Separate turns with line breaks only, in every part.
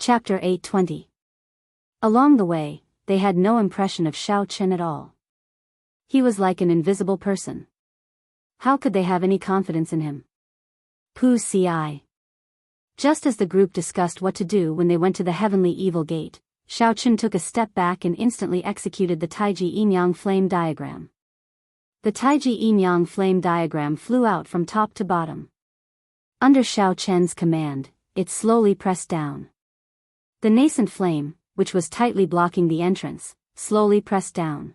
Chapter 820. Along the way, they had no impression of Xiao Chen at all. He was like an invisible person. How could they have any confidence in him? Pu Ci. Just as the group discussed what to do when they went to the heavenly evil gate, Xiao Chen took a step back and instantly executed the Taiji Yin-Yang flame diagram. The Taiji Yin-Yang flame diagram flew out from top to bottom. Under Xiao Chen's command, it slowly pressed down. The nascent flame, which was tightly blocking the entrance, slowly pressed down.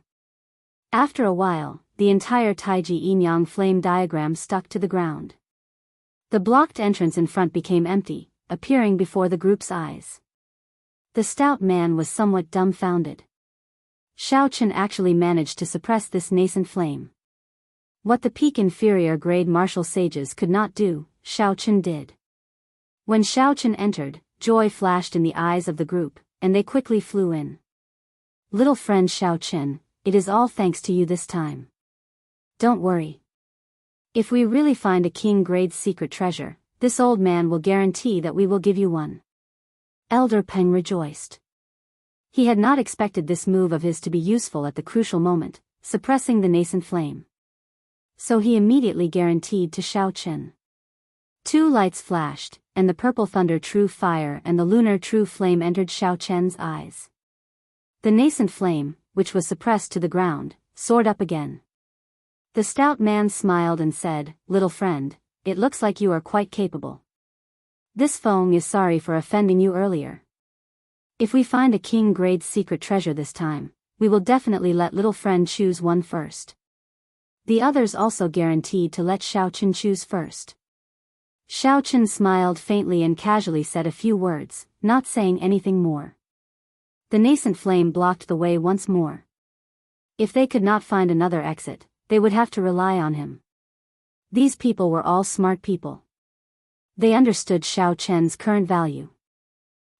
After a while, the entire Taiji Yin-Yang flame diagram stuck to the ground. The blocked entrance in front became empty, appearing before the group's eyes. The stout man was somewhat dumbfounded. Xiao Chen actually managed to suppress this nascent flame. What the peak inferior grade martial sages could not do, Xiao Chen did. When Xiao Chen entered, joy flashed in the eyes of the group, and they quickly flew in. Little friend Xiao Chen, it is all thanks to you this time. Don't worry. If we really find a king-grade secret treasure, this old man will guarantee that we will give you one. Elder Peng rejoiced. He had not expected this move of his to be useful at the crucial moment, suppressing the nascent flame. So he immediately guaranteed to Xiao Chen. Two lights flashed, and the purple thunder true fire and the lunar true flame entered Xiao Chen's eyes. The nascent flame, which was suppressed to the ground, soared up again. The stout man smiled and said, "Little friend, it looks like you are quite capable. This Feng is sorry for offending you earlier. If we find a king-grade secret treasure this time, we will definitely let little friend choose one first." The others also guaranteed to let Xiao Chen choose first. Xiao Chen smiled faintly and casually said a few words, not saying anything more. The nascent flame blocked the way once more. If they could not find another exit, they would have to rely on him. These people were all smart people. They understood Xiao Chen's current value.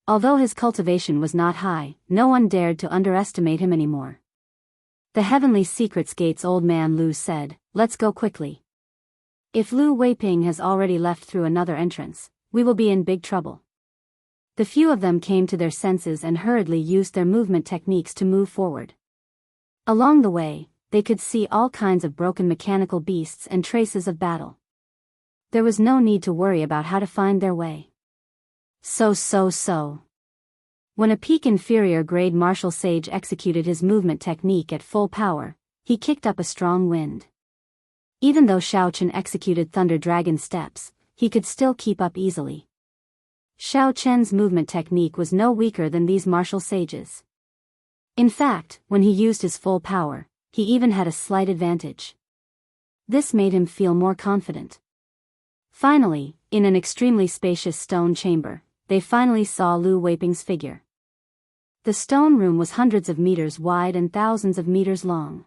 Although his cultivation was not high, no one dared to underestimate him anymore. The Heavenly Secrets Gate's old man Lu said, "Let's go quickly. If Lu Weiping has already left through another entrance, we will be in big trouble." The few of them came to their senses and hurriedly used their movement techniques to move forward. Along the way, they could see all kinds of broken mechanical beasts and traces of battle. There was no need to worry about how to find their way. So. When a peak inferior grade martial sage executed his movement technique at full power, he kicked up a strong wind. Even though Xiao Chen executed Thunder Dragon steps, he could still keep up easily. Xiao Chen's movement technique was no weaker than these martial sages. In fact, when he used his full power, he even had a slight advantage. This made him feel more confident. Finally, in an extremely spacious stone chamber, they finally saw Lu Weiping's figure. The stone room was hundreds of meters wide and thousands of meters long.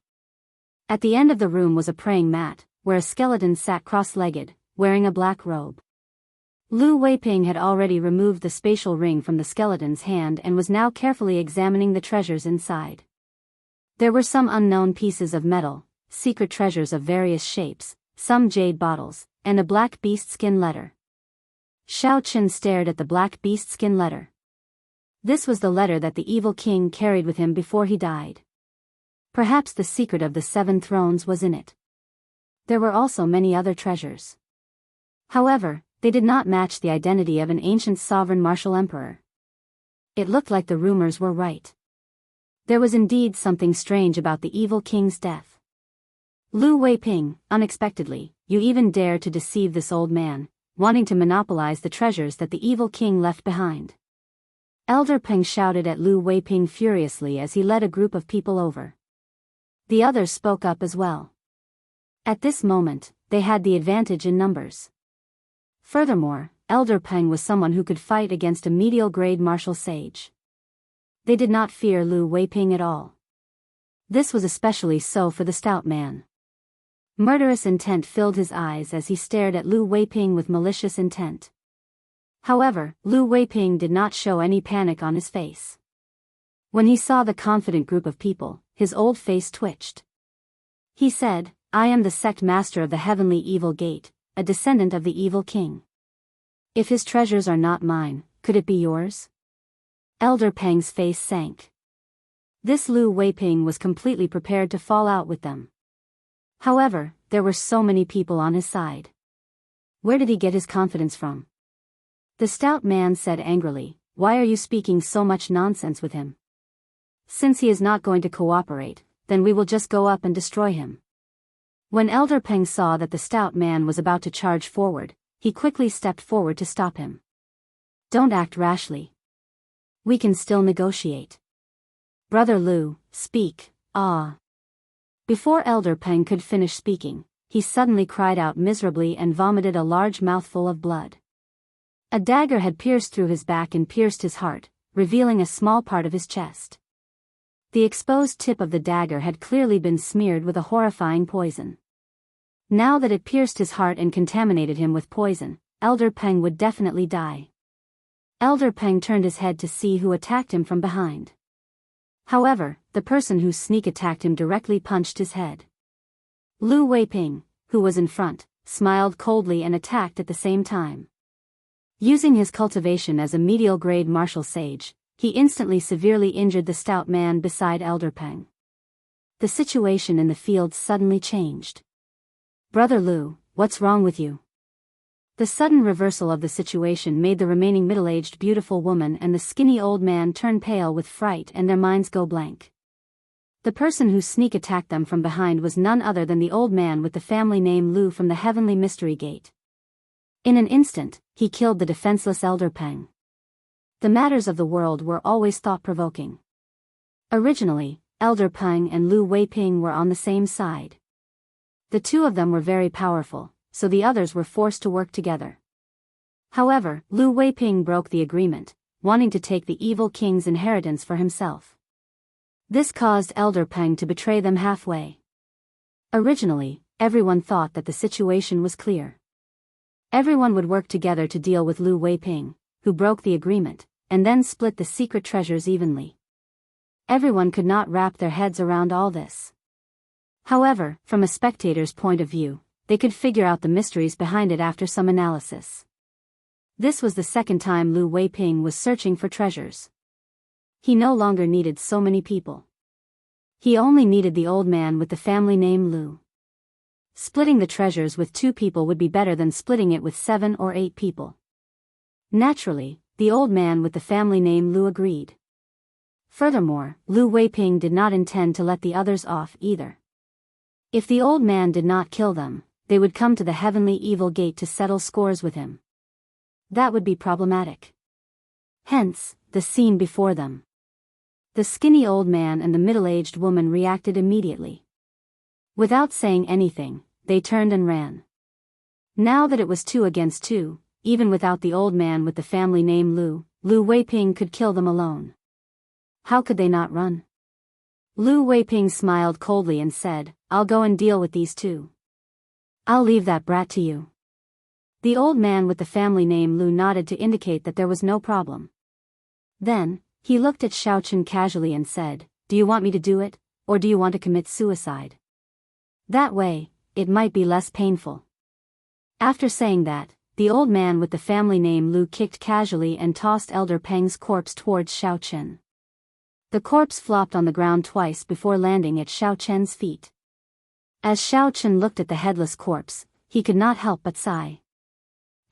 At the end of the room was a praying mat, where a skeleton sat cross-legged, wearing a black robe. Lu Weiping had already removed the spatial ring from the skeleton's hand and was now carefully examining the treasures inside. There were some unknown pieces of metal, secret treasures of various shapes, some jade bottles, and a black beast skin letter. Xiao Chen stared at the black beast skin letter. This was the letter that the evil king carried with him before he died. Perhaps the secret of the 7 thrones was in it. There were also many other treasures. However, they did not match the identity of an ancient sovereign martial emperor. It looked like the rumors were right. There was indeed something strange about the evil king's death. Lu Weiping, unexpectedly, you even dare to deceive this old man, wanting to monopolize the treasures that the evil king left behind. Elder Peng shouted at Lu Weiping furiously as he led a group of people over. The others spoke up as well. At this moment, they had the advantage in numbers. Furthermore, Elder Peng was someone who could fight against a medial-grade martial sage. They did not fear Lu Weiping at all. This was especially so for the stout man. Murderous intent filled his eyes as he stared at Lu Weiping with malicious intent. However, Lu Weiping did not show any panic on his face. When he saw the confident group of people, his old face twitched. He said, "I am the sect master of the Heavenly Evil Gate, a descendant of the evil king. If his treasures are not mine, could it be yours?" Elder Peng's face sank. This Lu Weiping was completely prepared to fall out with them. However, there were so many people on his side. Where did he get his confidence from? The stout man said angrily, "Why are you speaking so much nonsense with him? Since he is not going to cooperate, then we will just go up and destroy him." When Elder Peng saw that the stout man was about to charge forward, he quickly stepped forward to stop him. "Don't act rashly. We can still negotiate. Brother Lu, speak." Before Elder Peng could finish speaking, he suddenly cried out miserably and vomited a large mouthful of blood. A dagger had pierced through his back and pierced his heart, revealing a small part of his chest. The exposed tip of the dagger had clearly been smeared with a horrifying poison. Now that it pierced his heart and contaminated him with poison, Elder Peng would definitely die. Elder Peng turned his head to see who attacked him from behind. However, the person who sneak attacked him directly punched his head. Lu Weiping, who was in front, smiled coldly and attacked at the same time. Using his cultivation as a medial grade martial sage, he instantly severely injured the stout man beside Elder Peng. The situation in the field suddenly changed. "Brother Lu, what's wrong with you?" The sudden reversal of the situation made the remaining middle-aged beautiful woman and the skinny old man turn pale with fright and their minds go blank. The person who sneak attacked them from behind was none other than the old man with the family name Lu from the Heavenly Mystery Gate. In an instant, he killed the defenseless Elder Peng. The matters of the world were always thought-provoking. Originally, Elder Peng and Lu Weiping were on the same side. The two of them were very powerful, so the others were forced to work together. However, Lu Weiping broke the agreement, wanting to take the evil king's inheritance for himself. This caused Elder Peng to betray them halfway. Originally, everyone thought that the situation was clear. Everyone would work together to deal with Lu Weiping, who broke the agreement, and then split the secret treasures evenly. Everyone could not wrap their heads around all this. However, from a spectator's point of view, they could figure out the mysteries behind it after some analysis. This was the second time Lu Weiping was searching for treasures. He no longer needed so many people. He only needed the old man with the family name Lu. Splitting the treasures with 2 people would be better than splitting it with 7 or 8 people. Naturally, the old man with the family name Lu agreed. Furthermore, Lu Weiping did not intend to let the others off either. If the old man did not kill them, they would come to the Heavenly Evil Gate to settle scores with him. That would be problematic. Hence, the scene before them. The skinny old man and the middle-aged woman reacted immediately. Without saying anything, they turned and ran. Now that it was 2 against 2, even without the old man with the family name Lu, Lu Weiping could kill them alone. How could they not run? Lu Weiping smiled coldly and said, "I'll go and deal with these 2. I'll leave that brat to you." The old man with the family name Lu nodded to indicate that there was no problem. Then, he looked at Xiaochen casually and said, "Do you want me to do it, or do you want to commit suicide? That way, it might be less painful." After saying that, the old man with the family name Lu kicked casually and tossed Elder Peng's corpse towards Xiaochen. The corpse flopped on the ground twice before landing at Xiaochen's feet. As Xiaochen looked at the headless corpse, he could not help but sigh.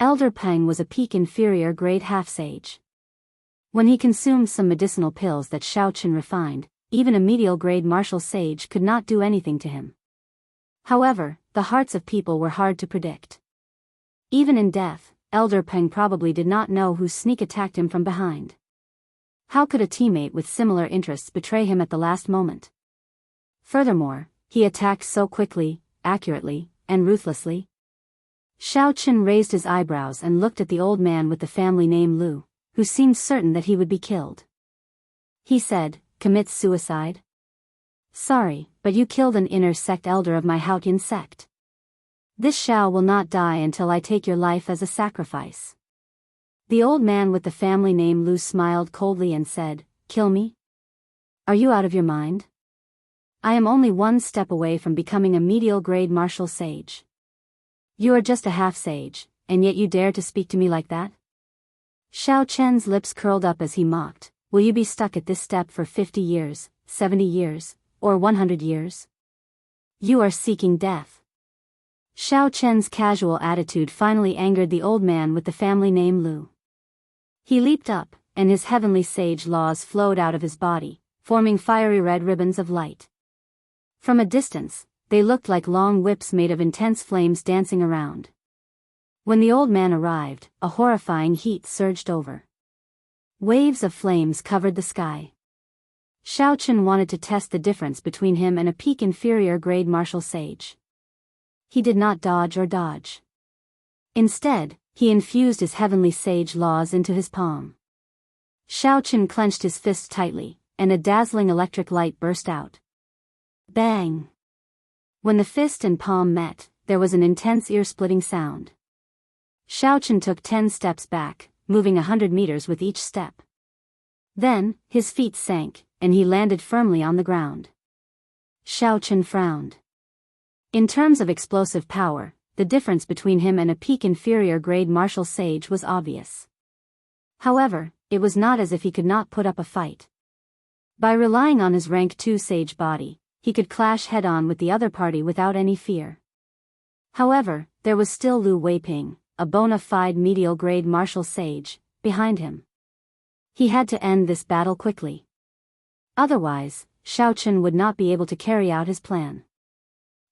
Elder Peng was a peak inferior grade half-sage. When he consumed some medicinal pills that Xiaochen refined, even a medial grade martial sage could not do anything to him. However, the hearts of people were hard to predict. Even in death, Elder Peng probably did not know who sneak attacked him from behind. How could a teammate with similar interests betray him at the last moment? Furthermore, he attacked so quickly, accurately, and ruthlessly. Xiaochen raised his eyebrows and looked at the old man with the family name Lu, who seemed certain that he would be killed. He said, "Commit suicide? Sorry, but you killed an inner sect elder of my Haotian sect. This Xiao will not die until I take your life as a sacrifice." The old man with the family name Lu smiled coldly and said, "Kill me? Are you out of your mind? I am only 1 step away from becoming a medial grade martial sage. You are just a half-sage, and yet you dare to speak to me like that?" Xiao Chen's lips curled up as he mocked, will you be stuck at this step for 50 years, 70 years, or 100 years? You are seeking death. Xiao Chen's casual attitude finally angered the old man with the family name Lu. He leaped up, and his heavenly sage laws flowed out of his body, forming fiery red ribbons of light. From a distance, they looked like long whips made of intense flames dancing around. When the old man arrived, a horrifying heat surged over. Waves of flames covered the sky. Xiao Chen wanted to test the difference between him and a peak inferior grade martial sage. He did not dodge or dodge. Instead, he infused his heavenly sage laws into his palm. Xiao Chen clenched his fists tightly, and a dazzling electric light burst out. Bang! When the fist and palm met, there was an intense ear-splitting sound. Xiao Chen took 10 steps back, moving 100 meters with each step. Then, his feet sank, and he landed firmly on the ground. Xiao Chen frowned. In terms of explosive power, the difference between him and a peak inferior grade martial sage was obvious. However, it was not as if he could not put up a fight. By relying on his rank 2 sage body, he could clash head-on with the other party without any fear. However, there was still Lu Weiping, a bona fide medial grade martial sage, behind him. He had to end this battle quickly. Otherwise, Xiao Chen would not be able to carry out his plan.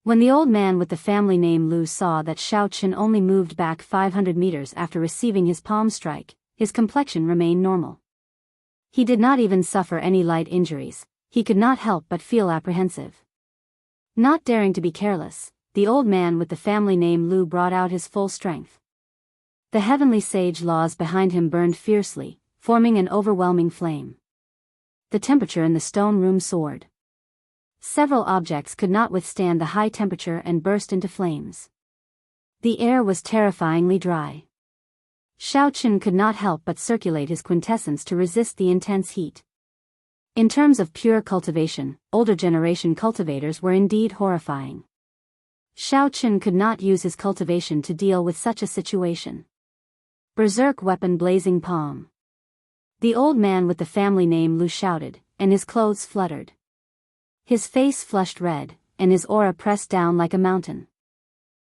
When the old man with the family name Lu saw that Xiao Chen only moved back 500 meters after receiving his palm strike, his complexion remained normal. He did not even suffer any light injuries. He could not help but feel apprehensive. Not daring to be careless, the old man with the family name Lu brought out his full strength. The heavenly sage laws behind him burned fiercely, forming an overwhelming flame. The temperature in the stone room soared. Several objects could not withstand the high temperature and burst into flames. The air was terrifyingly dry. Xiao Chen could not help but circulate his quintessence to resist the intense heat. In terms of pure cultivation, older generation cultivators were indeed horrifying. Xiao Chen could not use his cultivation to deal with such a situation. Berserk weapon blazing palm. The old man with the family name Lu shouted, and his clothes fluttered. His face flushed red, and his aura pressed down like a mountain.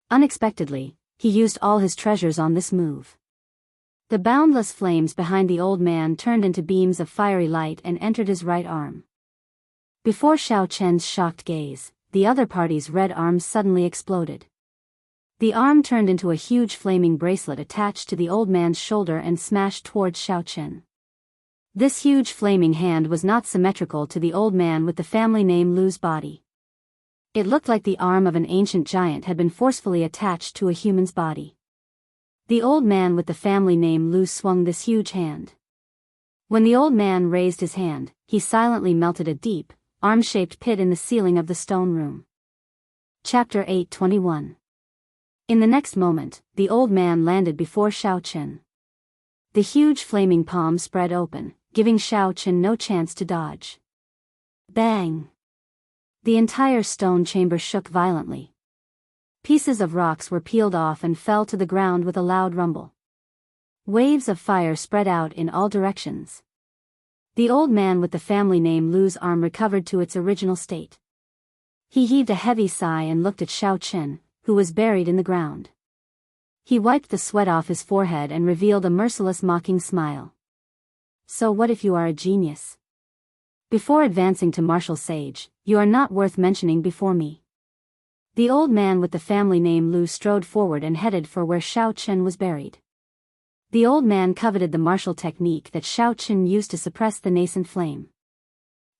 Unexpectedly, he used all his treasures on this move. The boundless flames behind the old man turned into beams of fiery light and entered his right arm. Before Xiao Chen's shocked gaze, the other party's red arms suddenly exploded. The arm turned into a huge flaming bracelet attached to the old man's shoulder and smashed towards Xiao Chen. This huge flaming hand was not symmetrical to the old man with the family name Lu's body. It looked like the arm of an ancient giant had been forcefully attached to a human's body. The old man with the family name Lu swung this huge hand. When the old man raised his hand, he silently melted a deep, arm-shaped pit in the ceiling of the stone room. Chapter 8:21. In the next moment, the old man landed before Xiao Chen. The huge flaming palm spread open, giving Xiao Chen no chance to dodge. Bang! The entire stone chamber shook violently. Pieces of rocks were peeled off and fell to the ground with a loud rumble. Waves of fire spread out in all directions. The old man with the family name Lu's arm recovered to its original state. He heaved a heavy sigh and looked at Xiao Chen, who was buried in the ground. He wiped the sweat off his forehead and revealed a merciless mocking smile. So what if you are a genius? Before advancing to martial sage, you are not worth mentioning before me. The old man with the family name Lu strode forward and headed for where Xiao Chen was buried. The old man coveted the martial technique that Xiao Chen used to suppress the nascent flame.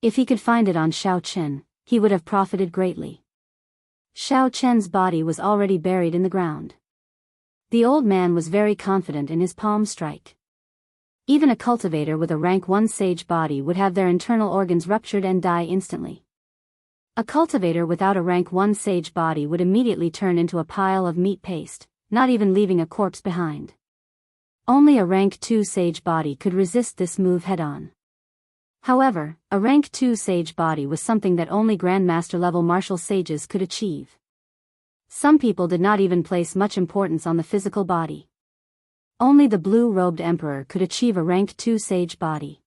If he could find it on Xiao Chen, he would have profited greatly. Xiao Chen's body was already buried in the ground. The old man was very confident in his palm strike. Even a cultivator with a rank 1 sage body would have their internal organs ruptured and die instantly. A cultivator without a rank 1 sage body would immediately turn into a pile of meat paste, not even leaving a corpse behind. Only a rank 2 sage body could resist this move head-on. However, a rank 2 sage body was something that only Grandmaster level martial sages could achieve. Some people did not even place much importance on the physical body. Only the blue-robed emperor could achieve a rank 2 sage body.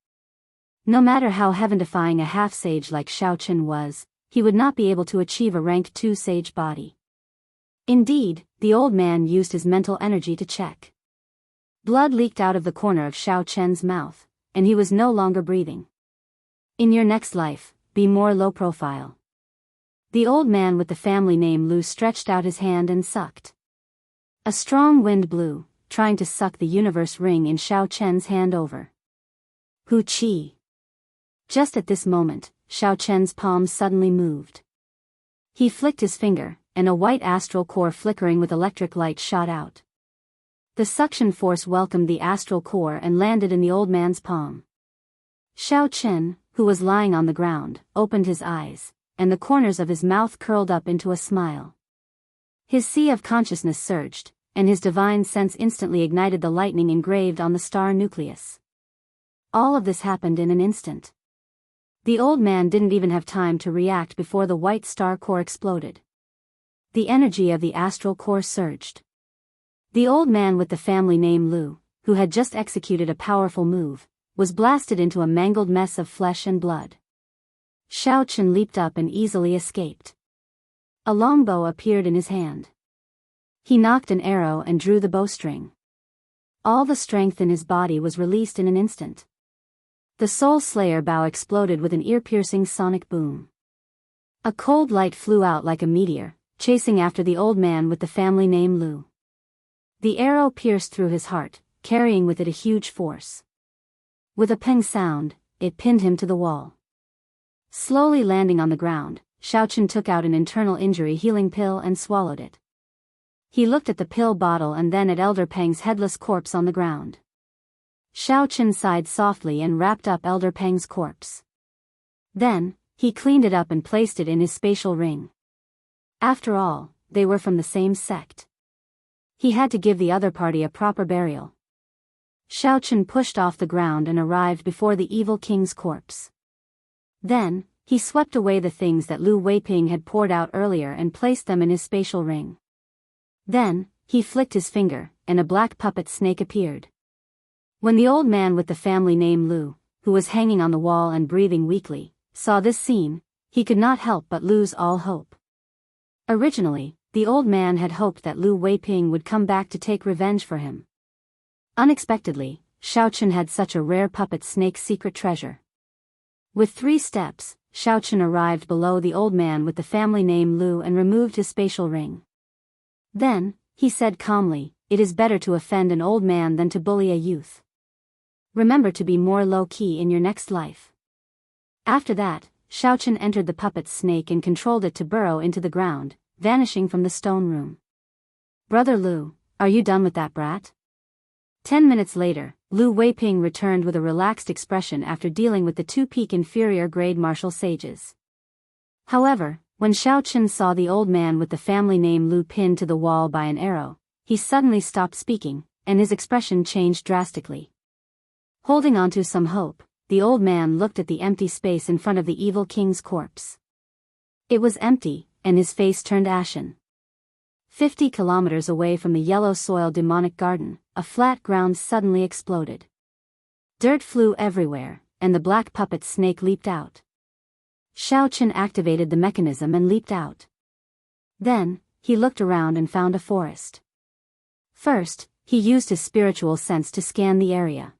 No matter how heaven-defying a half-sage like Xiaochen was, he would not be able to achieve a rank 2 sage body. Indeed, the old man used his mental energy to check. Blood leaked out of the corner of Xiaochen's mouth, and he was no longer breathing. In your next life, be more low-profile. The old man with the family name Lu stretched out his hand and sucked. A strong wind blew, trying to suck the universe ring in Xiaochen's hand over. Hu Qi. Just at this moment, Xiaochen's palm suddenly moved. He flicked his finger, and a white astral core flickering with electric light shot out. The suction force welcomed the astral core and landed in the old man's palm. Xiaochen, who was lying on the ground, opened his eyes, and the corners of his mouth curled up into a smile. His sea of consciousness surged, and his divine sense instantly ignited the lightning engraved on the star nucleus. All of this happened in an instant. The old man didn't even have time to react before the white star core exploded. The energy of the astral core surged. The old man with the family name Lu, who had just executed a powerful move, was blasted into a mangled mess of flesh and blood. Xiaochen leaped up and easily escaped. A longbow appeared in his hand. He knocked an arrow and drew the bowstring. All the strength in his body was released in an instant. The Soul Slayer bow exploded with an ear-piercing sonic boom. A cold light flew out like a meteor, chasing after the old man with the family name Lu. The arrow pierced through his heart, carrying with it a huge force. With a peng sound, it pinned him to the wall. Slowly landing on the ground, Xiaochen took out an internal injury healing pill and swallowed it. He looked at the pill bottle and then at Elder Peng's headless corpse on the ground. Xiaochen sighed softly and wrapped up Elder Peng's corpse. Then, he cleaned it up and placed it in his spatial ring. After all, they were from the same sect. He had to give the other party a proper burial. Xiaochen pushed off the ground and arrived before the evil king's corpse. Then, he swept away the things that Lu Weiping had poured out earlier and placed them in his spatial ring. Then, he flicked his finger, and a black puppet snake appeared. When the old man with the family name Lu, who was hanging on the wall and breathing weakly, saw this scene, he could not help but lose all hope. Originally, the old man had hoped that Lu Weiping would come back to take revenge for him. Unexpectedly, Xiaochen had such a rare puppet snake's secret treasure. With 3 steps, Xiaochen arrived below the old man with the family name Lu and removed his spatial ring. Then, he said calmly, "It is better to offend an old man than to bully a youth. Remember to be more low-key in your next life." After that, Xiaochen entered the puppet snake and controlled it to burrow into the ground, vanishing from the stone room. "Brother Lu, are you done with that brat?" 10 minutes later, Lu Weiping returned with a relaxed expression after dealing with the 2 peak inferior grade martial sages. However, when Xiaochen saw the old man with the family name Lu pinned to the wall by an arrow, he suddenly stopped speaking, and his expression changed drastically. Holding on to some hope, the old man looked at the empty space in front of the evil king's corpse. It was empty, and his face turned ashen. 50 kilometers away from the yellow soil demonic garden, a flat ground suddenly exploded. Dirt flew everywhere, and the black puppet snake leaped out. Xiaochen activated the mechanism and leaped out. Then, he looked around and found a forest. First, he used his spiritual sense to scan the area.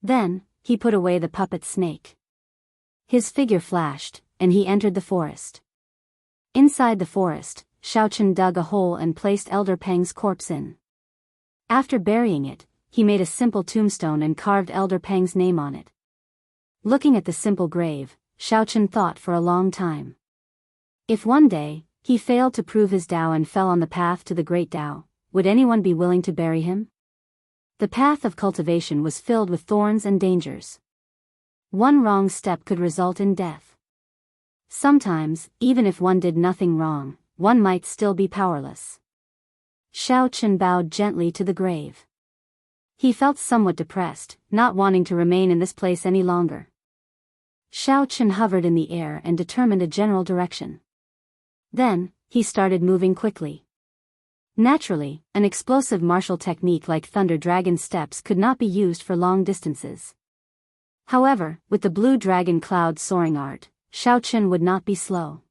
Then, he put away the puppet snake. His figure flashed, and he entered the forest. Inside the forest, Xiaochen dug a hole and placed Elder Peng's corpse in. After burying it, he made a simple tombstone and carved Elder Peng's name on it. Looking at the simple grave, Xiaochen thought for a long time. If one day, he failed to prove his Tao and fell on the path to the great Tao, would anyone be willing to bury him? The path of cultivation was filled with thorns and dangers. One wrong step could result in death. Sometimes, even if one did nothing wrong, one might still be powerless. Xiaochen bowed gently to the grave. He felt somewhat depressed, not wanting to remain in this place any longer. Xiaochen hovered in the air and determined a general direction. Then, he started moving quickly. Naturally, an explosive martial technique like Thunder Dragon steps could not be used for long distances. However, with the blue dragon cloud soaring art, Xiaochen would not be slow.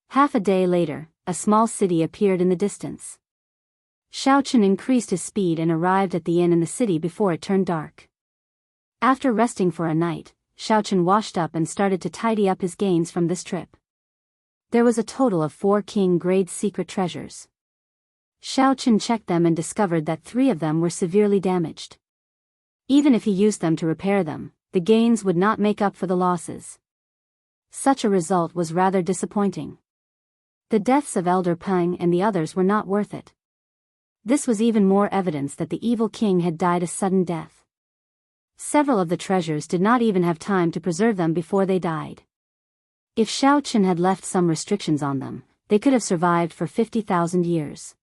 Half a day later, a small city appeared in the distance. Xiaochen increased his speed and arrived at the inn in the city before it turned dark. After resting for a night, Xiaochen washed up and started to tidy up his gains from this trip. There was a total of 4 king-grade secret treasures. Xiaochen checked them and discovered that 3 of them were severely damaged. Even if he used them to repair them, the gains would not make up for the losses. Such a result was rather disappointing. The deaths of Elder Peng and the others were not worth it. This was even more evidence that the evil king had died a sudden death. Several of the treasures did not even have time to preserve them before they died. If Xiaochen had left some restrictions on them, they could have survived for 50,000 years.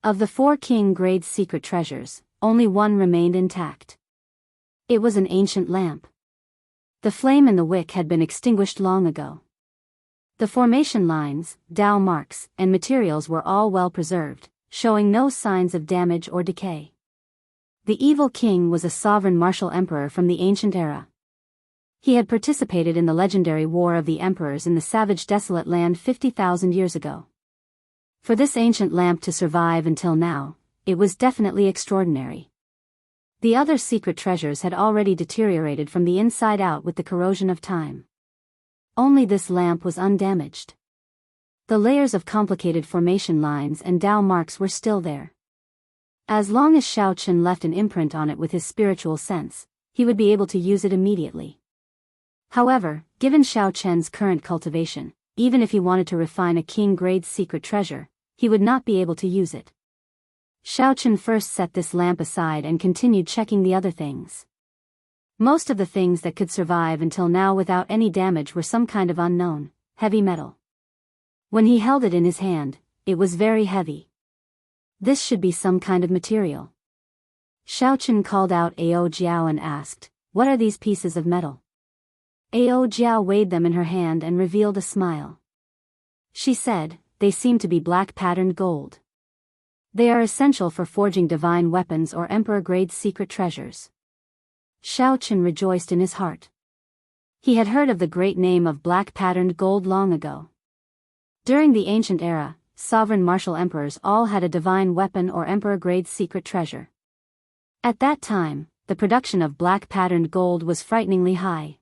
Of the 4 king-grade secret treasures, only 1 remained intact. It was an ancient lamp. The flame in the wick had been extinguished long ago. The formation lines, Dao marks, and materials were all well preserved, showing no signs of damage or decay. The evil king was a sovereign martial emperor from the ancient era. He had participated in the legendary War of the Emperors in the savage desolate land 50,000 years ago. For this ancient lamp to survive until now, it was definitely extraordinary. The other secret treasures had already deteriorated from the inside out with the corrosion of time. Only this lamp was undamaged. The layers of complicated formation lines and Dao marks were still there. As long as Xiaochen left an imprint on it with his spiritual sense, he would be able to use it immediately. However, given Xiaochen's current cultivation, even if he wanted to refine a king-grade secret treasure, he would not be able to use it. Xiaochen first set this lamp aside and continued checking the other things. Most of the things that could survive until now without any damage were some kind of unknown, heavy metal. When he held it in his hand, it was very heavy. This should be some kind of material. Xiaochen called out Ao Jiao and asked, "What are these pieces of metal?" Ao Jiao weighed them in her hand and revealed a smile. She said, "They seem to be black patterned gold. They are essential for forging divine weapons or emperor-grade secret treasures." Xiaochen rejoiced in his heart. He had heard of the great name of black patterned gold long ago. During the ancient era, sovereign martial emperors all had a divine weapon or emperor-grade secret treasure. At that time, the production of black patterned gold was frighteningly high.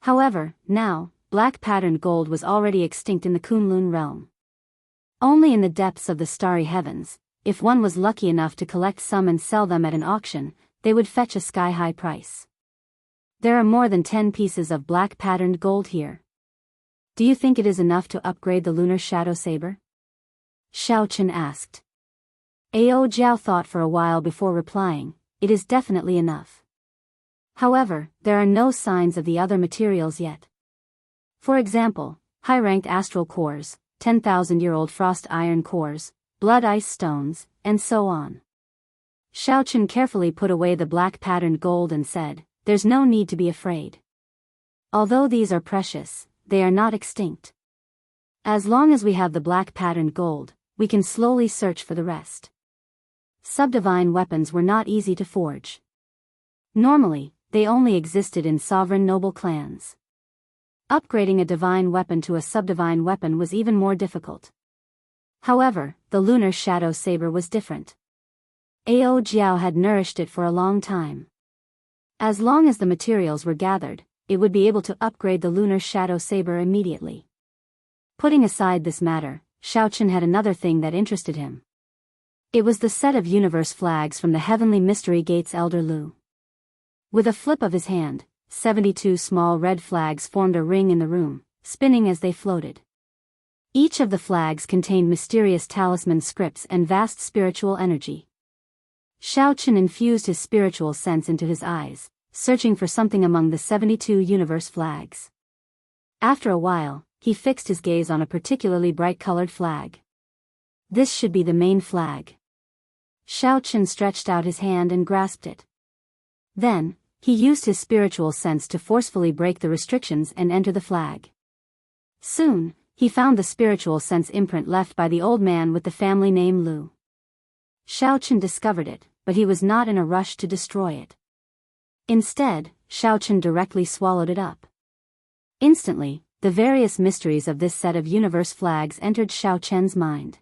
However, now, black patterned gold was already extinct in the Kunlun realm. Only in the depths of the starry heavens, if one was lucky enough to collect some and sell them at an auction, they would fetch a sky-high price. There are more than 10 pieces of black patterned gold here. Do you think it is enough to upgrade the lunar shadow saber? Xiaochen asked. Ao Jiao thought for a while before replying, "It is definitely enough." However, there are no signs of the other materials yet. For example, high-ranked astral cores, 10,000-year-old frost iron cores, blood ice stones, and so on. Xiaochen carefully put away the black patterned gold and said, "There's no need to be afraid. Although these are precious, they are not extinct. As long as we have the black patterned gold, we can slowly search for the rest." Subdivine weapons were not easy to forge. Normally, they only existed in sovereign noble clans. Upgrading a divine weapon to a subdivine weapon was even more difficult. However, the lunar shadow saber was different. Ao Jiao had nourished it for a long time. As long as the materials were gathered, it would be able to upgrade the lunar shadow saber immediately. Putting aside this matter, Xiaochen had another thing that interested him. It was the set of universe flags from the heavenly mystery gates Elder Lu. With a flip of his hand, 72 small red flags formed a ring in the room, spinning as they floated. Each of the flags contained mysterious talisman scripts and vast spiritual energy. Xiaochen infused his spiritual sense into his eyes, searching for something among the 72 universe flags. After a while, he fixed his gaze on a particularly bright-colored flag. This should be the main flag. Xiaochen stretched out his hand and grasped it. Then, he used his spiritual sense to forcefully break the restrictions and enter the flag. Soon, he found the spiritual sense imprint left by the old man with the family name Lu. Xiaochen discovered it, but he was not in a rush to destroy it. Instead, Xiaochen directly swallowed it up. Instantly, the various mysteries of this set of universe flags entered Xiaochen's mind.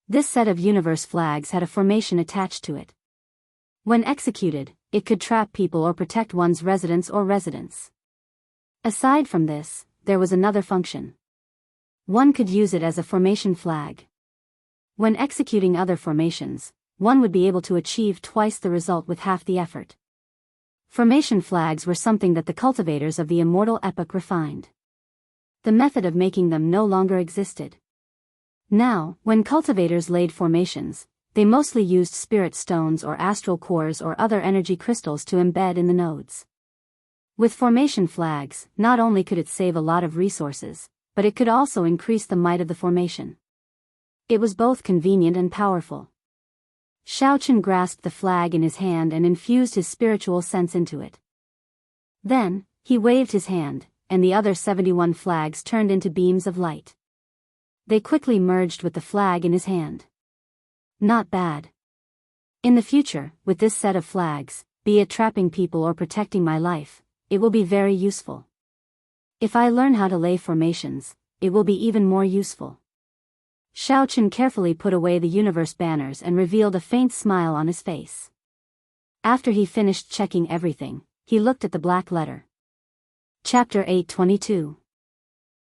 This set of universe flags had a formation attached to it. When executed, it could trap people or protect one's residence or residence. Aside from this, there was another function. One could use it as a formation flag. When executing other formations, one would be able to achieve twice the result with half the effort. Formation flags were something that the cultivators of the immortal epoch refined. The method of making them no longer existed. Now, when cultivators laid formations, they mostly used spirit stones or astral cores or other energy crystals to embed in the nodes. With formation flags, not only could it save a lot of resources, but it could also increase the might of the formation. It was both convenient and powerful. Xiaochen grasped the flag in his hand and infused his spiritual sense into it. Then, he waved his hand, and the other 71 flags turned into beams of light. They quickly merged with the flag in his hand. Not bad. In the future, with this set of flags, be it trapping people or protecting my life, it will be very useful. If I learn how to lay formations, it will be even more useful. Xiaochen carefully put away the universe banners and revealed a faint smile on his face. After he finished checking everything, he looked at the black letter. Chapter 822.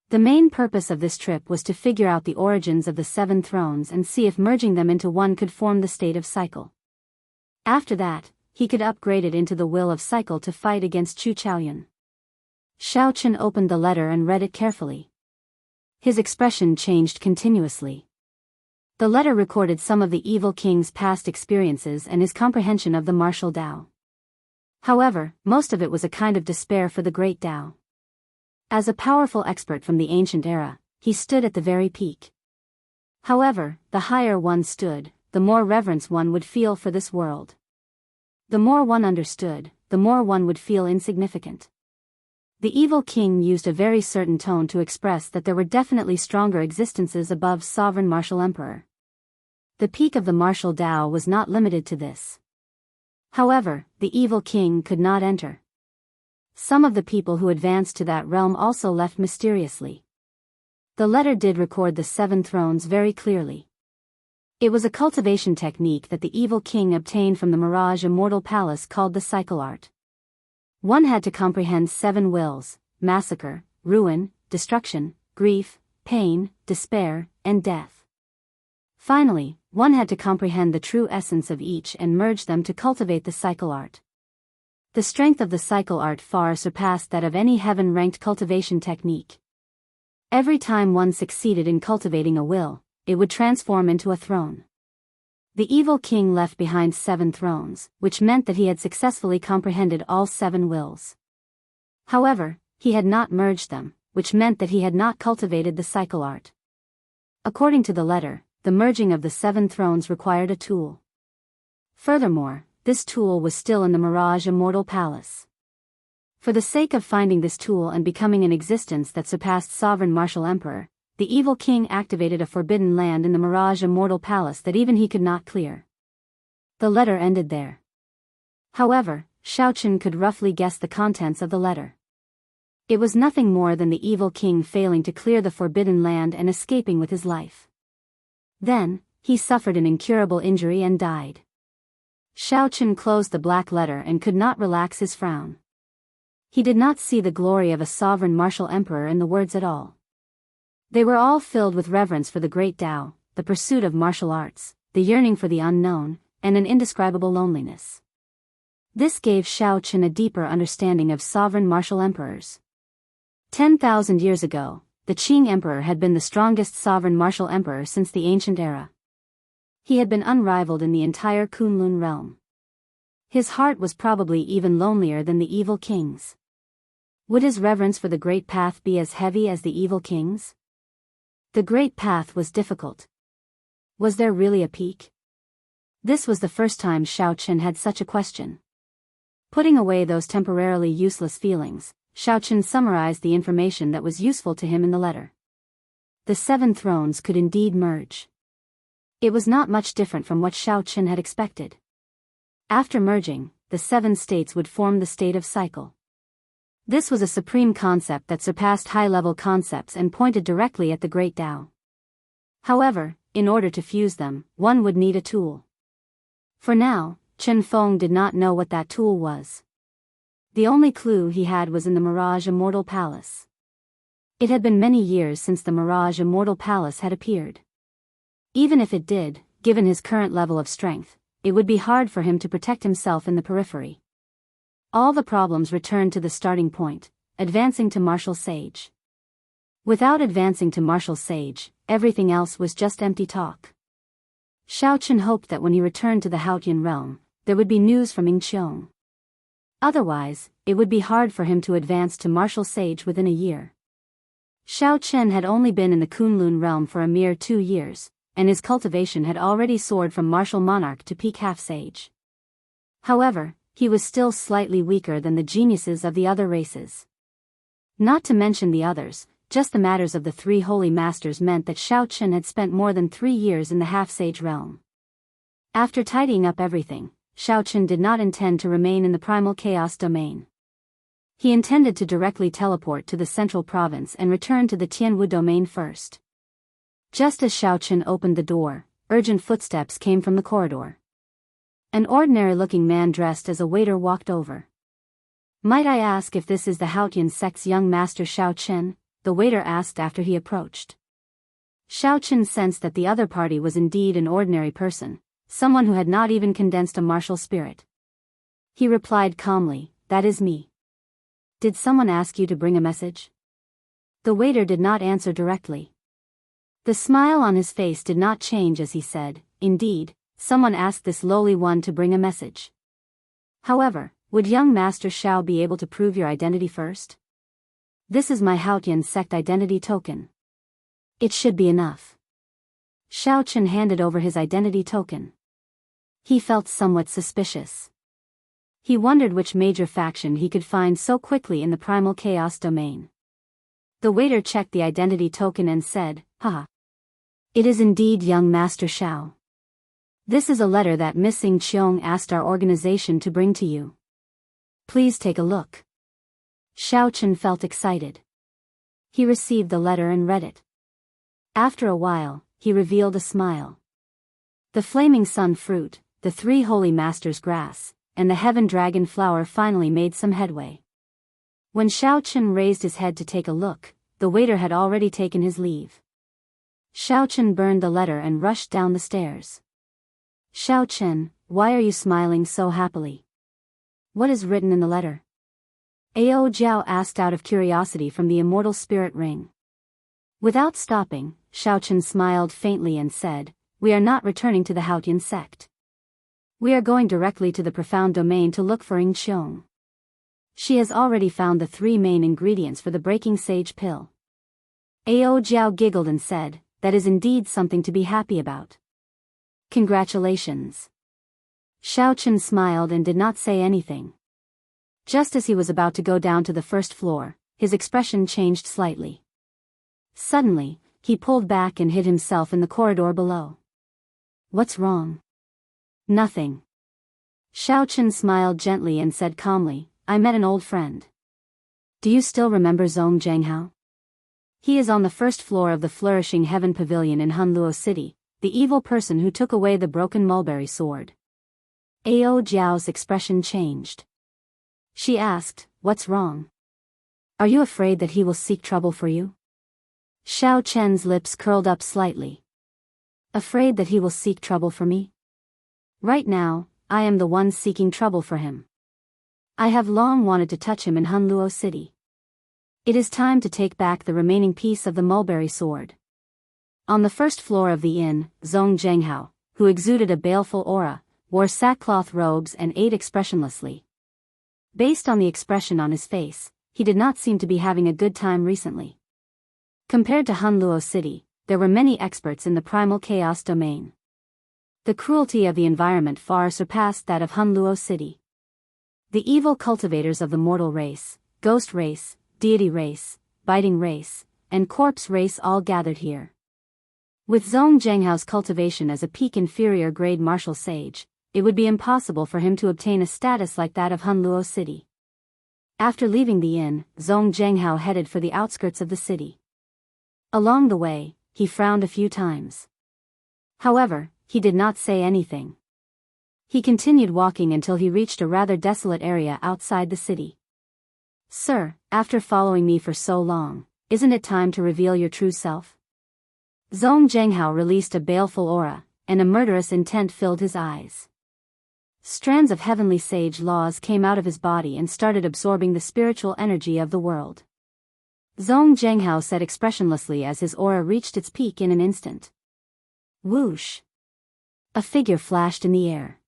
The main purpose of this trip was to figure out the origins of the 7 thrones and see if merging them into one could form the state of cycle. After that, he could upgrade it into the will of cycle to fight against Chu Chaoyun. Xiaochen opened the letter and read it carefully. His expression changed continuously. The letter recorded some of the evil king's past experiences and his comprehension of the martial Dao. However, most of it was a kind of despair for the great Dao. As a powerful expert from the ancient era, he stood at the very peak. However, the higher one stood, the more reverence one would feel for this world. The more one understood, the more one would feel insignificant. The evil king used a very certain tone to express that there were definitely stronger existences above sovereign martial emperor. The peak of the martial Dao was not limited to this. However, the evil king could not enter. Some of the people who advanced to that realm also left mysteriously. The letter did record the 7 thrones very clearly. It was a cultivation technique that the evil king obtained from the Mirage Immortal Palace called the cycle art. One had to comprehend 7 wills: massacre, ruin, destruction, grief, pain, despair, and death. Finally, one had to comprehend the true essence of each and merge them to cultivate the cycle art. The strength of the cycle art far surpassed that of any heaven-ranked cultivation technique. Every time one succeeded in cultivating a will, it would transform into a throne. The evil king left behind 7 thrones, which meant that he had successfully comprehended all 7 wills. However, he had not merged them, which meant that he had not cultivated the cycle art. According to the letter, the merging of the 7 thrones required a tool. Furthermore, this tool was still in the Mirage Immortal Palace. For the sake of finding this tool and becoming an existence that surpassed sovereign martial emperor, the evil king activated a forbidden land in the Mirage Immortal Palace that even he could not clear. The letter ended there. However, Xiaochen could roughly guess the contents of the letter. It was nothing more than the evil king failing to clear the forbidden land and escaping with his life. Then, he suffered an incurable injury and died. Xiaochen closed the black letter and could not relax his frown. He did not see the glory of a sovereign martial emperor in the words at all. They were all filled with reverence for the great Dao, the pursuit of martial arts, the yearning for the unknown, and an indescribable loneliness. This gave Xiaochen a deeper understanding of sovereign martial emperors. 10,000 years ago, the Qing emperor had been the strongest sovereign martial emperor since the ancient era. He had been unrivaled in the entire Kunlun realm. His heart was probably even lonelier than the evil king's. Would his reverence for the great path be as heavy as the evil king's? The great path was difficult. Was there really a peak? This was the first time Xiaochen had such a question. Putting away those temporarily useless feelings, Xiaochen summarized the information that was useful to him in the letter. The 7 thrones could indeed merge. It was not much different from what Xiaochen had expected. After merging, the 7 states would form the state of cycle. This was a supreme concept that surpassed high-level concepts and pointed directly at the Great Tao. However, in order to fuse them, one would need a tool. For now, Chen Feng did not know what that tool was. The only clue he had was in the Mirage Immortal Palace. It had been many years since the Mirage Immortal Palace had appeared. Even if it did, given his current level of strength, it would be hard for him to protect himself in the periphery. All the problems returned to the starting point, advancing to Martial Sage. Without advancing to Martial Sage, everything else was just empty talk. Xiao Chen hoped that when he returned to the Haotian realm, there would be news from Ying Qiong. Otherwise, it would be hard for him to advance to Martial Sage within a year. Xiao Chen had only been in the Kunlun realm for a mere 2 years, and his cultivation had already soared from Martial Monarch to peak Half-Sage. However, he was still slightly weaker than the geniuses of the other races. Not to mention the others, just the matters of the 3 holy masters meant that Xiao Chen had spent more than 3 years in the Half-Sage realm. After tidying up everything, Xiao Chen did not intend to remain in the primal chaos domain. He intended to directly teleport to the central province and return to the Tianwu domain first. Just as Xiao Chen opened the door, urgent footsteps came from the corridor. An ordinary-looking man dressed as a waiter walked over. "Might I ask if this is the Haotian sect's young master Xiao Chen?" the waiter asked after he approached. Xiao Chen sensed that the other party was indeed an ordinary person, someone who had not even condensed a martial spirit. He replied calmly, "That is me. Did someone ask you to bring a message?" The waiter did not answer directly. The smile on his face did not change as he said, "Indeed, someone asked this lowly one to bring a message. However, would young Master Xiao be able to prove your identity first? This is my Haotian sect identity token. It should be enough." Xiao Chen handed over his identity token. He felt somewhat suspicious. He wondered which major faction he could find so quickly in the primal chaos domain. The waiter checked the identity token and said, "Haha. It is indeed young Master Xiao. This is a letter that Miss Ying Qiong asked our organization to bring to you. Please take a look." Xiao Chen felt excited. He received the letter and read it. After a while, he revealed a smile. The flaming sun fruit, the 3 holy masters' grass, and the heaven dragon flower finally made some headway. When Xiao Chen raised his head to take a look, the waiter had already taken his leave. Xiao Chen burned the letter and rushed down the stairs. "Xiao Chen, why are you smiling so happily? What is written in the letter?" Ao Jiao asked out of curiosity from the immortal spirit ring. Without stopping, Xiao Chen smiled faintly and said, "We are not returning to the Haotian sect. We are going directly to the profound domain to look for Ying Qiong. She has already found the 3 main ingredients for the breaking sage pill." Ao Jiao giggled and said, "That is indeed something to be happy about. Congratulations." Xiao Chen smiled and did not say anything. Just as he was about to go down to the first floor, his expression changed slightly. Suddenly, he pulled back and hid himself in the corridor below. "What's wrong?" "Nothing." Xiao Chen smiled gently and said calmly, "I met an old friend. Do you still remember Zong Jianghu? He is on the first floor of the Flourishing Heaven Pavilion in Hunluo City, the evil person who took away the broken mulberry sword." Ao Jiao's expression changed. She asked, "What's wrong? Are you afraid that he will seek trouble for you?" Xiao Chen's lips curled up slightly. "Afraid that he will seek trouble for me? Right now, I am the one seeking trouble for him. I have long wanted to touch him in Hunluo City. It is time to take back the remaining piece of the mulberry sword." On the first floor of the inn, Zong Jianghu, who exuded a baleful aura, wore sackcloth robes and ate expressionlessly. Based on the expression on his face, he did not seem to be having a good time recently. Compared to Hunluo City, there were many experts in the primal chaos domain. The cruelty of the environment far surpassed that of Hunluo City. The evil cultivators of the mortal race, ghost race, deity race, biting race, and corpse race all gathered here. With Zong Jianghu's cultivation as a peak inferior grade martial sage, it would be impossible for him to obtain a status like that of Hunluo City. After leaving the inn, Zhong Zhenghao headed for the outskirts of the city. Along the way, he frowned a few times. However, he did not say anything. He continued walking until he reached a rather desolate area outside the city. "Sir, after following me for so long, isn't it time to reveal your true self?" Zhong Zhenghao released a baleful aura, and a murderous intent filled his eyes. Strands of heavenly sage laws came out of his body and started absorbing the spiritual energy of the world. Zhong Zhenghao said expressionlessly as his aura reached its peak in an instant. Whoosh! A figure flashed in the air.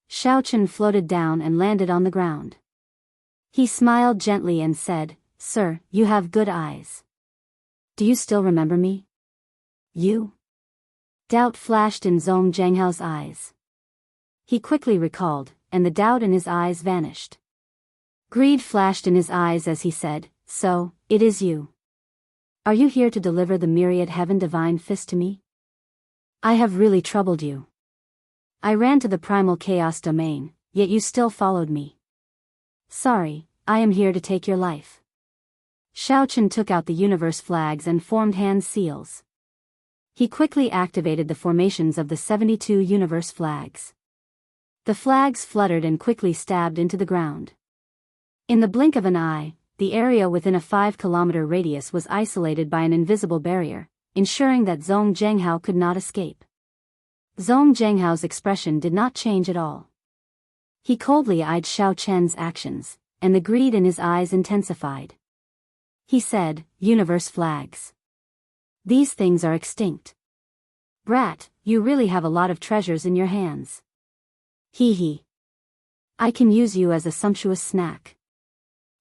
Xiaochen floated down and landed on the ground. He smiled gently and said, "Sir, you have good eyes. Do you still remember me?" "You?" Doubt flashed in Zhong Zhenghao's eyes. He quickly recalled, and the doubt in his eyes vanished. Greed flashed in his eyes as he said, "So, it is you. Are you here to deliver the myriad heaven divine fist to me? I have really troubled you. I ran to the primal chaos domain, yet you still followed me. Sorry, I am here to take your life." Xiaochen took out the universe flags and formed hand seals. He quickly activated the formations of the 72 universe flags. The flags fluttered and quickly stabbed into the ground. In the blink of an eye, the area within a 5-kilometer radius was isolated by an invisible barrier, ensuring that Zhong Zhenghao could not escape. Zhong Zhenghao's expression did not change at all. He coldly eyed Xiao Chen's actions, and the greed in his eyes intensified. He said, "Universe flags. These things are extinct. Brat, you really have a lot of treasures in your hands. Hee hee. I can use you as a sumptuous snack.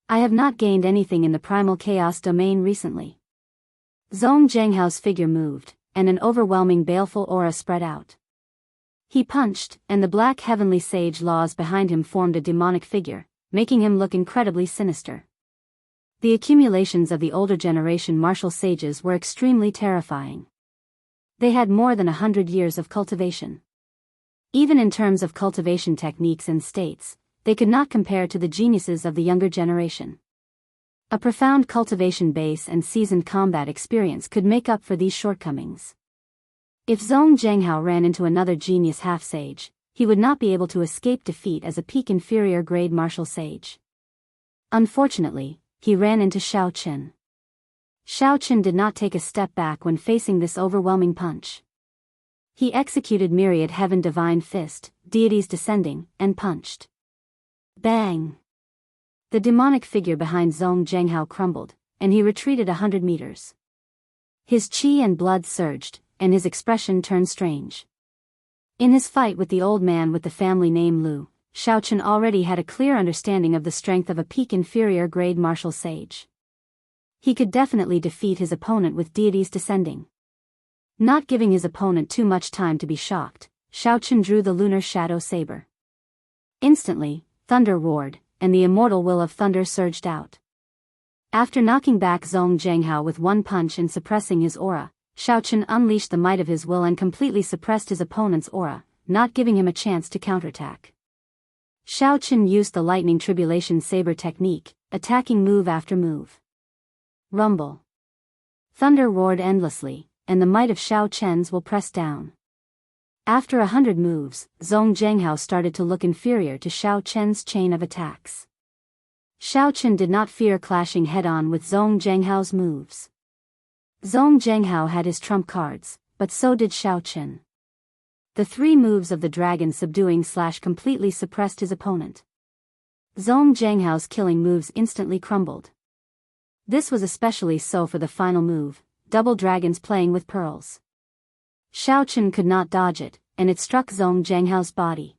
I have not gained anything in the primal chaos domain recently." Zhong Zhenghao's figure moved, and an overwhelming baleful aura spread out. He punched, and the black heavenly sage laws behind him formed a demonic figure, making him look incredibly sinister. The accumulations of the older generation martial sages were extremely terrifying. They had more than 100 years of cultivation. Even in terms of cultivation techniques and states, they could not compare to the geniuses of the younger generation. A profound cultivation base and seasoned combat experience could make up for these shortcomings. If Zhong Zhenghao ran into another genius half-sage, he would not be able to escape defeat as a peak inferior grade martial sage. Unfortunately, he ran into Xiao Chen. Xiao Chen did not take a step back when facing this overwhelming punch. He executed myriad heaven divine fist, deities descending, and punched. Bang! The demonic figure behind Zhong Zhenghao crumbled, and he retreated 100 meters. His chi and blood surged, and his expression turned strange. In his fight with the old man with the family name Lu, Xiaochen already had a clear understanding of the strength of a peak inferior grade martial sage. He could definitely defeat his opponent with deities descending. Not giving his opponent too much time to be shocked, Xiaochen drew the lunar shadow saber. Instantly, thunder roared, and the immortal will of thunder surged out. After knocking back Zhong Zhenghao with one punch and suppressing his aura, Xiaochen unleashed the might of his will and completely suppressed his opponent's aura, not giving him a chance to counterattack. Xiaochen used the lightning tribulation saber technique, attacking move after move. Rumble. Thunder roared endlessly, and the might of Xiao Chen's will pressed down. After 100 moves, Zhong Zhenghao started to look inferior to Xiao Chen's chain of attacks. Xiao Chen did not fear clashing head-on with Zhong Zhenghao's moves. Zhong Zhenghao had his trump cards, but so did Xiao Chen. The 3 moves of the dragon subduing/completely suppressed his opponent. Zhong Zhenghao's killing moves instantly crumbled. This was especially so for the final move, double dragons playing with pearls. Xiao Chen could not dodge it, and it struck Zhong Zhenghao's body.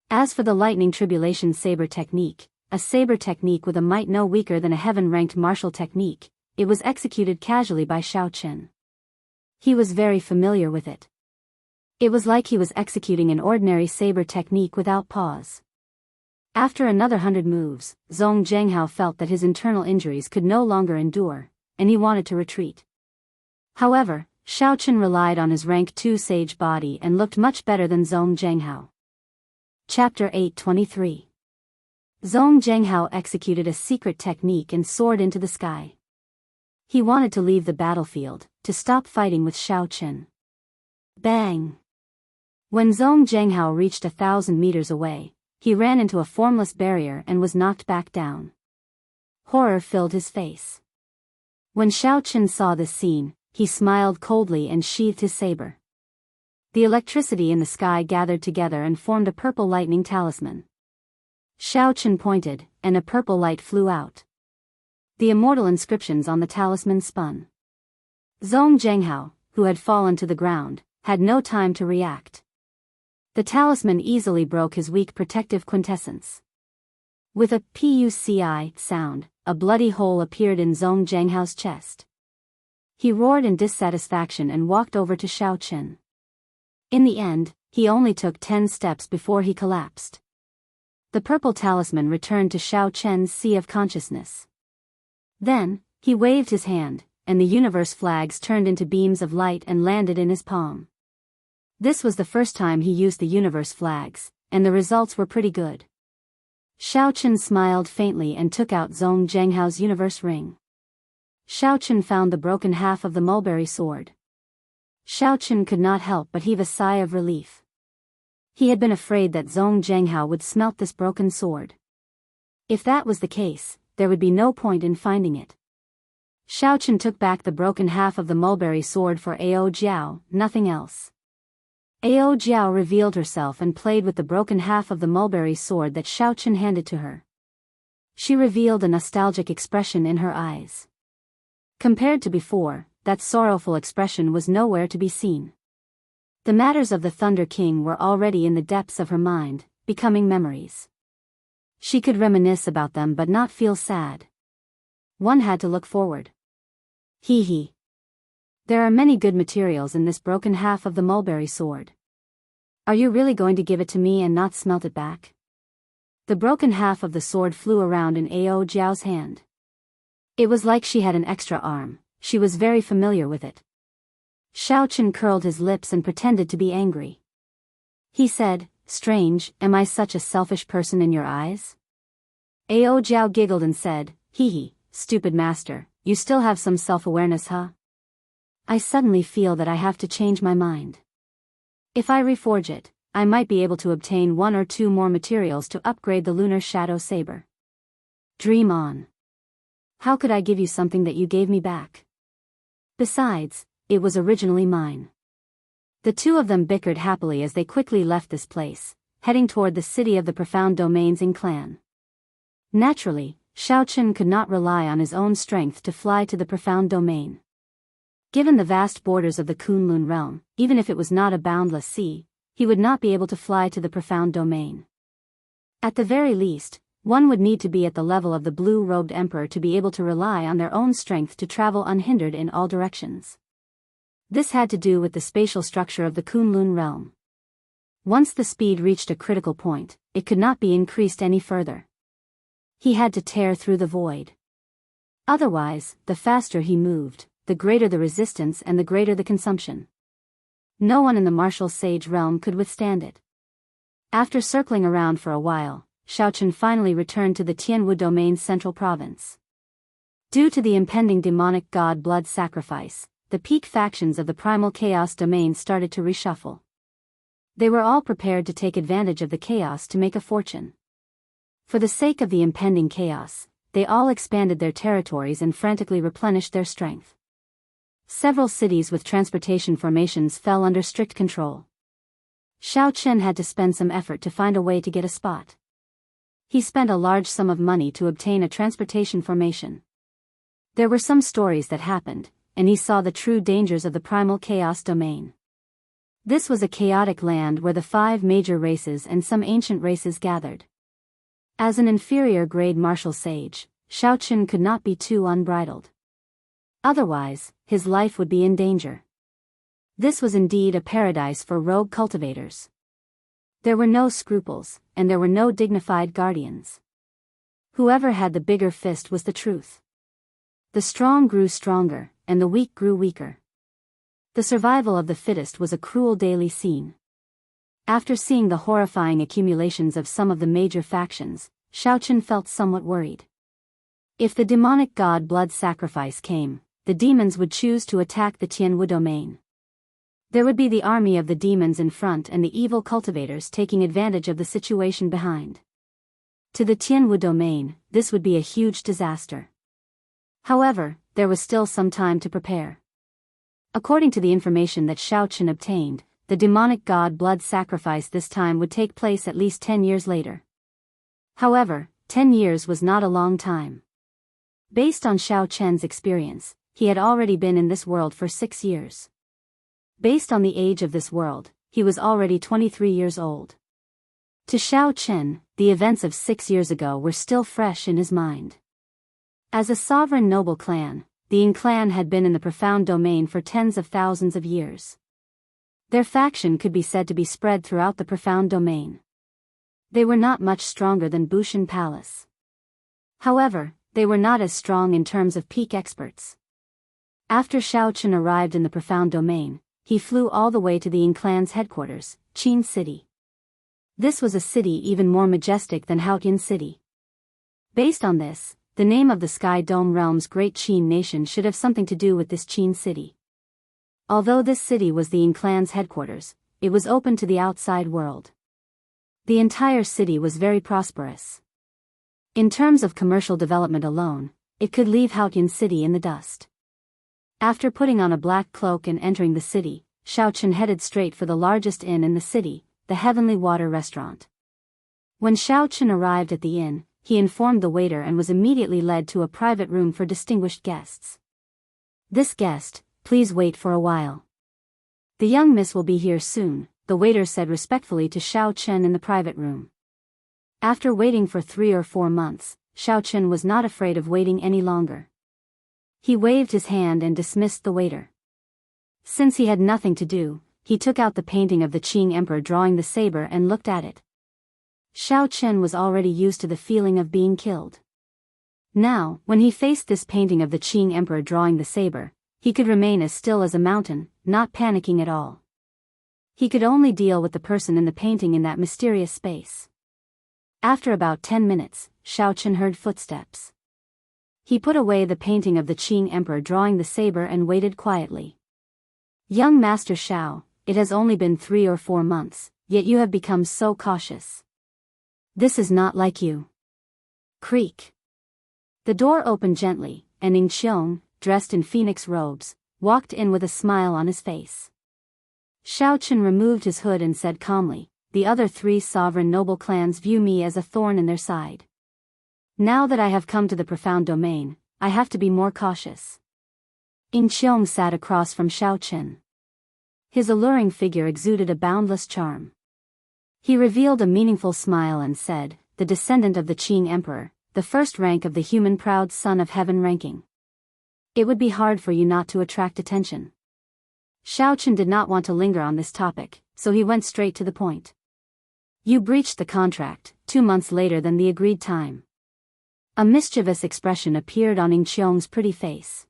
As for the lightning tribulation saber technique, a saber technique with a might no weaker than a heaven-ranked martial technique, it was executed casually by Xiao Chen. He was very familiar with it. It was like he was executing an ordinary saber technique without pause. After another 100 moves, Zhong Zhenghao felt that his internal injuries could no longer endure, and he wanted to retreat. However, Xiao Chen relied on his rank 2 sage body and looked much better than Zhong Zhenghao. Chapter 823. Zhong Jianghu executed a secret technique and soared into the sky. He wanted to leave the battlefield, to stop fighting with Xiao Qin. Bang! When Zhong Jianghu reached 1,000 meters away, he ran into a formless barrier and was knocked back down. Horror filled his face. When Xiao Qin saw this scene, he smiled coldly and sheathed his saber. The electricity in the sky gathered together and formed a purple lightning talisman. Xiao Qin pointed, and a purple light flew out. The immortal inscriptions on the talisman spun. Zhong Jianghu, who had fallen to the ground, had no time to react. The talisman easily broke his weak protective quintessence. With a "puci" sound, a bloody hole appeared in Zhong Jianghu's chest. He roared in dissatisfaction and walked over to Xiao Qin. In the end, he only took 10 steps before he collapsed. The purple talisman returned to Xiao Qin's sea of consciousness. Then, he waved his hand, and the universe flags turned into beams of light and landed in his palm. This was the first time he used the universe flags, and the results were pretty good. Xiao Qin smiled faintly and took out Zhong Jianghu's universe ring. Xiao Qin found the broken half of the mulberry sword. Xiao Qin could not help but heave a sigh of relief. He had been afraid that Zhong Jianghu would smelt this broken sword. If that was the case, there would be no point in finding it. Xiao Qin took back the broken half of the mulberry sword for Ao Jiao, nothing else. Ao Jiao revealed herself and played with the broken half of the mulberry sword that Xiao Qin handed to her. She revealed a nostalgic expression in her eyes. Compared to before, that sorrowful expression was nowhere to be seen. The matters of the Thunder King were already in the depths of her mind, becoming memories. She could reminisce about them but not feel sad. One had to look forward. Hee hee. There are many good materials in this broken half of the mulberry sword. Are you really going to give it to me and not smelt it back? The broken half of the sword flew around in Ao Jiao's hand. It was like she had an extra arm. She was very familiar with it. Xiao Qin curled his lips and pretended to be angry. He said, "Strange, am I such a selfish person in your eyes?" Ao Jiao giggled and said, "Hee hee, stupid master, you still have some self-awareness, huh? I suddenly feel that I have to change my mind. If I reforge it, I might be able to obtain 1 or 2 more materials to upgrade the lunar shadow saber. Dream on. How could I give you something that you gave me back? Besides, it was originally mine." The two of them bickered happily as they quickly left this place, heading toward the city of the profound domains in Clan. Naturally, Xiao Qin could not rely on his own strength to fly to the profound domain. Given the vast borders of the Kunlun realm, even if it was not a boundless sea, he would not be able to fly to the profound domain. At the very least, one would need to be at the level of the blue-robed emperor to be able to rely on their own strength to travel unhindered in all directions. This had to do with the spatial structure of the Kunlun realm. Once the speed reached a critical point, it could not be increased any further. He had to tear through the void. Otherwise, the faster he moved, the greater the resistance and the greater the consumption. No one in the martial sage realm could withstand it. After circling around for a while, Xiao Qin finally returned to the Tianwu domain's central province. Due to the impending demonic god blood sacrifice, the peak factions of the primal chaos domain started to reshuffle. They were all prepared to take advantage of the chaos to make a fortune. For the sake of the impending chaos, they all expanded their territories and frantically replenished their strength. Several cities with transportation formations fell under strict control. Xiao Qin had to spend some effort to find a way to get a spot. He spent a large sum of money to obtain a transportation formation. There were some stories that happened, and he saw the true dangers of the primal chaos domain. This was a chaotic land where the 5 major races and some ancient races gathered. As an inferior grade martial sage, Xiao Qin could not be too unbridled. Otherwise, his life would be in danger. This was indeed a paradise for rogue cultivators. There were no scruples, and there were no dignified guardians. Whoever had the bigger fist was the truth. The strong grew stronger, and the weak grew weaker. The survival of the fittest was a cruel daily scene. After seeing the horrifying accumulations of some of the major factions, Xiaochen felt somewhat worried. If the demonic god blood sacrifice came, the demons would choose to attack the Tianwu domain. There would be the army of the demons in front and the evil cultivators taking advantage of the situation behind. To the Tianwu domain, this would be a huge disaster. However, there was still some time to prepare. According to the information that Xiaochen obtained, the demonic god blood sacrifice this time would take place at least 10 years later. However, 10 years was not a long time. Based on Xiaochen's experience, he had already been in this world for 6 years. Based on the age of this world, he was already 23 years old. To Xiaochen, the events of 6 years ago were still fresh in his mind. As a sovereign noble clan, the Ying clan had been in the profound domain for tens of thousands of years. Their faction could be said to be spread throughout the profound domain. They were not much stronger than Bushan Palace. However, they were not as strong in terms of peak experts. After Xiaochen arrived in the profound domain, he flew all the way to the Ying clan's headquarters, Qin City. This was a city even more majestic than Haotian City. Based on this, the name of the Sky Dome Realm's Great Qin Nation should have something to do with this Qin City. Although this city was the Ying clan's headquarters, it was open to the outside world. The entire city was very prosperous. In terms of commercial development alone, it could leave Haotian City in the dust. After putting on a black cloak and entering the city, Xiaochen headed straight for the largest inn in the city, the Heavenly Water Restaurant. When Xiaochen arrived at the inn, he informed the waiter and was immediately led to a private room for distinguished guests. "This guest, please wait for a while. The young miss will be here soon," the waiter said respectfully to Xiaochen in the private room. After waiting for 3 or 4 months, Xiaochen was not afraid of waiting any longer. He waved his hand and dismissed the waiter. Since he had nothing to do, he took out the painting of the Qing Emperor drawing the saber and looked at it. Xiaochen was already used to the feeling of being killed. Now, when he faced this painting of the Qing Emperor drawing the saber, he could remain as still as a mountain, not panicking at all. He could only deal with the person in the painting in that mysterious space. After about 10 minutes, Xiaochen heard footsteps. He put away the painting of the Qing Emperor drawing the saber and waited quietly. "Young Master Xiao, it has only been 3 or 4 months, yet you have become so cautious. This is not like you." Creak. The door opened gently, and Ning Qiong, dressed in phoenix robes, walked in with a smile on his face. Xiaochen removed his hood and said calmly, "The other 3 sovereign noble clans view me as a thorn in their side. Now that I have come to the profound domain, I have to be more cautious." Ning Qiong sat across from Xiaochen. His alluring figure exuded a boundless charm. He revealed a meaningful smile and said, "The descendant of the Qing Emperor, the first rank of the human proud son of heaven ranking. It would be hard for you not to attract attention." Xiaochen did not want to linger on this topic, so he went straight to the point. "You breached the contract 2 months later than the agreed time." A mischievous expression appeared on Ning Qiong's pretty face.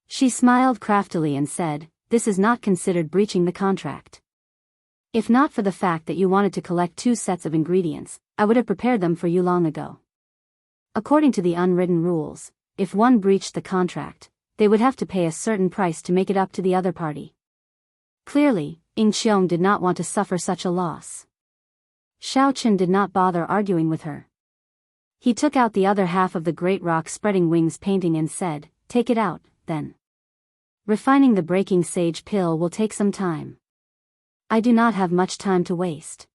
She smiled craftily and said, "This is not considered breaching the contract. If not for the fact that you wanted to collect 2 sets of ingredients, I would have prepared them for you long ago. According to the unwritten rules, if one breached the contract, they would have to pay a certain price to make it up to the other party." Clearly, Ning Qiong did not want to suffer such a loss. Xiaochen did not bother arguing with her. He took out the other half of the great rock spreading wings painting and said, "Take it out, then. Refining the breaking sage pill will take some time. I do not have much time to waste."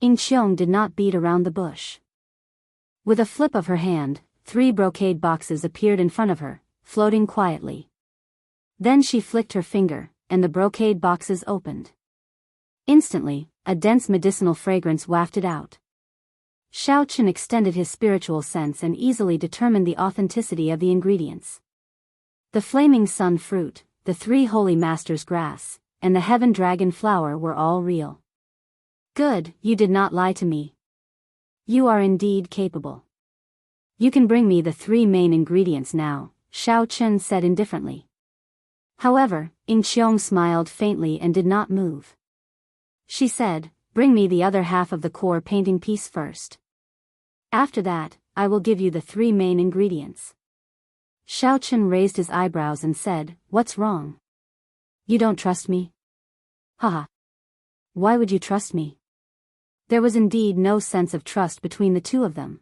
Ning Qiong did not beat around the bush. With a flip of her hand, 3 brocade boxes appeared in front of her, floating quietly. Then she flicked her finger, and the brocade boxes opened. Instantly, a dense medicinal fragrance wafted out. Xiaochen extended his spiritual sense and easily determined the authenticity of the ingredients. The flaming sun fruit, the 3 holy masters' grass, and the heaven dragon flower were all real. "Good, you did not lie to me. You are indeed capable. You can bring me the 3 main ingredients now," Xiaochen said indifferently. However, Ning Qiong smiled faintly and did not move. She said, bring me the other half of the core painting piece first. After that, I will give you the 3 main ingredients. Xiaochen raised his eyebrows and said, what's wrong? You don't trust me? Haha. Why would you trust me? There was indeed no sense of trust between the two of them.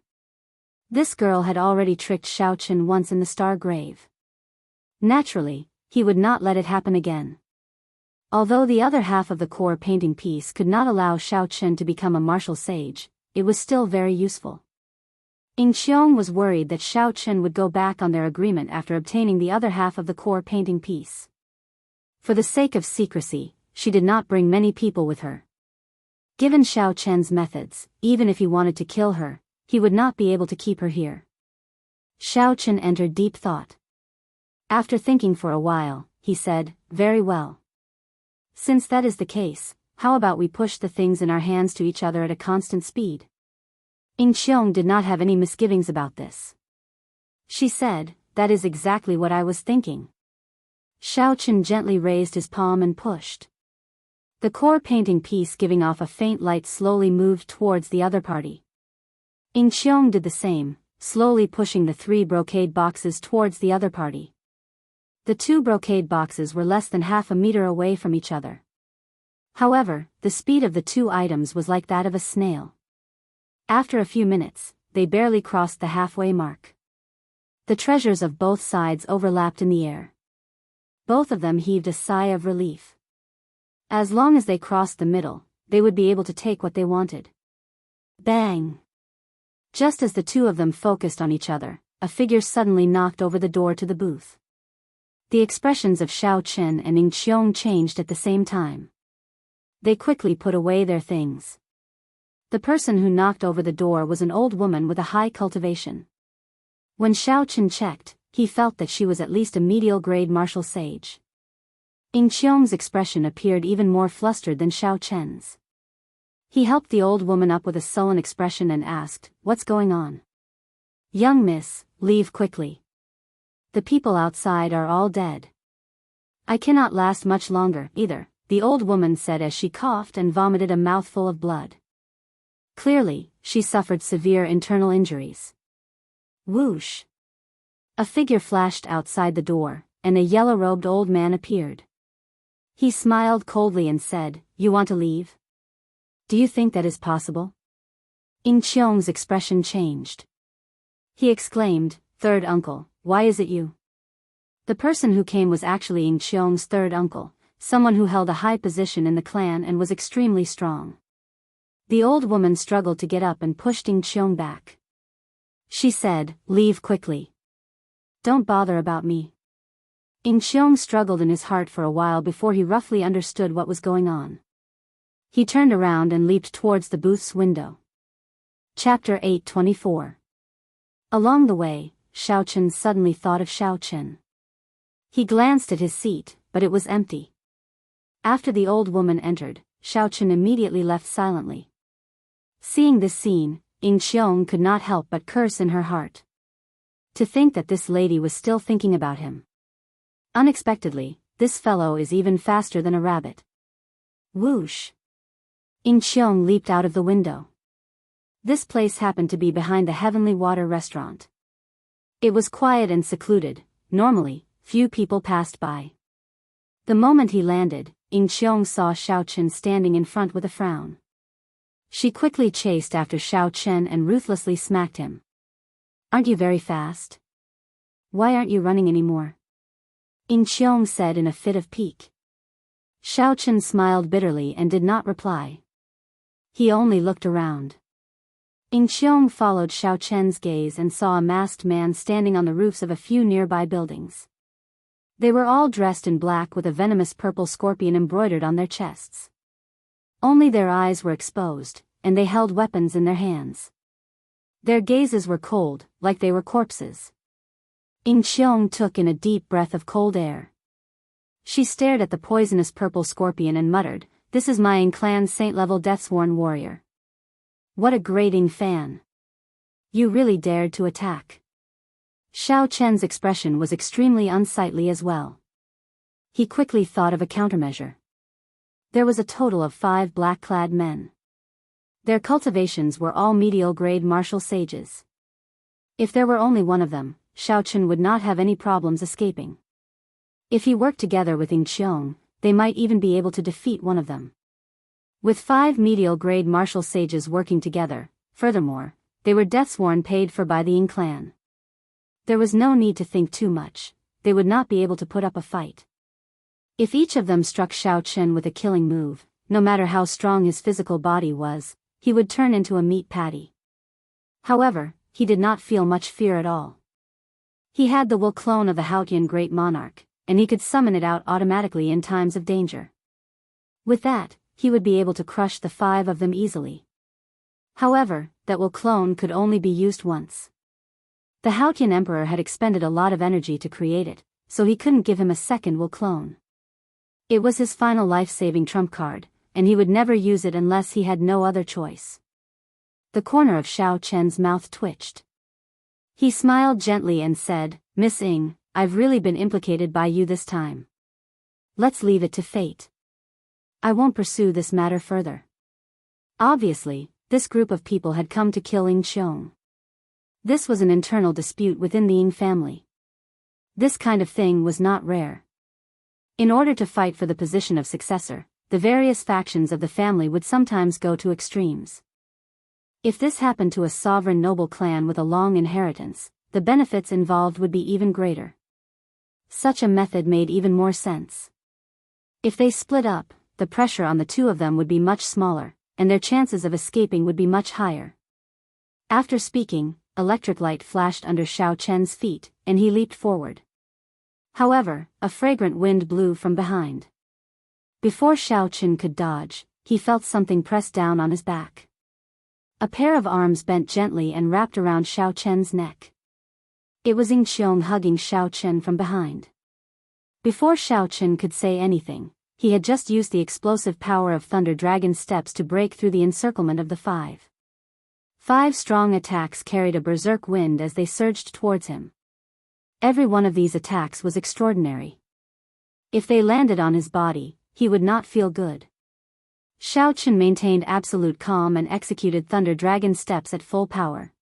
This girl had already tricked Xiaochen once in the Star Grave. Naturally, he would not let it happen again. Although the other half of the core painting piece could not allow Xiaochen to become a martial sage, it was still very useful. Ying Qiong was worried that Xiaochen would go back on their agreement after obtaining the other half of the core painting piece. For the sake of secrecy, she did not bring many people with her. Given Xiaochen's methods, even if he wanted to kill her, he would not be able to keep her here. Xiaochen entered deep thought. After thinking for a while, he said, very well. Since that is the case, how about we push the things in our hands to each other at a constant speed? Ying Qiong did not have any misgivings about this. She said, that is exactly what I was thinking. Xiaochen gently raised his palm and pushed. The core painting piece giving off a faint light slowly moved towards the other party. Ying Qiong did the same, slowly pushing the 3 brocade boxes towards the other party. The 2 brocade boxes were less than half a meter away from each other. However, the speed of the 2 items was like that of a snail. After a few minutes, they barely crossed the halfway mark. The treasures of both sides overlapped in the air. Both of them heaved a sigh of relief. As long as they crossed the middle, they would be able to take what they wanted. Bang! Just as the 2 of them focused on each other, a figure suddenly knocked over the door to the booth. The expressions of Xiaochen and Ying Qiong changed at the same time. They quickly put away their things. The person who knocked over the door was an old woman with a high cultivation. When Xiaochen checked, he felt that she was at least a medial grade martial sage. Ying Qiong's expression appeared even more flustered than Xiaochen's. He helped the old woman up with a sullen expression and asked, what's going on? Young miss, leave quickly. The people outside are all dead. I cannot last much longer, either, the old woman said as she coughed and vomited a mouthful of blood. Clearly, she suffered severe internal injuries. Whoosh! A figure flashed outside the door, and a yellow-robed old man appeared. He smiled coldly and said, you want to leave? Do you think that is possible? Ying Qiong's expression changed. He exclaimed, third uncle, why is it you? The person who came was actually Ying Qiong's third uncle, someone who held a high position in the clan and was extremely strong. The old woman struggled to get up and pushed Ying Qiong back. She said, leave quickly. Don't bother about me. Ying Qiong struggled in his heart for a while before he roughly understood what was going on. He turned around and leaped towards the booth's window. Chapter 8:24. Along the way, Xiaochen suddenly thought of Xiaochen. He glanced at his seat, but it was empty. After the old woman entered, Xiaochen immediately left silently. Seeing this scene, Ying Qiong could not help but curse in her heart. To think that this lady was still thinking about him. Unexpectedly, this fellow is even faster than a rabbit. Whoosh! Ying Qiong leaped out of the window. This place happened to be behind the Heavenly Water restaurant. It was quiet and secluded. Normally, few people passed by. The moment he landed, Ying Qiong saw Xiaochen standing in front with a frown. She quickly chased after Xiaochen and ruthlessly smacked him. Aren't you very fast? Why aren't you running anymore? Ying Qiong said in a fit of pique. Xiaochen smiled bitterly and did not reply. He only looked around. Ying Qiong followed Xiaochen's gaze and saw a masked man standing on the roofs of a few nearby buildings. They were all dressed in black with a venomous purple scorpion embroidered on their chests. Only their eyes were exposed, and they held weapons in their hands. Their gazes were cold, like they were corpses. Ying Qiong took in a deep breath of cold air. She stared at the poisonous purple scorpion and muttered, "This is my Ying clan's saint-level deathsworn warrior. What a grating fan. You really dared to attack." Xiaochen's expression was extremely unsightly as well. He quickly thought of a countermeasure. There was a total of 5 black-clad men. Their cultivations were all medial-grade martial sages. If there were only one of them, Xiaochen would not have any problems escaping. If he worked together with Ying Qiong, they might even be able to defeat one of them. With 5 medial-grade martial sages working together, furthermore, they were deathsworn paid for by the Ying clan. There was no need to think too much, they would not be able to put up a fight. If each of them struck Xiaochen with a killing move, no matter how strong his physical body was, he would turn into a meat patty. However, he did not feel much fear at all. He had the Wu clone of the Haotian Great Monarch, and he could summon it out automatically in times of danger. With that, he would be able to crush the 5 of them easily. However, that Wu clone could only be used once. The Haotian Emperor had expended a lot of energy to create it, so he couldn't give him a second Wu clone. It was his final life-saving trump card, and he would never use it unless he had no other choice. The corner of Xiaochen's mouth twitched. He smiled gently and said, "Miss Ying, I've really been implicated by you this time. Let's leave it to fate. I won't pursue this matter further." Obviously, this group of people had come to kill Ying Qiong. This was an internal dispute within the Ying family. This kind of thing was not rare. In order to fight for the position of successor, the various factions of the family would sometimes go to extremes. If this happened to a sovereign noble clan with a long inheritance, the benefits involved would be even greater. Such a method made even more sense. If they split up, the pressure on the 2 of them would be much smaller, and their chances of escaping would be much higher. After speaking, electric light flashed under Xiaochen's feet, and he leaped forward. However, a fragrant wind blew from behind. Before Xiaochen could dodge, he felt something press down on his back. A pair of arms bent gently and wrapped around Xiaochen's neck. It was Ying Qiong hugging Xiaochen from behind. Before Xiaochen could say anything, he had just used the explosive power of Thunder Dragon steps to break through the encirclement of the 5. 5 strong attacks carried a berserk wind as they surged towards him. Every one of these attacks was extraordinary. If they landed on his body, he would not feel good. Xiaochen maintained absolute calm and executed Thunder Dragon steps at full power.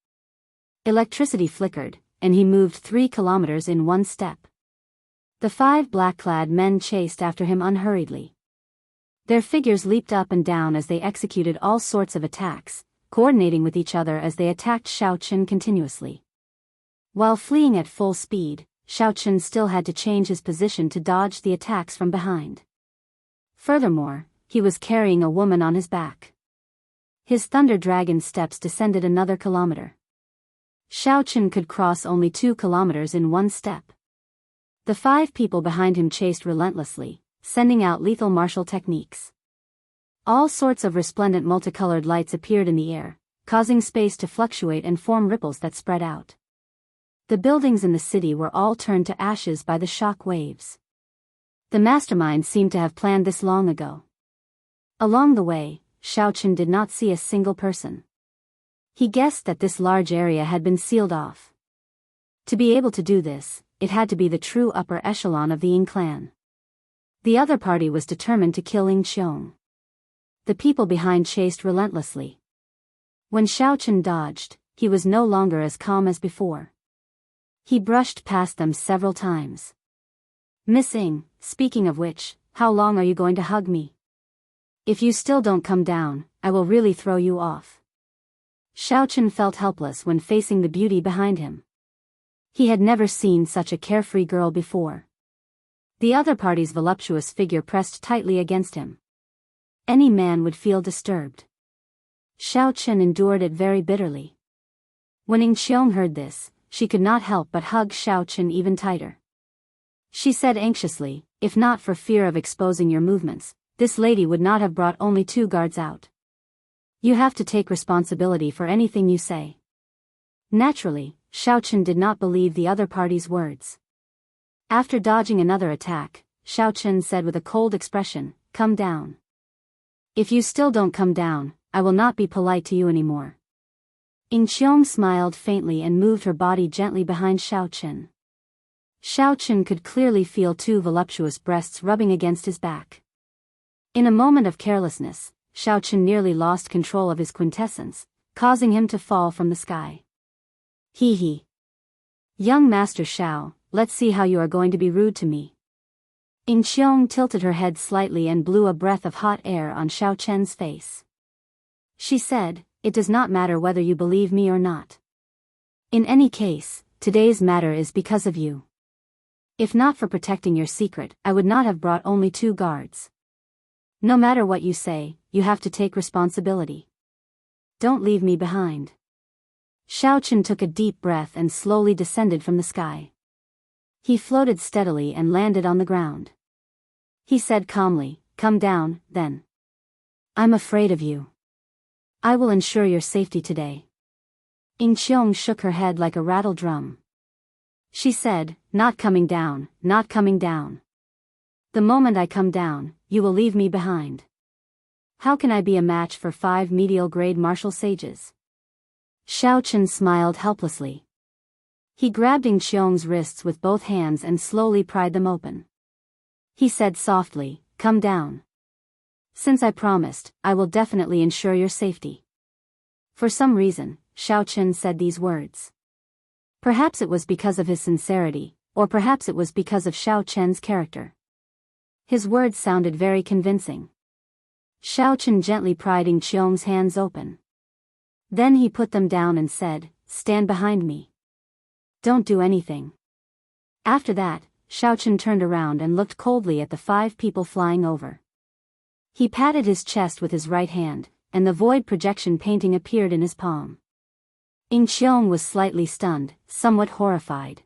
Electricity flickered, and he moved 3 kilometers in one step. The 5 black-clad men chased after him unhurriedly. Their figures leaped up and down as they executed all sorts of attacks, coordinating with each other as they attacked Xiaochen continuously. While fleeing at full speed, Xiaochen still had to change his position to dodge the attacks from behind. Furthermore, he was carrying a woman on his back. His Thunder Dragon steps descended another kilometer. Xiaochen could cross only 2 kilometers in one step. The 5 people behind him chased relentlessly, sending out lethal martial techniques. All sorts of resplendent multicolored lights appeared in the air, causing space to fluctuate and form ripples that spread out. The buildings in the city were all turned to ashes by the shock waves. The mastermind seemed to have planned this long ago. Along the way, Xiaochen did not see a single person. He guessed that this large area had been sealed off. To be able to do this, it had to be the true upper echelon of the Ying clan. The other party was determined to kill Ying Qiong. The people behind chased relentlessly. When Xiaochen dodged, he was no longer as calm as before. He brushed past them several times. "Miss Ying, speaking of which, how long are you going to hug me? If you still don't come down, I will really throw you off." Xiaochen felt helpless when facing the beauty behind him. He had never seen such a carefree girl before. The other party's voluptuous figure pressed tightly against him. Any man would feel disturbed. Xiaochen endured it very bitterly. When Ying Qiong heard this, she could not help but hug Xiaochen even tighter. She said anxiously, "If not for fear of exposing your movements, this lady would not have brought only 2 guards out. You have to take responsibility for anything you say." Naturally, Xiaochen did not believe the other party's words. After dodging another attack, Xiaochen said with a cold expression, "Come down. If you still don't come down, I will not be polite to you anymore." Ying Qiong smiled faintly and moved her body gently behind Xiaochen. Xiaochen could clearly feel 2 voluptuous breasts rubbing against his back. In a moment of carelessness, Xiaochen nearly lost control of his quintessence, causing him to fall from the sky. Hee hee. Young Master Xiao, let's see how you are going to be rude to me. Ying Qiong tilted her head slightly and blew a breath of hot air on Xiaochen's face. She said, "It does not matter whether you believe me or not. In any case, today's matter is because of you. If not for protecting your secret, I would not have brought only 2 guards. No matter what you say, you have to take responsibility. Don't leave me behind." Xiaochen took a deep breath and slowly descended from the sky. He floated steadily and landed on the ground. He said calmly, "Come down, then. I'm afraid of you. I will ensure your safety today." Ying Qiong shook her head like a rattle drum. She said, "Not coming down, not coming down. The moment I come down, you will leave me behind. How can I be a match for 5 medial-grade martial sages?" Xiaochen smiled helplessly. He grabbed Ying Qiong's wrists with both hands and slowly pried them open. He said softly, "Come down. Since I promised, I will definitely ensure your safety." For some reason, Xiaochen said these words. Perhaps it was because of his sincerity, or perhaps it was because of Xiaochen's character. His words sounded very convincing. Xiaochen gently pried Ying Qiong's hands open. Then he put them down and said, "Stand behind me. Don't do anything." After that, Xiaochen turned around and looked coldly at the 5 people flying over. He patted his chest with his right hand, and the void projection painting appeared in his palm. Ying Qiong was slightly stunned, somewhat horrified.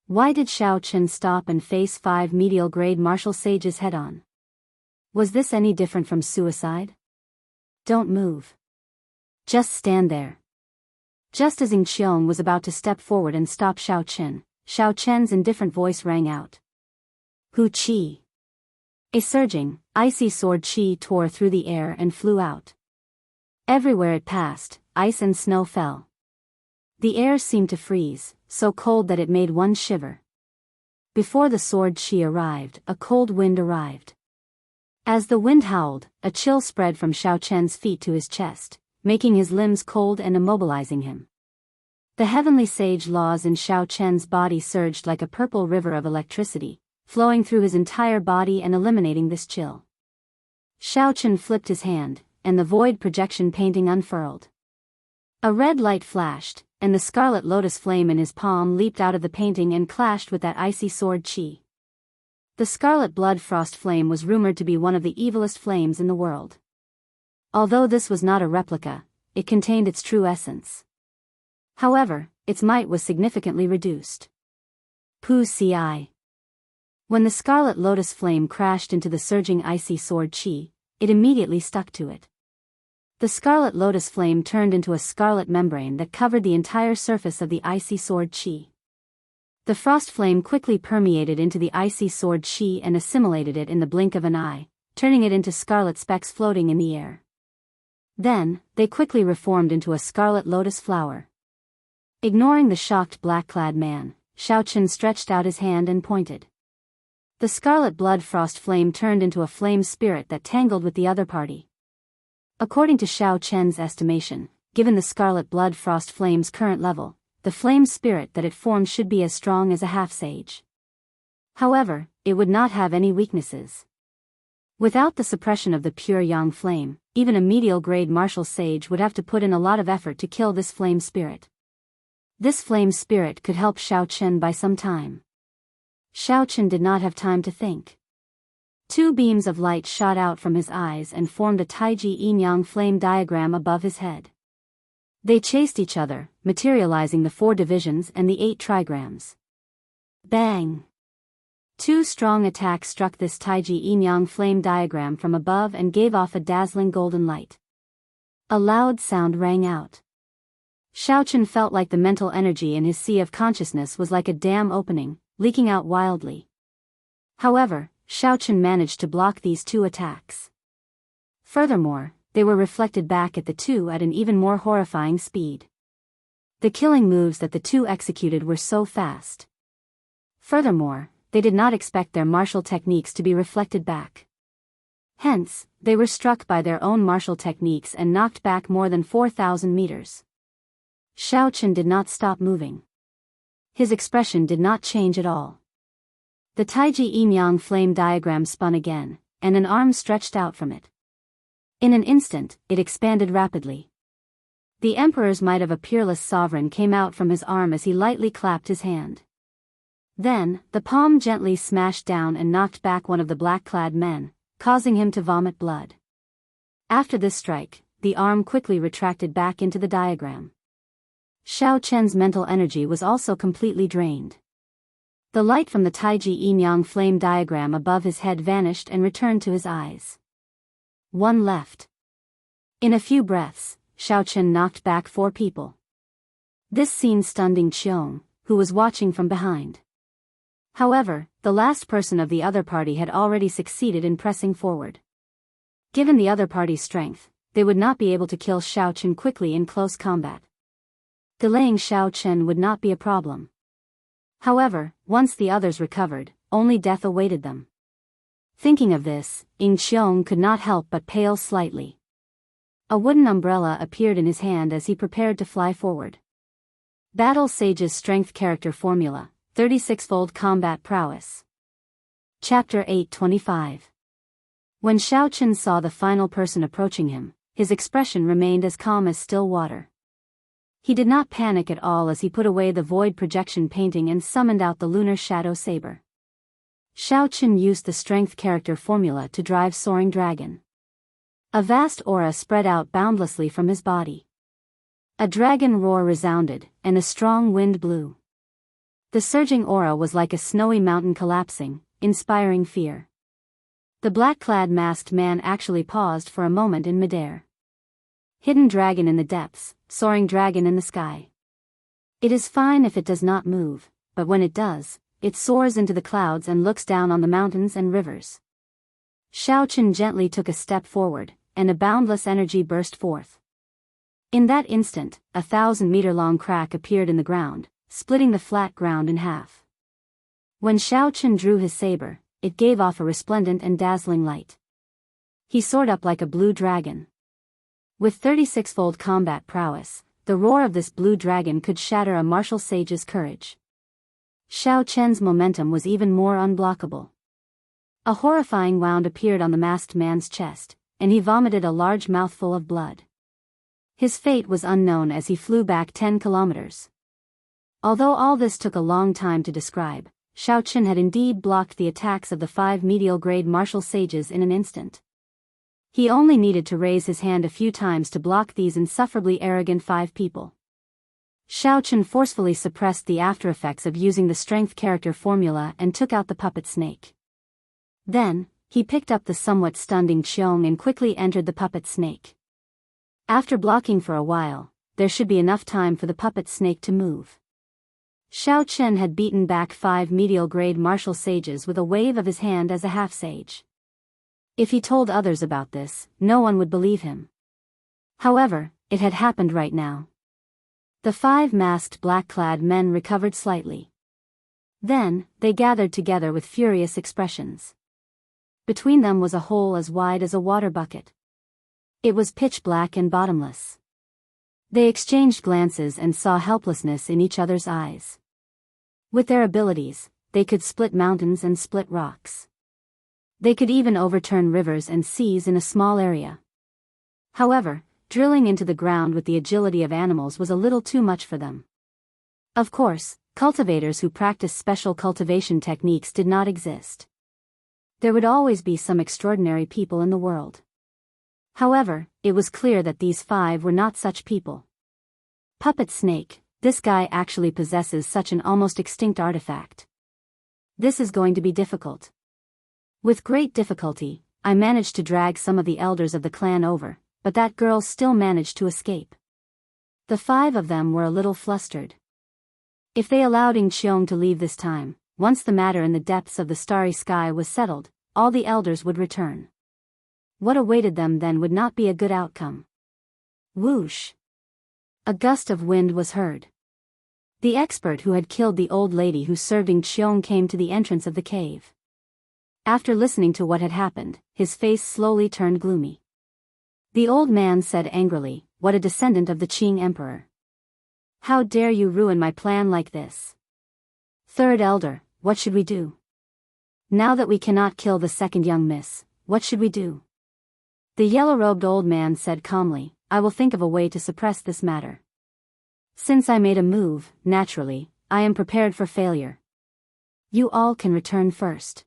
Why did Xiaochen stop and face 5 medial-grade martial sages head-on? Was this any different from suicide? "Don't move. Just stand there." Just as Ying Qiong was about to step forward and stop Xiaochen's indifferent voice rang out. "Hu Qi." A surging, icy sword qi tore through the air and flew out. Everywhere it passed, ice and snow fell. The air seemed to freeze, so cold that it made one shiver. Before the sword qi arrived, a cold wind arrived. As the wind howled, a chill spread from Xiaochen's feet to his chest, making his limbs cold and immobilizing him. The heavenly sage laws in Xiaochen's body surged like a purple river of electricity, flowing through his entire body and eliminating this chill. Xiaochen flipped his hand, and the void projection painting unfurled. A red light flashed, and the scarlet lotus flame in his palm leaped out of the painting and clashed with that icy sword qi. The scarlet blood frost flame was rumored to be one of the evilest flames in the world. Although this was not a replica, it contained its true essence. However, its might was significantly reduced. Pu Ci. When the scarlet lotus flame crashed into the surging icy sword qi, it immediately stuck to it. The scarlet lotus flame turned into a scarlet membrane that covered the entire surface of the icy sword qi. The frost flame quickly permeated into the icy sword qi and assimilated it in the blink of an eye, turning it into scarlet specks floating in the air. Then, they quickly reformed into a scarlet lotus flower. Ignoring the shocked black-clad man, Xiaochen stretched out his hand and pointed. The scarlet blood frost flame turned into a flame spirit that tangled with the other party. According to Xiaochen's estimation, given the scarlet blood frost flame's current level, the flame spirit that it formed should be as strong as a half-sage. However, it would not have any weaknesses. Without the suppression of the pure yang flame, even a medial-grade martial sage would have to put in a lot of effort to kill this flame spirit. This flame spirit could help Xiaochen by some time. Xiaochen did not have time to think. 2 beams of light shot out from his eyes and formed a Taiji yin-yang flame diagram above his head. They chased each other, materializing the 4 divisions and the 8 trigrams. Bang! 2 strong attacks struck this Taiji yin-yang flame diagram from above and gave off a dazzling golden light. A loud sound rang out. Xiaochen felt like the mental energy in his sea of consciousness was like a dam opening, leaking out wildly. However, Xiaochen managed to block these 2 attacks. Furthermore, they were reflected back at the 2 at an even more horrifying speed. The killing moves that the 2 executed were so fast. Furthermore, they did not expect their martial techniques to be reflected back. Hence, they were struck by their own martial techniques and knocked back more than 4,000 meters. Xiaochen did not stop moving. His expression did not change at all. The Taiji Yin-Yang flame diagram spun again, and an arm stretched out from it. In an instant, it expanded rapidly. The Emperor's might of a peerless sovereign came out from his arm as he lightly clapped his hand. Then, the palm gently smashed down and knocked back one of the black-clad men, causing him to vomit blood. After this strike, the arm quickly retracted back into the diagram. Xiaochen's mental energy was also completely drained. The light from the Taiji Yin-Yang flame diagram above his head vanished and returned to his eyes. One left. In a few breaths, Xiaochen knocked back 4 people. This scene stunned Ding Qiong, who was watching from behind. However, the last person of the other party had already succeeded in pressing forward. Given the other party's strength, they would not be able to kill Xiaochen quickly in close combat. Delaying Xiaochen would not be a problem. However, once the others recovered, only death awaited them. Thinking of this, Ding Qiong could not help but pale slightly. A wooden umbrella appeared in his hand as he prepared to fly forward. Battle Sage's Strength Character Formula, 36-fold Combat Prowess. Chapter 825. When Xiaochen saw the final person approaching him, his expression remained as calm as still water. He did not panic at all as he put away the void projection painting and summoned out the lunar shadow saber. Xiaochen used the strength character formula to drive Soaring Dragon. A vast aura spread out boundlessly from his body. A dragon roar resounded, and a strong wind blew. The surging aura was like a snowy mountain collapsing, inspiring fear. The black-clad masked man actually paused for a moment in midair. Hidden dragon in the depths, soaring dragon in the sky. It is fine if it does not move, but when it does, it soars into the clouds and looks down on the mountains and rivers. Xiaochen gently took a step forward, and a boundless energy burst forth. In that instant, a 1,000-meter-long crack appeared in the ground, splitting the flat ground in half. When Xiaochen drew his saber, it gave off a resplendent and dazzling light. He soared up like a blue dragon. With 36-fold combat prowess, the roar of this blue dragon could shatter a martial sage's courage. Xiaochen's momentum was even more unblockable. A horrifying wound appeared on the masked man's chest, and he vomited a large mouthful of blood. His fate was unknown as he flew back 10 kilometers. Although all this took a long time to describe, Xiaochen had indeed blocked the attacks of the 5 medial-grade martial sages in an instant. He only needed to raise his hand a few times to block these insufferably arrogant 5 people. Xiaochen forcefully suppressed the after-effects of using the strength character formula and took out the puppet snake. Then, he picked up the somewhat stunned Ding Qiong and quickly entered the puppet snake. After blocking for a while, there should be enough time for the puppet snake to move. Xiaochen had beaten back 5 medial-grade martial sages with a wave of his hand as a half-sage. If he told others about this, no one would believe him. However, it had happened right now. The 5 masked black-clad men recovered slightly. Then, they gathered together with furious expressions. Between them was a hole as wide as a water bucket. It was pitch black and bottomless. They exchanged glances and saw helplessness in each other's eyes. With their abilities, they could split mountains and split rocks. They could even overturn rivers and seas in a small area. However, drilling into the ground with the agility of animals was a little too much for them. Of course, cultivators who practiced special cultivation techniques did not exist. There would always be some extraordinary people in the world. However, it was clear that these 5 were not such people. Puppet Snake, this guy actually possesses such an almost extinct artifact. This is going to be difficult. With great difficulty, I managed to drag some of the elders of the clan over, but that girl still managed to escape. The 5 of them were a little flustered. If they allowed Ding Qiong to leave this time, once the matter in the depths of the starry sky was settled, all the elders would return. What awaited them then would not be a good outcome. Whoosh! A gust of wind was heard. The expert who had killed the old lady who served Ding Qiong came to the entrance of the cave. After listening to what had happened, his face slowly turned gloomy. The old man said angrily, "What a descendant of the Qing emperor! How dare you ruin my plan like this? Third elder, what should we do? Now that we cannot kill the second young miss, what should we do?" The yellow-robed old man said calmly, "I will think of a way to suppress this matter. Since I made a move, naturally, I am prepared for failure. You all can return first."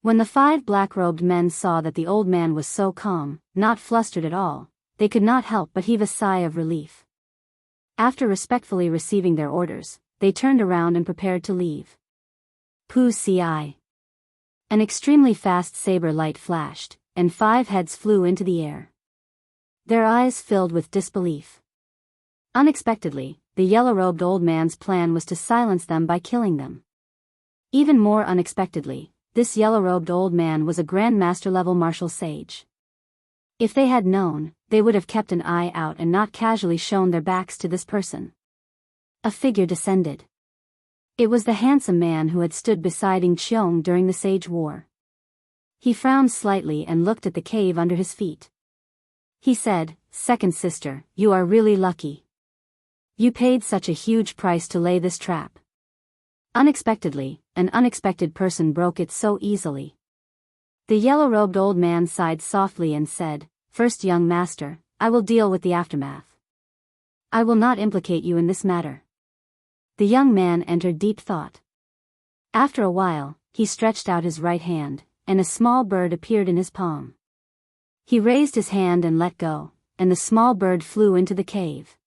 When the 5 black-robed men saw that the old man was so calm, not flustered at all, they could not help but heave a sigh of relief. After respectfully receiving their orders, they turned around and prepared to leave. Pu Ci. An extremely fast saber light flashed, and 5 heads flew into the air. Their eyes filled with disbelief. Unexpectedly, the yellow-robed old man's plan was to silence them by killing them. Even more unexpectedly, this yellow-robed old man was a Grand Master-level martial sage. If they had known, they would have kept an eye out and not casually shown their backs to this person. A figure descended. It was the handsome man who had stood beside Ing Qiong during the Sage War. He frowned slightly and looked at the cave under his feet. He said, "Second sister, you are really lucky. You paid such a huge price to lay this trap." Unexpectedly, an unexpected person broke it so easily. The yellow-robed old man sighed softly and said, "First young master, I will deal with the aftermath. I will not implicate you in this matter." The young man entered deep thought. After a while, he stretched out his right hand, and a small bird appeared in his palm. He raised his hand and let go, and the small bird flew into the cave.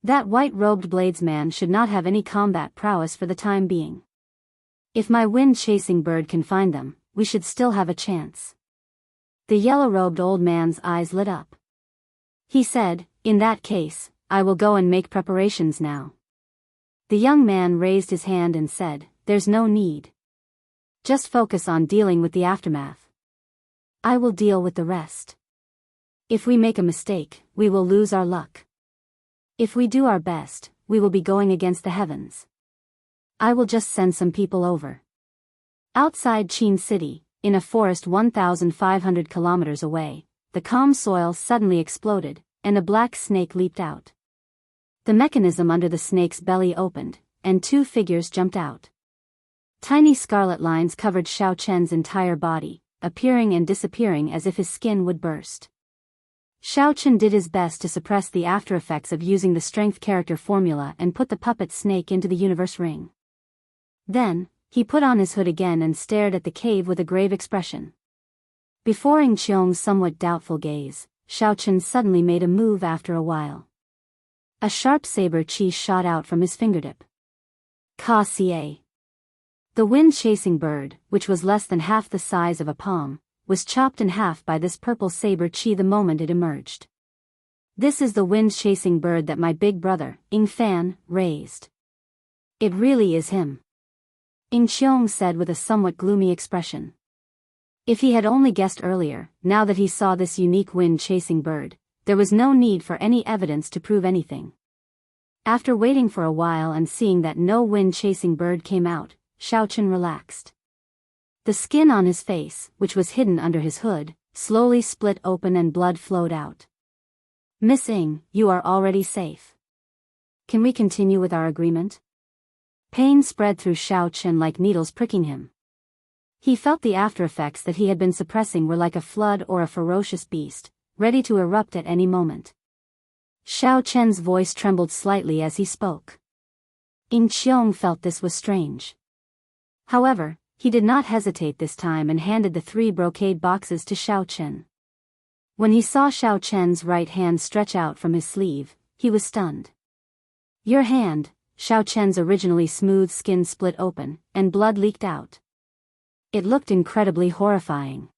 That white-robed bladesman should not have any combat prowess for the time being. If my wind-chasing bird can find them, we should still have a chance. The yellow-robed old man's eyes lit up. He said, "In that case, I will go and make preparations now." The young man raised his hand and said, "There's no need. Just focus on dealing with the aftermath. I will deal with the rest. If we make a mistake, we will lose our luck. If we do our best, we will be going against the heavens. I will just send some people over." Outside Qin City, in a forest 1,500 kilometers away, the calm soil suddenly exploded, and a black snake leaped out. The mechanism under the snake's belly opened, and 2 figures jumped out. Tiny scarlet lines covered Xiao Chen's entire body, appearing and disappearing as if his skin would burst. Xiao Chen did his best to suppress the after-effects of using the strength character formula and put the puppet snake into the universe ring. Then, he put on his hood again and stared at the cave with a grave expression. Before Ing Qiong's somewhat doubtful gaze, Xiao Chen suddenly made a move after a while. A sharp saber chi shot out from his fingertip. Ka Ca. The wind-chasing bird, which was less than half the size of a palm, was chopped in half by this purple saber chi the moment it emerged. "This is the wind-chasing bird that my big brother, Ing Fan, raised. It really is him," Ing Qiong said with a somewhat gloomy expression. If he had only guessed earlier, now that he saw this unique wind-chasing bird, there was no need for any evidence to prove anything. After waiting for a while and seeing that no wind-chasing bird came out, Xiao Chen relaxed. The skin on his face, which was hidden under his hood, slowly split open and blood flowed out. "Miss Ing, you are already safe. Can we continue with our agreement?" Pain spread through Xiao Chen like needles pricking him. He felt the after-effects that he had been suppressing were like a flood or a ferocious beast, ready to erupt at any moment. Xiao Chen's voice trembled slightly as he spoke. Ing Qiong felt this was strange. However, he did not hesitate this time and handed the 3 brocade boxes to Xiao Chen. When he saw Xiao Chen's right hand stretch out from his sleeve, he was stunned. "Your hand." Xiao Chen's originally smooth skin split open, and blood leaked out. It looked incredibly horrifying.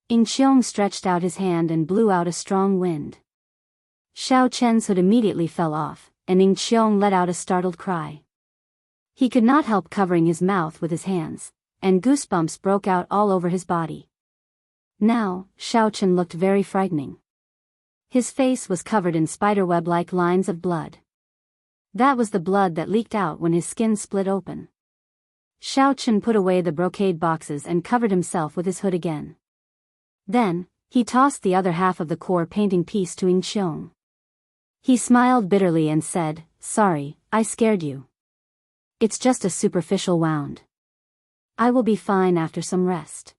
Ing Qiong stretched out his hand and blew out a strong wind. Xiao Chen's hood immediately fell off, and Ing Qiong let out a startled cry. He could not help covering his mouth with his hands, and goosebumps broke out all over his body. Now, Xiao Chen looked very frightening. His face was covered in spiderweb-like lines of blood. That was the blood that leaked out when his skin split open. Xiao Chen put away the brocade boxes and covered himself with his hood again. Then, he tossed the other half of the core painting piece to Ying Qiong. He smiled bitterly and said, "Sorry, I scared you. It's just a superficial wound. I will be fine after some rest."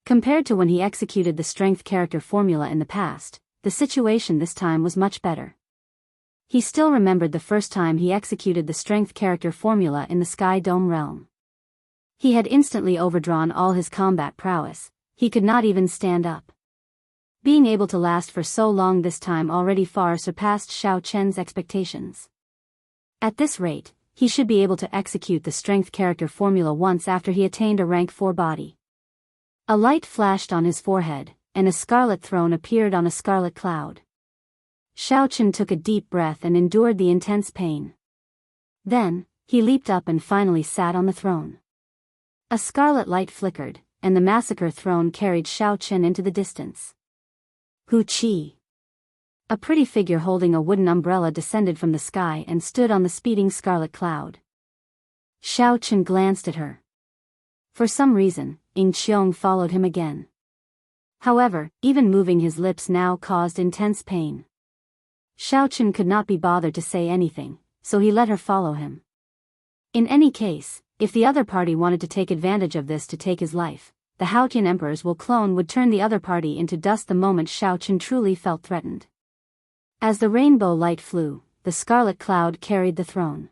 Compared to when he executed the strength character formula in the past, the situation this time was much better. He still remembered the first time he executed the strength character formula in the Sky Dome realm. He had instantly overdrawn all his combat prowess. He could not even stand up. Being able to last for so long this time already far surpassed Xiao Chen's expectations. At this rate, he should be able to execute the strength character formula once after he attained a rank 4 body. A light flashed on his forehead, and a scarlet throne appeared on a scarlet cloud. Xiao Chen took a deep breath and endured the intense pain. Then, he leaped up and finally sat on the throne. A scarlet light flickered, and the massacre throne carried Xiao Chen into the distance. Hu Qi. A pretty figure holding a wooden umbrella descended from the sky and stood on the speeding scarlet cloud. Xiao Chen glanced at her. For some reason, Ying Qiong followed him again. However, even moving his lips now caused intense pain. Xiao Chen could not be bothered to say anything, so he let her follow him. In any case, if the other party wanted to take advantage of this to take his life, the Haotian Emperor's will clone would turn the other party into dust the moment Xiao Chen truly felt threatened. As the rainbow light flew, the scarlet cloud carried the throne.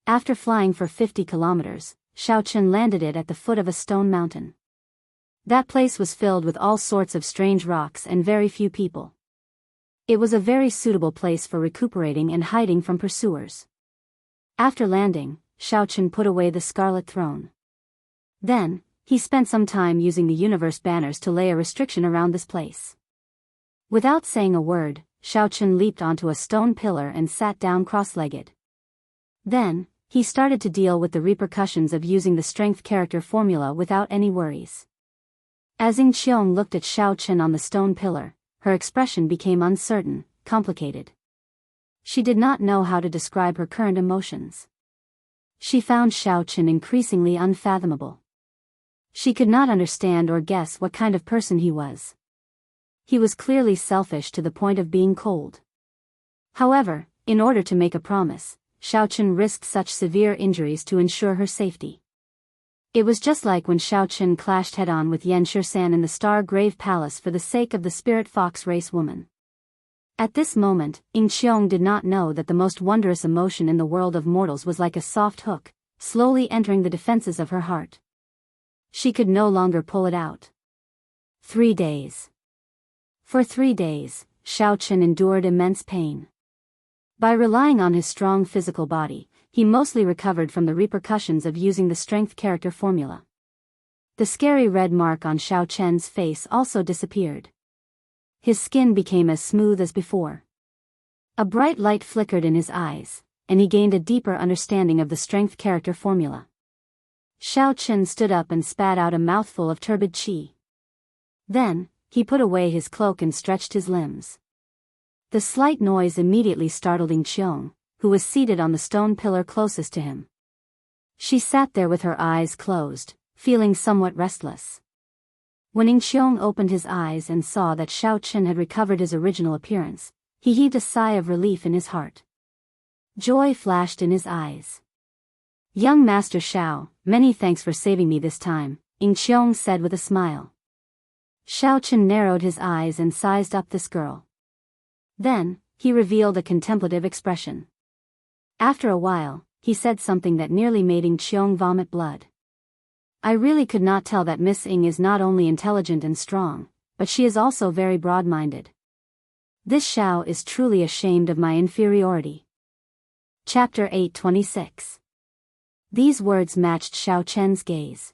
After flying for 50 kilometers, Xiao Chen landed it at the foot of a stone mountain. That place was filled with all sorts of strange rocks and very few people. It was a very suitable place for recuperating and hiding from pursuers. After landing, Xiao Chen put away the scarlet throne. Then, he spent some time using the universe banners to lay a restriction around this place. Without saying a word, Xiao Chen leaped onto a stone pillar and sat down cross-legged. Then, he started to deal with the repercussions of using the strength character formula without any worries. As Ying Qiong looked at Xiao Chen on the stone pillar, her expression became uncertain, complicated. She did not know how to describe her current emotions. She found Xiao Chen increasingly unfathomable. She could not understand or guess what kind of person he was. He was clearly selfish to the point of being cold. However, in order to make a promise, Xiao Chen risked such severe injuries to ensure her safety. It was just like when Xiao Chen clashed head-on with Yan Shisan in the Star Grave Palace for the sake of the spirit fox race woman. At this moment, Ying Qiong did not know that the most wondrous emotion in the world of mortals was like a soft hook, slowly entering the defenses of her heart. She could no longer pull it out. 3 days. For 3 days, Xiao Chen endured immense pain. By relying on his strong physical body, he mostly recovered from the repercussions of using the strength character formula. The scary red mark on Xiao Chen's face also disappeared. His skin became as smooth as before. A bright light flickered in his eyes, and he gained a deeper understanding of the strength character formula. Xiao Chen stood up and spat out a mouthful of turbid qi. Then, he put away his cloak and stretched his limbs. The slight noise immediately startled Ying Qiong, who was seated on the stone pillar closest to him. She sat there with her eyes closed, feeling somewhat restless. When Ying Qiong opened his eyes and saw that Xiao Chen had recovered his original appearance, he heaved a sigh of relief in his heart. Joy flashed in his eyes. "Young Master Xiao, many thanks for saving me this time," Ying Qiong said with a smile. Xiao Chen narrowed his eyes and sized up this girl. Then, he revealed a contemplative expression. After a while, he said something that nearly made Ying Qiong vomit blood. "I really could not tell that Miss Ying is not only intelligent and strong, but she is also very broad-minded. This Xiao is truly ashamed of my inferiority." Chapter 826. These words matched Xiao Chen's gaze.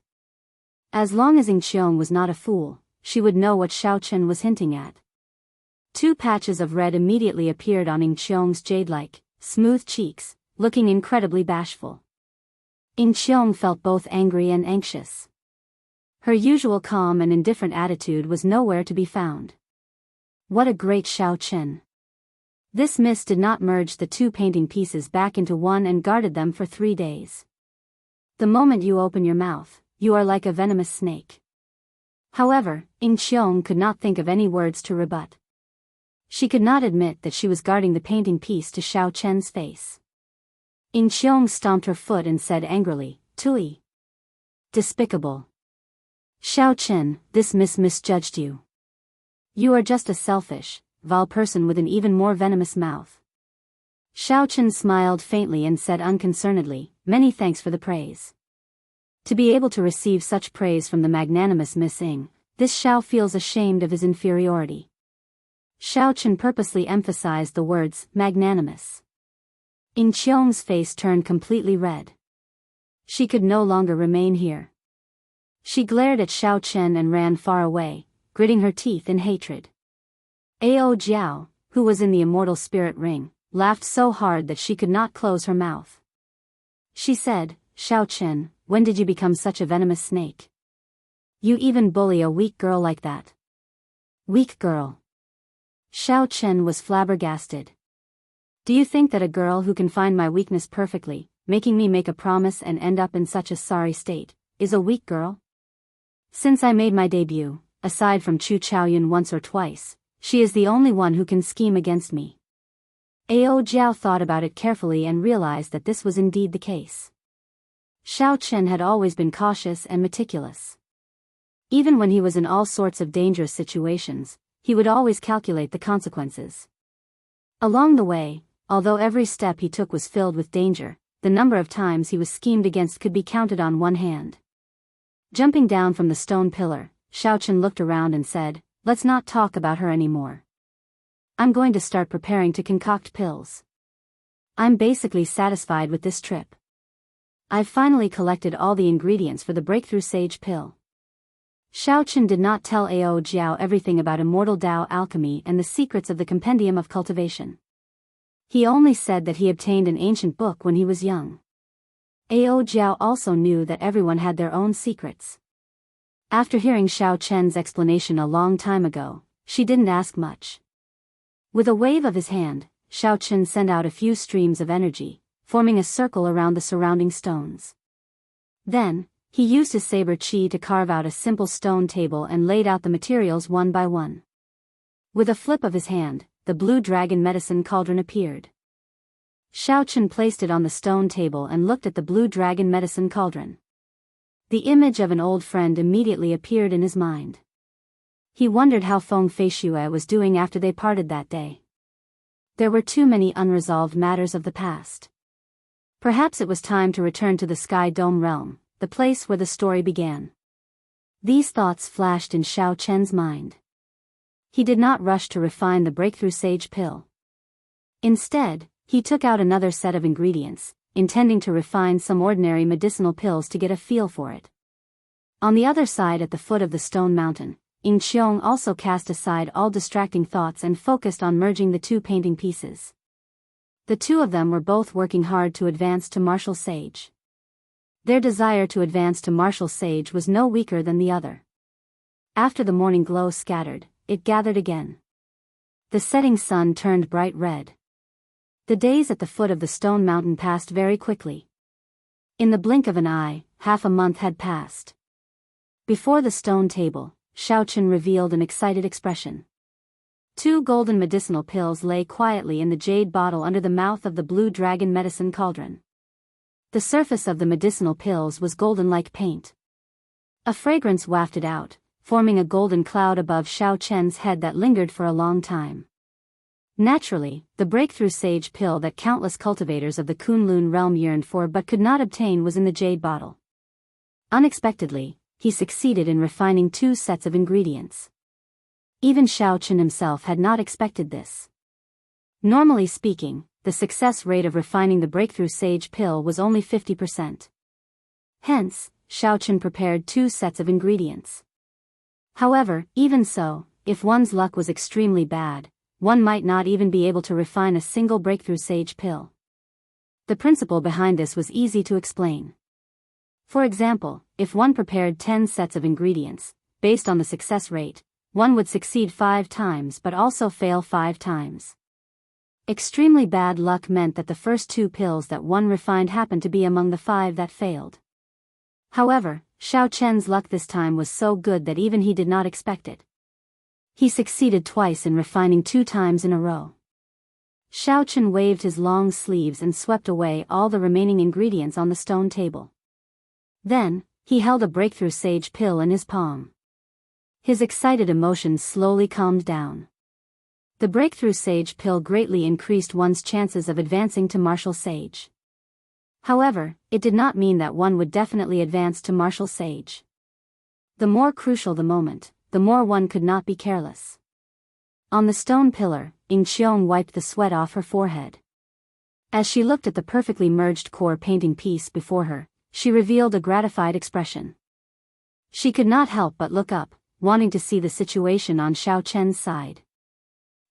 As long as Ying Qiong was not a fool, she would know what Xiao Chen was hinting at. 2 patches of red immediately appeared on Ying Qiong's jade-like, smooth cheeks, looking incredibly bashful. Ying Qiong felt both angry and anxious. Her usual calm and indifferent attitude was nowhere to be found. What a great Xiao Chen! This mist did not merge the 2 painting pieces back into one and guarded them for 3 days. The moment you open your mouth, you are like a venomous snake. However, Ying Qiong could not think of any words to rebut. She could not admit that she was guarding the painting piece to Xiao Chen's face. Ying Qiong stomped her foot and said angrily, "Tui! Despicable! Xiao Chen, this misjudged you. You are just a selfish, vile person with an even more venomous mouth." Xiao Chen smiled faintly and said unconcernedly, "Many thanks for the praise." To be able to receive such praise from the magnanimous Miss Ying, this Xiao feels ashamed of his inferiority. Xiao Chen purposely emphasized the words, magnanimous. Ying Qiong's face turned completely red. She could no longer remain here. She glared at Xiao Chen and ran far away, gritting her teeth in hatred. Ao Jiao, who was in the immortal spirit ring, laughed so hard that she could not close her mouth. She said, "Xiao Chen, when did you become such a venomous snake? You even bully a weak girl like that." Weak girl. Xiao Chen was flabbergasted. "Do you think that a girl who can find my weakness perfectly, making me make a promise and end up in such a sorry state, is a weak girl? Since I made my debut, aside from Chu Chaoyun once or twice, she is the only one who can scheme against me." Ao Jiao thought about it carefully and realized that this was indeed the case. Xiao Chen had always been cautious and meticulous. Even when he was in all sorts of dangerous situations, he would always calculate the consequences. Along the way, although every step he took was filled with danger, the number of times he was schemed against could be counted on one hand. Jumping down from the stone pillar, Xiao Chen looked around and said, "Let's not talk about her anymore. I'm going to start preparing to concoct pills. I'm basically satisfied with this trip. I've finally collected all the ingredients for the breakthrough sage pill." Xiao Chen did not tell Ao Jiao everything about immortal Dao alchemy and the secrets of the compendium of cultivation. He only said that he obtained an ancient book when he was young. Ao Jiao also knew that everyone had their own secrets. After hearing Xiao Chen's explanation a long time ago, she didn't ask much. With a wave of his hand, Xiao Chen sent out a few streams of energy, forming a circle around the surrounding stones. Then, he used his saber qi to carve out a simple stone table and laid out the materials one by one. With a flip of his hand, the blue dragon medicine cauldron appeared. Xiao Chen placed it on the stone table and looked at the blue dragon medicine cauldron. The image of an old friend immediately appeared in his mind. He wondered how Feng Feishue was doing after they parted that day. There were too many unresolved matters of the past. Perhaps it was time to return to the Sky Dome realm, the place where the story began. These thoughts flashed in Xiao Chen's mind. He did not rush to refine the breakthrough sage pill. Instead, he took out another set of ingredients, intending to refine some ordinary medicinal pills to get a feel for it. On the other side at the foot of the stone mountain, Ying Qiong also cast aside all distracting thoughts and focused on merging the two painting pieces. The two of them were both working hard to advance to martial sage. Their desire to advance to martial sage was no weaker than the other. After the morning glow scattered, it gathered again. The setting sun turned bright red. The days at the foot of the stone mountain passed very quickly. In the blink of an eye, half a month had passed. Before the stone table, Xiao Chen revealed an excited expression. 2 golden medicinal pills lay quietly in the jade bottle under the mouth of the blue dragon medicine cauldron. The surface of the medicinal pills was golden like paint. A fragrance wafted out, forming a golden cloud above Xiao Chen's head that lingered for a long time. Naturally, the breakthrough sage pill that countless cultivators of the Kunlun realm yearned for but could not obtain was in the jade bottle. Unexpectedly, he succeeded in refining 2 sets of ingredients. Even Xiao Chen himself had not expected this. Normally speaking, the success rate of refining the breakthrough sage pill was only 50%. Hence, Xiao Chen prepared 2 sets of ingredients. However, even so, if one's luck was extremely bad, one might not even be able to refine a single breakthrough sage pill. The principle behind this was easy to explain. For example, if one prepared 10 sets of ingredients, based on the success rate, one would succeed 5 times but also fail 5 times. Extremely bad luck meant that the first 2 pills that one refined happened to be among the 5 that failed. However, Xiao Chen's luck this time was so good that even he did not expect it. He succeeded twice in refining 2 times in a row. Xiao Chen waved his long sleeves and swept away all the remaining ingredients on the stone table. Then, he held a breakthrough sage pill in his palm. His excited emotions slowly calmed down. The breakthrough sage pill greatly increased one's chances of advancing to martial sage. However, it did not mean that one would definitely advance to martial sage. The more crucial the moment, the more one could not be careless. On the stone pillar, Ying Qiong wiped the sweat off her forehead. As she looked at the perfectly merged core painting piece before her, she revealed a gratified expression. She could not help but look up, wanting to see the situation on Xiao Chen's side.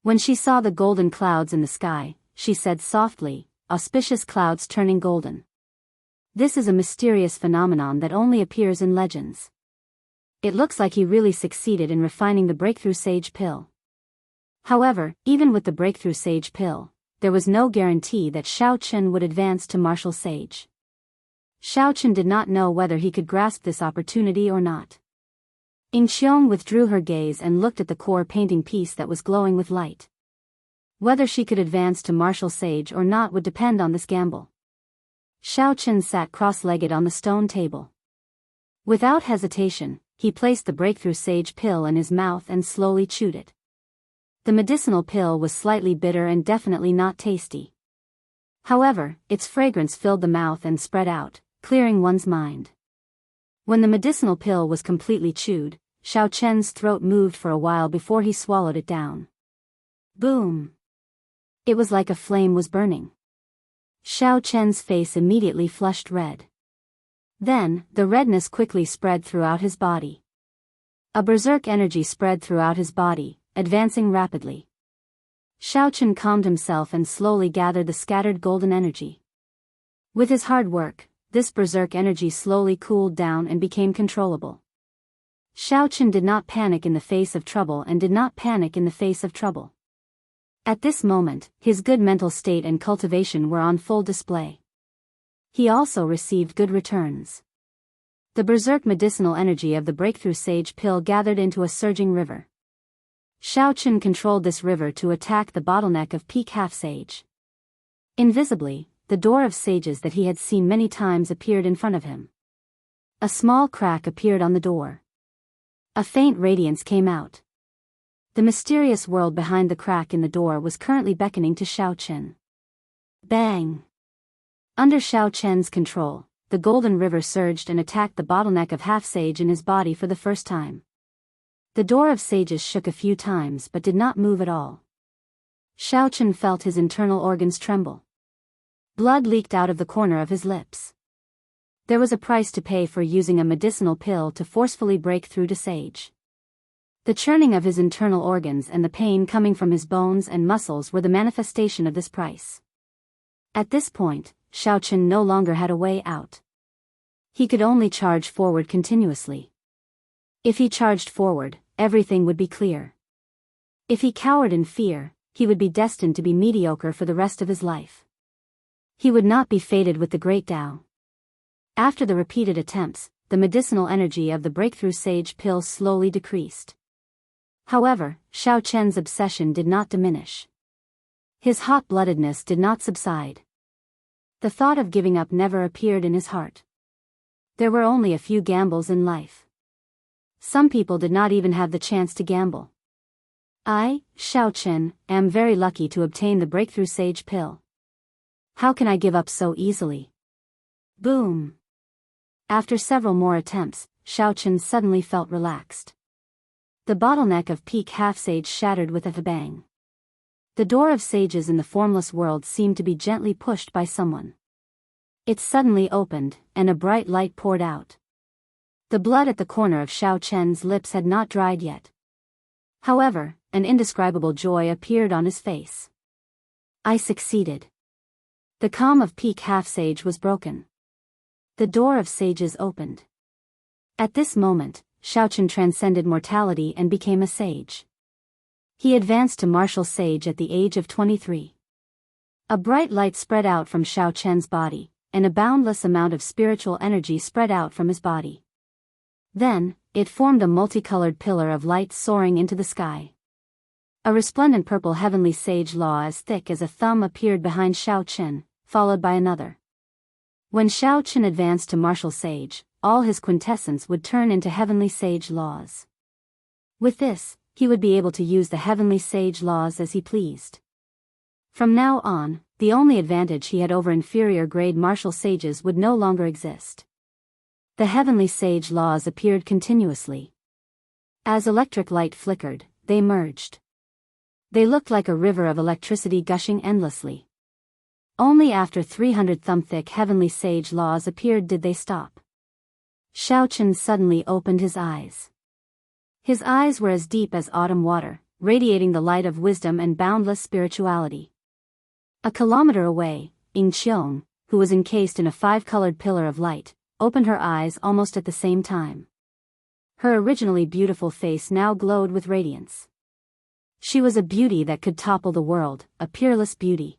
When she saw the golden clouds in the sky, she said softly, "Auspicious clouds turning golden. This is a mysterious phenomenon that only appears in legends. It looks like he really succeeded in refining the breakthrough sage pill." However, even with the breakthrough sage pill, there was no guarantee that Xiao Chen would advance to martial sage. Xiao Chen did not know whether he could grasp this opportunity or not. Ying Qiong withdrew her gaze and looked at the core painting piece that was glowing with light. Whether she could advance to martial sage or not would depend on this gamble. Xiao Chen sat cross-legged on the stone table. Without hesitation, he placed the breakthrough sage pill in his mouth and slowly chewed it. The medicinal pill was slightly bitter and definitely not tasty. However, its fragrance filled the mouth and spread out, clearing one's mind. When the medicinal pill was completely chewed, Xiao Chen's throat moved for a while before he swallowed it down. Boom! It was like a flame was burning. Xiao Chen's face immediately flushed red. Then, the redness quickly spread throughout his body. A berserk energy spread throughout his body, advancing rapidly. Xiao Chen calmed himself and slowly gathered the scattered golden energy. With his hard work, this berserk energy slowly cooled down and became controllable. Xiao Chen did not panic in the face of trouble and did not panic in the face of trouble. At this moment, his good mental state and cultivation were on full display. He also received good returns. The berserk medicinal energy of the breakthrough sage pill gathered into a surging river. Xiao Chen controlled this river to attack the bottleneck of peak half-sage. Invisibly, the door of sages that he had seen many times appeared in front of him. A small crack appeared on the door. A faint radiance came out. The mysterious world behind the crack in the door was currently beckoning to Xiao Chen. Bang! Under Xiao Chen's control, the golden river surged and attacked the bottleneck of half-sage in his body for the first time. The door of sages shook a few times but did not move at all. Xiao Chen felt his internal organs tremble. Blood leaked out of the corner of his lips. There was a price to pay for using a medicinal pill to forcefully break through to sage. The churning of his internal organs and the pain coming from his bones and muscles were the manifestation of this price. At this point, Xiao Chen no longer had a way out. He could only charge forward continuously. If he charged forward, everything would be clear. If he cowered in fear, he would be destined to be mediocre for the rest of his life. He would not be fated with the great Tao. After the repeated attempts, the medicinal energy of the breakthrough sage pill slowly decreased. However, Xiao Chen's obsession did not diminish. His hot-bloodedness did not subside. The thought of giving up never appeared in his heart. There were only a few gambles in life. Some people did not even have the chance to gamble. I, Xiao Chen, am very lucky to obtain the breakthrough sage pill. How can I give up so easily? Boom! After several more attempts, Xiao Chen suddenly felt relaxed. The bottleneck of peak half-sage shattered with a bang. The door of sages in the formless world seemed to be gently pushed by someone. It suddenly opened, and a bright light poured out. The blood at the corner of Xiao Chen's lips had not dried yet. However, an indescribable joy appeared on his face. I succeeded. The calm of peak half-sage was broken. The door of sages opened. At this moment, Xiao Chen transcended mortality and became a sage. He advanced to martial sage at the age of 23. A bright light spread out from Xiao Chen's body, and a boundless amount of spiritual energy spread out from his body. Then, it formed a multicolored pillar of light soaring into the sky. A resplendent purple heavenly sage law as thick as a thumb appeared behind Xiao Qin, followed by another. When Xiao Qin advanced to martial sage, all his quintessence would turn into heavenly sage laws. With this, he would be able to use the heavenly sage laws as he pleased. From now on, the only advantage he had over inferior grade martial sages would no longer exist. The heavenly sage laws appeared continuously. As electric light flickered, they merged. They looked like a river of electricity gushing endlessly. Only after 300 thumb-thick heavenly sage laws appeared did they stop. Xiao Qin suddenly opened his eyes. His eyes were as deep as autumn water, radiating the light of wisdom and boundless spirituality. A kilometer away, Ying Qiong, who was encased in a 5-colored pillar of light, opened her eyes almost at the same time. Her originally beautiful face now glowed with radiance. She was a beauty that could topple the world, a peerless beauty.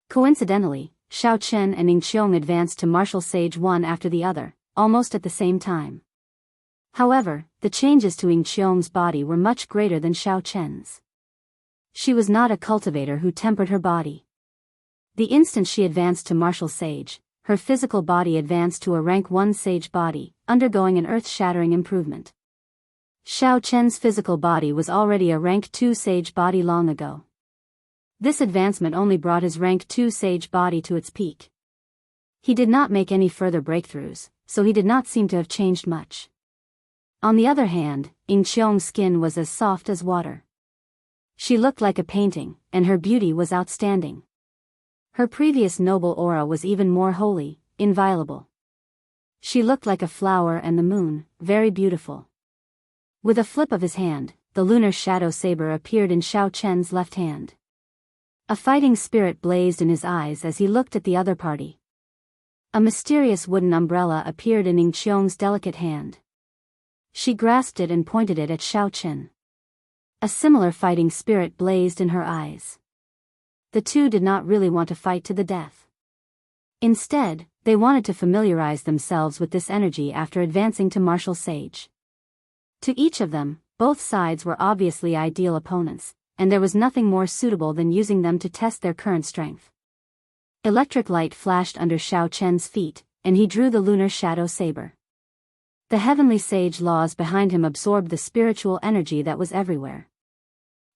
Coincidentally, Xiao Qin and Ying Qiong advanced to martial sage one after the other, almost at the same time. However, the changes to Ying Qiong's body were much greater than Xiao Qin's. She was not a cultivator who tempered her body. The instant she advanced to martial sage, her physical body advanced to a rank 1 sage body, undergoing an earth-shattering improvement. Xiao Qin's physical body was already a rank 2 sage body long ago. This advancement only brought his rank 2 sage body to its peak. He did not make any further breakthroughs, so he did not seem to have changed much. On the other hand, Ying Qiong's skin was as soft as water. She looked like a painting, and her beauty was outstanding. Her previous noble aura was even more holy, inviolable. She looked like a flower and the moon, very beautiful. With a flip of his hand, the lunar shadow saber appeared in Xiao Qin's left hand. A fighting spirit blazed in his eyes as he looked at the other party. A mysterious wooden umbrella appeared in Ying Qiong's delicate hand. She grasped it and pointed it at Xiao Qin. A similar fighting spirit blazed in her eyes. The two did not really want to fight to the death. Instead, they wanted to familiarize themselves with this energy after advancing to martial sage. To each of them, both sides were obviously ideal opponents, and there was nothing more suitable than using them to test their current strength. Electric light flashed under Xiao Qin's feet, and he drew the lunar shadow saber. The heavenly sage laws behind him absorbed the spiritual energy that was everywhere.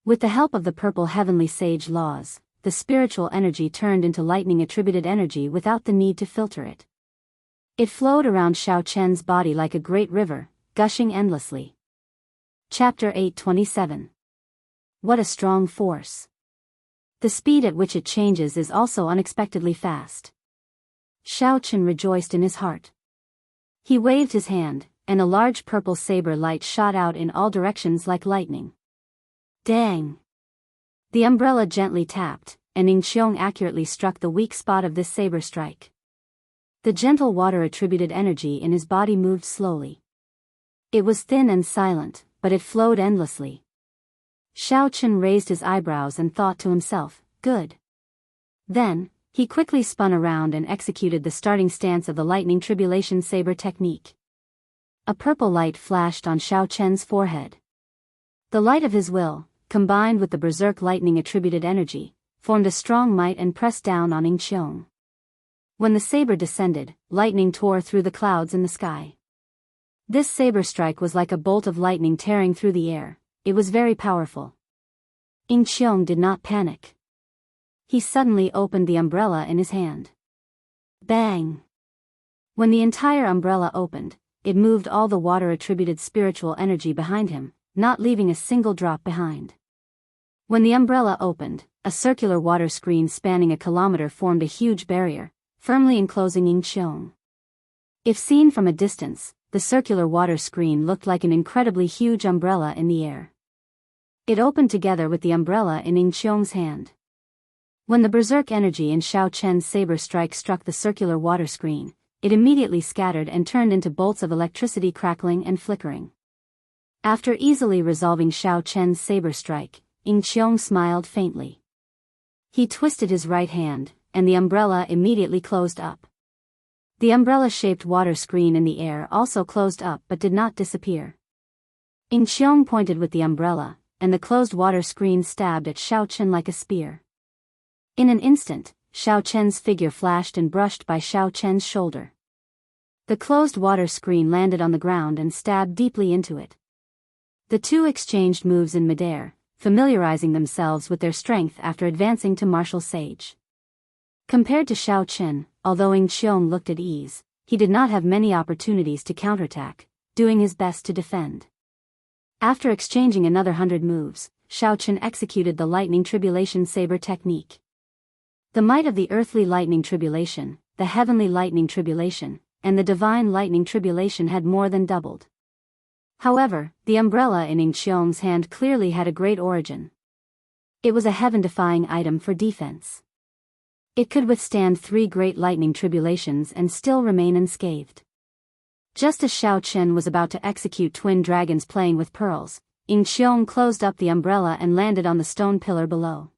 With the help of the purple heavenly sage laws, the spiritual energy turned into lightning-attributed energy without the need to filter it. It flowed around Xiao Qin's body like a great river, gushing endlessly. Chapter 827. What a strong force. The speed at which it changes is also unexpectedly fast. Xiao Qin rejoiced in his heart. He waved his hand, and a large purple saber light shot out in all directions like lightning. Dang! The umbrella gently tapped, and Ying Qiong accurately struck the weak spot of this saber strike. The gentle water-attributed energy in his body moved slowly. It was thin and silent, but it flowed endlessly. Xiao Qin raised his eyebrows and thought to himself, good. Then, he quickly spun around and executed the starting stance of the lightning tribulation saber technique. A purple light flashed on Xiao Qin's forehead. The light of his will, combined with the berserk lightning-attributed energy, formed a strong might and pressed down on Ying Qiong. When the saber descended, lightning tore through the clouds in the sky. This saber strike was like a bolt of lightning tearing through the air. It was very powerful. Ying Qiong did not panic. He suddenly opened the umbrella in his hand. Bang! When the entire umbrella opened, it moved all the water-attributed spiritual energy behind him, not leaving a single drop behind. When the umbrella opened, a circular water screen spanning a kilometer formed a huge barrier, firmly enclosing Ying Qiong. If seen from a distance, the circular water screen looked like an incredibly huge umbrella in the air. It opened together with the umbrella in Ying Qiong's hand. When the berserk energy in Xiao Qin's saber strike struck the circular water screen, it immediately scattered and turned into bolts of electricity crackling and flickering. After easily resolving Xiao Qin's saber strike, Ying Qiong smiled faintly. He twisted his right hand, and the umbrella immediately closed up. The umbrella-shaped water screen in the air also closed up but did not disappear. In Qiong pointed with the umbrella, and the closed water screen stabbed at Xiaochen like a spear. In an instant, Xiaochen's figure flashed and brushed by Xiaochen's shoulder. The closed water screen landed on the ground and stabbed deeply into it. The two exchanged moves in midair, familiarizing themselves with their strength after advancing to martial sage. Compared to Xiaochen, although Ing Qiong looked at ease, he did not have many opportunities to counterattack, doing his best to defend. After exchanging another 100 moves, Xiaochen executed the lightning tribulation saber technique. The might of the earthly lightning tribulation, the heavenly lightning tribulation, and the divine lightning tribulation had more than doubled. However, the umbrella in Ing Qiong's hand clearly had a great origin. It was a heaven-defying item for defense. It could withstand 3 great lightning tribulations and still remain unscathed. Just as Xiaochen was about to execute twin dragons playing with pearls, Ing Qiong closed up the umbrella and landed on the stone pillar below.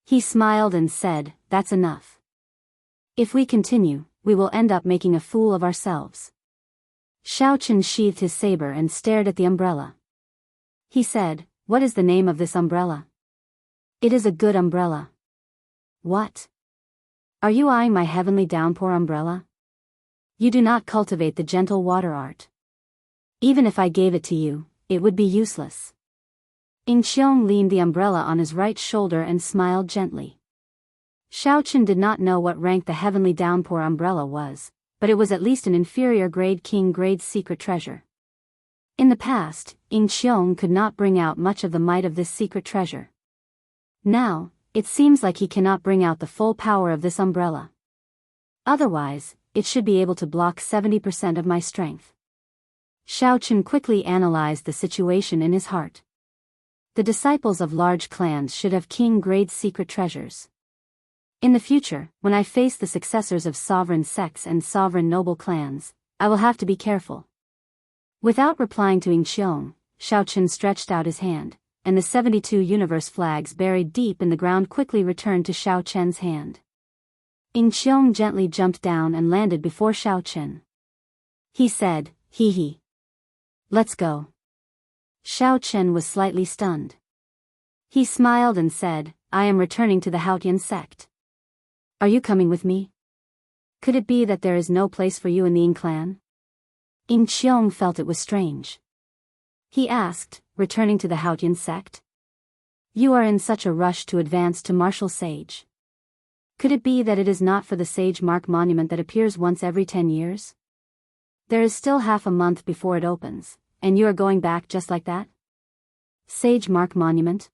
He smiled and said, "That's enough. If we continue, we will end up making a fool of ourselves." Xiaochen sheathed his saber and stared at the umbrella. He said, "What is the name of this umbrella?" "It is a good umbrella." "What? Are you eyeing my heavenly downpour umbrella? You do not cultivate the gentle water art. Even if I gave it to you, it would be useless." Ing Qiong leaned the umbrella on his right shoulder and smiled gently. Xiaochen did not know what rank the heavenly downpour umbrella was, but it was at least an inferior grade king grade secret treasure. In the past, Ing Qiong could not bring out much of the might of this secret treasure. Now, it seems like he cannot bring out the full power of this umbrella. Otherwise, it should be able to block 70% of my strength. Xiaochen quickly analyzed the situation in his heart. The disciples of large clans should have king-grade secret treasures. In the future, when I face the successors of sovereign sects and sovereign noble clans, I will have to be careful. Without replying to Ing Qiong, Xiaochen stretched out his hand, and the 72 universe flags buried deep in the ground quickly returned to Xiaochen's hand. Ing Qiong gently jumped down and landed before Xiaochen. He said, "Hee hee. Let's go." Xiaochen was slightly stunned. He smiled and said, "I am returning to the Haotian sect. Are you coming with me? Could it be that there is no place for you in the Ing clan?" Ing Qiong felt it was strange. He asked, "Returning to the Haotian sect? You are in such a rush to advance to martial sage. Could it be that it is not for the sage mark monument that appears once every 10 years? There is still half a month before it opens, and you are going back just like that? Sage mark monument?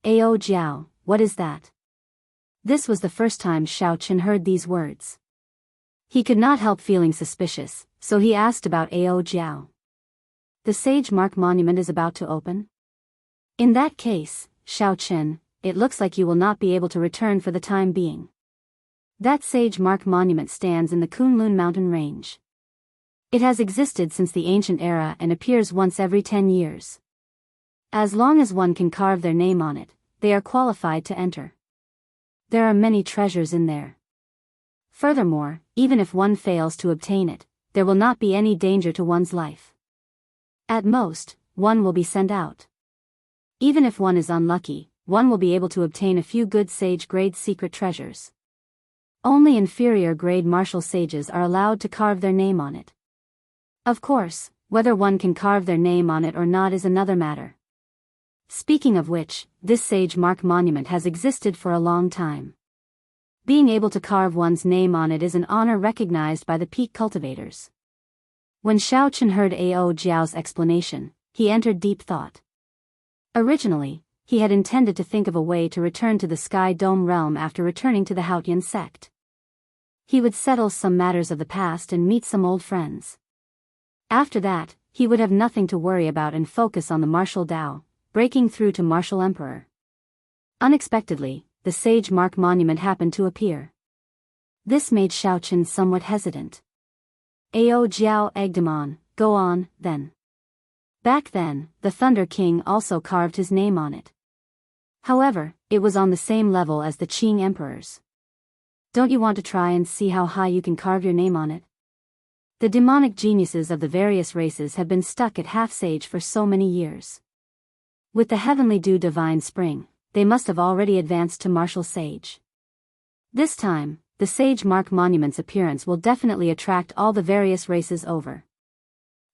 Ao Jiao, what is that?" This was the first time Xiaochen heard these words. He could not help feeling suspicious, so he asked about Ao Jiao. "The sage mark monument is about to open? In that case, Xiaochen, it looks like you will not be able to return for the time being. That sage mark monument stands in the Kunlun mountain range. It has existed since the ancient era and appears once every 10 years. As long as one can carve their name on it, they are qualified to enter. There are many treasures in there. Furthermore, even if one fails to obtain it, there will not be any danger to one's life. At most, one will be sent out. Even if one is unlucky, one will be able to obtain a few good sage-grade secret treasures. Only inferior-grade martial sages are allowed to carve their name on it. Of course, whether one can carve their name on it or not is another matter. Speaking of which, this sage mark monument has existed for a long time. Being able to carve one's name on it is an honor recognized by the peak cultivators." When Xiaochen heard Ao Jiao's explanation, he entered deep thought. Originally, he had intended to think of a way to return to the Sky Dome realm after returning to the Haotian sect. He would settle some matters of the past and meet some old friends. After that, he would have nothing to worry about and focus on the martial Dao, breaking through to martial emperor. Unexpectedly, the sage mark monument happened to appear. This made Xiaochen somewhat hesitant. Ao Jiao egged him on, "Go on, then." Back then, the Thunder King also carved his name on it. However, it was on the same level as the Qing emperors. Don't you want to try and see how high you can carve your name on it? The demonic geniuses of the various races have been stuck at half-sage for so many years. With the heavenly dew divine spring, they must have already advanced to martial sage. This time, the Sage Mark Monument's appearance will definitely attract all the various races over.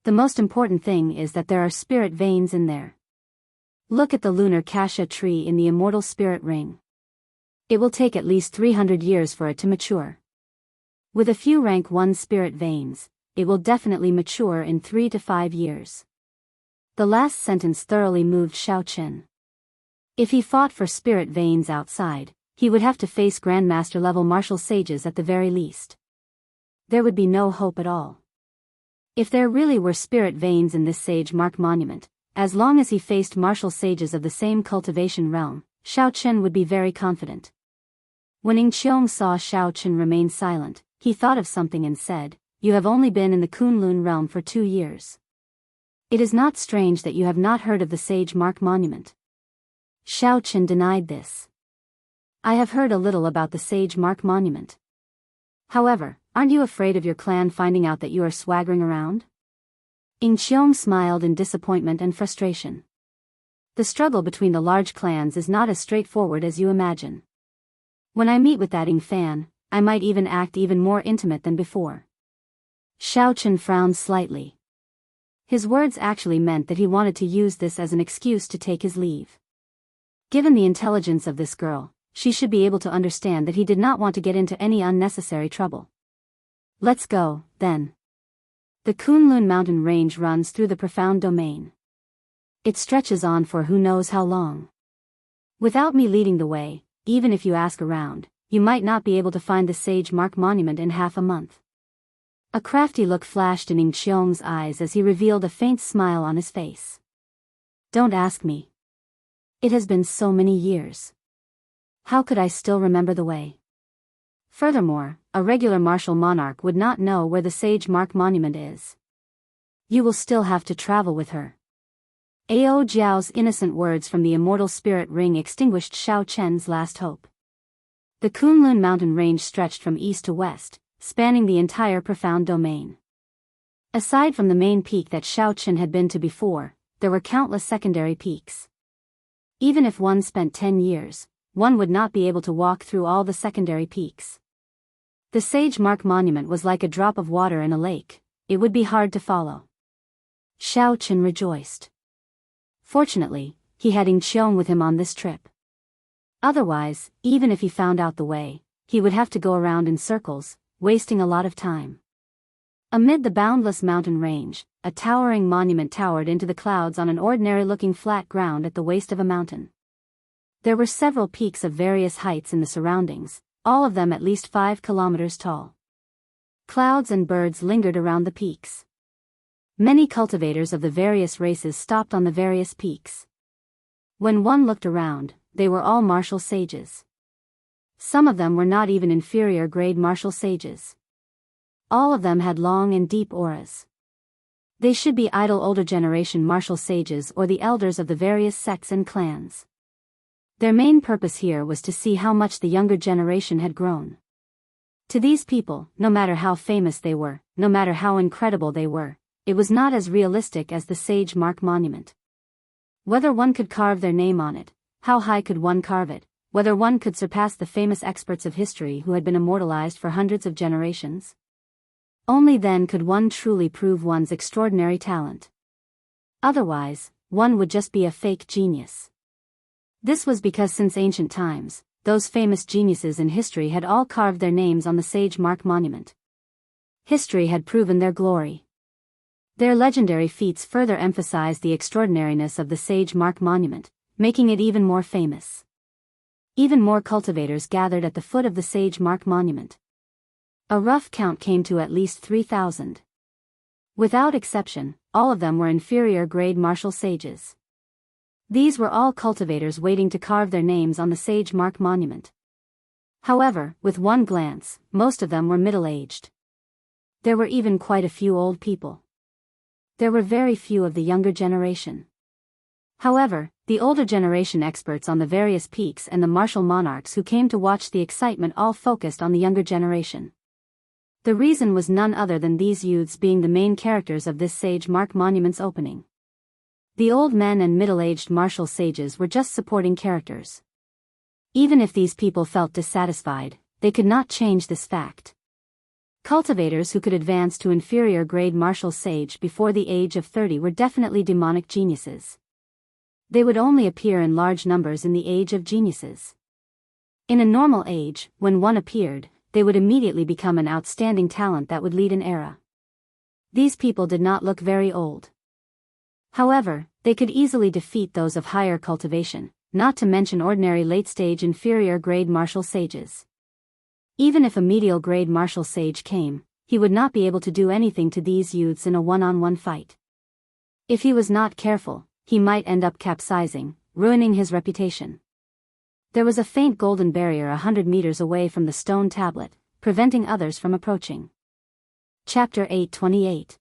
The most important thing is that there are spirit veins in there. Look at the lunar cassia tree in the immortal spirit ring. It will take at least 300 years for it to mature. With a few rank 1 spirit veins, it will definitely mature in 3 to 5 years. The last sentence thoroughly moved Xiao. If he fought for spirit veins outside, he would have to face Grandmaster-level martial sages at the very least. There would be no hope at all. If there really were spirit veins in this Sage Mark Monument, as long as he faced martial sages of the same cultivation realm, Xiao would be very confident. When Ing Qiong saw Xiao remain silent, he thought of something and said, "You have only been in the Kunlun realm for 2 years. It is not strange that you have not heard of the Sage Mark Monument." Xiao denied this. "I have heard a little about the Sage Mark Monument. However, aren't you afraid of your clan finding out that you are swaggering around?" Ing Qiong smiled in disappointment and frustration. The struggle between the large clans is not as straightforward as you imagine. When I meet with that Ing Fan, I might even act even more intimate than before. Xiao frowned slightly. His words actually meant that he wanted to use this as an excuse to take his leave. Given the intelligence of this girl, she should be able to understand that he did not want to get into any unnecessary trouble. Let's go, then. The Kunlun mountain range runs through the profound domain. It stretches on for who knows how long. Without me leading the way, even if you ask around, you might not be able to find the Sage Mark Monument in half a month. A crafty look flashed in Ing Qiong's eyes as he revealed a faint smile on his face. Don't ask me. It has been so many years. How could I still remember the way? Furthermore, a regular martial monarch would not know where the Sage Mark Monument is. You will still have to travel with her. Ao Jiao's innocent words from the immortal spirit ring extinguished Xiao last hope. The Kunlun mountain range stretched from east to west, spanning the entire profound domain. Aside from the main peak that Xiao had been to before, there were countless secondary peaks. Even if one spent 10 years, one would not be able to walk through all the secondary peaks. The Sage Mark Monument was like a drop of water in a lake. It would be hard to follow. Xiao rejoiced. Fortunately, he had Ing Qiong with him on this trip. Otherwise, even if he found out the way, he would have to go around in circles, wasting a lot of time. Amid the boundless mountain range, a towering monument towered into the clouds on an ordinary-looking flat ground at the waist of a mountain. There were several peaks of various heights in the surroundings, all of them at least 5 kilometers tall. Clouds and birds lingered around the peaks. Many cultivators of the various races stopped on the various peaks. When one looked around, they were all martial sages. Some of them were not even inferior grade martial sages. All of them had long and deep auras. They should be idle older generation martial sages or the elders of the various sects and clans. Their main purpose here was to see how much the younger generation had grown. To these people, no matter how famous they were, no matter how incredible they were, it was not as realistic as the Sage Mark Monument. Whether one could carve their name on it, how high could one carve it, whether one could surpass the famous experts of history who had been immortalized for hundreds of generations. Only then could one truly prove one's extraordinary talent. Otherwise, one would just be a fake genius. This was because since ancient times, those famous geniuses in history had all carved their names on the Sage Mark Monument. History had proven their glory. Their legendary feats further emphasized the extraordinariness of the Sage Mark Monument, making it even more famous. Even more cultivators gathered at the foot of the Sage Mark Monument. A rough count came to at least 3,000. Without exception, all of them were inferior grade martial sages. These were all cultivators waiting to carve their names on the Sage Mark Monument. However, with one glance, most of them were middle-aged. There were even quite a few old people. There were very few of the younger generation. However, The older generation experts on the various peaks and the martial monarchs who came to watch the excitement all focused on the younger generation. The reason was none other than these youths being the main characters of this sage mark monument's opening. The old men and middle-aged martial sages were just supporting characters. Even if these people felt dissatisfied, they could not change this fact. Cultivators who could advance to inferior grade martial sage before the age of 30 were definitely demonic geniuses. They would only appear in large numbers in the age of geniuses. In a normal age, when one appeared, they would immediately become an outstanding talent that would lead an era. These people did not look very old. However, they could easily defeat those of higher cultivation, not to mention ordinary late-stage inferior grade martial sages. Even if a medial grade martial sage came, he would not be able to do anything to these youths in a one-on-one fight. If he was not careful, he might end up capsizing, ruining his reputation. There was a faint golden barrier 100 meters away from the stone tablet, preventing others from approaching. Chapter 8:28.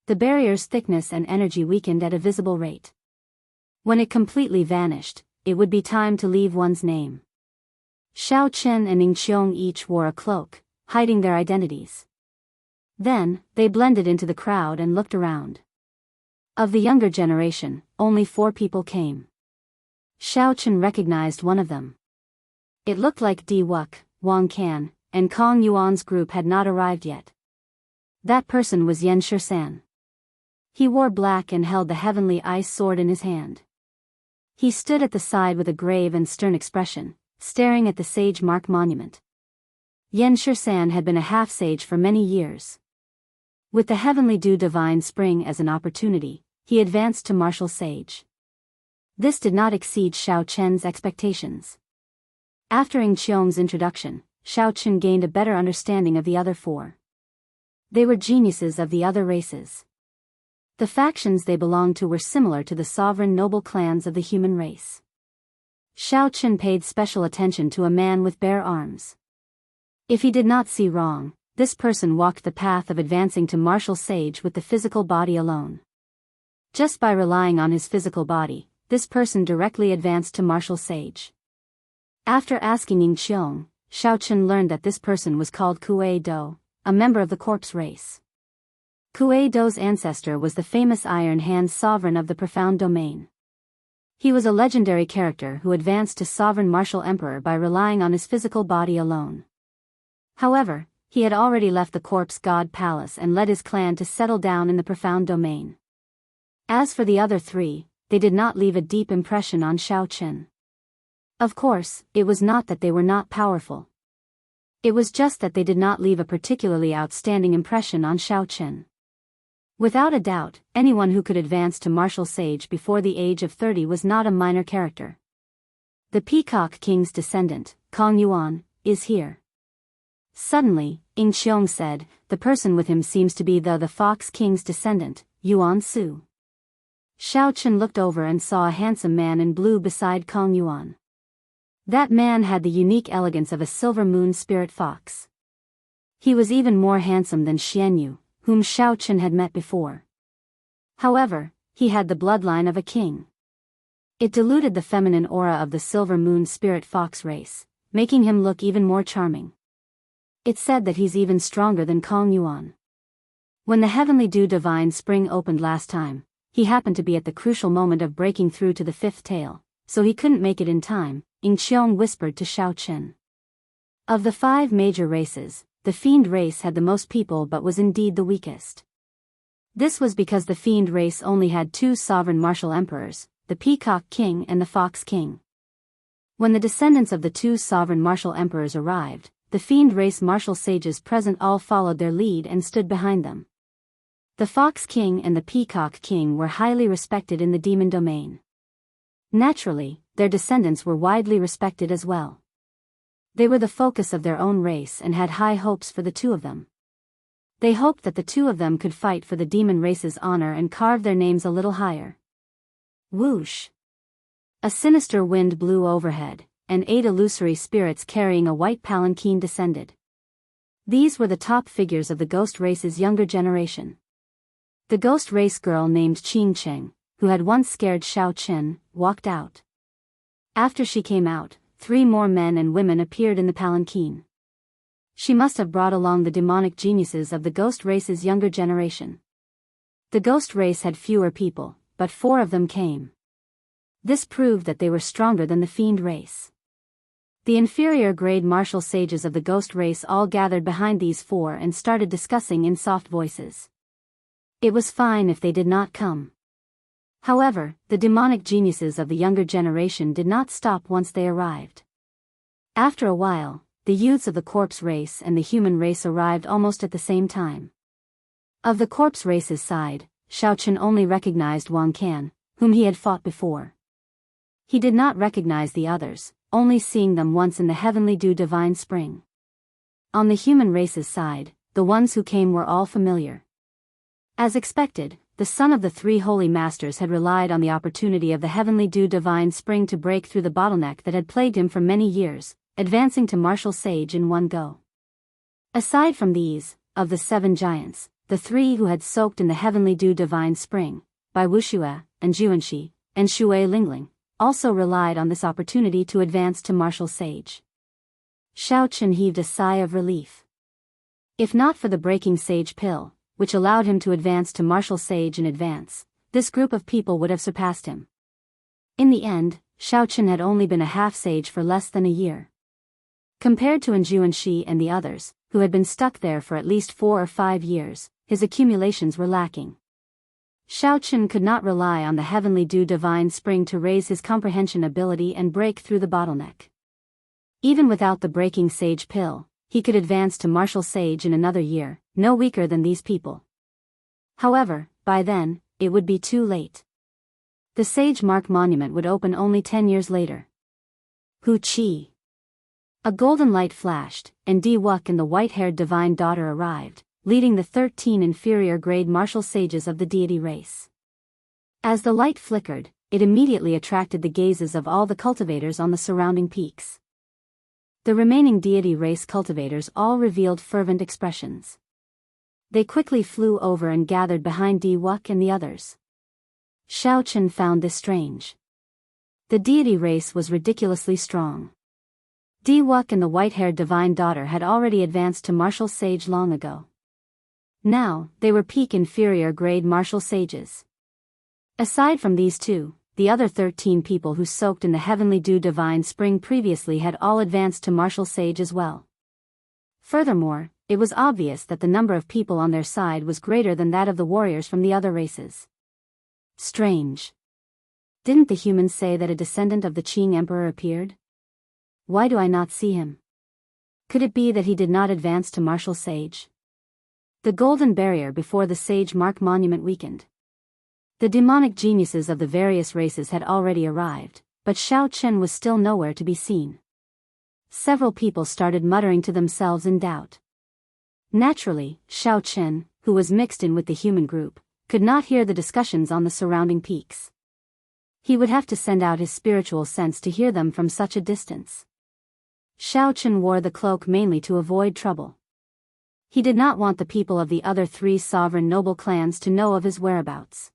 The barrier's thickness and energy weakened at a visible rate. When it completely vanished, it would be time to leave one's name. Xiao Chen and Ning Qiong each wore a cloak, hiding their identities. Then, they blended into the crowd and looked around. Of the younger generation, only 4 people came. Xiao Chen recognized one of them. It looked like Di Wuk, Wang Can, and Kong Yuan's group had not arrived yet. That person was Yan Shisan. He wore black and held the heavenly ice sword in his hand. He stood at the side with a grave and stern expression, staring at the sage mark monument. Yan Shisan had been a half-sage for many years. With the heavenly dew divine spring as an opportunity, he advanced to martial sage. This did not exceed Xiao Chen's expectations. After Ing Qiong's introduction, Xiao Chen gained a better understanding of the other 4. They were geniuses of the other races. The factions they belonged to were similar to the sovereign noble clans of the human race. Xiao Chen paid special attention to a man with bare arms. If he did not see wrong, this person walked the path of advancing to martial sage with the physical body alone. Just by relying on his physical body, this person directly advanced to martial sage. After asking Ing Qiong, Xiao Chen learned that this person was called Kuei Do, a member of the corpse race. Kuei Do's ancestor was the famous Iron Hand sovereign of the Profound Domain. He was a legendary character who advanced to sovereign martial emperor by relying on his physical body alone. However, he had already left the corpse god palace and led his clan to settle down in the Profound Domain. As for the other 3, they did not leave a deep impression on Xiao Chen. Of course, it was not that they were not powerful. It was just that they did not leave a particularly outstanding impression on Xiao Chen. Without a doubt, anyone who could advance to martial sage before the age of 30 was not a minor character. The Peacock King's descendant, Kong Yuan, is here. Suddenly, Ing Qiong said, the person with him seems to be the Fox King's descendant, Yuan Su. Xiao Chen looked over and saw a handsome man in blue beside Kong Yuan. That man had the unique elegance of a silver moon spirit fox. He was even more handsome than Xianyu, whom Xiao Chen had met before. However, he had the bloodline of a king. It diluted the feminine aura of the silver moon spirit fox race, making him look even more charming. It's said that he's even stronger than Kong Yuan. When the heavenly dew divine spring opened last time, he happened to be at the crucial moment of breaking through to the 5th tail, so he couldn't make it in time, Ing Qiong whispered to Xiao Chen. Of the 5 major races, the fiend race had the most people but was indeed the weakest. This was because the fiend race only had 2 sovereign martial emperors, the Peacock King and the Fox King. When the descendants of the 2 sovereign martial emperors arrived, the fiend race martial sages present all followed their lead and stood behind them. The Fox King and the Peacock King were highly respected in the demon domain. Naturally, their descendants were widely respected as well. They were the focus of their own race and had high hopes for the 2 of them. They hoped that the 2 of them could fight for the demon race's honor and carve their names a little higher. Whoosh! A sinister wind blew overhead, and 8 illusory spirits carrying a white palanquin descended. These were the top figures of the ghost race's younger generation. The ghost race girl named Qing Cheng, who had once scared Xiao Qin, walked out. After she came out, 3 more men and women appeared in the palanquin. She must have brought along the demonic geniuses of the ghost race's younger generation. The ghost race had fewer people, but 4 of them came. This proved that they were stronger than the fiend race. The inferior grade martial sages of the ghost race all gathered behind these 4 and started discussing in soft voices. It was fine if they did not come. However, the demonic geniuses of the younger generation did not stop once they arrived. After a while, the youths of the corpse race and the human race arrived almost at the same time. Of the corpse race's side, Xiao Qin only recognized Wang Can, whom he had fought before. He did not recognize the others, only seeing them once in the heavenly dew divine spring. On the human race's side, the ones who came were all familiar. As expected, the son of the 3 holy masters had relied on the opportunity of the heavenly dew divine spring to break through the bottleneck that had plagued him for many years, advancing to martial sage in one go. Aside from these, of the 7 giants, the 3 who had soaked in the heavenly dew divine spring, by Wuxia and Xianxia, and Shui Lingling, also relied on this opportunity to advance to martial sage. Xiao Qin heaved a sigh of relief. If not for the breaking sage pill, which allowed him to advance to martial sage in advance, this group of people would have surpassed him. In the end, Xiao Qin had only been a half-sage for less than a year. Compared to Jianghu and the others, who had been stuck there for at least 4 or 5 years, his accumulations were lacking. Xiao Qin could not rely on the heavenly dew divine spring to raise his comprehension ability and break through the bottleneck. Even without the breaking sage pill, he could advance to martial sage in another year, no weaker than these people. However, by then, it would be too late. The Sage Mark Monument would open only 10 years later. Hu Qi. A golden light flashed, and Di Wuk and the white-haired divine daughter arrived, leading the 13 inferior grade martial sages of the deity race. As the light flickered, it immediately attracted the gazes of all the cultivators on the surrounding peaks. The remaining deity race cultivators all revealed fervent expressions. They quickly flew over and gathered behind Di Wuk and the others. Xiao Qin found this strange. The deity race was ridiculously strong. Di Wuk and the white-haired divine daughter had already advanced to martial sage long ago. Now, they were peak inferior grade martial sages. Aside from these 2, the other 13 people who soaked in the heavenly dew divine spring previously had all advanced to martial sage as well. Furthermore, it was obvious that the number of people on their side was greater than that of the warriors from the other races. Strange. Didn't the humans say that a descendant of the Qing Emperor appeared? Why do I not see him? Could it be that he did not advance to martial sage? The golden barrier before the Sage Mark Monument weakened. The demonic geniuses of the various races had already arrived, but Xiao Qin was still nowhere to be seen. Several people started muttering to themselves in doubt. Naturally, Xiao Qin, who was mixed in with the human group, could not hear the discussions on the surrounding peaks. He would have to send out his spiritual sense to hear them from such a distance. Xiao Qin wore the cloak mainly to avoid trouble. He did not want the people of the other 3 sovereign noble clans to know of his whereabouts.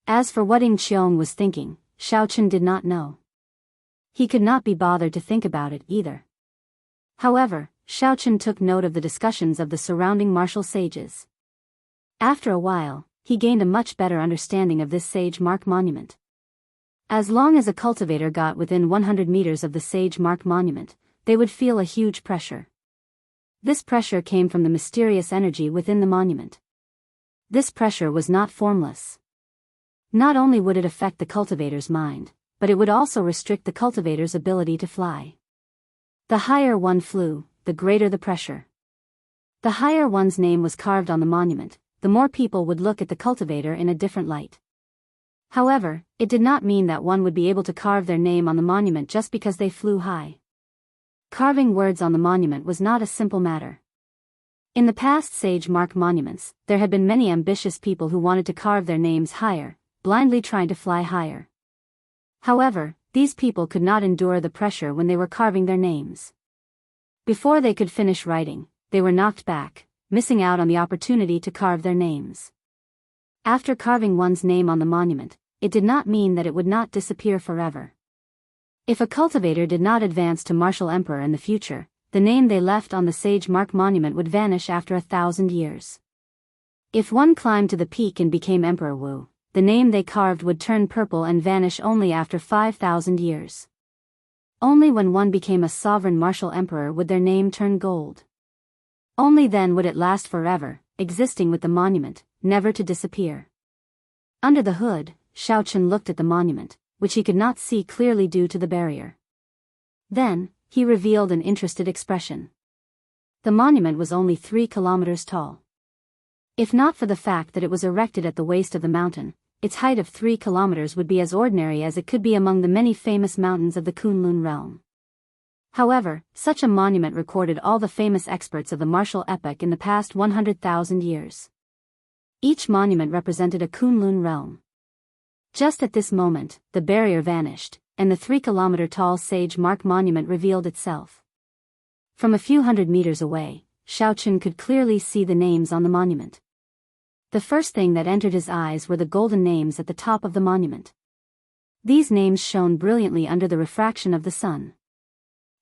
As for what Ying Qiong was thinking, Xiao Qin did not know. He could not be bothered to think about it either. However, Xiao Qin took note of the discussions of the surrounding martial sages. After a while, he gained a much better understanding of this Sage Mark Monument. As long as a cultivator got within 100 meters of the Sage Mark Monument, they would feel a huge pressure. This pressure came from the mysterious energy within the monument. This pressure was not formless. Not only would it affect the cultivator's mind, but it would also restrict the cultivator's ability to fly. The higher one flew, the greater the pressure. The higher one's name was carved on the monument, the more people would look at the cultivator in a different light. However, it did not mean that one would be able to carve their name on the monument just because they flew high. Carving words on the monument was not a simple matter. In the past Sage Mark monuments, there had been many ambitious people who wanted to carve their names higher, blindly trying to fly higher. However, these people could not endure the pressure when they were carving their names. Before they could finish writing, they were knocked back, missing out on the opportunity to carve their names. After carving one's name on the monument, it did not mean that it would not disappear forever. If a cultivator did not advance to martial emperor in the future, the name they left on the sage mark monument would vanish after 1,000 years. If one climbed to the peak and became Emperor Wu, the name they carved would turn purple and vanish only after 5,000 years. Only when one became a sovereign martial emperor would their name turn gold. Only then would it last forever, existing with the monument, never to disappear. Under the hood, Xiaochen looked at the monument, which he could not see clearly due to the barrier. Then, he revealed an interested expression. The monument was only 3 kilometers tall. If not for the fact that it was erected at the waist of the mountain, its height of 3 kilometers would be as ordinary as it could be among the many famous mountains of the Kunlun realm. However, such a monument recorded all the famous experts of the martial epoch in the past 100,000 years. Each monument represented a Kunlun realm. Just at this moment, the barrier vanished, and the 3-kilometer-tall sage mark monument revealed itself. From a few hundred meters away, Xiaochen could clearly see the names on the monument. The first thing that entered his eyes were the golden names at the top of the monument. These names shone brilliantly under the refraction of the sun.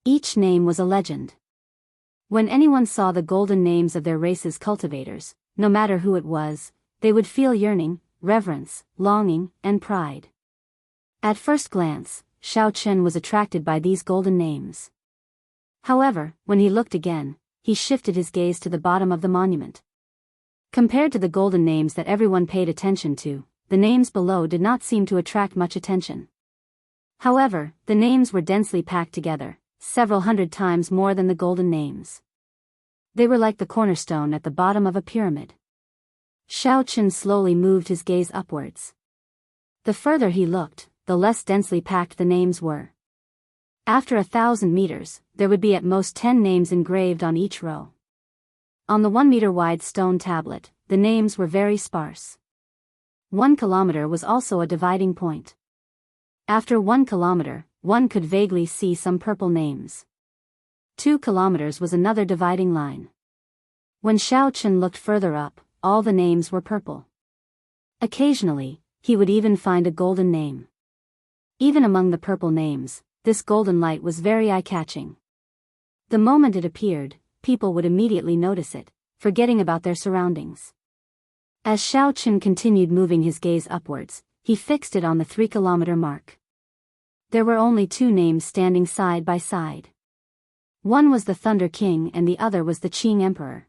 Each name was a legend. When anyone saw the golden names of their race's cultivators, no matter who it was, they would feel yearning, reverence, longing, and pride. At first glance, Xiaochen was attracted by these golden names. However, when he looked again, he shifted his gaze to the bottom of the monument. Compared to the golden names that everyone paid attention to, the names below did not seem to attract much attention. However, the names were densely packed together, several hundred times more than the golden names. They were like the cornerstone at the bottom of a pyramid. Xiaochen slowly moved his gaze upwards. The further he looked, the less densely packed the names were. After 1,000 meters, there would be at most 10 names engraved on each row. On the 1-meter-wide stone tablet, the names were very sparse. 1 kilometer was also a dividing point. After 1 kilometer, one could vaguely see some purple names. 2 kilometers was another dividing line. When Xiaochen looked further up, all the names were purple. Occasionally, he would even find a golden name. Even among the purple names, this golden light was very eye-catching. The moment it appeared, people would immediately notice it, forgetting about their surroundings. As Xiaochen continued moving his gaze upwards, he fixed it on the 3-kilometer mark. There were only 2 names standing side by side. One was the Thunder King and the other was the Qing Emperor.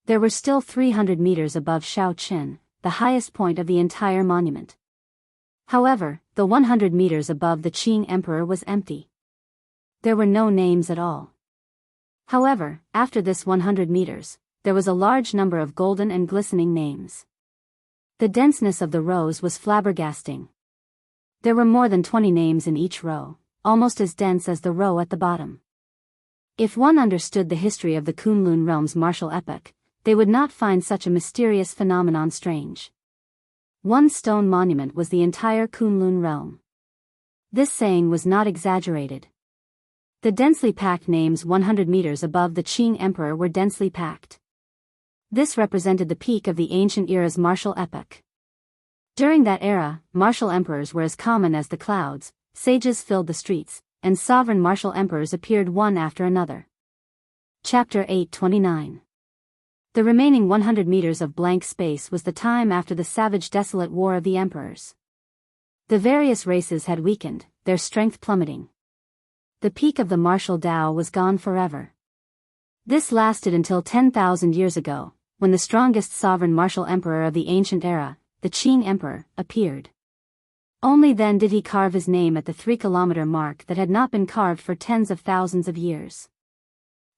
There were still 300 meters above Xiaochen, the highest point of the entire monument. However, the 100 meters above the Qing Emperor was empty. There were no names at all. However, after this 100 meters, there was a large number of golden and glistening names. The denseness of the rows was flabbergasting. There were more than 20 names in each row, almost as dense as the row at the bottom. If one understood the history of the Kunlun realm's martial epoch, they would not find such a mysterious phenomenon strange. One stone monument was the entire Kunlun realm. This saying was not exaggerated. The densely packed names 100 meters above the Qing Emperor were densely packed. This represented the peak of the ancient era's martial epoch. During that era, martial emperors were as common as the clouds, sages filled the streets, and sovereign martial emperors appeared one after another. Chapter 829. The remaining 100 meters of blank space was the time after the savage desolate war of the emperors. The various races had weakened, their strength plummeting. The peak of the martial Tao was gone forever. This lasted until 10,000 years ago, when the strongest sovereign martial emperor of the ancient era, the Qing Emperor, appeared. Only then did he carve his name at the 3-kilometer mark that had not been carved for tens of thousands of years.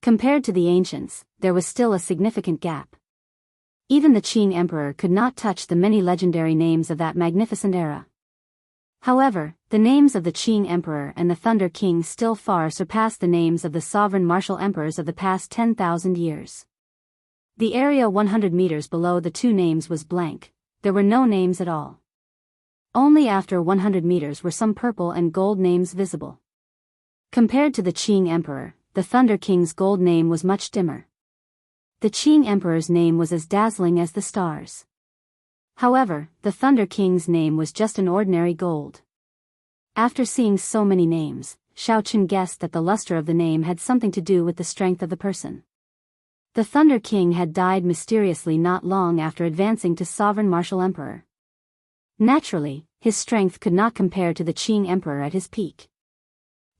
Compared to the ancients, there was still a significant gap. Even the Qing Emperor could not touch the many legendary names of that magnificent era. However, the names of the Qing Emperor and the Thunder King still far surpassed the names of the sovereign martial emperors of the past 10,000 years. The area 100 meters below the 2 names was blank, there were no names at all. Only after 100 meters were some purple and gold names visible. Compared to the Qing Emperor, the Thunder King's gold name was much dimmer. The Qing Emperor's name was as dazzling as the stars. However, the Thunder King's name was just an ordinary gold. After seeing so many names, Xiaoqun guessed that the luster of the name had something to do with the strength of the person. The Thunder King had died mysteriously not long after advancing to sovereign martial emperor. Naturally, his strength could not compare to the Qing emperor at his peak.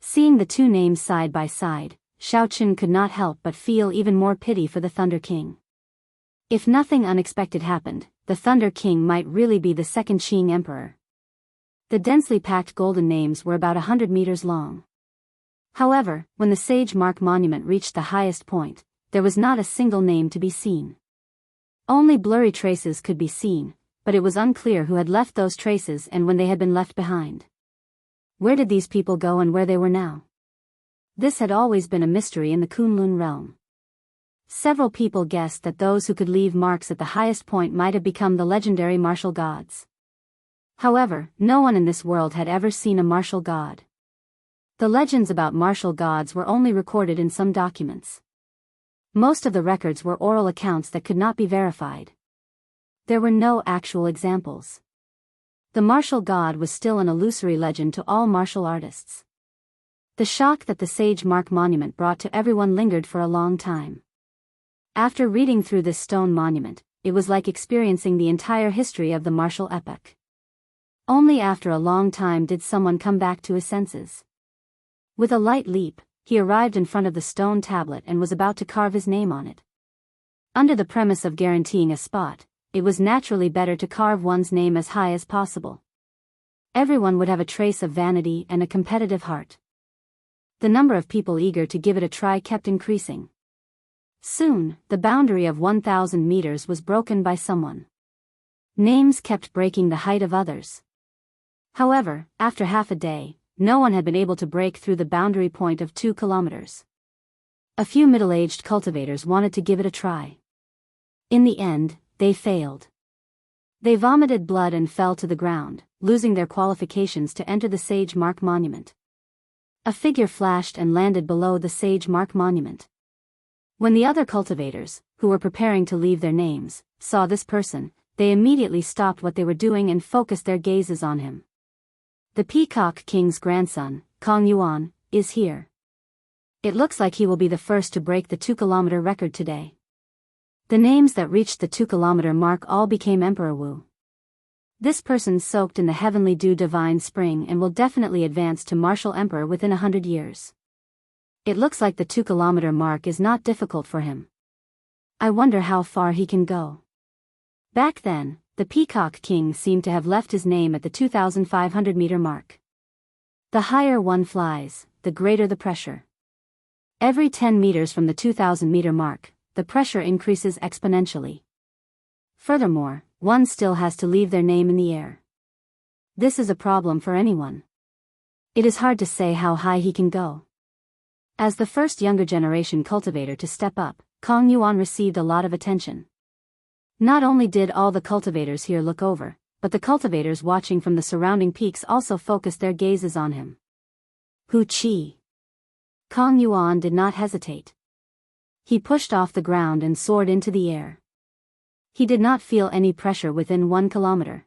Seeing the two names side by side, Xiaoqun could not help but feel even more pity for the Thunder King. If nothing unexpected happened, the Thunder King might really be the second Qing emperor. The densely packed golden names were about 100 meters long. However, when the Sage Mark Monument reached the highest point, there was not a single name to be seen. Only blurry traces could be seen, but it was unclear who had left those traces and when they had been left behind. Where did these people go and where they were now? This had always been a mystery in the Kunlun realm. Several people guessed that those who could leave marks at the highest point might have become the legendary martial gods. However, no one in this world had ever seen a martial god. The legends about martial gods were only recorded in some documents. Most of the records were oral accounts that could not be verified. There were no actual examples. The martial god was still an illusory legend to all martial artists. The shock that the Sage Mark Monument brought to everyone lingered for a long time. After reading through this stone monument, it was like experiencing the entire history of the martial epoch. Only after a long time did someone come back to his senses. With a light leap, he arrived in front of the stone tablet and was about to carve his name on it. Under the premise of guaranteeing a spot, it was naturally better to carve one's name as high as possible. Everyone would have a trace of vanity and a competitive heart. The number of people eager to give it a try kept increasing. Soon, the boundary of 1,000 meters was broken by someone. Names kept breaking the height of others. However, after half a day, no one had been able to break through the boundary point of 2 kilometers. A few middle-aged cultivators wanted to give it a try. In the end, they failed. They vomited blood and fell to the ground, losing their qualifications to enter the Sage Mark Monument. A figure flashed and landed below the Sage Mark Monument. When the other cultivators, who were preparing to leave their names, saw this person, they immediately stopped what they were doing and focused their gazes on him. The Peacock King's grandson, Kong Yuan, is here. It looks like he will be the first to break the 2-kilometer record today. The names that reached the 2-kilometer mark all became Emperor Wu. This person soaked in the heavenly dew divine spring and will definitely advance to martial emperor within 100 years. It looks like the 2-kilometer mark is not difficult for him. I wonder how far he can go. Back then, the Peacock King seemed to have left his name at the 2,500-meter mark. The higher one flies, the greater the pressure. Every 10 meters from the 2,000-meter mark, the pressure increases exponentially. Furthermore, one still has to leave their name in the air. This is a problem for anyone. It is hard to say how high he can go. As the first younger generation cultivator to step up, Kong Yuan received a lot of attention. Not only did all the cultivators here look over, but the cultivators watching from the surrounding peaks also focused their gazes on him. Hu Qi. Kong Yuan did not hesitate. He pushed off the ground and soared into the air. He did not feel any pressure within 1 kilometer.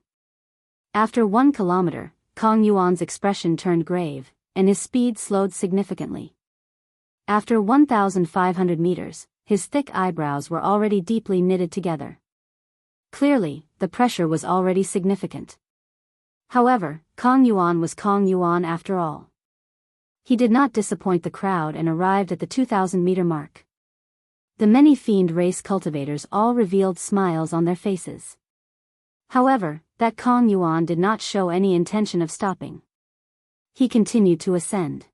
After 1 kilometer, Kong Yuan's expression turned grave, and his speed slowed significantly. After 1,500 meters, his thick eyebrows were already deeply knitted together. Clearly, the pressure was already significant. However, Kong Yuan was Kong Yuan after all. He did not disappoint the crowd and arrived at the 2,000-meter mark. The many fiend race cultivators all revealed smiles on their faces. However, that Kong Yuan did not show any intention of stopping. He continued to ascend.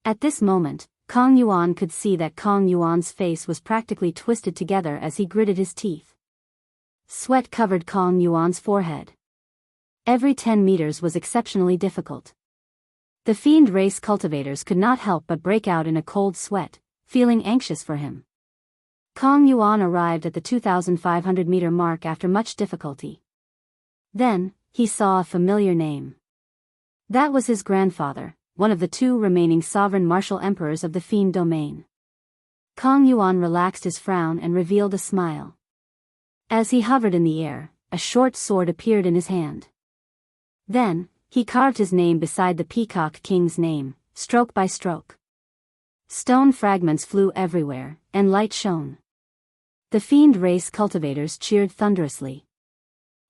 At this moment, Kong Yuan could see that Kong Yuan's face was practically twisted together as he gritted his teeth. Sweat covered Kong Yuan's forehead. Every 10 meters was exceptionally difficult. The fiend race cultivators could not help but break out in a cold sweat, feeling anxious for him. Kong Yuan arrived at the 2,500-meter mark after much difficulty. Then, he saw a familiar name. That was his grandfather, one of the 2 remaining sovereign martial emperors of the fiend domain. Kong Yuan relaxed his frown and revealed a smile. As he hovered in the air, a short sword appeared in his hand. Then, he carved his name beside the Peacock King's name, stroke by stroke. Stone fragments flew everywhere, and light shone. The fiend race cultivators cheered thunderously.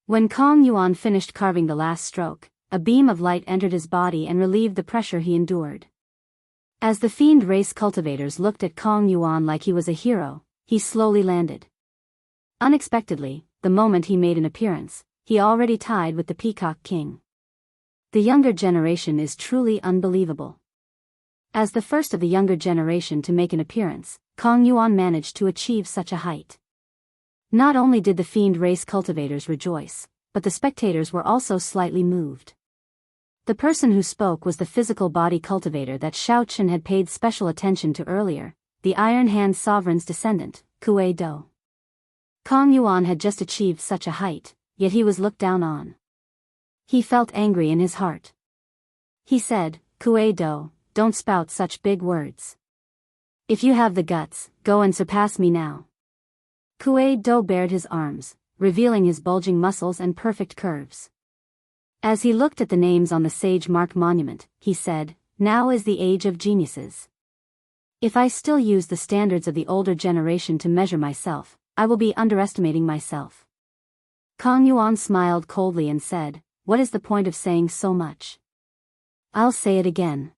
When Kong Yuan finished carving the last stroke, a beam of light entered his body and relieved the pressure he endured. As the fiend race cultivators looked at Kong Yuan like he was a hero, he slowly landed. Unexpectedly, the moment he made an appearance, he already tied with the Peacock King. The younger generation is truly unbelievable. As the first of the younger generation to make an appearance, Kong Yuan managed to achieve such a height. Not only did the fiend race cultivators rejoice, but the spectators were also slightly moved. The person who spoke was the physical body cultivator that Xiao Chen had paid special attention to earlier, the Iron Hand Sovereign's descendant, Kuei Do. Kong Yuan had just achieved such a height, yet he was looked down on. He felt angry in his heart. He said, "Kuei Do, don't spout such big words. If you have the guts, go and surpass me now." Kuei Do bared his arms, revealing his bulging muscles and perfect curves. As he looked at the names on the Sage Mark monument, he said, "Now is the age of geniuses. If I still use the standards of the older generation to measure myself, I will be underestimating myself." Kong Yuan smiled coldly and said, "What is the point of saying so much? I'll say it again.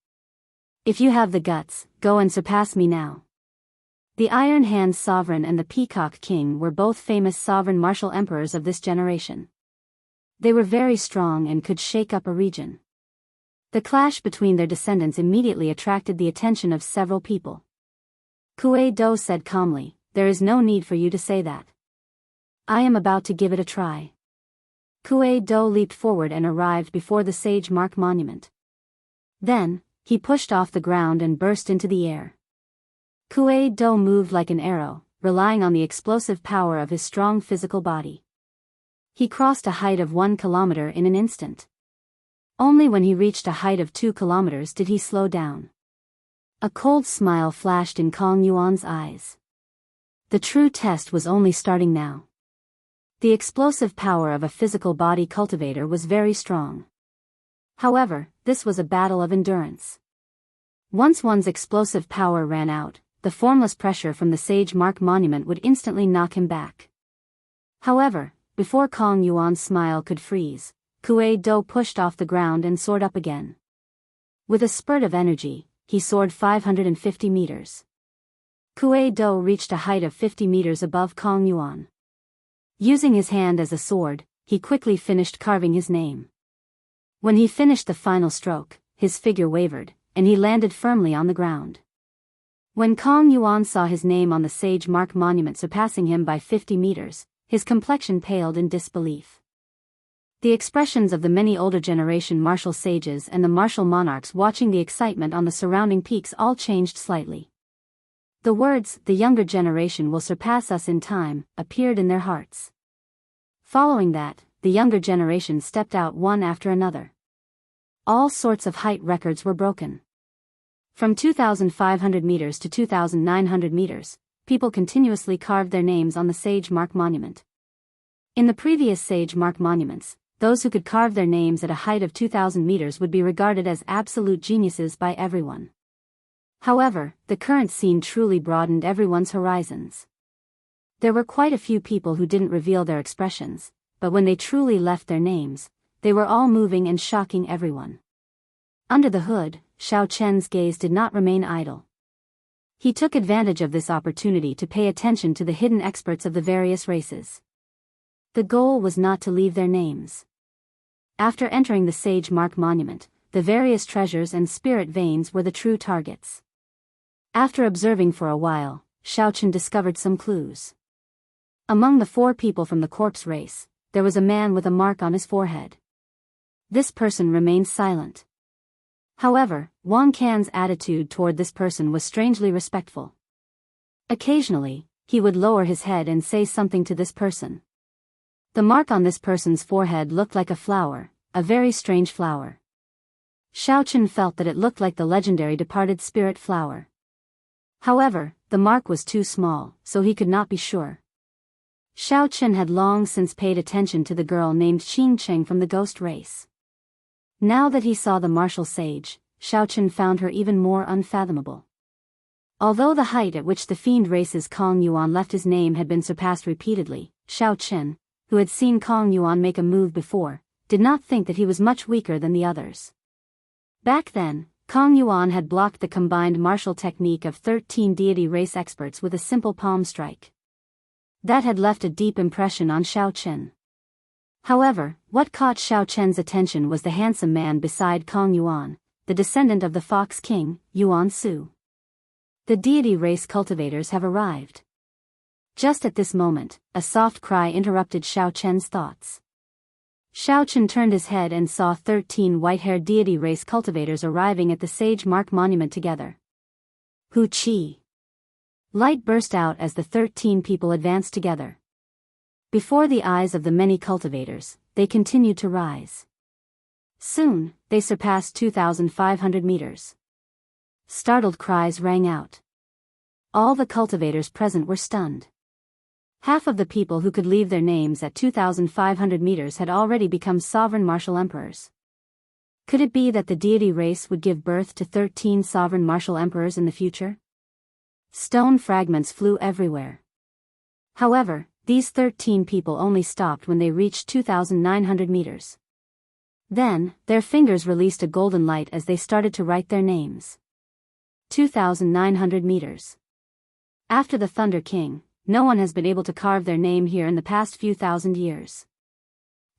If you have the guts, go and surpass me now." The Iron Hand Sovereign and the Peacock King were both famous sovereign martial emperors of this generation. They were very strong and could shake up a region. The clash between their descendants immediately attracted the attention of several people. Kuei Do said calmly, "There is no need for you to say that. I am about to give it a try." Kuei Do leaped forward and arrived before the Sage Mark monument. Then, he pushed off the ground and burst into the air. Kuei Do moved like an arrow, relying on the explosive power of his strong physical body. He crossed a height of 1 kilometer in an instant. Only when he reached a height of 2 kilometers did he slow down. A cold smile flashed in Kong Yuan's eyes. The true test was only starting now. The explosive power of a physical body cultivator was very strong. However, this was a battle of endurance. Once one's explosive power ran out, the formless pressure from the Sage Mark monument would instantly knock him back. However, before Kong Yuan's smile could freeze, Kuei Do pushed off the ground and soared up again. With a spurt of energy, he soared 550 meters. Kuei Do reached a height of 50 meters above Kong Yuan. Using his hand as a sword, he quickly finished carving his name. When he finished the final stroke, his figure wavered, and he landed firmly on the ground. When Kong Yuan saw his name on the Sage Mark monument surpassing him by 50 meters, his complexion paled in disbelief. The expressions of the many older generation martial sages and the martial monarchs watching the excitement on the surrounding peaks all changed slightly. The words, "The younger generation will surpass us in time," appeared in their hearts. Following that, the younger generation stepped out one after another. All sorts of height records were broken. From 2,500 meters to 2,900 meters, people continuously carved their names on the Sage Mark monument. In the previous Sage Mark monuments, those who could carve their names at a height of 2,000 meters would be regarded as absolute geniuses by everyone. However, the current scene truly broadened everyone's horizons. There were quite a few people who didn't reveal their expressions, but when they truly left their names, they were all moving and shocking everyone. Under the hood, Xiao Chen's gaze did not remain idle. He took advantage of this opportunity to pay attention to the hidden experts of the various races. The goal was not to leave their names. After entering the Sage Mark monument, the various treasures and spirit veins were the true targets. After observing for a while, Xiao Chen discovered some clues. Among the 4 people from the corpse race, there was a man with a mark on his forehead. This person remained silent. However, Wang Can's attitude toward this person was strangely respectful. Occasionally, he would lower his head and say something to this person. The mark on this person's forehead looked like a flower, a very strange flower. Xiao Chen felt that it looked like the legendary departed spirit flower. However, the mark was too small, so he could not be sure. Xiao Chen had long since paid attention to the girl named Xing Cheng from the ghost race. Now that he saw the martial sage, Xiao Chen found her even more unfathomable. Although the height at which the fiend race's Kong Yuan left his name had been surpassed repeatedly, Xiao Chen, who had seen Kong Yuan make a move before, did not think that he was much weaker than the others. Back then, Kong Yuan had blocked the combined martial technique of 13 deity race experts with a simple palm strike. That had left a deep impression on Xiao Chen. However, what caught Xiao Chen's attention was the handsome man beside Kong Yuan, the descendant of the Fox King, Yuan Su. The deity race cultivators have arrived. Just at this moment, a soft cry interrupted Xiao Chen's thoughts. Xiao Chen turned his head and saw 13 white-haired deity race cultivators arriving at the Sage Mark Monument together. Hu Qi! Light burst out as the 13 people advanced together. Before the eyes of the many cultivators, they continued to rise. Soon, they surpassed 2,500 meters. Startled cries rang out. All the cultivators present were stunned. Half of the people who could leave their names at 2,500 meters had already become sovereign martial emperors. Could it be that the deity race would give birth to 13 sovereign martial emperors in the future? Stone fragments flew everywhere. However, these 13 people only stopped when they reached 2,900 meters. Then, their fingers released a golden light as they started to write their names. 2,900 meters. After the Thunder King, no one has been able to carve their name here in the past few thousand years.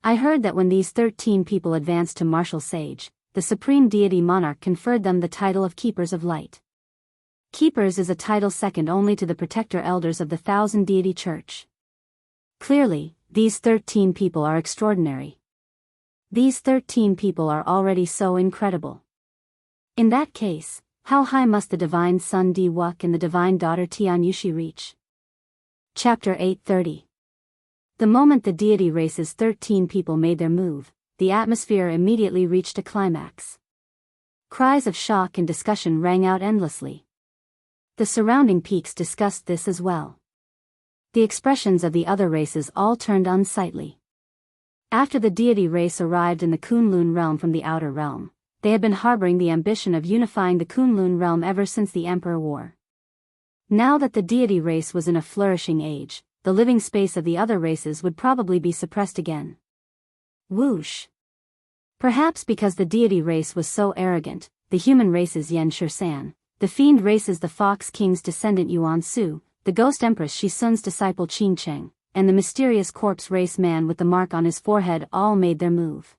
I heard that when these 13 people advanced to martial sage, the supreme deity monarch conferred them the title of Keepers of Light. Keepers is a title second only to the protector elders of the Thousand Deity Church. Clearly, these 13 people are extraordinary. These 13 people are already so incredible. In that case, how high must the divine son Di Wuk and the divine daughter Tian Yushi reach? Chapter 830. The moment the deity race's 13 people made their move, the atmosphere immediately reached a climax. Cries of shock and discussion rang out endlessly. The surrounding peaks discussed this as well. The expressions of the other races all turned unsightly. After the deity race arrived in the Kunlun realm from the outer realm, they had been harboring the ambition of unifying the Kunlun realm ever since the Emperor War. Now that the deity race was in a flourishing age, the living space of the other races would probably be suppressed again. Whoosh! Perhaps because the deity race was so arrogant, the human race's Yan Shursan, the fiend race's the Fox King's descendant Yuan Su, the ghost empress Shisun's disciple Qing Cheng, and the mysterious corpse race man with the mark on his forehead all made their move.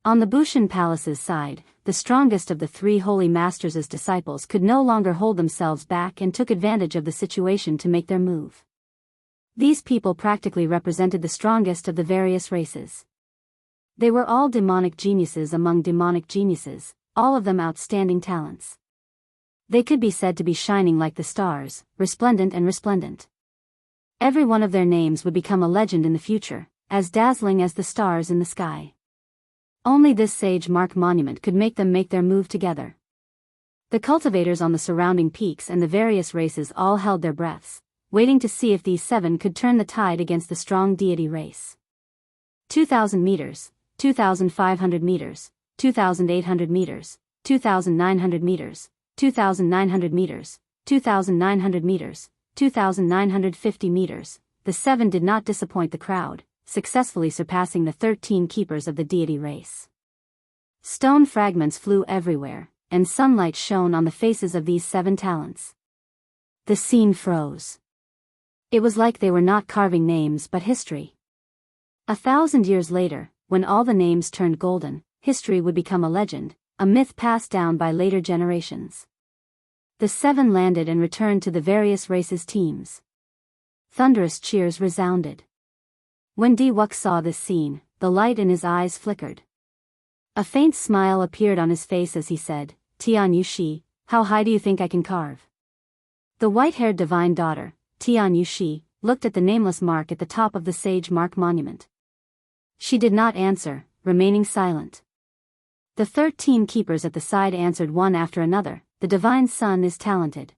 On the Bushan Palace's side, the strongest of the three holy masters' disciples could no longer hold themselves back and took advantage of the situation to make their move. These people practically represented the strongest of the various races. They were all demonic geniuses among demonic geniuses, all of them outstanding talents. They could be said to be shining like the stars, resplendent and resplendent. Every one of their names would become a legend in the future, as dazzling as the stars in the sky. Only this Sage Mark Monument could make them make their move together. The cultivators on the surrounding peaks and the various races all held their breaths, waiting to see if these 7 could turn the tide against the strong deity race. 2,000 meters, 2,500 meters, 2,800 meters, 2,900 meters, 2,900 meters, 2,900 meters, 2,950 meters, the 7 did not disappoint the crowd, successfully surpassing the 13 keepers of the deity race. Stone fragments flew everywhere, and sunlight shone on the faces of these 7 talents. The scene froze. It was like they were not carving names but history. 1,000 years later, when all the names turned golden, history would become a legend, a myth passed down by later generations. The 7 landed and returned to the various races' teams. Thunderous cheers resounded. When Di Wuk saw this scene, the light in his eyes flickered. A faint smile appeared on his face as he said, "Tian Yushi, how high do you think I can carve?" The white-haired divine daughter, Tian Yushi, looked at the nameless mark at the top of the Sage Mark Monument. She did not answer, remaining silent. The 13 keepers at the side answered one after another, "The divine son is talented."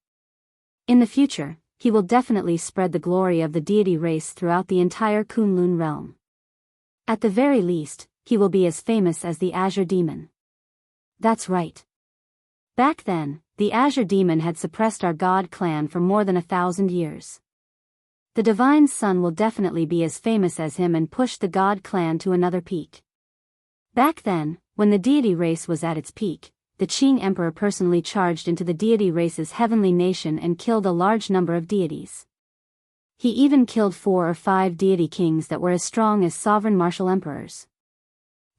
In the future, he will definitely spread the glory of the deity race throughout the entire Kunlun realm. At the very least, he will be as famous as the Azure Demon. That's right. Back then, the Azure Demon had suppressed our god clan for more than 1,000 years. The divine son will definitely be as famous as him and push the god clan to another peak. Back then, when the deity race was at its peak, the Qing Emperor personally charged into the deity race's heavenly nation and killed a large number of deities. He even killed 4 or 5 deity kings that were as strong as sovereign martial emperors.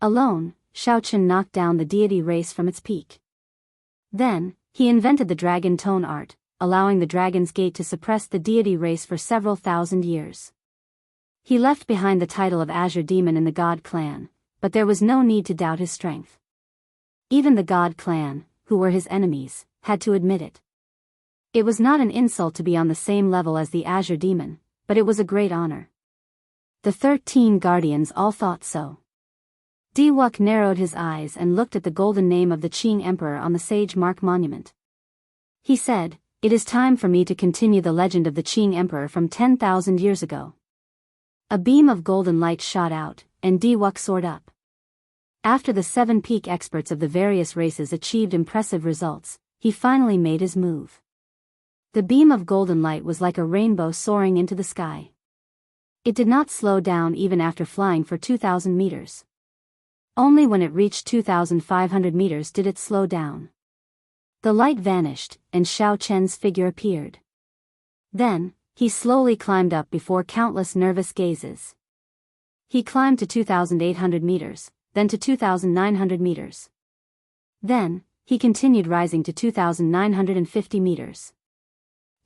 Alone, Xiaoqin knocked down the deity race from its peak. Then, he invented the dragon tone art, allowing the dragon's gate to suppress the deity race for several thousand years. He left behind the title of Azure Demon in the God clan, but there was no need to doubt his strength. Even the God clan, who were his enemies, had to admit it. It was not an insult to be on the same level as the Azure Demon, but it was a great honor. The 13 guardians all thought so. Diwuk narrowed his eyes and looked at the golden name of the Qing Emperor on the sage mark monument. He said, "It is time for me to continue the legend of the Qing Emperor from 10,000 years ago." A beam of golden light shot out, and Diwuk soared up. After the 7 peak experts of the various races achieved impressive results, he finally made his move. The beam of golden light was like a rainbow soaring into the sky. It did not slow down even after flying for 2,000 meters. Only when it reached 2,500 meters did it slow down. The light vanished, and Xiao Chen's figure appeared. Then, he slowly climbed up before countless nervous gazes. He climbed to 2,800 meters, then to 2,900 meters. Then, he continued rising to 2,950 meters.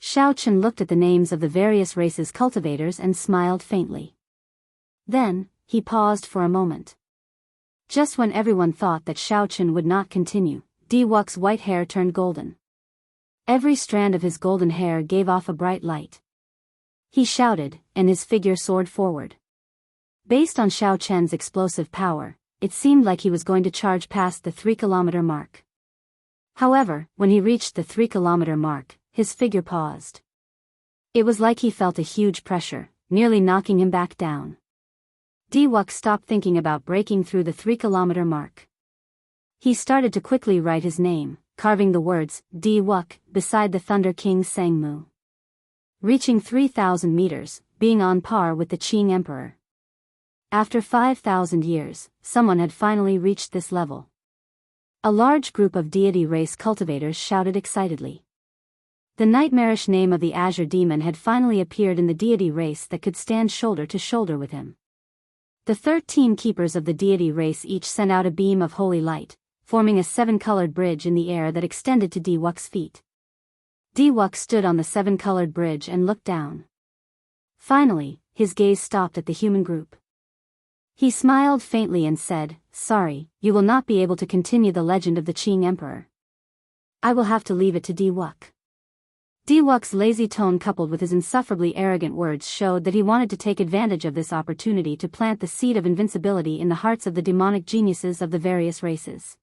Xiao Chen looked at the names of the various races' cultivators and smiled faintly. Then, he paused for a moment. Just when everyone thought that Xiao Chen would not continue, Diwuk's white hair turned golden. Every strand of his golden hair gave off a bright light. He shouted, and his figure soared forward. Based on Xiao Chen's explosive power, it seemed like he was going to charge past the 3-kilometer mark. However, when he reached the 3-kilometer mark, his figure paused. It was like he felt a huge pressure, nearly knocking him back down. Diwuk stopped thinking about breaking through the 3-kilometer mark. He started to quickly write his name, carving the words, Diwuk, beside the Thunder King's Sangmu. Reaching 3,000 meters, being on par with the Qing Emperor. After 5,000 years, someone had finally reached this level. A large group of deity race cultivators shouted excitedly. The nightmarish name of the Azure Demon had finally appeared in the deity race that could stand shoulder to shoulder with him. The 13 keepers of the deity race each sent out a beam of holy light, forming a 7-colored bridge in the air that extended to Diwuk's feet. Diwuk stood on the 7-colored bridge and looked down. Finally, his gaze stopped at the human group. He smiled faintly and said, "Sorry, you will not be able to continue the legend of the Qing Emperor. I will have to leave it to Diwuk." Diwuk's lazy tone coupled with his insufferably arrogant words showed that he wanted to take advantage of this opportunity to plant the seed of invincibility in the hearts of the demonic geniuses of the various races.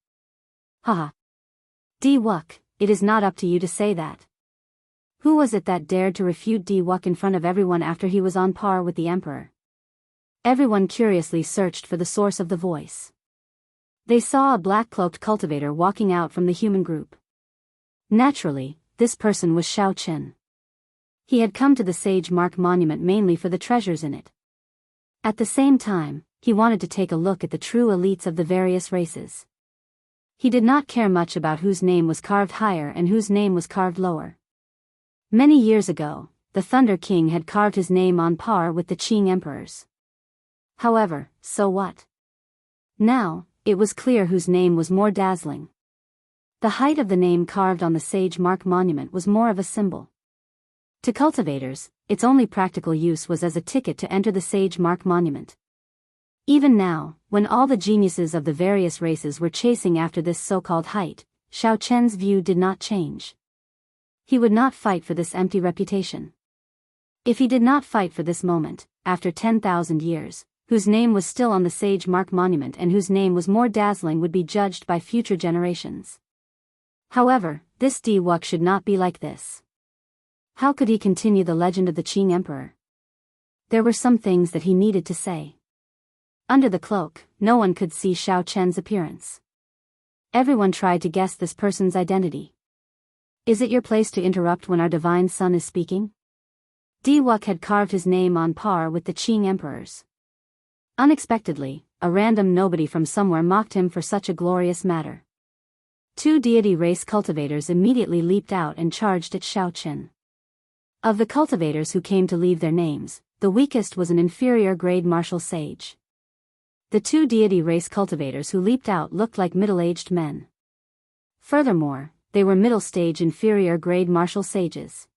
Haha. Diwuk, it is not up to you to say that. Who was it that dared to refute Diwuk in front of everyone after he was on par with the Emperor? Everyone curiously searched for the source of the voice. They saw a black-cloaked cultivator walking out from the human group. Naturally, this person was Xiao Chen. He had come to the Sage Mark Monument mainly for the treasures in it. At the same time, he wanted to take a look at the true elites of the various races. He did not care much about whose name was carved higher and whose name was carved lower. Many years ago, the Thunder King had carved his name on par with the Qing Emperor's. However, so what? Now, it was clear whose name was more dazzling. The height of the name carved on the Sage Mark Monument was more of a symbol. To cultivators, its only practical use was as a ticket to enter the Sage Mark Monument. Even now, when all the geniuses of the various races were chasing after this so-called height, Xiao Chen's view did not change. He would not fight for this empty reputation. If he did not fight for this moment, after 10,000 years, whose name was still on the Sage Mark Monument and whose name was more dazzling would be judged by future generations. However, this Diwuk should not be like this. How could he continue the legend of the Qing Emperor? There were some things that he needed to say. Under the cloak, no one could see Xiao Chen's appearance. Everyone tried to guess this person's identity. Is it your place to interrupt when our divine son is speaking? Diwuk had carved his name on par with the Qing emperors. Unexpectedly, a random nobody from somewhere mocked him for such a glorious matter. Two deity race cultivators immediately leaped out and charged at Xiao Chen. Of the cultivators who came to leave their names, the weakest was an inferior grade martial sage. The two deity race cultivators who leaped out looked like middle-aged men. Furthermore, they were middle-stage inferior grade martial sages.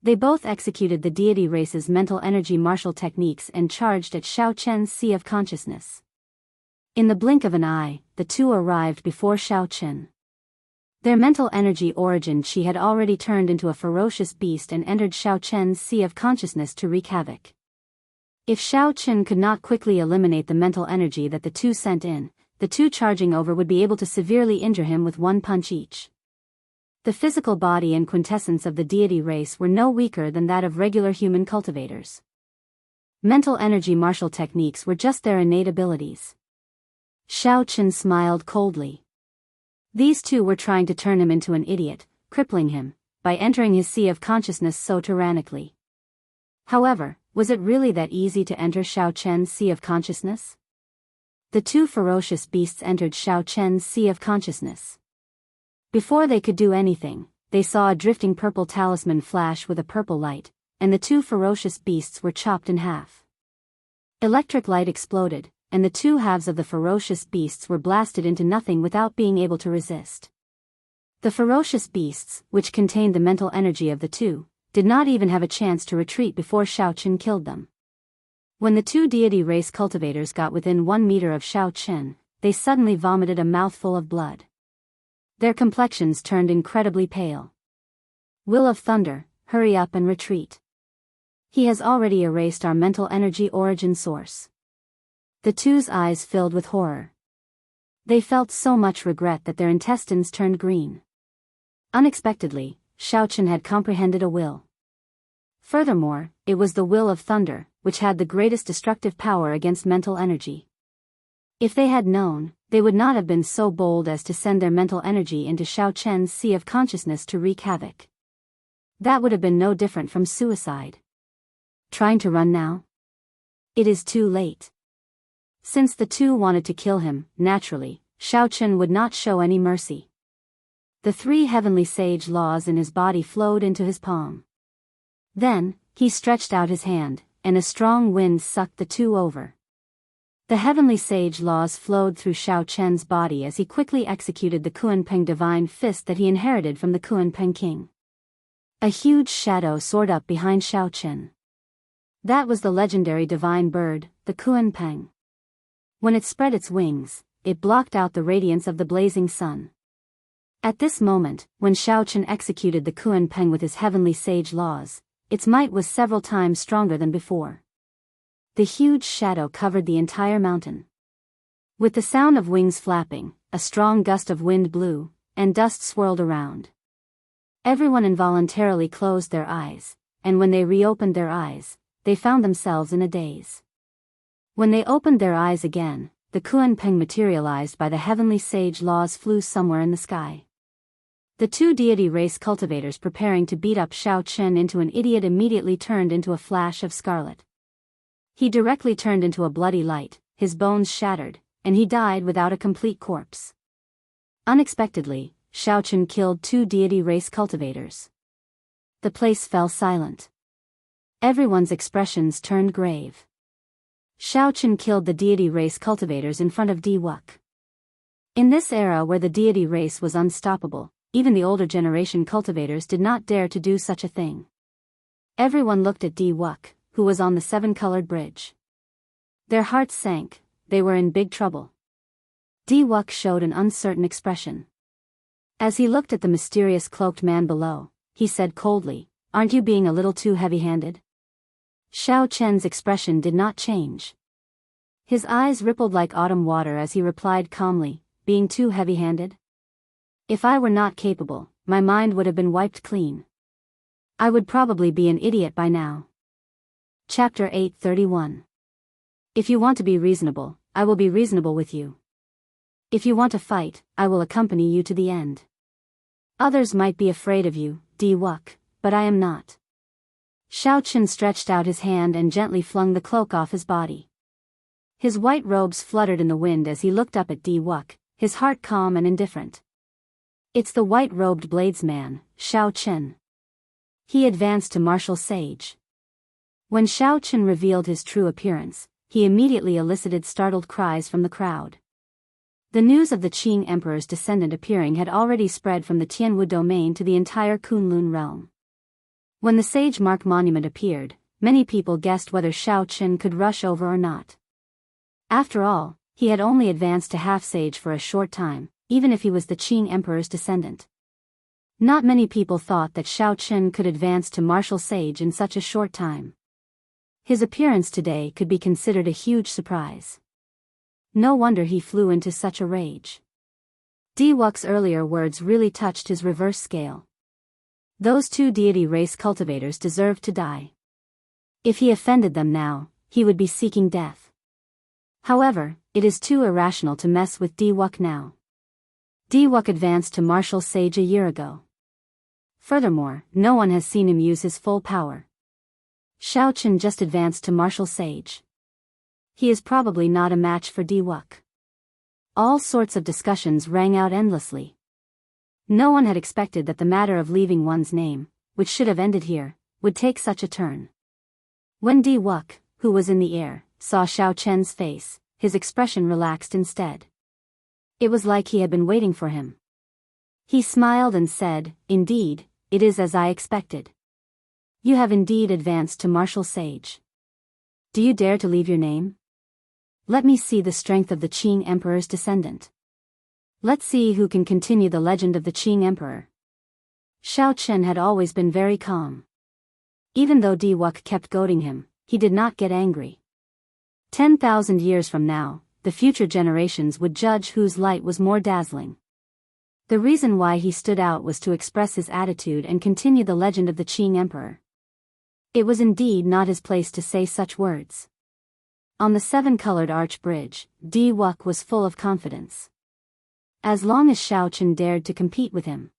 They both executed the deity race's mental energy martial techniques and charged at Xiao Chen's sea of consciousness. In the blink of an eye, the two arrived before Xiao Chen. Their mental energy origin chi had already turned into a ferocious beast and entered Xiao Chen's sea of consciousness to wreak havoc. If Xiao Chen could not quickly eliminate the mental energy that the two sent in, the two charging over would be able to severely injure him with one punch each. The physical body and quintessence of the deity race were no weaker than that of regular human cultivators. Mental energy martial techniques were just their innate abilities. Xiao Chen smiled coldly. These two were trying to turn him into an idiot, crippling him, by entering his sea of consciousness so tyrannically. However, was it really that easy to enter Xiao Chen's sea of consciousness? The two ferocious beasts entered Xiao Chen's sea of consciousness. Before they could do anything, they saw a drifting purple talisman flash with a purple light, and the two ferocious beasts were chopped in half. Electric light exploded, and the two halves of the ferocious beasts were blasted into nothing without being able to resist. The ferocious beasts, which contained the mental energy of the two, did not even have a chance to retreat before Xiao Chen killed them. When the two deity race cultivators got within 1 meter of Xiao Chen, they suddenly vomited a mouthful of blood. Their complexions turned incredibly pale. Will of Thunder, hurry up and retreat. He has already erased our mental energy origin source. The two's eyes filled with horror. They felt so much regret that their intestines turned green. Unexpectedly, Xiao Chen had comprehended a will. Furthermore, it was the will of Thunder, which had the greatest destructive power against mental energy. If they had known, they would not have been so bold as to send their mental energy into Xiao Chen's sea of consciousness to wreak havoc. That would have been no different from suicide. Trying to run now? It is too late. Since the two wanted to kill him, naturally, Xiao Chen would not show any mercy. The 3 heavenly sage laws in his body flowed into his palm. Then, he stretched out his hand, and a strong wind sucked the two over. The heavenly sage laws flowed through Xiao Chen's body as he quickly executed the Kunpeng divine fist that he inherited from the Kunpeng king. A huge shadow soared up behind Xiao Chen. That was the legendary divine bird, the Kunpeng. When it spread its wings, it blocked out the radiance of the blazing sun. At this moment, when Xiao Chen executed the Kunpeng with his heavenly sage laws, its might was several times stronger than before. The huge shadow covered the entire mountain. With the sound of wings flapping, a strong gust of wind blew, and dust swirled around. Everyone involuntarily closed their eyes, and when they reopened their eyes, they found themselves in a daze. When they opened their eyes again, the Kunpeng materialized by the heavenly sage laws flew somewhere in the sky. The two deity race cultivators preparing to beat up Xiao Chen into an idiot immediately turned into a flash of scarlet. He directly turned into a bloody light, his bones shattered, and he died without a complete corpse. Unexpectedly, Xiao Chen killed 2 deity race cultivators. The place fell silent. Everyone's expressions turned grave. Xiao Chen killed the deity race cultivators in front of Diwuk. In this era where the deity race was unstoppable, even the older generation cultivators did not dare to do such a thing. Everyone looked at Diwuk, who was on the 7-colored bridge. Their hearts sank, they were in big trouble. Diwuk showed an uncertain expression. As he looked at the mysterious cloaked man below, he said coldly, "Aren't you being a little too heavy-handed?" Xiao Chen's expression did not change. His eyes rippled like autumn water as he replied calmly, "Being too heavy-handed? If I were not capable, my mind would have been wiped clean." I would probably be an idiot by now. Chapter 831. If you want to be reasonable, I will be reasonable with you. If you want to fight, I will accompany you to the end. Others might be afraid of you, Wuk, but I am not. Xiaoqin stretched out his hand and gently flung the cloak off his body. His white robes fluttered in the wind as he looked up at Wuk, his heart calm and indifferent. It's the white-robed bladesman, Xiaoqin. He advanced to martial sage. When Xiaoqin revealed his true appearance, he immediately elicited startled cries from the crowd. The news of the Qing Emperor's descendant appearing had already spread from the Tianwu domain to the entire Kunlun realm. When the Sage Mark monument appeared, many people guessed whether Xiaoqin could rush over or not. After all, he had only advanced to half-sage for a short time, even if he was the Qing Emperor's descendant. Not many people thought that Xiaoqin could advance to martial sage in such a short time. His appearance today could be considered a huge surprise. No wonder he flew into such a rage. Wuk's earlier words really touched his reverse scale. Those two deity race cultivators deserved to die. If he offended them now, he would be seeking death. However, it is too irrational to mess with Wuk now. Wuk advanced to martial sage a year ago. Furthermore, no one has seen him use his full power. Xiaoqin just advanced to martial sage. He is probably not a match for Wuk. All sorts of discussions rang out endlessly. No one had expected that the matter of leaving one's name, which should have ended here, would take such a turn. When Wuk, who was in the air, saw Xiaoqin's face, his expression relaxed instead. It was like he had been waiting for him. He smiled and said, "Indeed, it is as I expected. You have indeed advanced to martial sage. Do you dare to leave your name? Let me see the strength of the Qing Emperor's descendant. Let's see who can continue the legend of the Qing Emperor." Xiaoqin had always been very calm. Even though Wuk kept goading him, he did not get angry. 10,000 years from now, the future generations would judge whose light was more dazzling. The reason why he stood out was to express his attitude and continue the legend of the Qing Emperor. It was indeed not his place to say such words. On the seven-colored arch bridge, Wuk was full of confidence. As long as Xiaoqin dared to compete with him,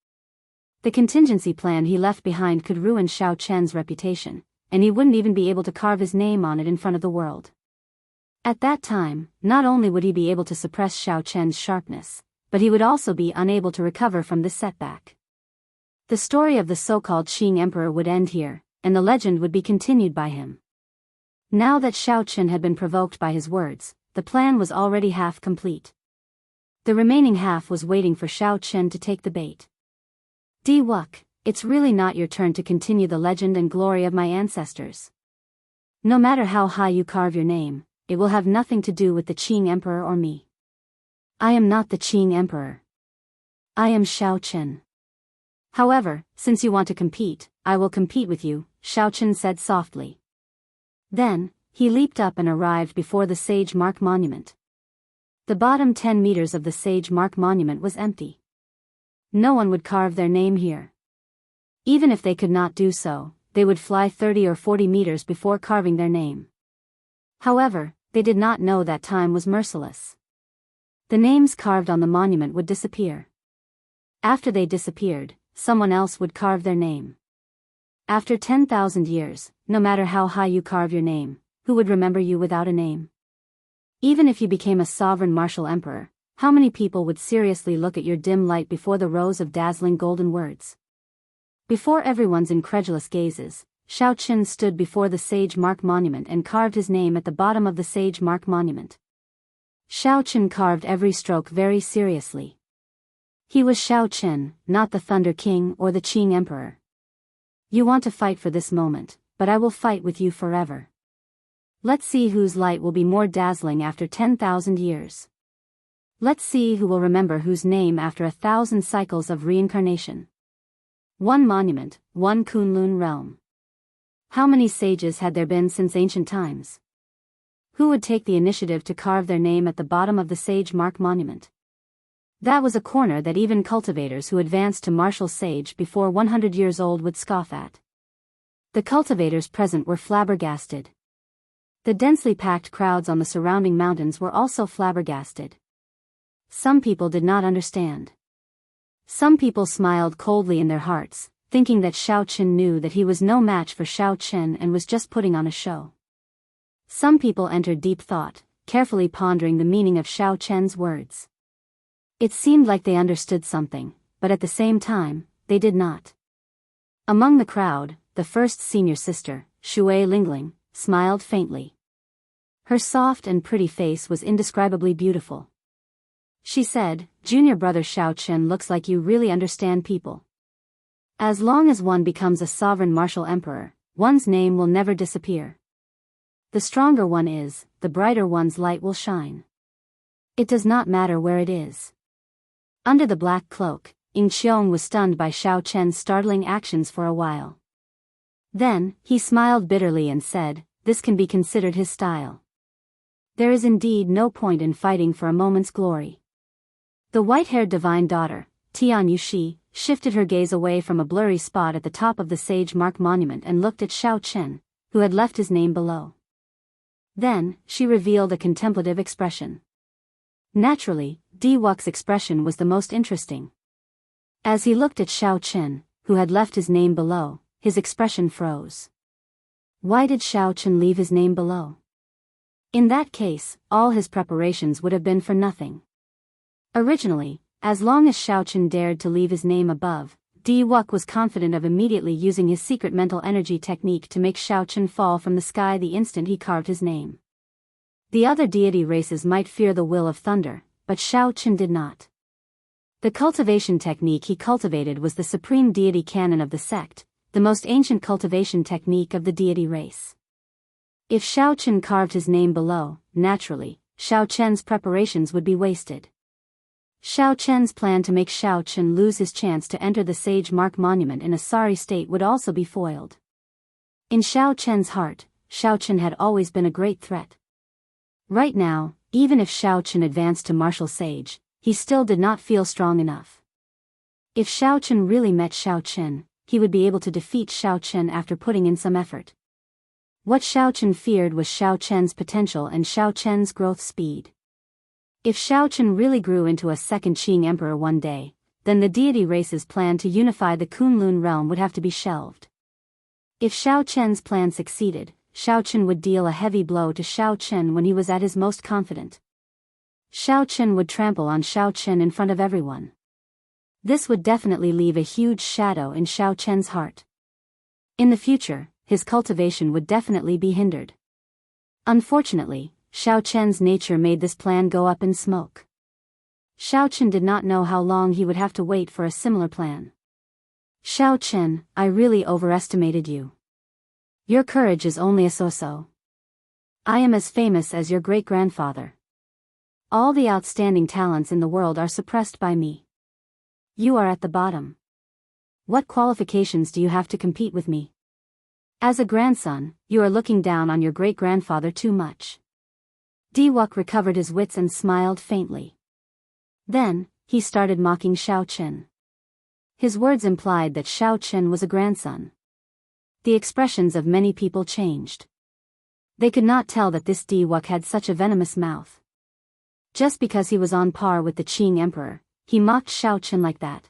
the contingency plan he left behind could ruin Xiaoqin's reputation, and he wouldn't even be able to carve his name on it in front of the world. At that time, not only would he be able to suppress Xiaoqin's sharpness, but he would also be unable to recover from this setback. The story of the so-called Qing Emperor would end here, and the legend would be continued by him. Now that Xiaoqin had been provoked by his words, the plan was already half complete. The remaining half was waiting for Xiaoqin to take the bait. Wuk, it's really not your turn to continue the legend and glory of my ancestors. No matter how high you carve your name, it will have nothing to do with the Qing Emperor or me. I am not the Qing Emperor. I am Xiaoqin. However, since you want to compete, I will compete with you, Xiaoqin said softly. Then, he leaped up and arrived before the Sage Mark monument. The bottom 10 meters of the Sage Mark monument was empty. No one would carve their name here. Even if they could not do so, they would fly 30 or 40 meters before carving their name. However, they did not know that time was merciless. The names carved on the monument would disappear. After they disappeared, someone else would carve their name. After 10,000 years, no matter how high you carve your name, who would remember you without a name? Even if you became a sovereign martial emperor, how many people would seriously look at your dim light before the rows of dazzling golden words? Before everyone's incredulous gazes, Xiaoqin stood before the Sage Mark monument and carved his name at the bottom of the Sage Mark monument. Xiaoqin carved every stroke very seriously. He was Xiaoqin, not the Thunder King or the Qing Emperor. You want to fight for this moment, but I will fight with you forever. Let's see whose light will be more dazzling after 10,000 years. Let's see who will remember whose name after 1,000 cycles of reincarnation. One monument, one Kunlun realm. How many sages had there been since ancient times? Who would take the initiative to carve their name at the bottom of the Sage Mark monument? That was a corner that even cultivators who advanced to martial sage before 100 years old would scoff at. The cultivators present were flabbergasted. The densely packed crowds on the surrounding mountains were also flabbergasted. Some people did not understand. Some people smiled coldly in their hearts, thinking that Xiao Qin knew that he was no match for Xiao Qin and was just putting on a show. Some people entered deep thought, carefully pondering the meaning of Xiao Qin's words. It seemed like they understood something, but at the same time, they did not. Among the crowd, the first senior sister, Shui Lingling, smiled faintly. Her soft and pretty face was indescribably beautiful. She said, "Junior brother Xiao Qin looks like you really understand people. As long as one becomes a sovereign martial emperor, one's name will never disappear. The stronger one is, the brighter one's light will shine. It does not matter where it is." Under the black cloak, Ying Qiong was stunned by Xiao Qin's startling actions for a while. Then, he smiled bitterly and said, "This can be considered his style. There is indeed no point in fighting for a moment's glory." The white-haired divine daughter, Tian Yuxi, shifted her gaze away from a blurry spot at the top of the Sage Mark Monument and looked at Xiao Qin, who had left his name below. Then, she revealed a contemplative expression. Naturally, Di Wux's expression was the most interesting. As he looked at Xiao Qin, who had left his name below, his expression froze. Why did Xiao Qin leave his name below? In that case, all his preparations would have been for nothing. Originally, as long as Xiao Qin dared to leave his name above, Di Wux was confident of immediately using his secret mental energy technique to make Xiao Qin fall from the sky the instant he carved his name. The other deity races might fear the will of thunder, but Xiao Qin did not. The cultivation technique he cultivated was the supreme deity canon of the sect, the most ancient cultivation technique of the deity race. If Xiao Qin carved his name below, naturally, Xiao Qin's preparations would be wasted. Xiao Qin's plan to make Xiao Qin lose his chance to enter the Sage Mark Monument in a sorry state would also be foiled. In Xiao Qin's heart, Xiao Qin had always been a great threat. Right now, even if Xiao Qin advanced to martial sage, he still did not feel strong enough. If Xiao Qin really met Xiao Qin, he would be able to defeat Xiao Qin after putting in some effort. What Xiao Qin feared was Xiao Qin's potential and Xiao Qin's growth speed. If Xiao Qin really grew into a second Qing emperor one day, then the deity race's plan to unify the Kunlun realm would have to be shelved. If Xiao Qin's plan succeeded, Xiao Qin would deal a heavy blow to Xiao Qin when he was at his most confident. Xiao Qin would trample on Xiao Qin in front of everyone. This would definitely leave a huge shadow in Xiao Qin's heart. In the future, his cultivation would definitely be hindered. Unfortunately, Xiao Qin's nature made this plan go up in smoke. Xiao Qin did not know how long he would have to wait for a similar plan. Xiao Qin, I really overestimated you. Your courage is only a so-so. I am as famous as your great-grandfather. All the outstanding talents in the world are suppressed by me. You are at the bottom. What qualifications do you have to compete with me? As a grandson, you are looking down on your great-grandfather too much. Di Wux recovered his wits and smiled faintly. Then, he started mocking Xiao Qin. His words implied that Xiao Qin was a grandson. The expressions of many people changed. They could not tell that this Di Wux had such a venomous mouth. Just because he was on par with the Qing emperor, he mocked Xiao Qin like that.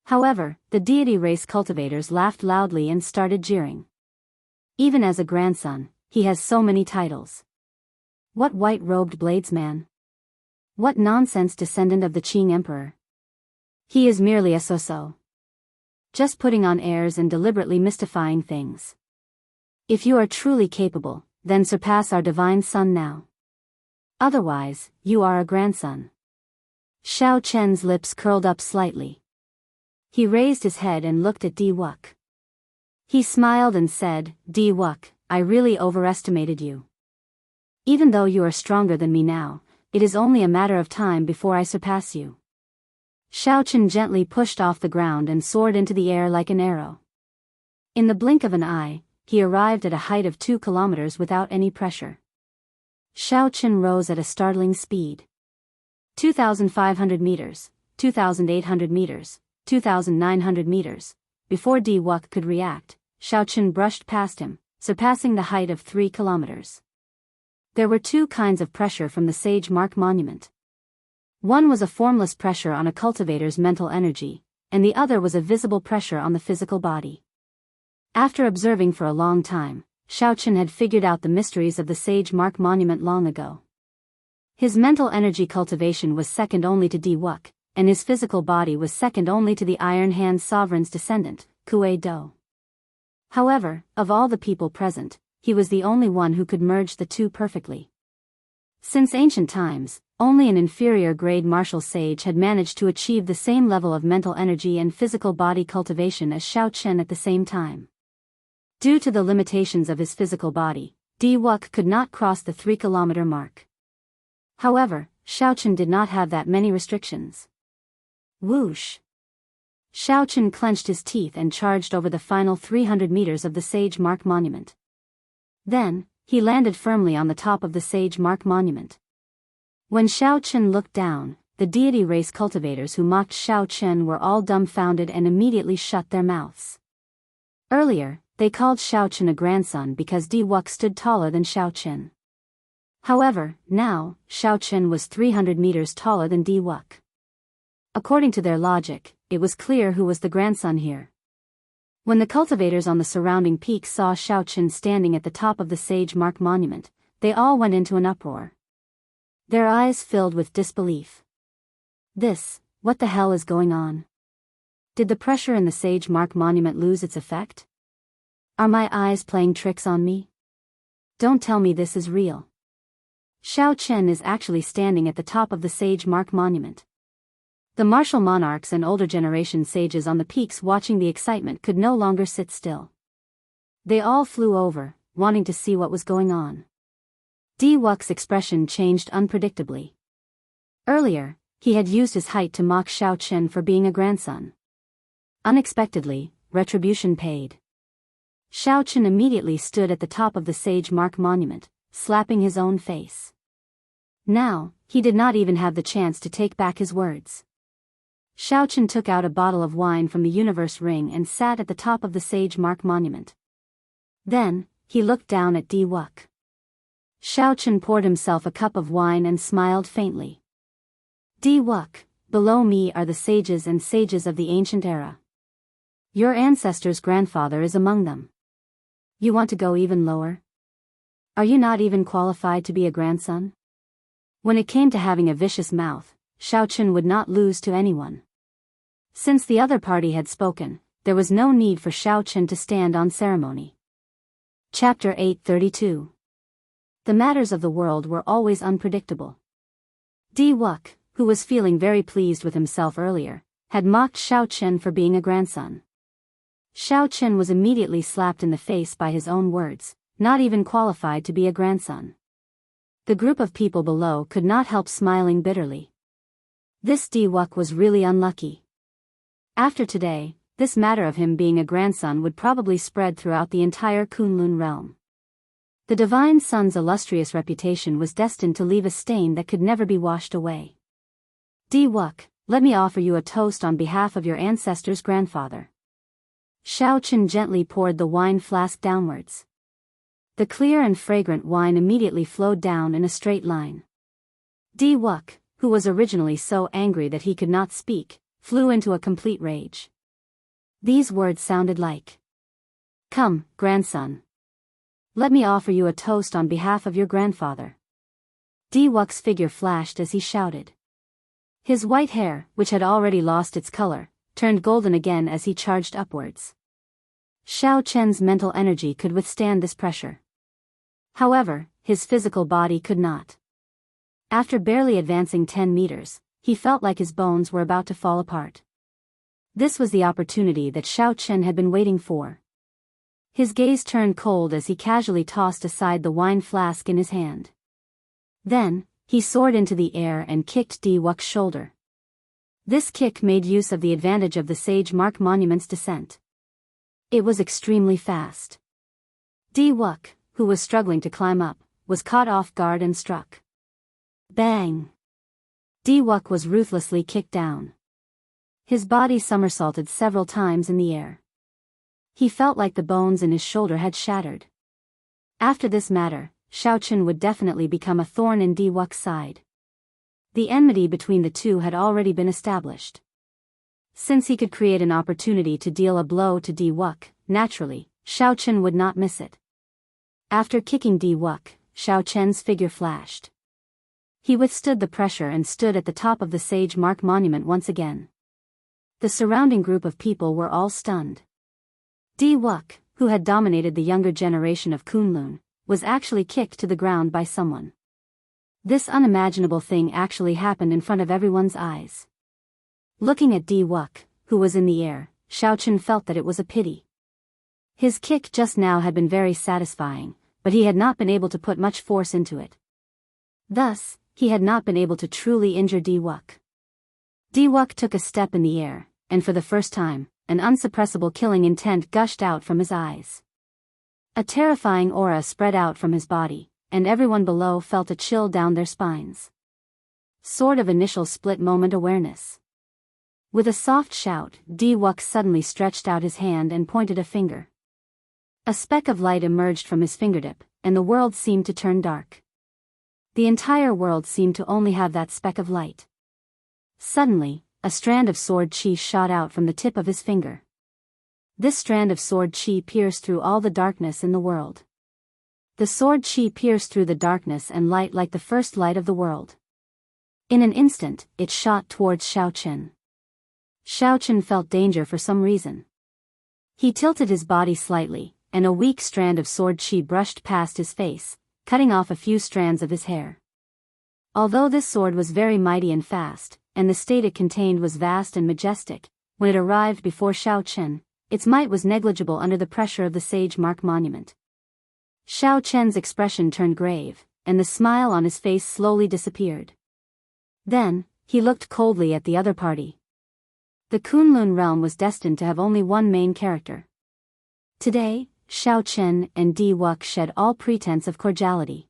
However, the deity race cultivators laughed loudly and started jeering. Even as a grandson, he has so many titles. What white-robed bladesman? What nonsense descendant of the Qing emperor? He is merely a so-so. Just putting on airs and deliberately mystifying things. If you are truly capable, then surpass our divine son now. Otherwise, you are a grandson. Xiao Qin's lips curled up slightly. He raised his head and looked at Di Wux. He smiled and said, Di Wux, I really overestimated you. Even though you are stronger than me now, it is only a matter of time before I surpass you. Xiao Qin gently pushed off the ground and soared into the air like an arrow. In the blink of an eye, he arrived at a height of 2 kilometers without any pressure. Xiao Qin rose at a startling speed. 2,500 meters, 2,800 meters, 2,900 meters. Before Di Wux could react, Xiaoqun brushed past him, surpassing the height of 3 kilometers. There were 2 kinds of pressure from the Sage Mark Monument. One was a formless pressure on a cultivator's mental energy, and the other was a visible pressure on the physical body. After observing for a long time, Xiaoqun had figured out the mysteries of the Sage Mark Monument long ago. His mental energy cultivation was second only to Diwuk, and his physical body was second only to the Iron Hand Sovereign's descendant, Kuei Do. However, of all the people present, he was the only one who could merge the two perfectly. Since ancient times, only an inferior grade martial sage had managed to achieve the same level of mental energy and physical body cultivation as Xiaoqun at the same time. Due to the limitations of his physical body, Diwuk could not cross the 3-kilometer mark. However, Xiaoqun did not have that many restrictions. Whoosh! Xiaoqun clenched his teeth and charged over the final 300 meters of the Sage Mark Monument. Then, he landed firmly on the top of the Sage Mark Monument. When Xiaoqun looked down, the deity race cultivators who mocked Xiaoqun were all dumbfounded and immediately shut their mouths. Earlier, they called Xiaoqun a grandson because Diwuk stood taller than Xiaoqun. However, now, Xiaoqun was 300 meters taller than Diwuk. According to their logic, it was clear who was the grandson here. When the cultivators on the surrounding peaks saw Xiaoqun standing at the top of the Sage Mark Monument, they all went into an uproar. Their eyes filled with disbelief. What the hell is going on? Did the pressure in the Sage Mark Monument lose its effect? Are my eyes playing tricks on me? Don't tell me this is real. Xiaoqun is actually standing at the top of the Sage Mark Monument. The martial monarchs and older generation sages on the peaks watching the excitement could no longer sit still. They all flew over, wanting to see what was going on. Diwuk's expression changed unpredictably. Earlier, he had used his height to mock Xiaoqun for being a grandson. Unexpectedly, retribution paid. Xiaoqun immediately stood at the top of the Sage Mark Monument, slapping his own face. Now, he did not even have the chance to take back his words. Xiaoqun took out a bottle of wine from the universe ring and sat at the top of the Sage Mark Monument. Then, he looked down at Diwuk. Xiaoqun poured himself a cup of wine and smiled faintly. Diwuk, below me are the sages and sages of the ancient era. Your ancestor's grandfather is among them. You want to go even lower? Are you not even qualified to be a grandson? When it came to having a vicious mouth, Xiaoqun would not lose to anyone. Since the other party had spoken, there was no need for Xiaoqun to stand on ceremony. Chapter 832. The matters of the world were always unpredictable. Diwuk, who was feeling very pleased with himself earlier, had mocked Xiaoqun for being a grandson. Xiaoqun was immediately slapped in the face by his own words, not even qualified to be a grandson. The group of people below could not help smiling bitterly. This Diwuk was really unlucky. After today, this matter of him being a grandson would probably spread throughout the entire Kunlun realm. The Divine Son's illustrious reputation was destined to leave a stain that could never be washed away. Diwuk, let me offer you a toast on behalf of your ancestor's grandfather. Xiaoqun gently poured the wine flask downwards. The clear and fragrant wine immediately flowed down in a straight line. Diwuk, who was originally so angry that he could not speak, flew into a complete rage. These words sounded like, "Come, grandson. Let me offer you a toast on behalf of your grandfather." Diwuk's figure flashed as he shouted. His white hair, which had already lost its color, turned golden again as he charged upwards. Xiaoqun's mental energy could withstand this pressure. However, his physical body could not. After barely advancing 10 meters, he felt like his bones were about to fall apart. This was the opportunity that Xiaoqun had been waiting for. His gaze turned cold as he casually tossed aside the wine flask in his hand. Then, he soared into the air and kicked Diwuk's shoulder. This kick made use of the advantage of the Sage Mark Monument's descent. It was extremely fast. Diwuk, who was struggling to climb up, was caught off guard and struck. Bang! Diwuk was ruthlessly kicked down. His body somersaulted several times in the air. He felt like the bones in his shoulder had shattered. After this matter, Xiaochen would definitely become a thorn in Wuxia's side. The enmity between the two had already been established. Since he could create an opportunity to deal a blow to Wuxia, naturally, Xiaochen would not miss it. After kicking Wuxia, Xiaochen's figure flashed. He withstood the pressure and stood at the top of the Sage Mark Monument once again. The surrounding group of people were all stunned. Wuxia, who had dominated the younger generation of Kunlun, was actually kicked to the ground by someone. This unimaginable thing actually happened in front of everyone's eyes. Looking at Wuxia, who was in the air, Xiaochen felt that it was a pity. His kick just now had been very satisfying, but he had not been able to put much force into it. Thus, he had not been able to truly injure Wuxia. Wuxia took a step in the air, and for the first time, an unsuppressible killing intent gushed out from his eyes. A terrifying aura spread out from his body, and everyone below felt a chill down their spines. Sort of initial split moment awareness. With a soft shout, Wuxia suddenly stretched out his hand and pointed a finger. A speck of light emerged from his fingertip, and the world seemed to turn dark. The entire world seemed to only have that speck of light. Suddenly, a strand of sword chi shot out from the tip of his finger. This strand of sword chi pierced through all the darkness in the world. The sword chi pierced through the darkness and light like the first light of the world. In an instant, it shot towards Xiaochen. Xiaochen felt danger for some reason. He tilted his body slightly, and a weak strand of sword chi brushed past his face, cutting off a few strands of his hair. Although this sword was very mighty and fast, and the state it contained was vast and majestic, when it arrived before Xiaochen, its might was negligible under the pressure of the Sage Mark Monument. Xiaochen's expression turned grave, and the smile on his face slowly disappeared. Then, he looked coldly at the other party. The Kunlun realm was destined to have only one main character. Today, Xiaochen and Wuxia shed all pretense of cordiality.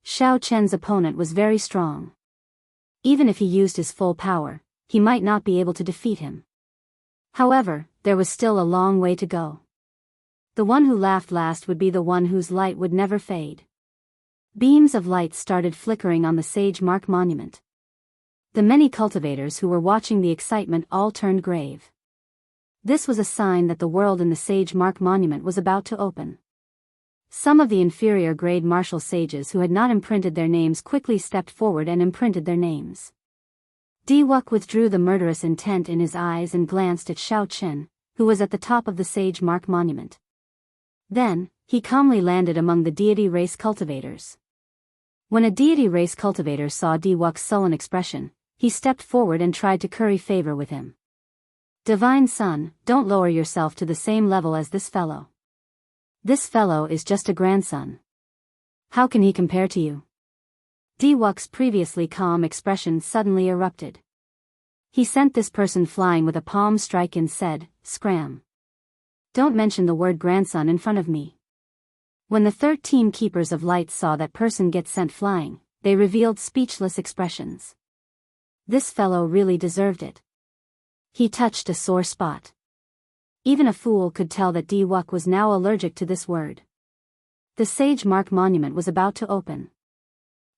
Xiaochen's opponent was very strong. Even if he used his full power, he might not be able to defeat him. However, there was still a long way to go. The one who laughed last would be the one whose light would never fade. Beams of light started flickering on the Sage Mark Monument. The many cultivators who were watching the excitement all turned grave. This was a sign that the world in the Sage Mark Monument was about to open. Some of the inferior grade martial sages who had not imprinted their names quickly stepped forward and imprinted their names. Wuxia withdrew the murderous intent in his eyes and glanced at Xiaochen, who was at the top of the Sage Mark Monument. Then, he calmly landed among the deity race cultivators. When a deity race cultivator saw Wuxia's sullen expression, he stepped forward and tried to curry favor with him. Divine Son, don't lower yourself to the same level as this fellow. This fellow is just a grandson. How can he compare to you? Wuxia's previously calm expression suddenly erupted. He sent this person flying with a palm strike and said, "Scram. Don't mention the word grandson in front of me." When the 13 keepers of light saw that person get sent flying, they revealed speechless expressions. This fellow really deserved it. He touched a sore spot. Even a fool could tell that Wuxia was now allergic to this word. The Sage Mark Monument was about to open.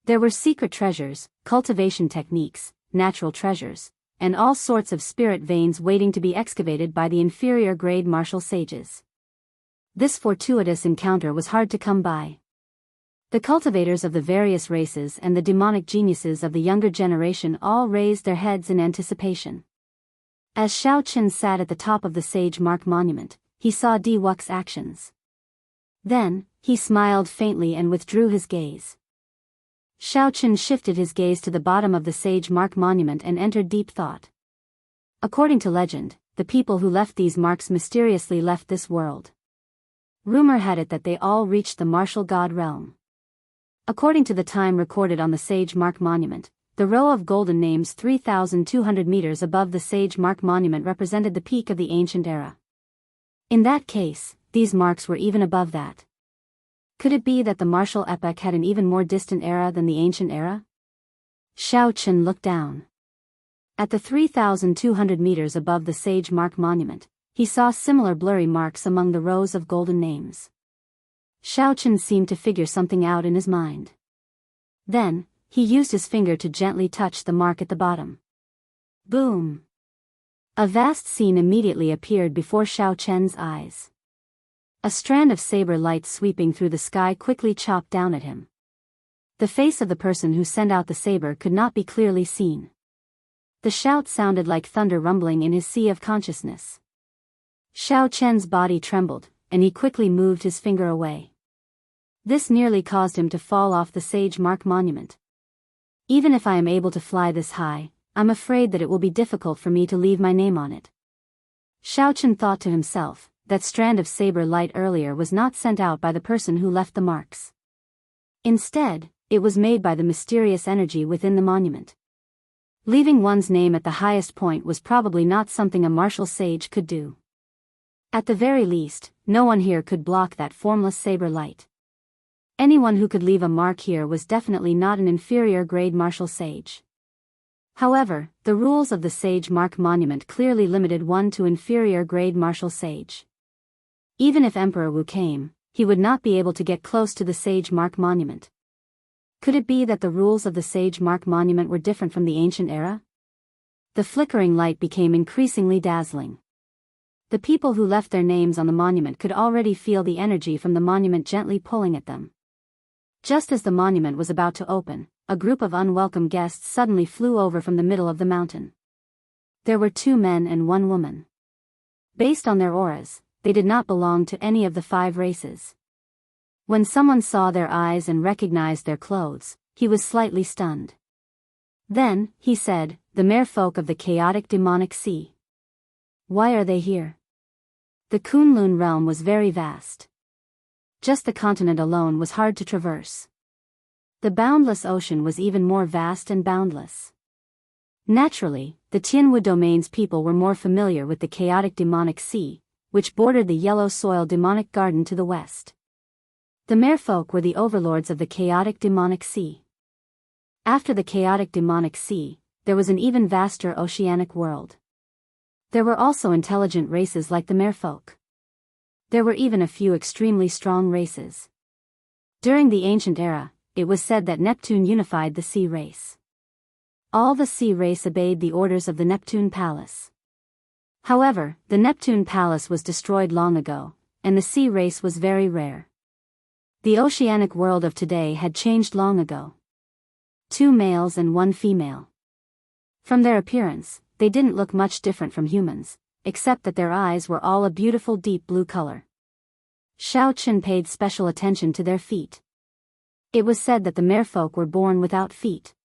There were secret treasures, cultivation techniques, natural treasures, and all sorts of spirit veins waiting to be excavated by the inferior grade martial sages. This fortuitous encounter was hard to come by. The cultivators of the various races and the demonic geniuses of the younger generation all raised their heads in anticipation. As Xiaochen sat at the top of the Sage Mark Monument, he saw Wuxia's actions. Then, he smiled faintly and withdrew his gaze. Xiaochen shifted his gaze to the bottom of the Sage Mark Monument and entered deep thought. According to legend, the people who left these marks mysteriously left this world. Rumor had it that they all reached the martial god realm. According to the time recorded on the Sage Mark Monument, the row of golden names 3,200 meters above the Sage Mark Monument represented the peak of the ancient era. In that case, these marks were even above that. Could it be that the martial epoch had an even more distant era than the ancient era? Xiaochen looked down. At the 3,200 meters above the Sage Mark Monument, he saw similar blurry marks among the rows of golden names. Xiaochen seemed to figure something out in his mind. Then, he used his finger to gently touch the mark at the bottom. Boom! A vast scene immediately appeared before Xiaochen's eyes. A strand of saber light sweeping through the sky quickly chopped down at him. The face of the person who sent out the saber could not be clearly seen. The shout sounded like thunder rumbling in his sea of consciousness. Xiaochen's body trembled, and he quickly moved his finger away. This nearly caused him to fall off the sage mark monument. Even if I am able to fly this high, I'm afraid that it will be difficult for me to leave my name on it. Xiaochen thought to himself, that strand of saber light earlier was not sent out by the person who left the marks. Instead, it was made by the mysterious energy within the monument. Leaving one's name at the highest point was probably not something a martial sage could do. At the very least, no one here could block that formless saber light. Anyone who could leave a mark here was definitely not an inferior grade martial sage. However, the rules of the Sage Mark Monument clearly limited one to inferior grade martial sage. Even if Emperor Wu came, he would not be able to get close to the Sage Mark Monument. Could it be that the rules of the Sage Mark Monument were different from the ancient era? The flickering light became increasingly dazzling. The people who left their names on the monument could already feel the energy from the monument gently pulling at them. Just as the monument was about to open, a group of unwelcome guests suddenly flew over from the middle of the mountain. There were 2 men and 1 woman. Based on their auras, they did not belong to any of the 5 races. When someone saw their eyes and recognized their clothes, he was slightly stunned. Then, he said, "The merfolk of the chaotic demonic sea. Why are they here?" The Kunlun realm was very vast. Just the continent alone was hard to traverse. The boundless ocean was even more vast and boundless. Naturally, the Tianwu domain's people were more familiar with the chaotic demonic sea, which bordered the yellow soil demonic garden to the west. The merfolk were the overlords of the chaotic demonic sea. After the chaotic demonic sea, there was an even vaster oceanic world. There were also intelligent races like the merfolk. There were even a few extremely strong races. During the ancient era, it was said that Neptune unified the sea race. All the sea race obeyed the orders of the Neptune Palace. However, the Neptune Palace was destroyed long ago, and the sea race was very rare. The oceanic world of today had changed long ago. 2 males and 1 female. From their appearance, they didn't look much different from humans, except that their eyes were all a beautiful deep blue color. Xiaochen paid special attention to their feet. It was said that the merfolk were born without feet.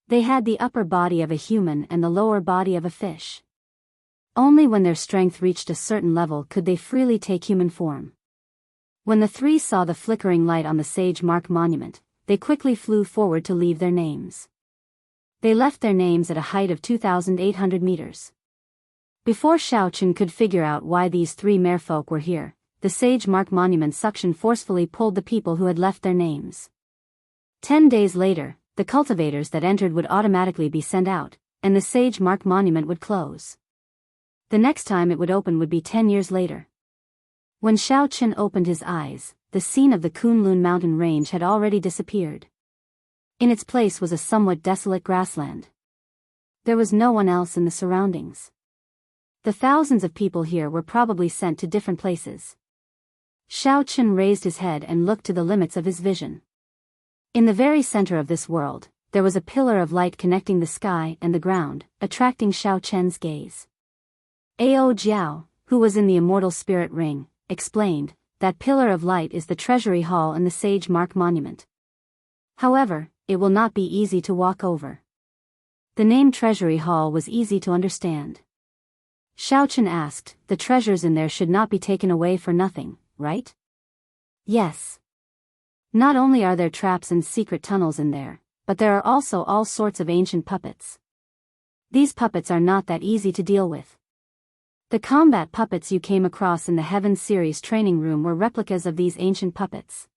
They had the upper body of a human and the lower body of a fish. Only when their strength reached a certain level could they freely take human form. When the 3 saw the flickering light on the Sage Mark Monument, they quickly flew forward to leave their names. They left their names at a height of 2,800 meters. Before Xiaochen could figure out why these 3 merfolk were here, the Sage Mark Monument suction forcefully pulled the people who had left their names. 10 days later, the cultivators that entered would automatically be sent out, and the Sage Mark Monument would close. The next time it would open would be 10 years later. When Xiaochen opened his eyes, the scene of the Kunlun mountain range had already disappeared. In its place was a somewhat desolate grassland. There was no one else in the surroundings. The thousands of people here were probably sent to different places. Xiaochen raised his head and looked to the limits of his vision. In the very center of this world, there was a pillar of light connecting the sky and the ground, attracting Xiaochen's gaze. Ao Jiao, who was in the immortal spirit ring, explained, "That pillar of light is the treasury hall in the Sage Mark Monument. However, it will not be easy to walk over." The name Treasury Hall was easy to understand. Xiaochen asked, "The treasures in there should not be taken away for nothing, right?" "Yes. Not only are there traps and secret tunnels in there, but there are also all sorts of ancient puppets. These puppets are not that easy to deal with. The combat puppets you came across in the Heaven series training room were replicas of these ancient puppets."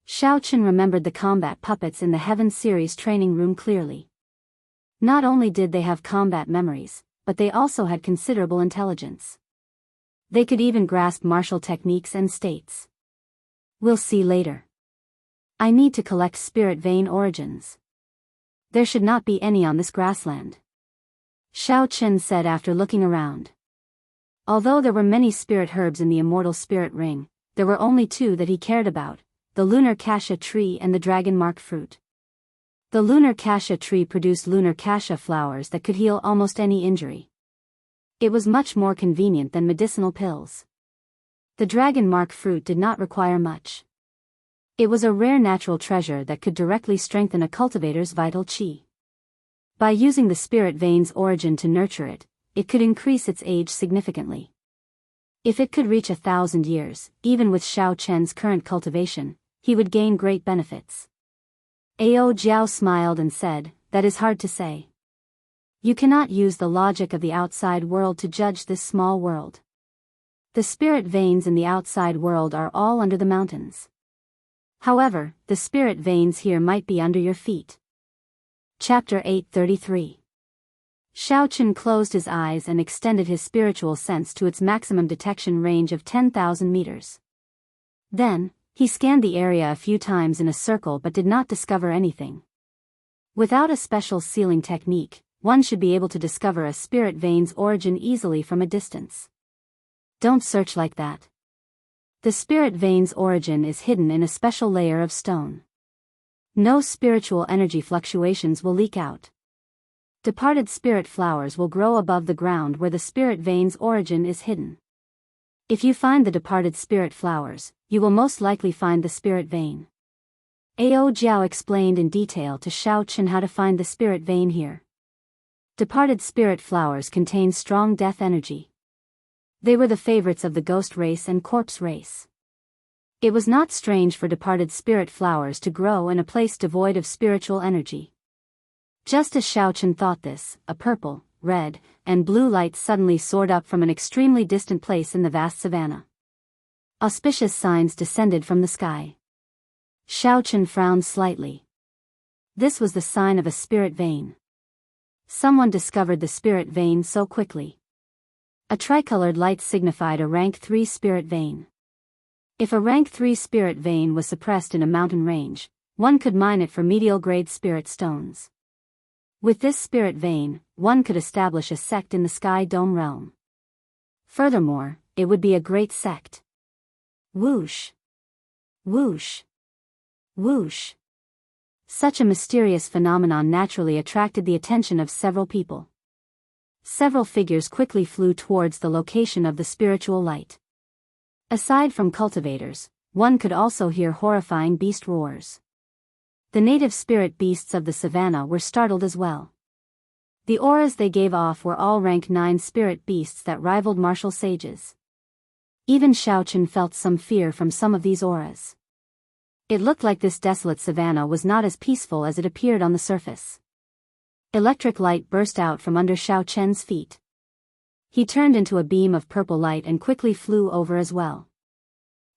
Xiaochen remembered the combat puppets in the Heaven series training room clearly. Not only did they have combat memories, but they also had considerable intelligence. They could even grasp martial techniques and states. We'll see later. I need to collect spirit vein origins. There should not be any on this grassland. Xiao Qin said after looking around. Although there were many spirit herbs in the immortal spirit ring, there were only two that he cared about, the lunar cassia tree and the dragon mark fruit. The lunar cassia tree produced lunar cassia flowers that could heal almost any injury. It was much more convenient than medicinal pills. The dragon mark fruit did not require much. It was a rare natural treasure that could directly strengthen a cultivator's vital qi. By using the spirit vein's origin to nurture it, it could increase its age significantly. If it could reach 1,000 years, even with Xiao Chen's current cultivation, he would gain great benefits. Ao Jiao smiled and said, "That is hard to say. You cannot use the logic of the outside world to judge this small world. The spirit veins in the outside world are all under the mountains. However, the spirit veins here might be under your feet." Chapter 833. Xiao Qin closed his eyes and extended his spiritual sense to its maximum detection range of 10,000 meters. Then, he scanned the area a few times in a circle but did not discover anything. Without a special sealing technique, one should be able to discover a spirit vein's origin easily from a distance. Don't search like that. The spirit vein's origin is hidden in a special layer of stone. No spiritual energy fluctuations will leak out. Departed spirit flowers will grow above the ground where the spirit vein's origin is hidden. If you find the departed spirit flowers, you will most likely find the spirit vein. Ao Jiao explained in detail to Xiao Qin how to find the spirit vein here. Departed spirit flowers contain strong death energy. They were the favorites of the ghost race and corpse race. It was not strange for departed spirit flowers to grow in a place devoid of spiritual energy. Just as Xiao Qin thought this, a purple, red, and blue light suddenly soared up from an extremely distant place in the vast savanna. Auspicious signs descended from the sky. Xiao Qin frowned slightly. This was the sign of a spirit vein. Someone discovered the spirit vein so quickly. A tricolored light signified a rank 3 spirit vein. If a rank 3 spirit vein was suppressed in a mountain range, one could mine it for medial-grade spirit stones. With this spirit vein, one could establish a sect in the Sky Dome realm. Furthermore, it would be a great sect. Whoosh! Whoosh! Whoosh! Such a mysterious phenomenon naturally attracted the attention of several people. Several figures quickly flew towards the location of the spiritual light. Aside from cultivators, one could also hear horrifying beast roars. The native spirit beasts of the savannah were startled as well. The auras they gave off were all rank 9 spirit beasts that rivaled martial sages. Even Xiao Qin felt some fear from some of these auras. It looked like this desolate savannah was not as peaceful as it appeared on the surface. Electric light burst out from under Xiao Chen's feet. He turned into a beam of purple light and quickly flew over as well.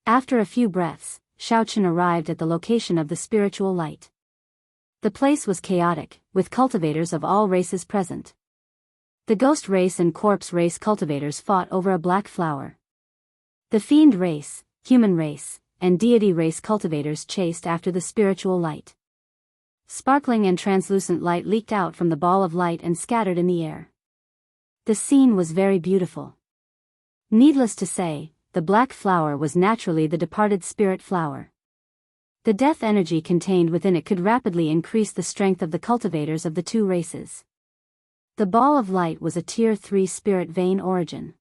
After a few breaths, Xiao Qin arrived at the location of the spiritual light. The place was chaotic, with cultivators of all races present. The ghost race and corpse race cultivators fought over a black flower. The fiend race, human race, and deity race cultivators chased after the spiritual light. Sparkling and translucent light leaked out from the ball of light and scattered in the air. The scene was very beautiful. Needless to say, the black flower was naturally the departed spirit flower. The death energy contained within it could rapidly increase the strength of the cultivators of the two races. The ball of light was a tier 3 spirit vein origin.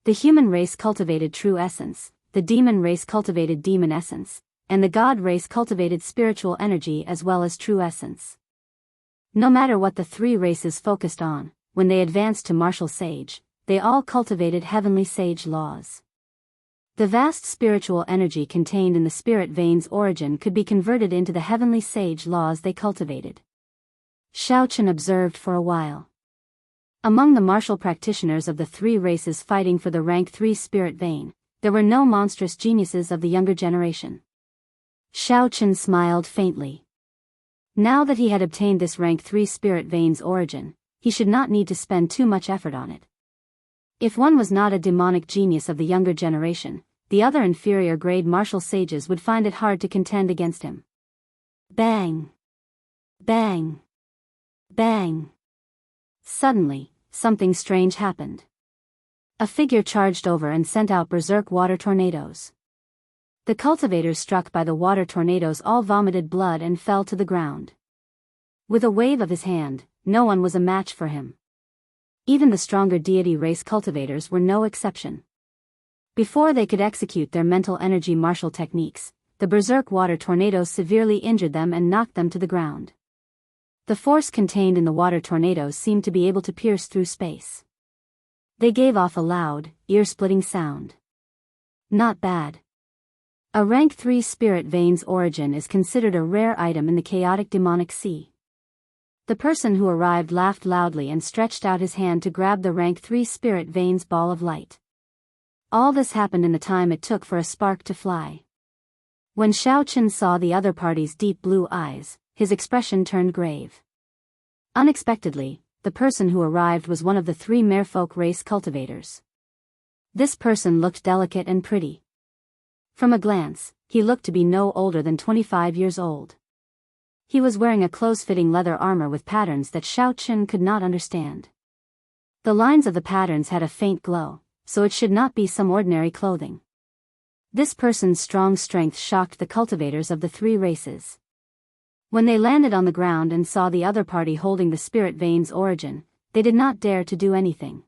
The human race cultivated true essence, the demon race cultivated demon essence, and the god race cultivated spiritual energy as well as true essence. No matter what the 3 races focused on, when they advanced to martial sage, they all cultivated heavenly sage laws. The vast spiritual energy contained in the spirit vein's origin could be converted into the heavenly sage laws they cultivated. Xiao Qin observed for a while. Among the martial practitioners of the 3 races fighting for the rank 3 spirit vein, there were no monstrous geniuses of the younger generation. Xiao Qin smiled faintly. Now that he had obtained this rank 3 spirit vein's origin, he should not need to spend too much effort on it. If one was not a demonic genius of the younger generation, the other inferior grade martial sages would find it hard to contend against him. Bang! Bang! Bang! Suddenly, something strange happened. A figure charged over and sent out berserk water tornadoes. The cultivators struck by the water tornadoes all vomited blood and fell to the ground. With a wave of his hand, no one was a match for him. Even the stronger deity race cultivators were no exception. Before they could execute their mental energy martial techniques, the berserk water tornadoes severely injured them and knocked them to the ground. The force contained in the water tornadoes seemed to be able to pierce through space. They gave off a loud, ear-splitting sound. Not bad. A rank 3 spirit vein's origin is considered a rare item in the chaotic demonic sea. The person who arrived laughed loudly and stretched out his hand to grab the rank 3 spirit vein's ball of light. All this happened in the time it took for a spark to fly. When Xiaoqin saw the other party's deep blue eyes, his expression turned grave. Unexpectedly, the person who arrived was one of the 3 merfolk race cultivators. This person looked delicate and pretty. From a glance, he looked to be no older than 25 years old. He was wearing a close-fitting leather armor with patterns that Xiaoqin could not understand. The lines of the patterns had a faint glow, so it should not be some ordinary clothing. This person's strong strength shocked the cultivators of the 3 races. When they landed on the ground and saw the other party holding the spirit vein's origin, they did not dare to do anything.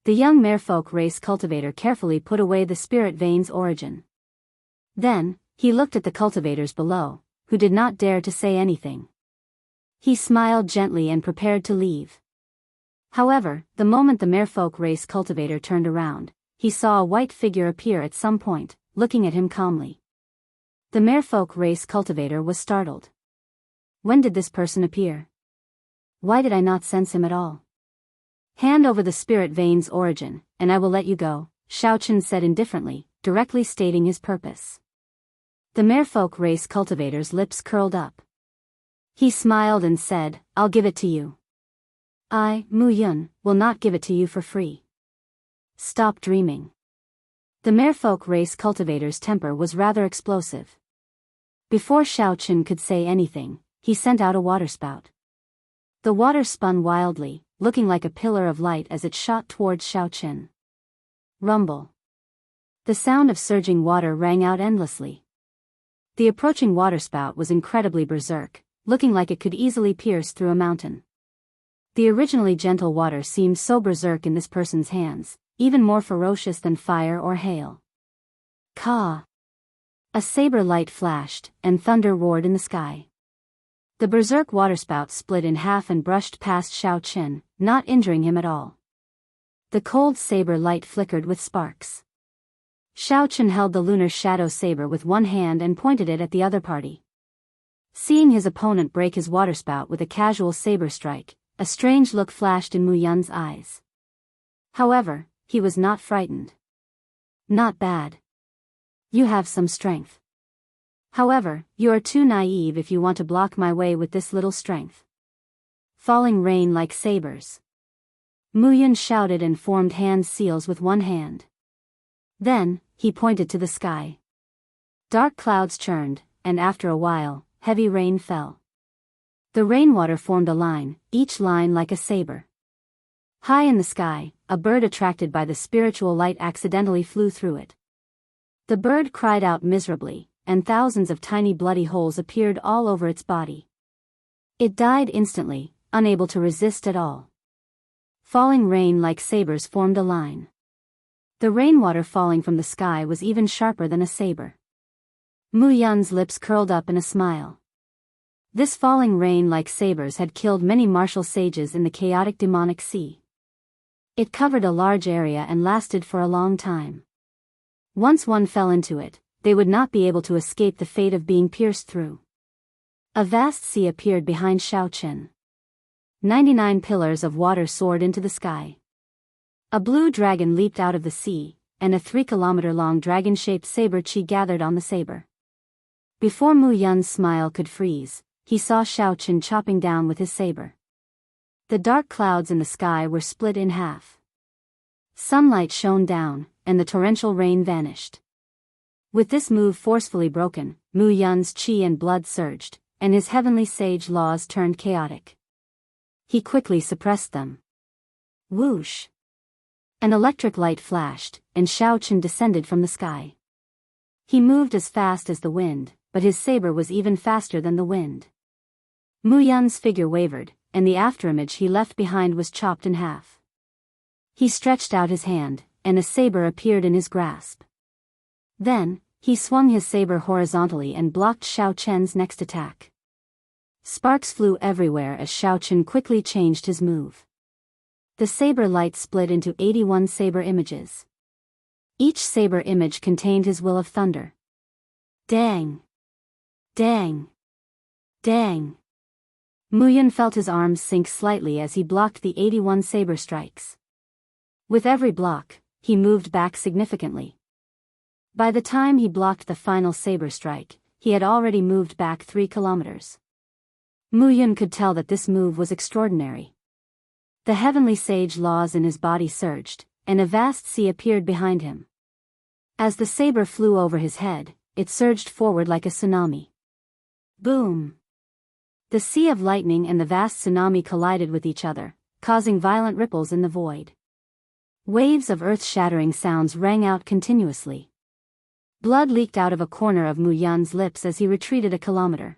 The young merfolk race cultivator carefully put away the spirit vein's origin. Then, he looked at the cultivators below, who did not dare to say anything. He smiled gently and prepared to leave. However, the moment the merfolk race cultivator turned around, he saw a white figure appear at some point, looking at him calmly. The merfolk race cultivator was startled. When did this person appear? Why did I not sense him at all? Hand over the spirit vein's origin, and I will let you go, Xiaoqin said indifferently, directly stating his purpose. The merfolk race cultivator's lips curled up. He smiled and said, I'll give it to you. I, Mu Yun, will not give it to you for free. Stop dreaming. The merfolk race cultivator's temper was rather explosive. Before Xiaoqin could say anything, he sent out a waterspout. The water spun wildly, looking like a pillar of light as it shot towards Xiaoqin. Rumble. The sound of surging water rang out endlessly. The approaching waterspout was incredibly berserk, looking like it could easily pierce through a mountain. The originally gentle water seemed so berserk in this person's hands, even more ferocious than fire or hail. Ka! A saber light flashed, and thunder roared in the sky. The berserk waterspout split in half and brushed past Xiaoqin, not injuring him at all. The cold saber light flickered with sparks. Xiaoqin held the lunar shadow saber with one hand and pointed it at the other party. Seeing his opponent break his waterspout with a casual saber strike, a strange look flashed in Mu Yun's eyes. However, he was not frightened. Not bad. You have some strength. However, you are too naive if you want to block my way with this little strength. Falling rain like sabers. Mu Yun shouted and formed hand seals with one hand. Then, he pointed to the sky. Dark clouds churned, and after a while, heavy rain fell. The rainwater formed a line, each line like a saber. High in the sky, a bird attracted by the spiritual light accidentally flew through it. The bird cried out miserably, and thousands of tiny bloody holes appeared all over its body. It died instantly, unable to resist at all. Falling rain like sabers formed a line. The rainwater falling from the sky was even sharper than a saber. Mu Yun's lips curled up in a smile. This falling rain like sabers had killed many martial sages in the chaotic demonic sea. It covered a large area and lasted for a long time. Once one fell into it, they would not be able to escape the fate of being pierced through. A vast sea appeared behind Xiaoqin. 99 pillars of water soared into the sky. A blue dragon leaped out of the sea, and a 3-kilometer-long dragon-shaped saber chi gathered on the saber. Before Mu Yun's smile could freeze, he saw Xiaoqin chopping down with his saber. The dark clouds in the sky were split in half. Sunlight shone down, and the torrential rain vanished. With this move forcefully broken, Mu Yun's qi and blood surged, and his heavenly sage laws turned chaotic. He quickly suppressed them. Whoosh! An electric light flashed, and Xiao Chen descended from the sky. He moved as fast as the wind, but his saber was even faster than the wind. Mu Yun's figure wavered, and the afterimage he left behind was chopped in half. He stretched out his hand, and a saber appeared in his grasp. Then, he swung his saber horizontally and blocked Xiao Chen's next attack. Sparks flew everywhere as Xiao Chen quickly changed his move. The saber light split into 81 saber images. Each saber image contained his will of thunder. Dang! Dang! Dang! Mu Yun felt his arms sink slightly as he blocked the 81 saber strikes. With every block, he moved back significantly. By the time he blocked the final saber strike, he had already moved back 3 kilometers. Mu Yun could tell that this move was extraordinary. The heavenly sage laws in his body surged, and a vast sea appeared behind him. As the saber flew over his head, it surged forward like a tsunami. Boom! The sea of lightning and the vast tsunami collided with each other, causing violent ripples in the void. Waves of earth-shattering sounds rang out continuously. Blood leaked out of a corner of Mu Yun's lips as he retreated a kilometer.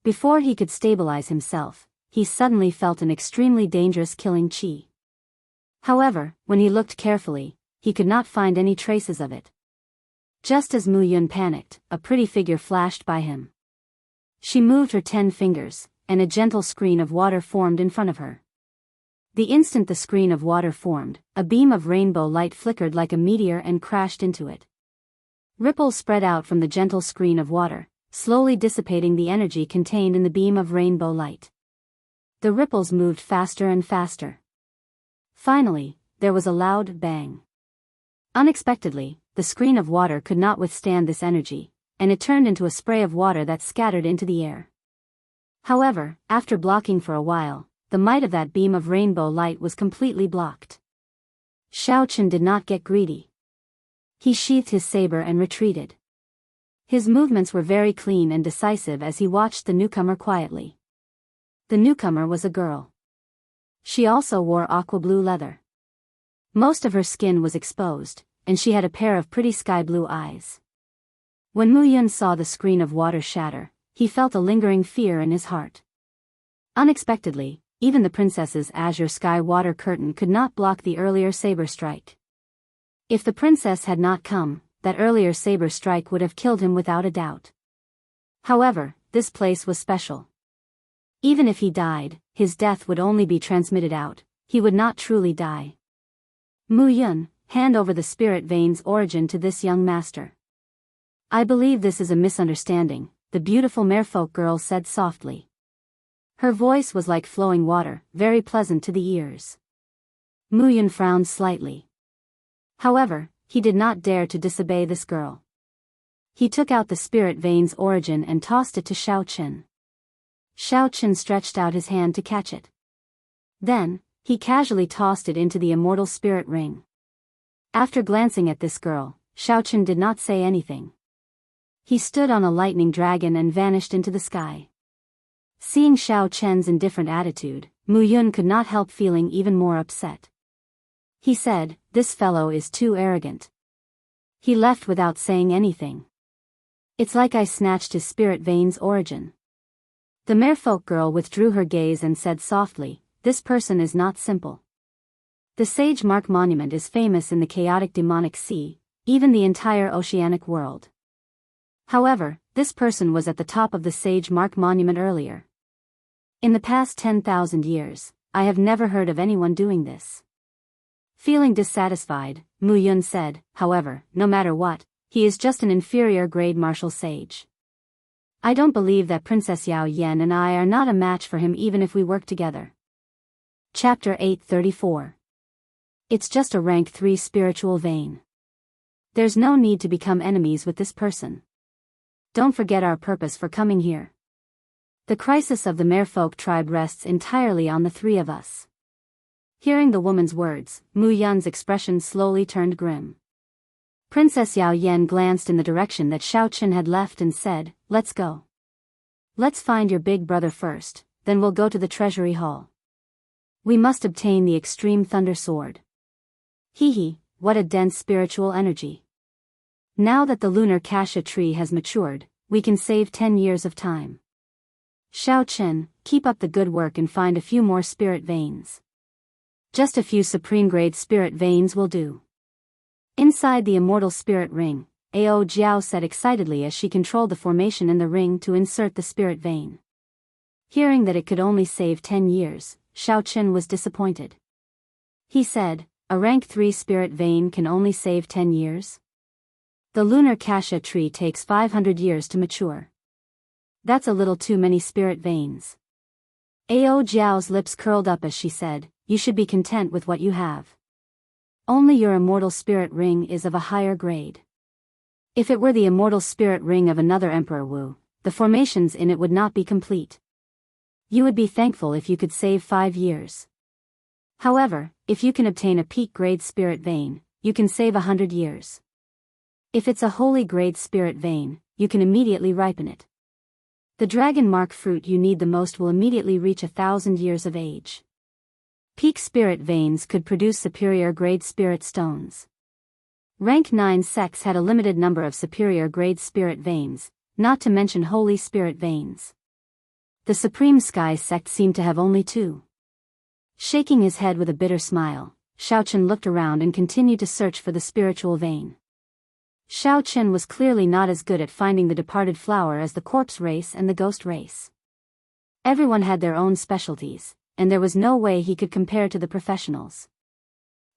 Before he could stabilize himself, he suddenly felt an extremely dangerous killing qi. However, when he looked carefully, he could not find any traces of it. Just as Mu Yun panicked, a pretty figure flashed by him. She moved her 10 fingers, and a gentle screen of water formed in front of her. The instant the screen of water formed, a beam of rainbow light flickered like a meteor and crashed into it. Ripples spread out from the gentle screen of water, slowly dissipating the energy contained in the beam of rainbow light. The ripples moved faster and faster. Finally, there was a loud bang. Unexpectedly, the screen of water could not withstand this energy, and it turned into a spray of water that scattered into the air. However, after blocking for a while, the might of that beam of rainbow light was completely blocked. Xiao Chen did not get greedy. He sheathed his saber and retreated. His movements were very clean and decisive as he watched the newcomer quietly. The newcomer was a girl. She also wore aqua blue leather. Most of her skin was exposed, and she had a pair of pretty sky blue eyes. When Mu Yun saw the screen of water shatter, he felt a lingering fear in his heart. Unexpectedly, even the princess's azure sky water curtain could not block the earlier saber strike. If the princess had not come, that earlier saber strike would have killed him without a doubt. However, this place was special. Even if he died, his death would only be transmitted out, he would not truly die. Mu Yun, hand over the spirit vein's origin to this young master. I believe this is a misunderstanding, the beautiful merfolk girl said softly. Her voice was like flowing water, very pleasant to the ears. Mu Yun frowned slightly. However, he did not dare to disobey this girl. He took out the spirit vein's origin and tossed it to Xiao Chen. Xiao Chen stretched out his hand to catch it. Then, he casually tossed it into the immortal spirit ring. After glancing at this girl, Xiao Chen did not say anything. He stood on a lightning dragon and vanished into the sky. Seeing Xiao Chen's indifferent attitude, Mu Yun could not help feeling even more upset. He said, "This fellow is too arrogant." He left without saying anything. It's like I snatched his spirit vein's origin. The merfolk girl withdrew her gaze and said softly, "This person is not simple. The Sage Mark Monument is famous in the chaotic demonic sea, even the entire oceanic world. However, this person was at the top of the Sage Mark Monument earlier. In the past 10,000 years, I have never heard of anyone doing this." Feeling dissatisfied, Mu Yun said, "However, no matter what, he is just an inferior grade martial sage. I don't believe that Princess Yao Yan and I are not a match for him even if we work together." Chapter 834. It's just a rank 3 spiritual vein. There's no need to become enemies with this person. Don't forget our purpose for coming here. The crisis of the merfolk tribe rests entirely on the 3 of us. Hearing the woman's words, Mu Yun's expression slowly turned grim. Princess Yao Yan glanced in the direction that Xiao Qin had left and said, "Let's go. Let's find your big brother first, then we'll go to the treasury hall. We must obtain the extreme thunder sword." Hee, what a dense spiritual energy. Now that the lunar cassia tree has matured, we can save 10 years of time. Xiao Qin, keep up the good work and find a few more spirit veins. Just a few supreme-grade spirit veins will do. Inside the immortal spirit ring, Ao Jiao said excitedly as she controlled the formation in the ring to insert the spirit vein. Hearing that it could only save 10 years, Xiao Qin was disappointed. He said, "A rank 3 spirit vein can only save 10 years? The lunar cassia tree takes 500 years to mature. That's a little too many spirit veins." Ao Jiao's lips curled up as she said, "You should be content with what you have. Only your immortal spirit ring is of a higher grade. If it were the immortal spirit ring of another Emperor Wu, the formations in it would not be complete. You would be thankful if you could save 5 years. However, if you can obtain a peak grade spirit vein, you can save 100 years. If it's a holy grade spirit vein, you can immediately ripen it. The dragon mark fruit you need the most will immediately reach 1,000 years of age. Peak spirit veins could produce superior grade spirit stones. Rank 9 sects had a limited number of superior grade spirit veins, not to mention holy spirit veins. The Supreme Sky sect seemed to have only 2. Shaking his head with a bitter smile, Xiao Qin looked around and continued to search for the spiritual vein. Xiao Qin was clearly not as good at finding the departed flower as the corpse race and the ghost race. Everyone had their own specialties, and there was no way he could compare to the professionals.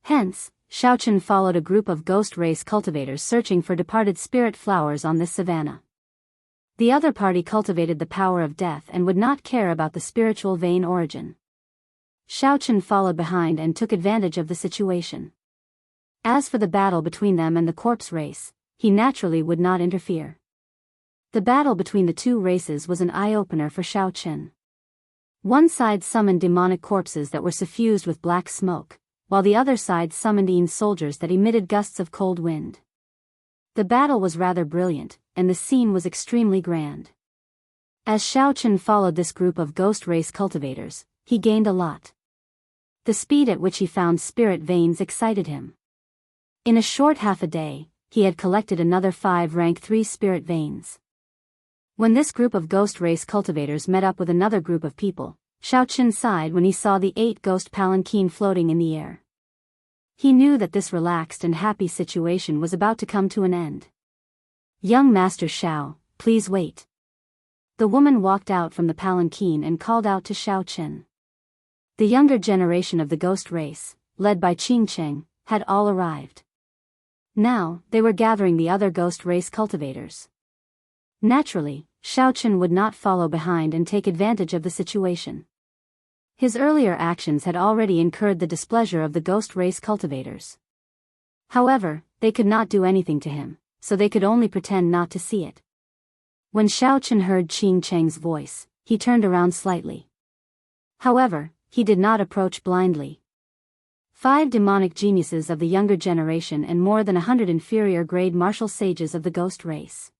Hence, Xiao Qin followed a group of ghost race cultivators searching for departed spirit flowers on this savanna. The other party cultivated the power of death and would not care about the spiritual vein origin. Xiao Qin followed behind and took advantage of the situation. As for the battle between them and the corpse race, he naturally would not interfere. The battle between the two races was an eye-opener for Xiao Qin. One side summoned demonic corpses that were suffused with black smoke, while the other side summoned soldiers that emitted gusts of cold wind. The battle was rather brilliant, and the scene was extremely grand. As Xiao Qin followed this group of ghost race cultivators, he gained a lot. The speed at which he found spirit veins excited him. In a short half a day, he had collected another 5 rank 3 spirit veins. When this group of ghost race cultivators met up with another group of people, Xiao Qin sighed when he saw the 8 ghost palanquin floating in the air. He knew that this relaxed and happy situation was about to come to an end. "Young Master Xiao, please wait." The woman walked out from the palanquin and called out to Xiao Qin. The younger generation of the ghost race, led by Qing Cheng, had all arrived. Now, they were gathering the other ghost race cultivators. Naturally, Xiao Qin would not follow behind and take advantage of the situation. His earlier actions had already incurred the displeasure of the ghost race cultivators. However, they could not do anything to him, so they could only pretend not to see it. When Xiao Qin heard Qing Cheng's voice, he turned around slightly. However, he did not approach blindly. 5 demonic geniuses of the younger generation and more than 100 inferior grade martial sages of the ghost race.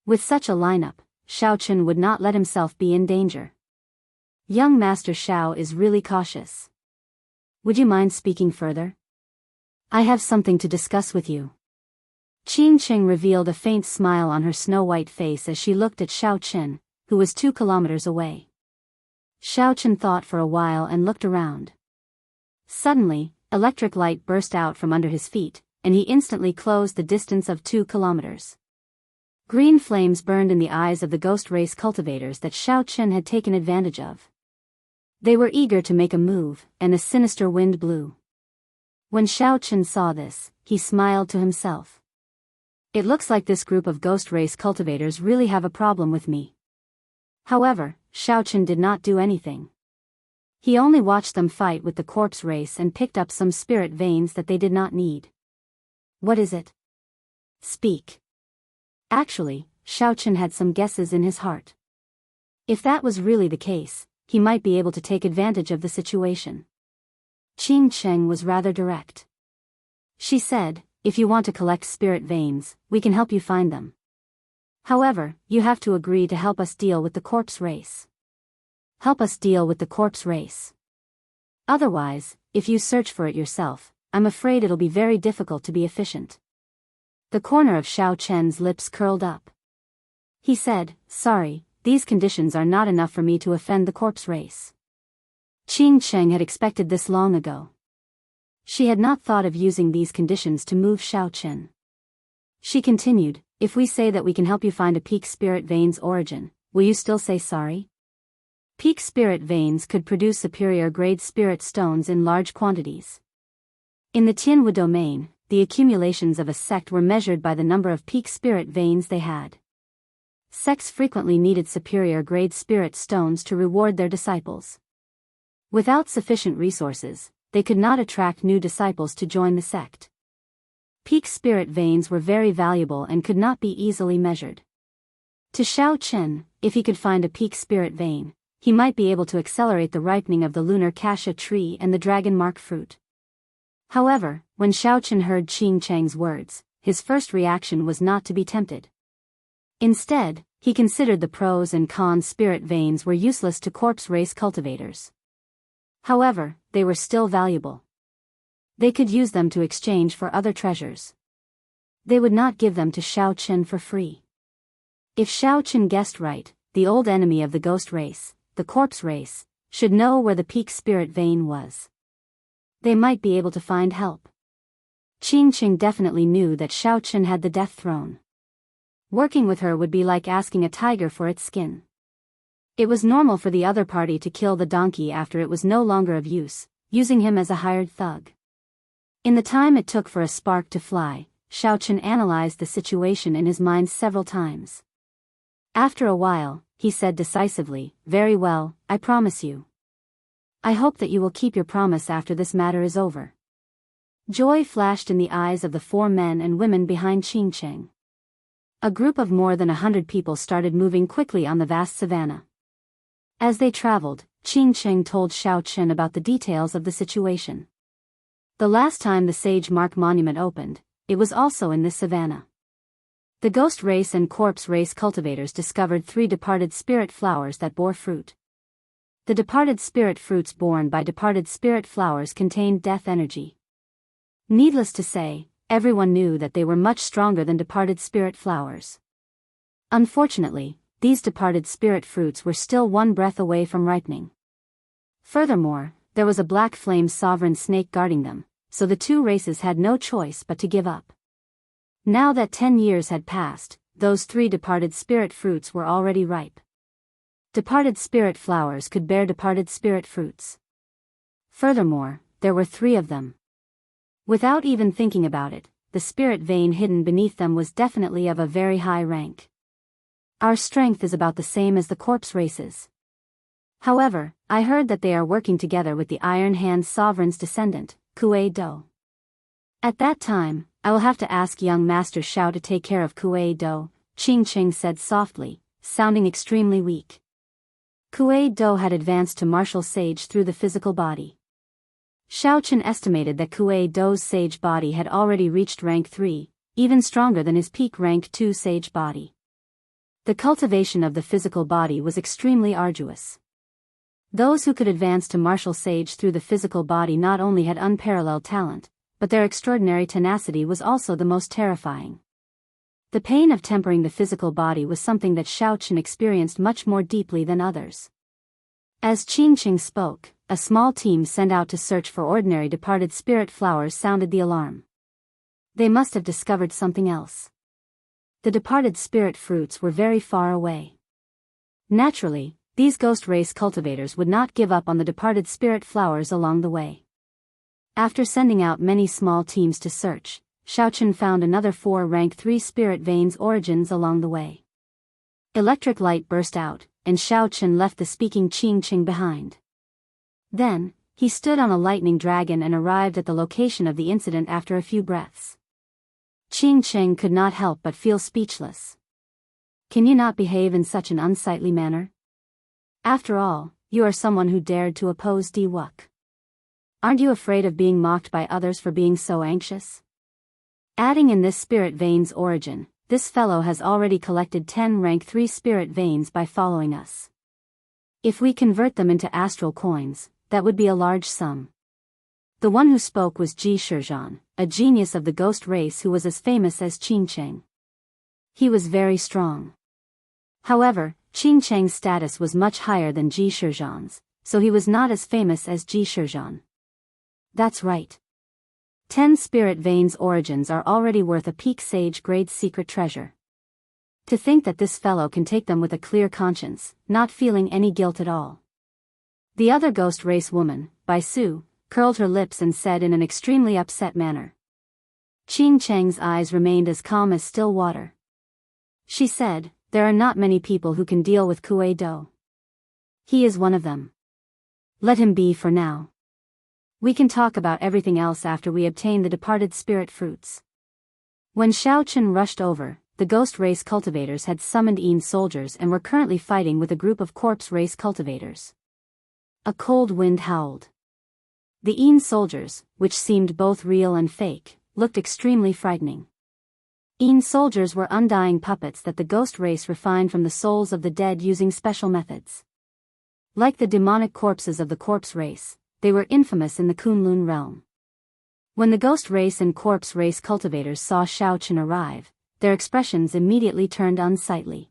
With such a lineup, Xiao Qin would not let himself be in danger. Young Master Xiao is really cautious. Would you mind speaking further? I have something to discuss with you. Qing Cheng revealed a faint smile on her snow-white face as she looked at Xiao Qin, who was 2 kilometers away. Xiao Qin thought for a while and looked around. Suddenly, electric light burst out from under his feet, and he instantly closed the distance of 2 kilometers. Green flames burned in the eyes of the ghost race cultivators that Xiao Qin had taken advantage of. They were eager to make a move, and a sinister wind blew. When Xiao Qin saw this, he smiled to himself. It looks like this group of ghost race cultivators really have a problem with me. However, Xiao Qin did not do anything. He only watched them fight with the corpse race and picked up some spirit veins that they did not need. What is it? Speak. Actually, Xiao Qin had some guesses in his heart. If that was really the case, he might be able to take advantage of the situation. Qing Cheng was rather direct. She said, if you want to collect spirit veins, we can help you find them. However, you have to agree to help us deal with the corpse race. Help us deal with the corpse race. Otherwise, if you search for it yourself, I'm afraid it'll be very difficult to be efficient. The corner of Xiao Chen's lips curled up. He said, sorry, these conditions are not enough for me to offend the corpse race. Qing Cheng had expected this long ago. She had not thought of using these conditions to move Xiao Chen. She continued, if we say that we can help you find a peak spirit vein's origin, will you still say sorry? Peak spirit veins could produce superior grade spirit stones in large quantities. In the Tianwu domain, the accumulations of a sect were measured by the number of peak spirit veins they had. Sects frequently needed superior grade spirit stones to reward their disciples. Without sufficient resources, they could not attract new disciples to join the sect. Peak spirit veins were very valuable and could not be easily measured. To Xiao Chen, if he could find a peak spirit vein, he might be able to accelerate the ripening of the lunar cassia tree and the dragon mark fruit. However, when Xiao Chen heard Qing Cheng's words, his first reaction was not to be tempted. Instead, he considered the pros and cons. Spirit veins were useless to corpse race cultivators. However, they were still valuable. They could use them to exchange for other treasures. They would not give them to Xiao Chen for free. If Xiao Chen guessed right, the old enemy of the ghost race, the corpse race, should know where the peak spirit vein was. They might be able to find help. Qing Cheng definitely knew that Xiao Chen had the death throne. Working with her would be like asking a tiger for its skin. It was normal for the other party to kill the donkey after it was no longer of use, using him as a hired thug. In the time it took for a spark to fly, Xiao Chen analyzed the situation in his mind several times. After a while, he said decisively, very well, I promise you. I hope that you will keep your promise after this matter is over. Joy flashed in the eyes of the 4 men and women behind Qing Cheng. A group of more than 100 people started moving quickly on the vast savannah. As they traveled, Qing Cheng told Xiao Chen about the details of the situation. The last time the Sage Mark Monument opened, it was also in this savannah. The ghost race and corpse race cultivators discovered 3 departed spirit flowers that bore fruit. The departed spirit fruits borne by departed spirit flowers contained death energy. Needless to say, everyone knew that they were much stronger than departed spirit flowers. Unfortunately, these departed spirit fruits were still 1 breath away from ripening. Furthermore, there was a black flame sovereign snake guarding them, so the 2 races had no choice but to give up. Now that 10 years had passed, those 3 departed spirit fruits were already ripe. Departed spirit flowers could bear departed spirit fruits. Furthermore, there were 3 of them. Without even thinking about it, the spirit vein hidden beneath them was definitely of a very high rank. Our strength is about the same as the corpse races. However, I heard that they are working together with the Iron Hand Sovereign's descendant, Kuei Do. At that time, I will have to ask young Master Xiao to take care of Kuei Do, Qing Cheng said softly, sounding extremely weak. Kuei Do had advanced to martial sage through the physical body. Xiao Chen estimated that Kuei Do's sage body had already reached rank 3, even stronger than his peak rank 2 sage body. The cultivation of the physical body was extremely arduous. Those who could advance to martial sage through the physical body not only had unparalleled talent, but their extraordinary tenacity was also the most terrifying. The pain of tempering the physical body was something that Xiao Chen experienced much more deeply than others. As Qing Cheng spoke, a small team sent out to search for ordinary departed spirit flowers sounded the alarm. They must have discovered something else. The departed spirit fruits were very far away. Naturally, these ghost race cultivators would not give up on the departed spirit flowers along the way. After sending out many small teams to search, Xiao Chen found another 4 rank 3 spirit veins origins along the way. Electric light burst out, and Xiao Chen left the speaking Qing Cheng behind. Then, he stood on a lightning dragon and arrived at the location of the incident after a few breaths. Qing Cheng could not help but feel speechless. Can you not behave in such an unsightly manner? After all, you are someone who dared to oppose Di Wuk. Aren't you afraid of being mocked by others for being so anxious? Adding in this spirit vein's origin, this fellow has already collected 10 rank 3 spirit veins by following us. If we convert them into astral coins, that would be a large sum. The one who spoke was Ji Shizhan, a genius of the ghost race who was as famous as Qin Cheng. He was very strong. However, Qin Cheng's status was much higher than Ji Shizhan's, so he was not as famous as Ji Shizhan. That's right. 10 spirit veins origins are already worth a peak sage grade secret treasure. To think that this fellow can take them with a clear conscience, not feeling any guilt at all. The other ghost race woman, Bai Su, curled her lips and said in an extremely upset manner. Qin Cheng's eyes remained as calm as still water. She said, there are not many people who can deal with Kuei Do. He is one of them. Let him be for now. We can talk about everything else after we obtain the departed spirit fruits. When Xiao Chen rushed over, the ghost race cultivators had summoned Yin soldiers and were currently fighting with a group of corpse race cultivators. A cold wind howled. The Yin soldiers, which seemed both real and fake, looked extremely frightening. Yin soldiers were undying puppets that the ghost race refined from the souls of the dead using special methods. Like the demonic corpses of the corpse race, they were infamous in the Kunlun realm. When the ghost race and corpse race cultivators saw Xiao Chen arrive, their expressions immediately turned unsightly.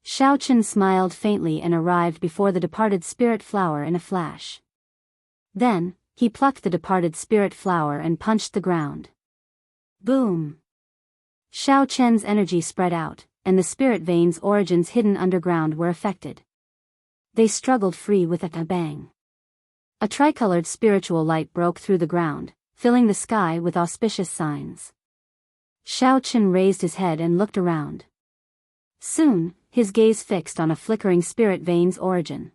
Xiao Chen smiled faintly and arrived before the departed spirit flower in a flash. Then, he plucked the departed spirit flower and punched the ground. Boom! Xiao Chen's energy spread out, and the spirit veins origins hidden underground were affected. They struggled free with a bang. A tricolored spiritual light broke through the ground, filling the sky with auspicious signs. Xiao Chen raised his head and looked around. Soon, his gaze fixed on a flickering spirit veins origin.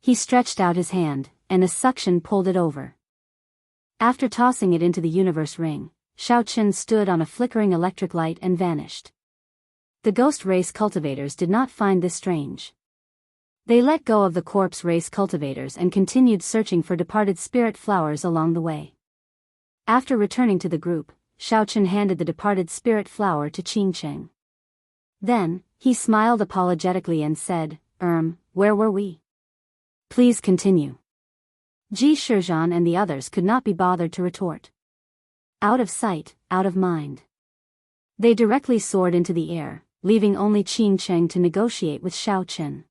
He stretched out his hand, and a suction pulled it over. After tossing it into the universe ring, Xiao Chen stood on a flickering electric light and vanished. The ghost race cultivators did not find this strange. They let go of the corpse race cultivators and continued searching for departed spirit flowers along the way. After returning to the group, Xiao Chen handed the departed spirit flower to Qin Cheng. Then, he smiled apologetically and said, where were we? Please continue. Ji Shizhan and the others could not be bothered to retort. Out of sight, out of mind. They directly soared into the air, leaving only Qin Cheng to negotiate with Xiao Chen.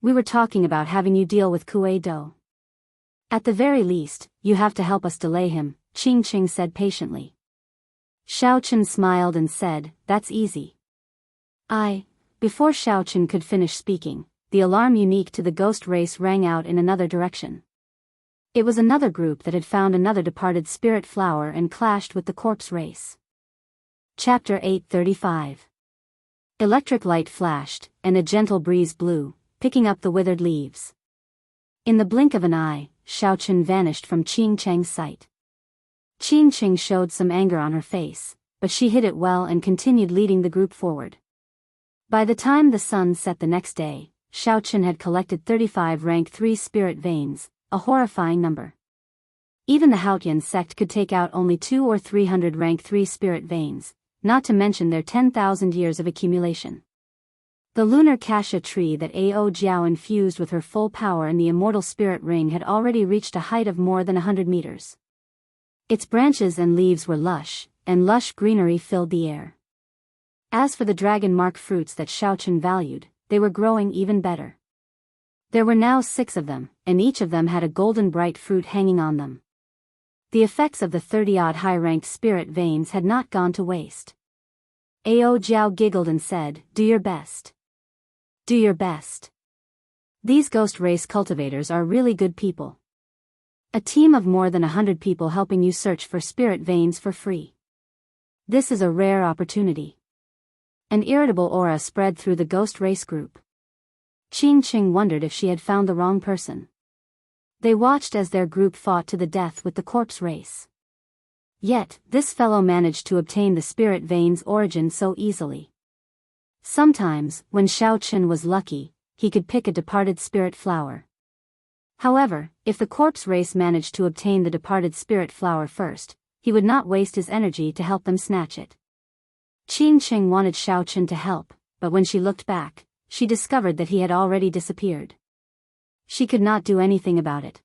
We were talking about having you deal with Kuei Do. At the very least, you have to help us delay him, Qin Cheng said patiently. Xiao Chen smiled and said, that's easy. Before Xiao Chen could finish speaking, the alarm unique to the ghost race rang out in another direction. It was another group that had found another departed spirit flower and clashed with the corpse race. Chapter 835. Electric light flashed, and a gentle breeze blew, picking up the withered leaves. In the blink of an eye, Xiao Chen vanished from Qin Cheng's sight. Qin Cheng showed some anger on her face, but she hid it well and continued leading the group forward. By the time the sun set the next day, Xiao Chen had collected 35 rank 3 spirit veins, a horrifying number. Even the Haotian sect could take out only 200 or 300 rank 3 spirit veins, not to mention their 10,000 years of accumulation. The lunar cassia tree that Ao Jiao infused with her full power in the immortal spirit ring had already reached a height of more than 100 meters. Its branches and leaves were lush, and lush greenery filled the air. As for the dragon mark fruits that Xiao Chen valued, they were growing even better. There were now 6 of them, and each of them had a golden bright fruit hanging on them. The effects of the 30-odd high-ranked spirit veins had not gone to waste. Ao Jiao giggled and said, do your best. Do your best. These ghost race cultivators are really good people. A team of more than 100 people helping you search for spirit veins for free. This is a rare opportunity. An irritable aura spread through the ghost race group. Qin Cheng wondered if she had found the wrong person. They watched as their group fought to the death with the corpse race. Yet, this fellow managed to obtain the spirit veins origin so easily. Sometimes, when Xiao Chen was lucky, he could pick a departed spirit flower. However, if the corpse race managed to obtain the departed spirit flower first, he would not waste his energy to help them snatch it. Qingqing wanted Xiaochen to help, but when she looked back, she discovered that he had already disappeared. She could not do anything about it.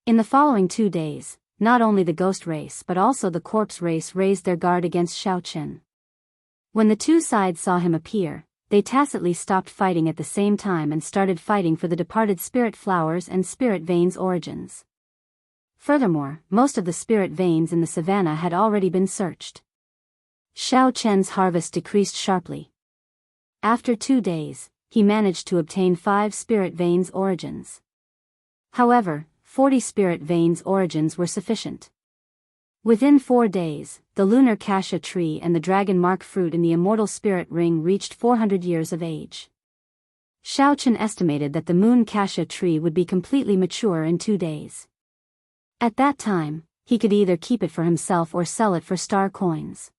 In the following 2 days, not only the ghost race but also the corpse race raised their guard against Xiaochen. When the two sides saw him appear, they tacitly stopped fighting at the same time and started fighting for the departed spirit flowers and spirit veins' origins. Furthermore, most of the spirit veins in the savannah had already been searched. Xiaochen's harvest decreased sharply. After 2 days, he managed to obtain 5 spirit veins' origins. However, 40 spirit veins' origins were sufficient. Within 4 days, the lunar cassia tree and the dragon mark fruit in the immortal spirit ring reached 400 years of age. Xiaochen estimated that the moon cassia tree would be completely mature in 2 days. At that time, he could either keep it for himself or sell it for star coins.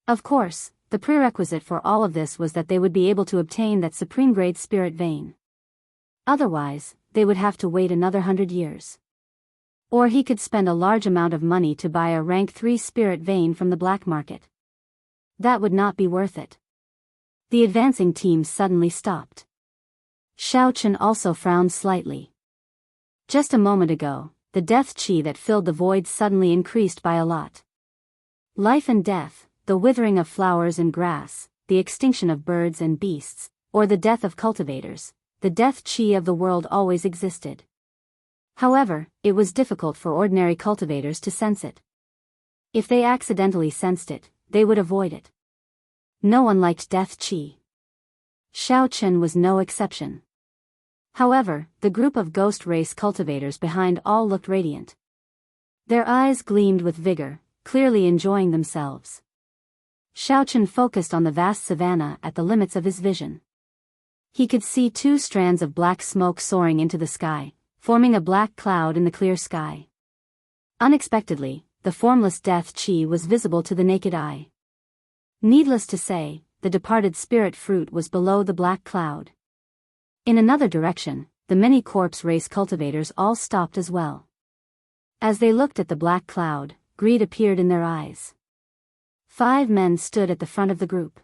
Of course, the prerequisite for all of this was that they would be able to obtain that supreme grade spirit vein. Otherwise, they would have to wait another 100 years. Or he could spend a large amount of money to buy a rank 3 spirit vein from the black market. That would not be worth it. The advancing team suddenly stopped. Xiaochen also frowned slightly. Just a moment ago, the death qi that filled the void suddenly increased by a lot. Life and death, the withering of flowers and grass, the extinction of birds and beasts, or the death of cultivators, the death qi of the world always existed. However, it was difficult for ordinary cultivators to sense it. If they accidentally sensed it, they would avoid it. No one liked death qi. Xiaochen was no exception. However, the group of ghost race cultivators behind all looked radiant. Their eyes gleamed with vigor, clearly enjoying themselves. Xiaochen focused on the vast savannah at the limits of his vision. He could see 2 strands of black smoke soaring into the sky, forming a black cloud in the clear sky. Unexpectedly, the formless death qi was visible to the naked eye. Needless to say, the departed spirit fruit was below the black cloud. In another direction, the many corpse race cultivators all stopped as well. As they looked at the black cloud, greed appeared in their eyes. 5 men stood at the front of the group.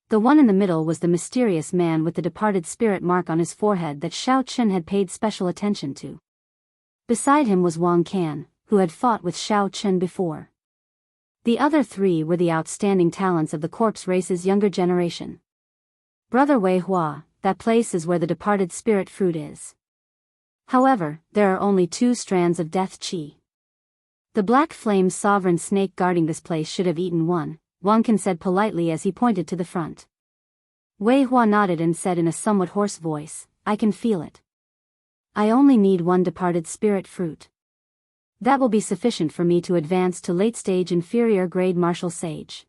The one in the middle was the mysterious man with the departed spirit mark on his forehead that Xiaochen had paid special attention to. Beside him was Wang Can, who had fought with Xiaochen before. The other 3 were the outstanding talents of the corpse race's younger generation. Brother Wei Hua, that place is where the departed spirit fruit is. However, there are only 2 strands of death qi. The black flame sovereign snake guarding this place should have eaten one, Wang Can said politely as he pointed to the front. Wei Hua nodded and said in a somewhat hoarse voice, I can feel it. I only need 1 departed spirit fruit. That will be sufficient for me to advance to late-stage inferior grade martial sage.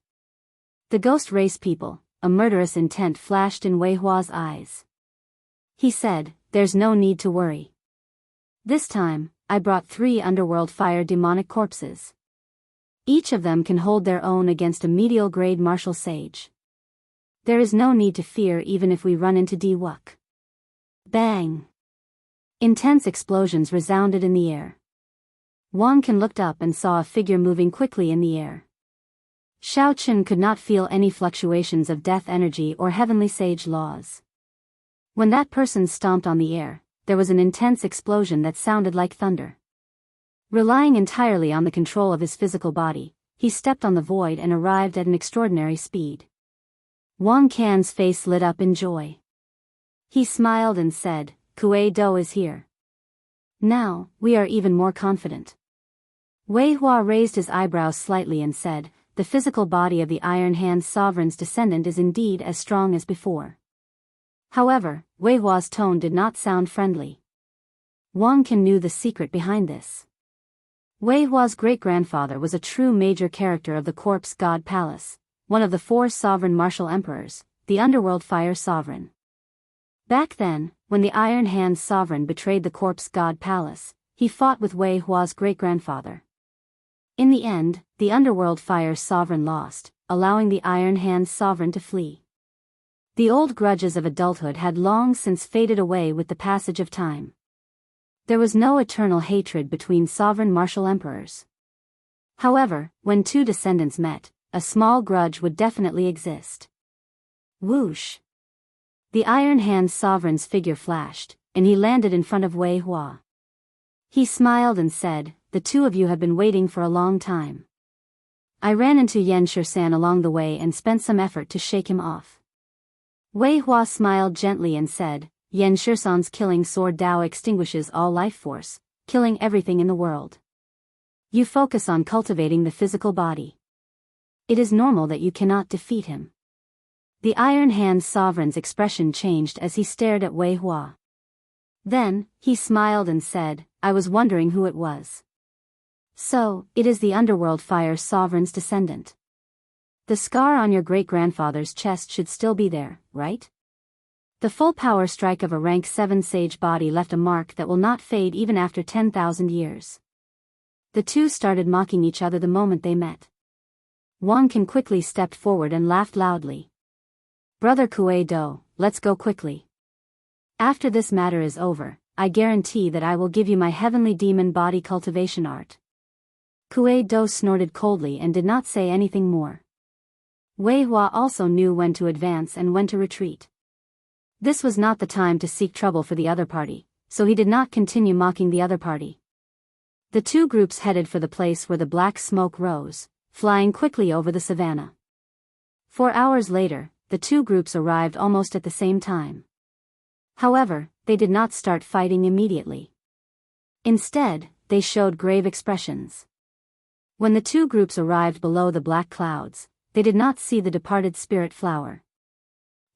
The ghost race people, a murderous intent flashed in Wei Hua's eyes. He said, there's no need to worry. This time, I brought 3 underworld fire demonic corpses. Each of them can hold their own against a medial grade martial sage. There is no need to fear even if we run into Wuxia. Bang! Intense explosions resounded in the air. Wang Can looked up and saw a figure moving quickly in the air. Xiaochen could not feel any fluctuations of death energy or heavenly sage laws. When that person stomped on the air, there was an intense explosion that sounded like thunder. Relying entirely on the control of his physical body, he stepped on the void and arrived at an extraordinary speed. Wang Can's face lit up in joy. He smiled and said, Kuei Do is here. Now, we are even more confident. Wei Hua raised his eyebrows slightly and said, the physical body of the Iron Hand Sovereign's descendant is indeed as strong as before. However, Wei Hua's tone did not sound friendly. Wang Can knew the secret behind this. Wei Hua's great-grandfather was a true major character of the Corpse God Palace, one of the 4 sovereign martial emperors, the Underworld Fire Sovereign. Back then, when the Iron Hand Sovereign betrayed the Corpse God Palace, he fought with Wei Hua's great-grandfather. In the end, the Underworld Fire Sovereign lost, allowing the Iron Hand Sovereign to flee. The old grudges of adulthood had long since faded away with the passage of time. There was no eternal hatred between sovereign martial emperors. However, when two descendants met, a small grudge would definitely exist. Whoosh! The Iron Hand sovereign's figure flashed, and he landed in front of Wei Hua. He smiled and said, "The two of you have been waiting for a long time. I ran into Yan Shisan along the way and spent some effort to shake him off." Wei Hua smiled gently and said, "Yan Shisan's killing sword Dao extinguishes all life force, killing everything in the world. You focus on cultivating the physical body. It is normal that you cannot defeat him." The Iron Hand sovereign's expression changed as he stared at Wei Hua. Then, he smiled and said, "I was wondering who it was. So, it is the Underworld Fire Sovereign's descendant. The scar on your great-grandfather's chest should still be there, right? The full power strike of a rank 7 sage body left a mark that will not fade even after 10,000 years." The two started mocking each other the moment they met. Wang Can quickly stepped forward and laughed loudly. "Brother Kuei Do, let's go quickly. After this matter is over, I guarantee that I will give you my heavenly demon body cultivation art." Kuei Do snorted coldly and did not say anything more. Wei Hua also knew when to advance and when to retreat. This was not the time to seek trouble for the other party, so he did not continue mocking the other party. The two groups headed for the place where the black smoke rose, flying quickly over the savannah. 4 hours later, the two groups arrived almost at the same time. However, they did not start fighting immediately. Instead, they showed grave expressions. When the two groups arrived below the black clouds, they did not see the departed spirit flower.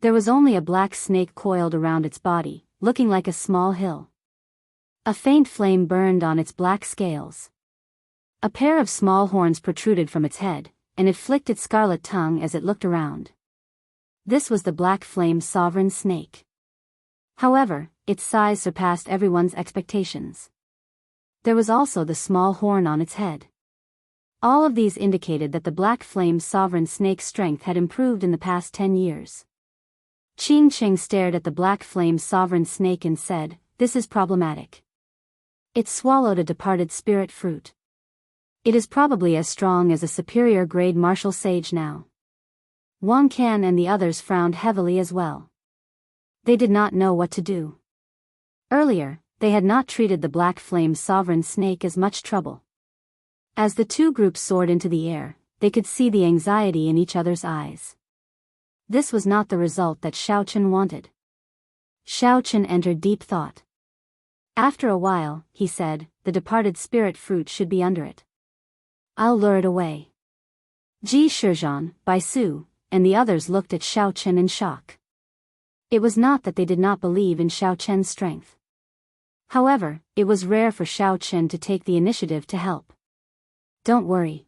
There was only a black snake coiled around its body, looking like a small hill. A faint flame burned on its black scales. A pair of small horns protruded from its head, and it flicked its scarlet tongue as it looked around. This was the black flame sovereign snake. However, its size surpassed everyone's expectations. There was also the small horn on its head. All of these indicated that the black flame sovereign snake's strength had improved in the past 10 years. Qing Cheng stared at the black flame sovereign snake and said, "This is problematic. It swallowed a departed spirit fruit. It is probably as strong as a superior grade martial sage now." Wang Can and the others frowned heavily as well. They did not know what to do. Earlier, they had not treated the black flame sovereign snake as much trouble. As the two groups soared into the air, they could see the anxiety in each other's eyes. This was not the result that Xiaochen wanted. Xiaochen entered deep thought. After a while, he said, "The departed spirit fruit should be under it. I'll lure it away." Ji Shizhan, Bai Su, and the others looked at Xiaochen in shock. It was not that they did not believe in Xiaochen's strength. However, it was rare for Xiaochen to take the initiative to help. "Don't worry.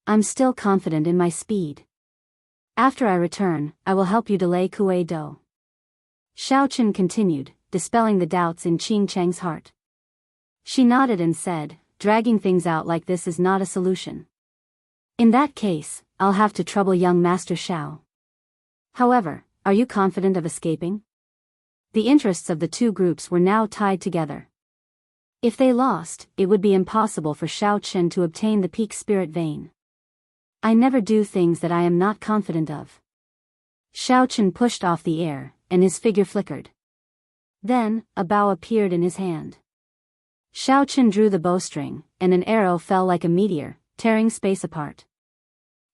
I'm still confident in my speed. After I return, I will help you delay Kuei Do." Xiaochen continued, dispelling the doubts in Qing Cheng's heart. She nodded and said, "Dragging things out like this is not a solution. In that case, I'll have to trouble young Master Xiao. However, are you confident of escaping?" The interests of the two groups were now tied together. If they lost, it would be impossible for Xiaochen to obtain the peak spirit vein. "I never do things that I am not confident of." Xiaochen pushed off the air, and his figure flickered. Then, a bow appeared in his hand. Xiaochen drew the bowstring, and an arrow fell like a meteor, tearing space apart.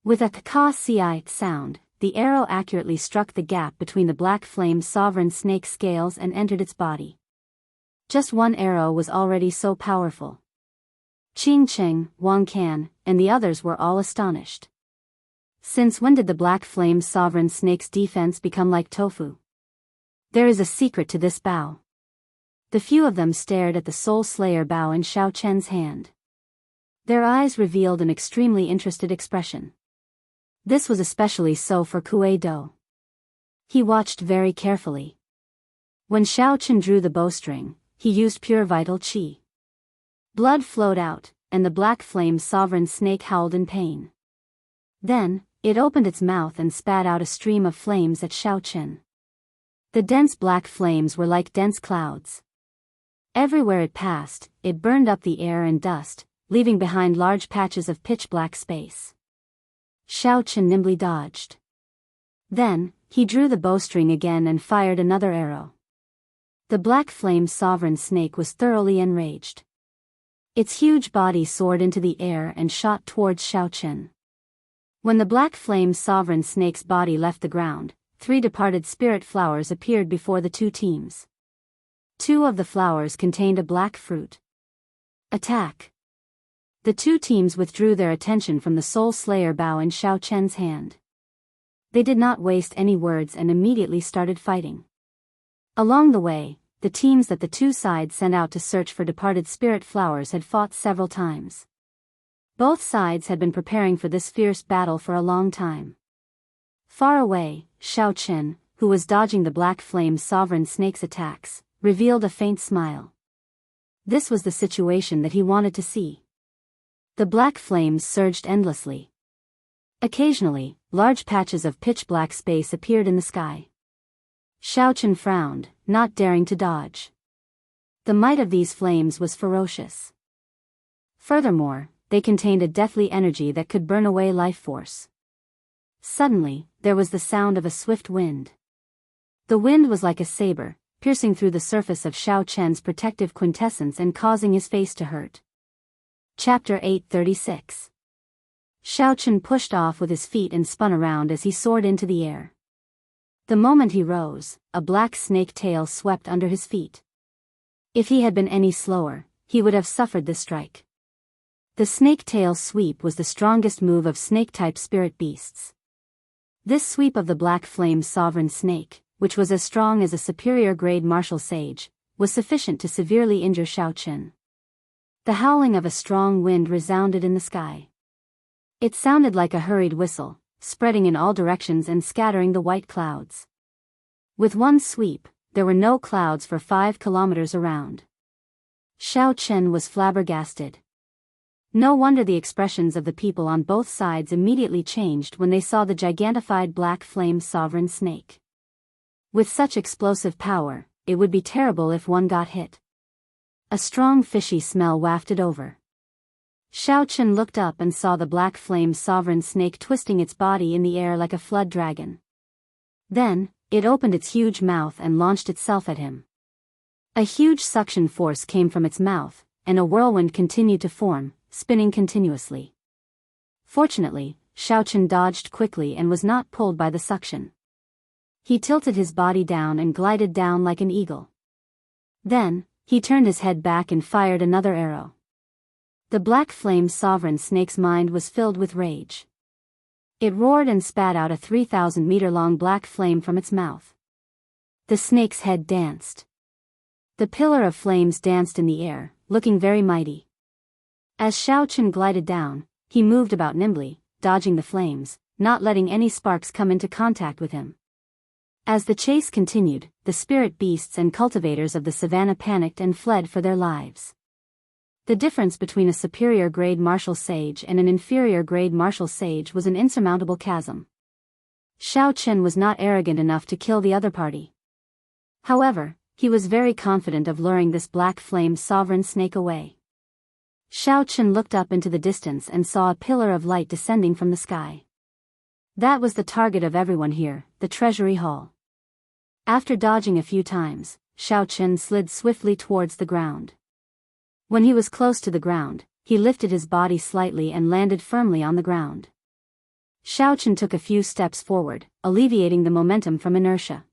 With a ka-ci sound, the arrow accurately struck the gap between the black flame sovereign snake's scales and entered its body. Just one arrow was already so powerful. Qing Cheng, Wang Can, and the others were all astonished. Since when did the black flame sovereign snake's defense become like tofu? There is a secret to this bow. The few of them stared at the Soul Slayer bow in Xiaochen's hand. Their eyes revealed an extremely interested expression. This was especially so for Kuei Do. He watched very carefully. When Xiaochen drew the bowstring, he used pure vital qi. Blood flowed out, and the black flame sovereign snake howled in pain. Then, it opened its mouth and spat out a stream of flames at Xiaochen. The dense black flames were like dense clouds. Everywhere it passed, it burned up the air and dust, leaving behind large patches of pitch-black space. Xiao nimbly dodged. Then, he drew the bowstring again and fired another arrow. The black flame sovereign snake was thoroughly enraged. Its huge body soared into the air and shot towards Xiao. When the black flame sovereign snake's body left the ground, 3 departed spirit flowers appeared before the 2 teams. 2 of the flowers contained a black fruit. Attack! The 2 teams withdrew their attention from the Soul Slayer bow in Xiao hand. They did not waste any words and immediately started fighting. Along the way, the teams that the 2 sides sent out to search for departed spirit flowers had fought several times. Both sides had been preparing for this fierce battle for a long time. Far away, Xiao, who was dodging the black flame sovereign snake's attacks, revealed a faint smile. This was the situation that he wanted to see. The black flames surged endlessly. Occasionally, large patches of pitch-black space appeared in the sky. Xiao frowned, not daring to dodge. The might of these flames was ferocious. Furthermore, they contained a deathly energy that could burn away life force. Suddenly, there was the sound of a swift wind. The wind was like a saber, piercing through the surface of Xiao protective quintessence and causing his face to hurt. Chapter 836. Xiao pushed off with his feet and spun around as he soared into the air. The moment he rose, a black snake tail swept under his feet. If he had been any slower, he would have suffered this strike. The snake tail sweep was the strongest move of snake-type spirit beasts. This sweep of the black flame sovereign snake, which was as strong as a superior-grade martial sage, was sufficient to severely injure Xiao. The howling of a strong wind resounded in the sky. It sounded like a hurried whistle, spreading in all directions and scattering the white clouds. With one sweep, there were no clouds for 5 kilometers around. Xiao was flabbergasted. No wonder the expressions of the people on both sides immediately changed when they saw the gigantified black flame sovereign snake. With such explosive power, it would be terrible if one got hit. A strong fishy smell wafted over. Xiao looked up and saw the black flame sovereign snake twisting its body in the air like a flood dragon. Then, it opened its huge mouth and launched itself at him. A huge suction force came from its mouth, and a whirlwind continued to form, spinning continuously. Fortunately, Xiao dodged quickly and was not pulled by the suction. He tilted his body down and glided down like an eagle. Then, he turned his head back and fired another arrow. The black flame sovereign snake's mind was filled with rage. It roared and spat out a 3,000-meter-long black flame from its mouth. The snake's head danced. The pillar of flames danced in the air, looking very mighty. As Xiao glided down, he moved about nimbly, dodging the flames, not letting any sparks come into contact with him. As the chase continued, the spirit beasts and cultivators of the savannah panicked and fled for their lives. The difference between a superior-grade martial sage and an inferior-grade martial sage was an insurmountable chasm. Xiao was not arrogant enough to kill the other party. However, he was very confident of luring this black flame sovereign snake away. Xiao looked up into the distance and saw a pillar of light descending from the sky. That was the target of everyone here, the treasury hall. After dodging a few times, Xiao slid swiftly towards the ground. When he was close to the ground, he lifted his body slightly and landed firmly on the ground. Xiao took a few steps forward, alleviating the momentum from inertia.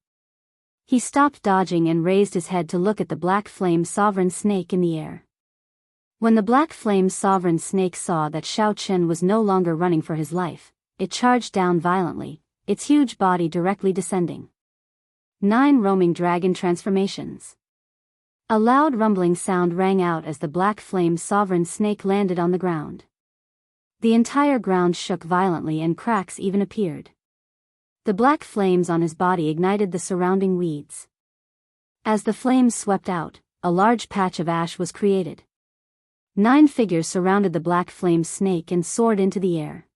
He stopped dodging and raised his head to look at the black flame sovereign snake in the air. When the black flame sovereign snake saw that Xiao was no longer running for his life, it charged down violently, its huge body directly descending. 9 roaming dragon transformations. A loud rumbling sound rang out as the black flame sovereign snake landed on the ground. The entire ground shook violently and cracks even appeared. The black flames on his body ignited the surrounding weeds. As the flames swept out, a large patch of ash was created. 9 figures surrounded the black flame snake and soared into the air.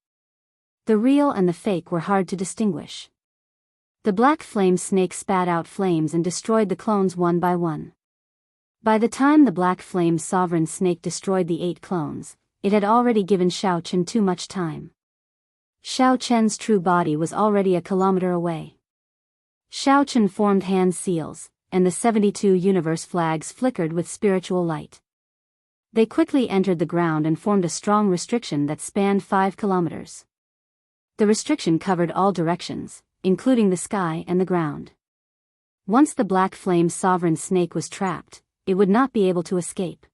The real and the fake were hard to distinguish. The black flame snake spat out flames and destroyed the clones one by one. By the time the Black Flame Sovereign Snake destroyed the 8 clones, it had already given Xiao Chen too much time. Xiao Chen's true body was already a kilometer away. Xiao Chen formed hand seals, and the 72 universe flags flickered with spiritual light. They quickly entered the ground and formed a strong restriction that spanned 5 kilometers. The restriction covered all directions, including the sky and the ground. Once the Black Flame Sovereign Snake was trapped, it would not be able to escape.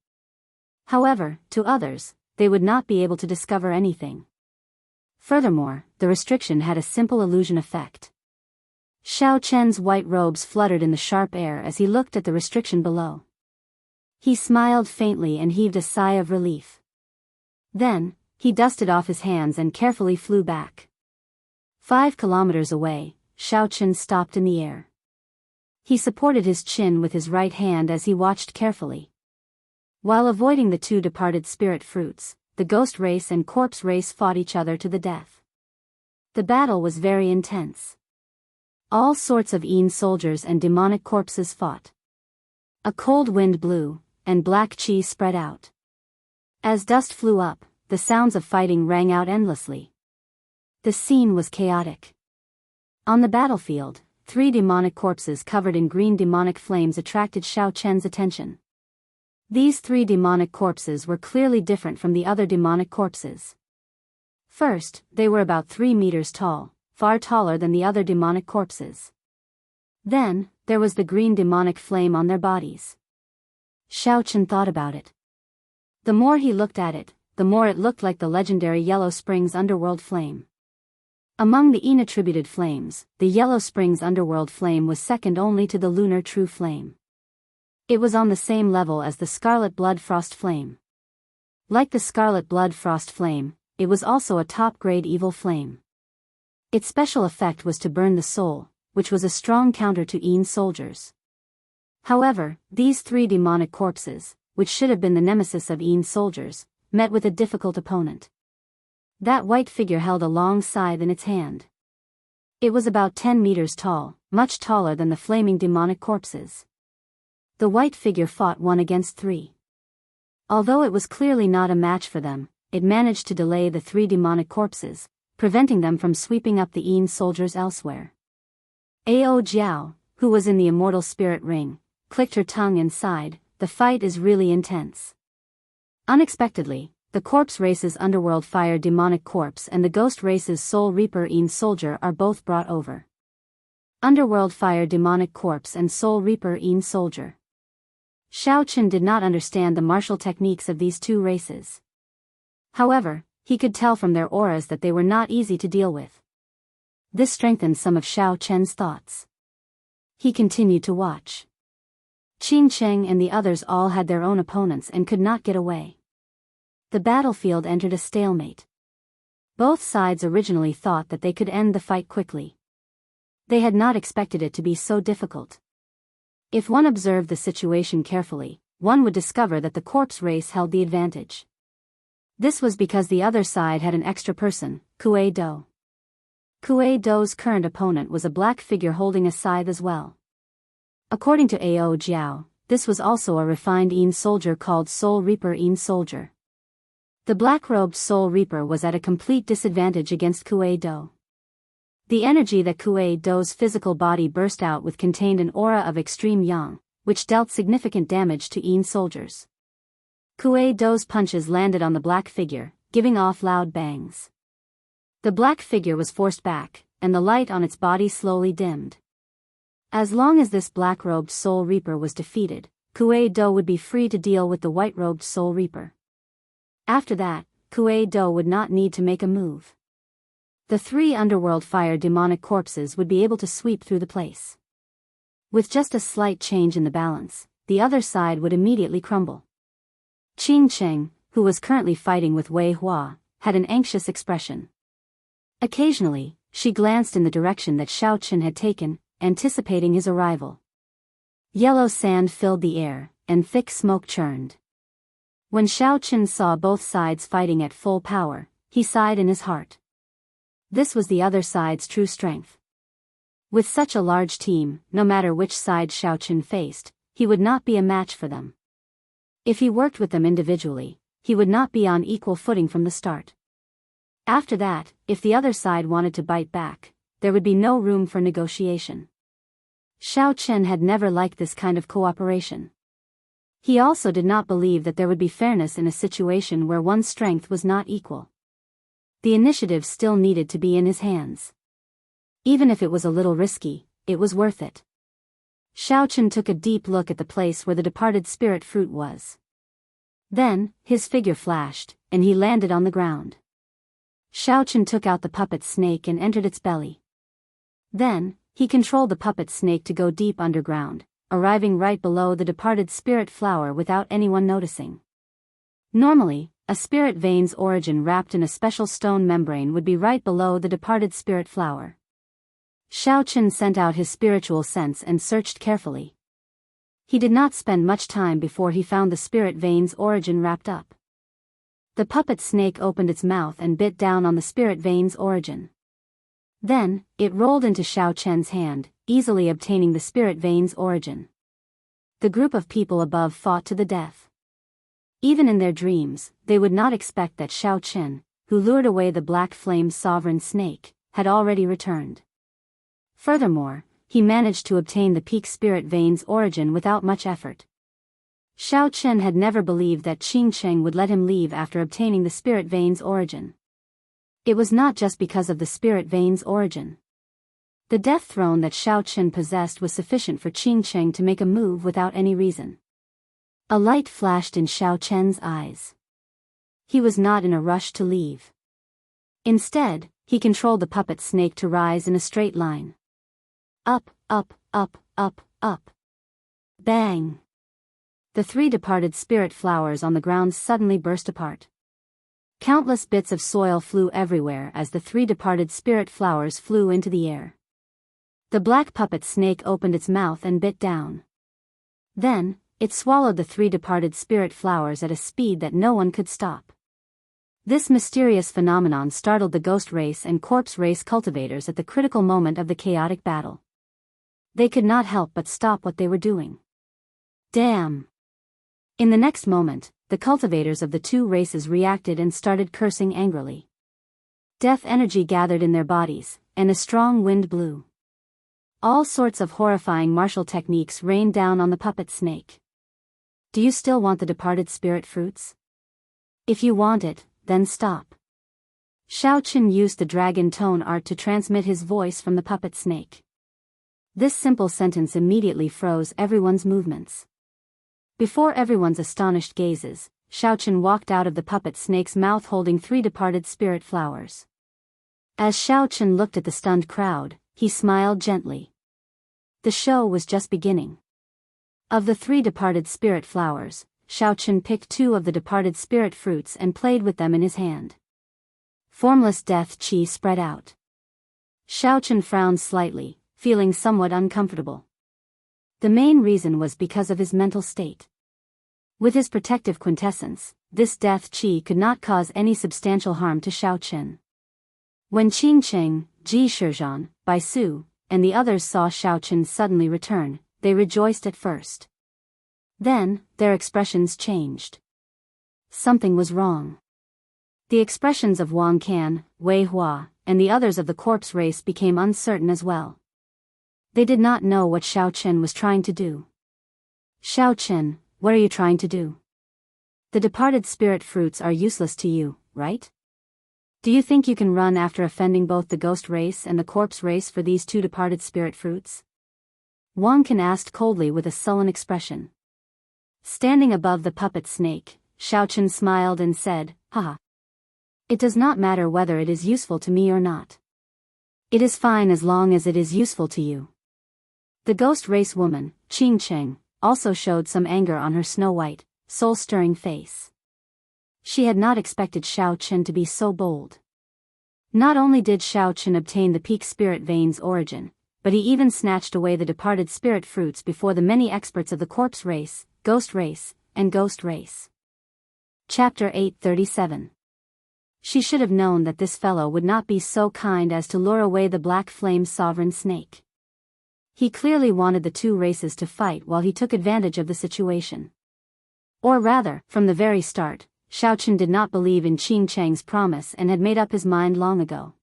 However, to others, they would not be able to discover anything. Furthermore, the restriction had a simple illusion effect. Xiao Chen's white robes fluttered in the sharp air as he looked at the restriction below. He smiled faintly and heaved a sigh of relief. Then, he dusted off his hands and carefully flew back. 5 kilometers away, Xiao Chen stopped in the air. He supported his chin with his right hand as he watched carefully. While avoiding the 2 departed spirit fruits, the ghost race and corpse race fought each other to the death. The battle was very intense. All sorts of Yin soldiers and demonic corpses fought. A cold wind blew, and black chi spread out. As dust flew up, the sounds of fighting rang out endlessly. The scene was chaotic. On the battlefield, 3 demonic corpses covered in green demonic flames attracted Xiao Chen's attention. These 3 demonic corpses were clearly different from the other demonic corpses. First, they were about 3 meters tall, far taller than the other demonic corpses. Then, there was the green demonic flame on their bodies. Xiao Chen thought about it. The more he looked at it, the more it looked like the legendary Yellow Springs Underworld Flame. Among the Yin attributed flames, the Yellow Springs Underworld Flame was second only to the Lunar True Flame. It was on the same level as the Scarlet Blood Frost Flame. Like the Scarlet Blood Frost Flame, it was also a top-grade evil flame. Its special effect was to burn the soul, which was a strong counter to Yin soldiers. However, these 3 demonic corpses, which should have been the nemesis of Yin soldiers, met with a difficult opponent. That white figure held a long scythe in its hand. It was about 10 meters tall, much taller than the flaming demonic corpses. The white figure fought 1 against 3. Although it was clearly not a match for them, it managed to delay the 3 demonic corpses, preventing them from sweeping up the Yin soldiers elsewhere. Ao Jiao, who was in the immortal spirit ring, clicked her tongue and sighed, "The fight is really intense." Unexpectedly, the corpse race's underworld fire demonic corpse and the ghost race's soul reaper Yin soldier are both brought over. Underworld fire demonic corpse and soul reaper Yin soldier. Xiao Chen did not understand the martial techniques of these 2 races. However, he could tell from their auras that they were not easy to deal with. This strengthened some of Xiao Chen's thoughts. He continued to watch. Qing Cheng and the others all had their own opponents and could not get away. The battlefield entered a stalemate. Both sides originally thought that they could end the fight quickly. They had not expected it to be so difficult. If one observed the situation carefully, one would discover that the corpse race held the advantage. This was because the other side had an extra person, Kuei Do. Kuei Do's current opponent was a black figure holding a scythe as well. According to Ao Jiao, this was also a refined Yin soldier called Soul Reaper Yin soldier. The black-robed Soul Reaper was at a complete disadvantage against Kuei Do. The energy that Kuei Do's physical body burst out with contained an aura of extreme yang, which dealt significant damage to Yin soldiers. Kuei Do's punches landed on the black figure, giving off loud bangs. The black figure was forced back, and the light on its body slowly dimmed. As long as this black-robed Soul Reaper was defeated, Kuei Do would be free to deal with the white-robed Soul Reaper. After that, Kuei Do would not need to make a move. The 3 underworld fire demonic corpses would be able to sweep through the place. With just a slight change in the balance, the other side would immediately crumble. Qing Cheng, who was currently fighting with Wei Hua, had an anxious expression. Occasionally, she glanced in the direction that Xiao Chen had taken, anticipating his arrival. Yellow sand filled the air, and thick smoke churned. When Xiao Chen saw both sides fighting at full power, he sighed in his heart. This was the other side's true strength. With such a large team, no matter which side Xiao Chen faced, he would not be a match for them. If he worked with them individually, he would not be on equal footing from the start. After that, if the other side wanted to bite back, there would be no room for negotiation. Xiao Chen had never liked this kind of cooperation. He also did not believe that there would be fairness in a situation where one's strength was not equal. The initiative still needed to be in his hands. Even if it was a little risky, it was worth it. Xiao Chen took a deep look at the place where the departed spirit fruit was. Then, his figure flashed, and he landed on the ground. Xiao Chen took out the puppet snake and entered its belly. Then, he controlled the puppet snake to go deep underground, arriving right below the departed spirit flower without anyone noticing. Normally, a spirit vein's origin wrapped in a special stone membrane would be right below the departed spirit flower. Xiao Chen sent out his spiritual sense and searched carefully. He did not spend much time before he found the spirit vein's origin wrapped up. The puppet snake opened its mouth and bit down on the spirit vein's origin. Then, it rolled into Xiao Chen's hand, easily obtaining the spirit vein's origin. The group of people above fought to the death. Even in their dreams, they would not expect that Xiao Chen, who lured away the black flame sovereign snake, had already returned. Furthermore, he managed to obtain the peak spirit vein's origin without much effort. Xiao Chen had never believed that Qing Cheng would let him leave after obtaining the spirit vein's origin. It was not just because of the spirit vein's origin. The death throne that Xiao Chen possessed was sufficient for Qing Cheng to make a move without any reason. A light flashed in Xiao Chen's eyes. He was not in a rush to leave. Instead, he controlled the puppet snake to rise in a straight line. Up, up, up, up, up. Bang! The three departed spirit flowers on the ground suddenly burst apart. Countless bits of soil flew everywhere as the three departed spirit flowers flew into the air. The black puppet snake opened its mouth and bit down. Then, it swallowed the three departed spirit flowers at a speed that no one could stop. This mysterious phenomenon startled the ghost race and corpse race cultivators at the critical moment of the chaotic battle. They could not help but stop what they were doing. Damn! In the next moment, the cultivators of the two races reacted and started cursing angrily. Death energy gathered in their bodies, and a strong wind blew. All sorts of horrifying martial techniques rained down on the puppet snake. Do you still want the departed spirit fruits? If you want it, then stop. Xiao Chen used the dragon tone art to transmit his voice from the puppet snake. This simple sentence immediately froze everyone's movements. Before everyone's astonished gazes, Xiao Chen walked out of the puppet snake's mouth holding three departed spirit flowers. As Xiao Chen looked at the stunned crowd, he smiled gently. The show was just beginning. Of the three departed spirit flowers, Xiao Chen picked two of the departed spirit fruits and played with them in his hand. Formless death chi spread out. Xiao Chen frowned slightly, feeling somewhat uncomfortable. The main reason was because of his mental state. With his protective quintessence, this death chi could not cause any substantial harm to Xiao Chen. When Qing Cheng, Ji Shizhan, Bai Su, and the others saw Xiao Chen suddenly return, they rejoiced at first. Then, their expressions changed. Something was wrong. The expressions of Wang Can, Wei Hua, and the others of the corpse race became uncertain as well. They did not know what Xiao Chen was trying to do. Xiao Chen, what are you trying to do? The departed spirit fruits are useless to you, right? Do you think you can run after offending both the ghost race and the corpse race for these two departed spirit fruits? Wang Can asked coldly with a sullen expression. Standing above the puppet snake, Xiao Chen smiled and said, "Haha. It does not matter whether it is useful to me or not. It is fine as long as it is useful to you." The ghost race woman, Qing Cheng, also showed some anger on her snow-white, soul-stirring face. She had not expected Xiao Chen to be so bold. Not only did Xiao Chen obtain the peak spirit vein's origin, but he even snatched away the departed spirit fruits before the many experts of the corpse race, ghost race, and ghost race. Chapter 837. She should have known that this fellow would not be so kind as to lure away the black flame sovereign snake. He clearly wanted the two races to fight while he took advantage of the situation. Or rather, from the very start, Xiaochen did not believe in Qing Cheng's promise and had made up his mind long ago.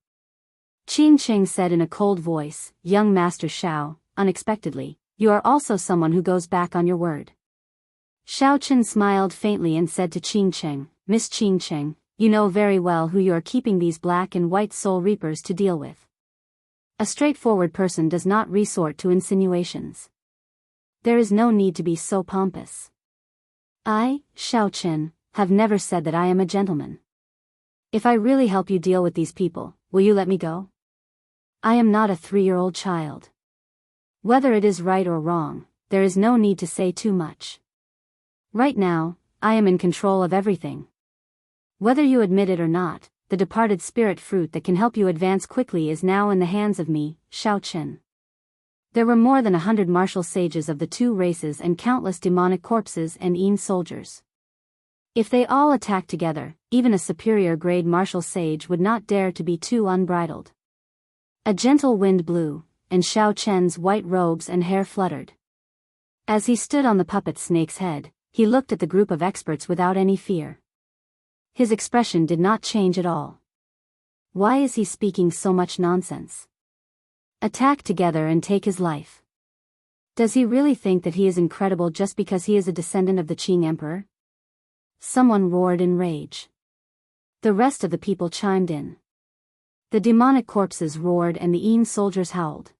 Qing Cheng said in a cold voice, "Young Master Xiao, unexpectedly, you are also someone who goes back on your word." Xiaochen smiled faintly and said to Qing Cheng, "Miss Qing Cheng, you know very well who you are keeping these black and white soul reapers to deal with. A straightforward person does not resort to insinuations. There is no need to be so pompous. I, Xiaochen, have never said that I am a gentleman. If I really help you deal with these people, will you let me go? I am not a 3-year-old child. Whether it is right or wrong, there is no need to say too much. Right now, I am in control of everything. Whether you admit it or not, the departed spirit fruit that can help you advance quickly is now in the hands of me, Xiaochen." There were more than 100 martial sages of the two races and countless demonic corpses and Yin soldiers. If they all attacked together, even a superior grade martial sage would not dare to be too unbridled. A gentle wind blew, and Xiaochen's white robes and hair fluttered. As he stood on the puppet snake's head, he looked at the group of experts without any fear. His expression did not change at all. Why is he speaking so much nonsense? Attack together and take his life. Does he really think that he is incredible just because he is a descendant of the Qing Emperor? Someone roared in rage. The rest of the people chimed in. The demonic corpses roared and the Yin soldiers howled.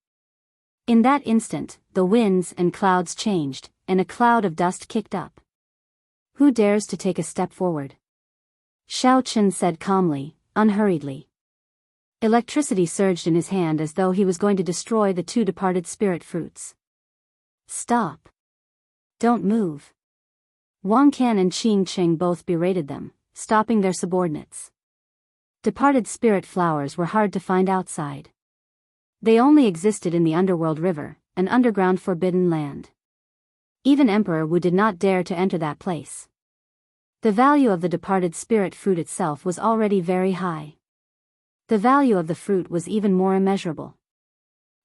In that instant, the winds and clouds changed, and a cloud of dust kicked up. Who dares to take a step forward? Xiaochen said calmly, unhurriedly. Electricity surged in his hand as though he was going to destroy the two departed spirit fruits. Stop. Don't move. Wang Can and Qing Cheng both berated them, stopping their subordinates. Departed spirit flowers were hard to find outside. They only existed in the underworld river, an underground forbidden land. Even Emperor Wu did not dare to enter that place. The value of the departed spirit fruit itself was already very high. The value of the fruit was even more immeasurable.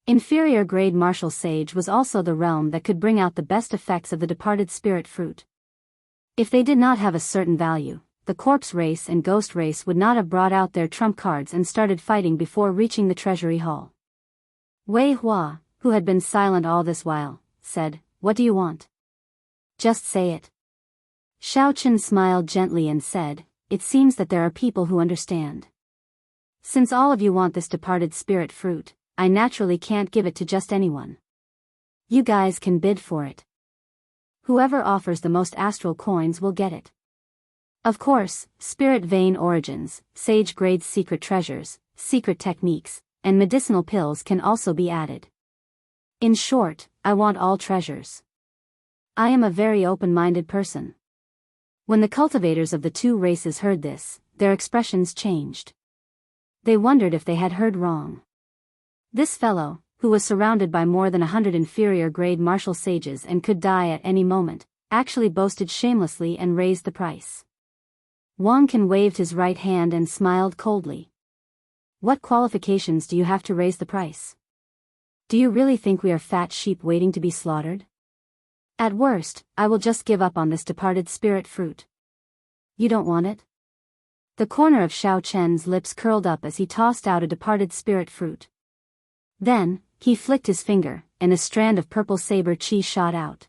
Inferior grade martial sage was also the realm that could bring out the best effects of the departed spirit fruit. If they did not have a certain value, the corpse race and ghost race would not have brought out their trump cards and started fighting before reaching the treasury hall. Wei Hua, who had been silent all this while, said, "What do you want? Just say it." Xiaochen smiled gently and said, "It seems that there are people who understand. Since all of you want this departed spirit fruit, I naturally can't give it to just anyone. You guys can bid for it. Whoever offers the most astral coins will get it. Of course, spirit vein origins, sage grade secret treasures, secret techniques, and medicinal pills can also be added. In short, I want all treasures. I am a very open-minded person." When the cultivators of the two races heard this, their expressions changed. They wondered if they had heard wrong. This fellow, who was surrounded by more than 100 inferior grade martial sages and could die at any moment, actually boasted shamelessly and raised the price. Wang Can waved his right hand and smiled coldly. "What qualifications do you have to raise the price? Do you really think we are fat sheep waiting to be slaughtered? At worst, I will just give up on this departed spirit fruit." "You don't want it?" The corner of Xiaochen's lips curled up as he tossed out a departed spirit fruit. Then, he flicked his finger, and a strand of purple saber chi shot out.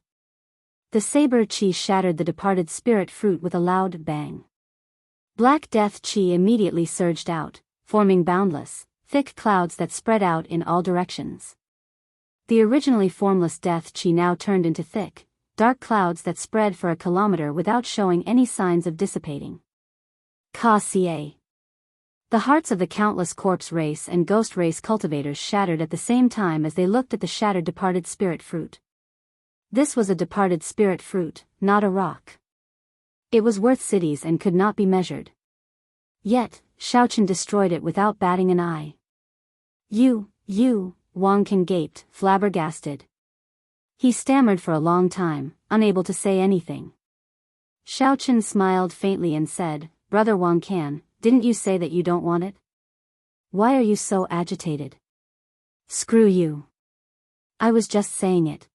The saber chi shattered the departed spirit fruit with a loud bang. Black death chi immediately surged out, forming boundless, thick clouds that spread out in all directions. The originally formless death chi now turned into thick, dark clouds that spread for a kilometer without showing any signs of dissipating. Ka-ca. The hearts of the countless corpse race and ghost race cultivators shattered at the same time as they looked at the shattered departed spirit fruit. This was a departed spirit fruit, not a rock. It was worth cities and could not be measured. Yet, Xiaochen destroyed it without batting an eye. You, Wang Can gaped, flabbergasted. He stammered for a long time, unable to say anything. Xiaochen smiled faintly and said, "Brother Wang Can, didn't you say that you don't want it? Why are you so agitated?" "Screw you. I was just saying it.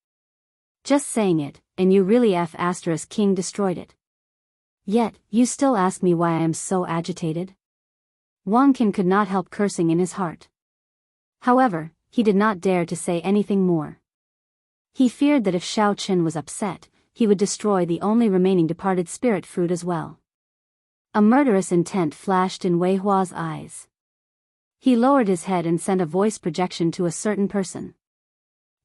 Just saying it, and you really King destroyed it." Yet, you still ask me why I am so agitated? Wang Qin could not help cursing in his heart. However, he did not dare to say anything more. He feared that if Xiao Qin was upset, he would destroy the only remaining departed spirit fruit as well. A murderous intent flashed in Wei Hua's eyes. He lowered his head and sent a voice projection to a certain person.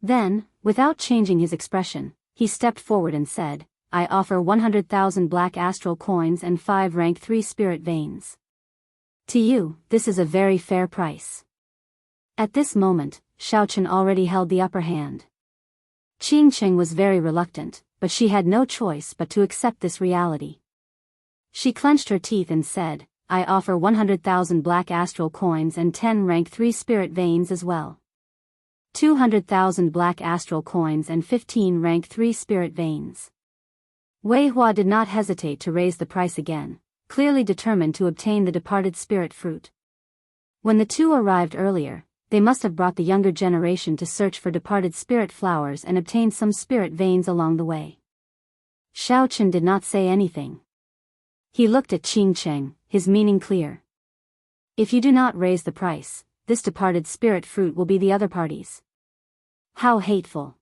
Then, without changing his expression, he stepped forward and said, I offer 100,000 black astral coins and 5 rank 3 spirit veins. To you, this is a very fair price. At this moment, Xiao Qin already held the upper hand. Qing Qing was very reluctant, but she had no choice but to accept this reality. She clenched her teeth and said, I offer 100,000 black astral coins and 10 rank 3 spirit veins as well. 200,000 black astral coins and 15 rank 3 spirit veins. Wei Hua did not hesitate to raise the price again, clearly determined to obtain the departed spirit fruit. When the two arrived earlier, they must have brought the younger generation to search for departed spirit flowers and obtain some spirit veins along the way. Xiao Qin did not say anything. He looked at Qing Cheng, his meaning clear. If you do not raise the price, this departed spirit fruit will be the other party's. How hateful.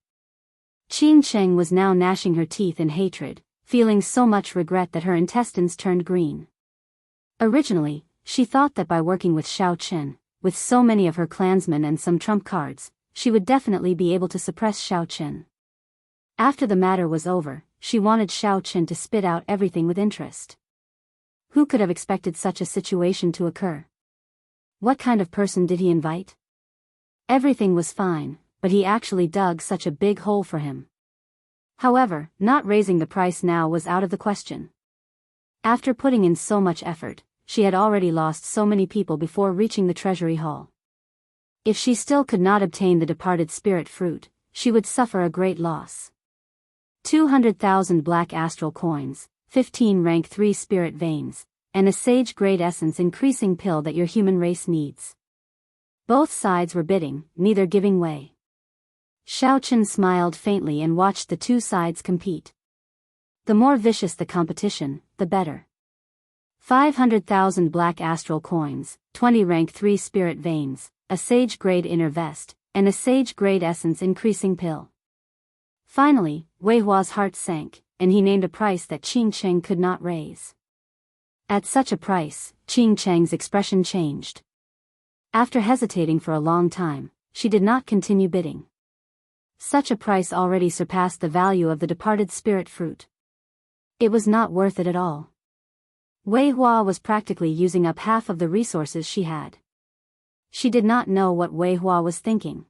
Qing Cheng was now gnashing her teeth in hatred, feeling so much regret that her intestines turned green. Originally, she thought that by working with Xiao Qin, with so many of her clansmen and some trump cards, she would definitely be able to suppress Xiao Qin. After the matter was over, she wanted Xiao Qin to spit out everything with interest. Who could have expected such a situation to occur? What kind of person did he invite? Everything was fine, but he actually dug such a big hole for him. However, not raising the price now was out of the question. After putting in so much effort, she had already lost so many people before reaching the treasury hall. If she still could not obtain the departed spirit fruit, she would suffer a great loss. 200,000 black astral coins, 15 rank 3 spirit veins, and a sage-grade essence increasing pill that your human race needs. Both sides were bidding, neither giving way. Xiao Qin smiled faintly and watched the two sides compete. The more vicious the competition, the better. 500,000 black astral coins, 20 rank 3 spirit veins, a sage-grade inner vest, and a sage-grade essence increasing pill. Finally, Wei Hua's heart sank, and he named a price that Qing Cheng could not raise. At such a price, Qing Cheng's expression changed. After hesitating for a long time, she did not continue bidding. Such a price already surpassed the value of the departed spirit fruit. It was not worth it at all. Wei Hua was practically using up half of the resources she had. She did not know what Wei Hua was thinking.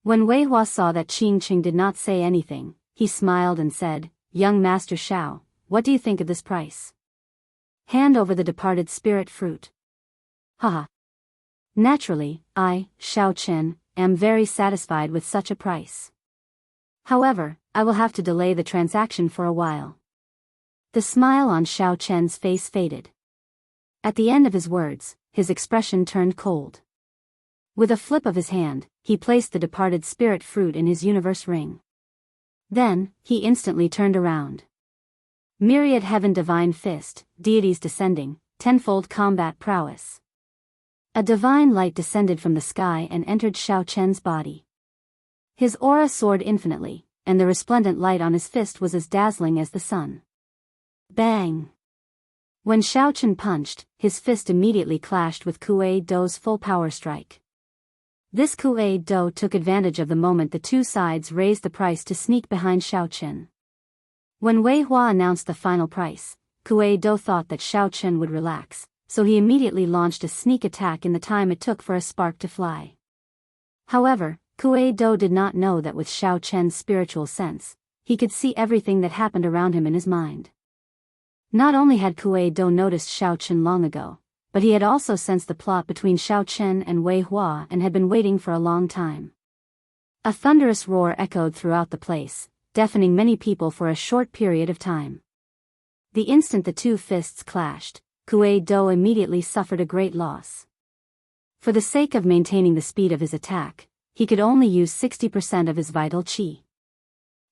When Wei Hua saw that Qing Qing did not say anything, he smiled and said, Young Master Xiao, what do you think of this price? Hand over the departed spirit fruit. Haha. Naturally, I, Xiao Qin, am very satisfied with such a price. However, I will have to delay the transaction for a while. The smile on Xiao Chen's face faded. At the end of his words, his expression turned cold. With a flip of his hand, he placed the departed spirit fruit in his universe ring. Then, he instantly turned around. Myriad heaven divine fist, deities descending, tenfold combat prowess. A divine light descended from the sky and entered Xiao Chen's body. His aura soared infinitely, and the resplendent light on his fist was as dazzling as the sun. Bang! When Xiao Chen punched, his fist immediately clashed with Kuei Dou's full power strike. This Kuei Dou took advantage of the moment the two sides raised the price to sneak behind Xiao Chen. When Wei Hua announced the final price, Kuei Dou thought that Xiao Chen would relax, so he immediately launched a sneak attack in the time it took for a spark to fly. However, Kuei Dou did not know that with Xiao Chen's spiritual sense, he could see everything that happened around him in his mind. Not only had Kuei Dou noticed Xiao Chen long ago, but he had also sensed the plot between Xiao Chen and Wei Hua and had been waiting for a long time. A thunderous roar echoed throughout the place, deafening many people for a short period of time. The instant the two fists clashed, Kuei Dou immediately suffered a great loss. For the sake of maintaining the speed of his attack, he could only use 60% of his vital qi.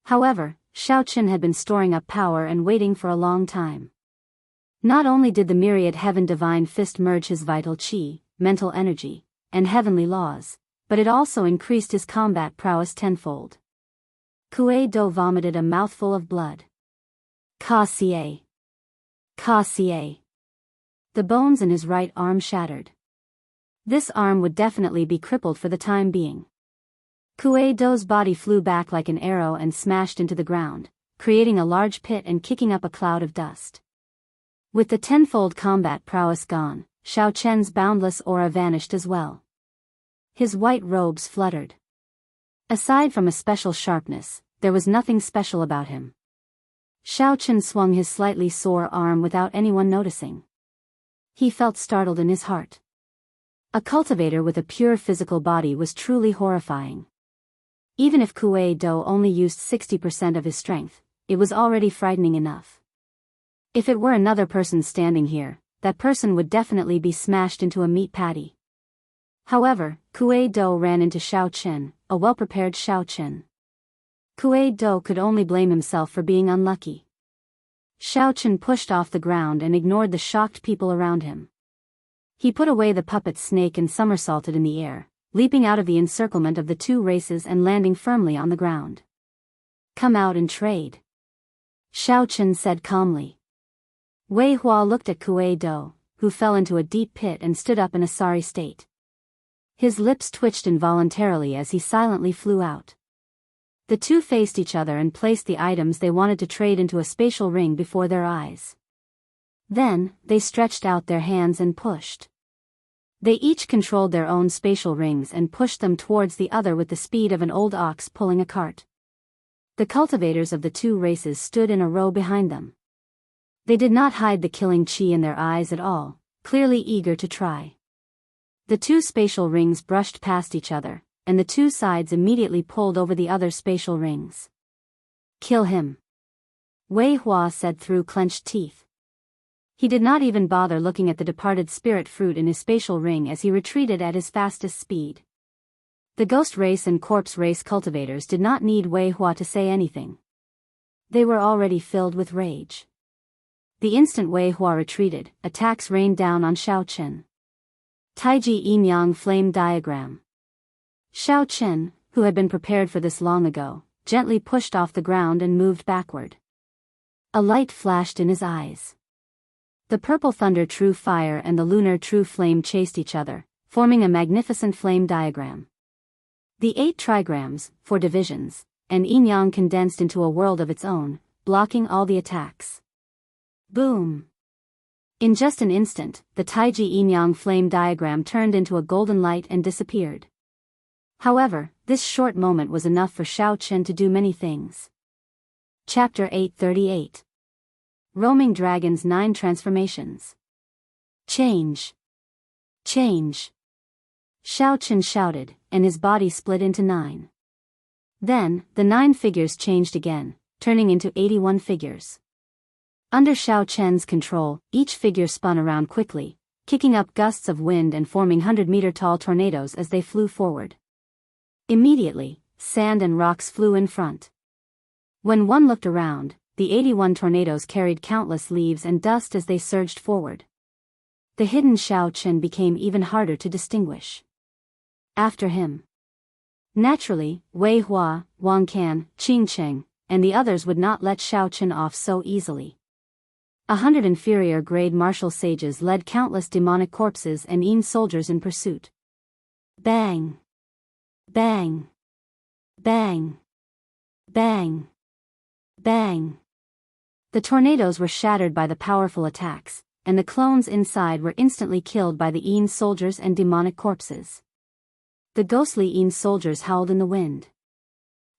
However, Xiao Chen had been storing up power and waiting for a long time. Not only did the myriad heaven divine fist merge his vital chi, mental energy, and heavenly laws, but it also increased his combat prowess tenfold. Kuei Do vomited a mouthful of blood. Ka Xie. Ka Xie. The bones in his right arm shattered. This arm would definitely be crippled for the time being. Kuei Do's body flew back like an arrow and smashed into the ground, creating a large pit and kicking up a cloud of dust. With the tenfold combat prowess gone, Xiao Chen's boundless aura vanished as well. His white robes fluttered. Aside from a special sharpness, there was nothing special about him. Xiao Chen swung his slightly sore arm without anyone noticing. He felt startled in his heart. A cultivator with a pure physical body was truly horrifying. Even if Kuei Do only used 60% of his strength, it was already frightening enough. If it were another person standing here, that person would definitely be smashed into a meat patty. However, Kuei Do ran into Xiao Chen, a well-prepared Xiao Chen. Kuei Do could only blame himself for being unlucky. Xiao Chen pushed off the ground and ignored the shocked people around him. He put away the puppet snake and somersaulted in the air, leaping out of the encirclement of the two races and landing firmly on the ground. "Come out and trade," Xiao Chen said calmly. Wei Hua looked at Kuei Do, who fell into a deep pit and stood up in a sorry state. His lips twitched involuntarily as he silently flew out. The two faced each other and placed the items they wanted to trade into a spatial ring before their eyes. Then, they stretched out their hands and pushed. They each controlled their own spatial rings and pushed them towards the other with the speed of an old ox pulling a cart. The cultivators of the two races stood in a row behind them. They did not hide the killing chi in their eyes at all, clearly eager to try. The two spatial rings brushed past each other, and the two sides immediately pulled over the other spatial rings. "Kill him," Wei Hua said through clenched teeth. He did not even bother looking at the departed spirit fruit in his spatial ring as he retreated at his fastest speed. The ghost race and corpse race cultivators did not need Wei Hua to say anything. They were already filled with rage. The instant Wei Hua retreated, attacks rained down on Xiao Chen. Taiji Yin-Yang Flame Diagram. Xiao Chen, who had been prepared for this long ago, gently pushed off the ground and moved backward. A light flashed in his eyes. The purple thunder true fire and the lunar true flame chased each other, forming a magnificent flame diagram. The 8 trigrams, 4 divisions, and yin-yang condensed into a world of its own, blocking all the attacks. Boom! In just an instant, the Taiji yin-yang flame diagram turned into a golden light and disappeared. However, this short moment was enough for Xiao Chen to do many things. Chapter 838. Roaming Dragon's 9 Transformations. Change! Change! Xiao Chen shouted, and his body split into 9. Then, the 9 figures changed again, turning into 81 figures. Under Xiao Chen's control, each figure spun around quickly, kicking up gusts of wind and forming 100-meter-tall tornadoes as they flew forward. Immediately, sand and rocks flew in front. When one looked around, the 81 tornadoes carried countless leaves and dust as they surged forward. The hidden Xiao Chen became even harder to distinguish. After him. Naturally, Wei Hua, Wang Can, Qing Cheng, and the others would not let Xiao Chen off so easily. 100 inferior-grade martial sages led countless demonic corpses and yin soldiers in pursuit. Bang! Bang! Bang! Bang! Bang! The tornadoes were shattered by the powerful attacks, and the clones inside were instantly killed by the yin soldiers and demonic corpses. The ghostly yin soldiers howled in the wind.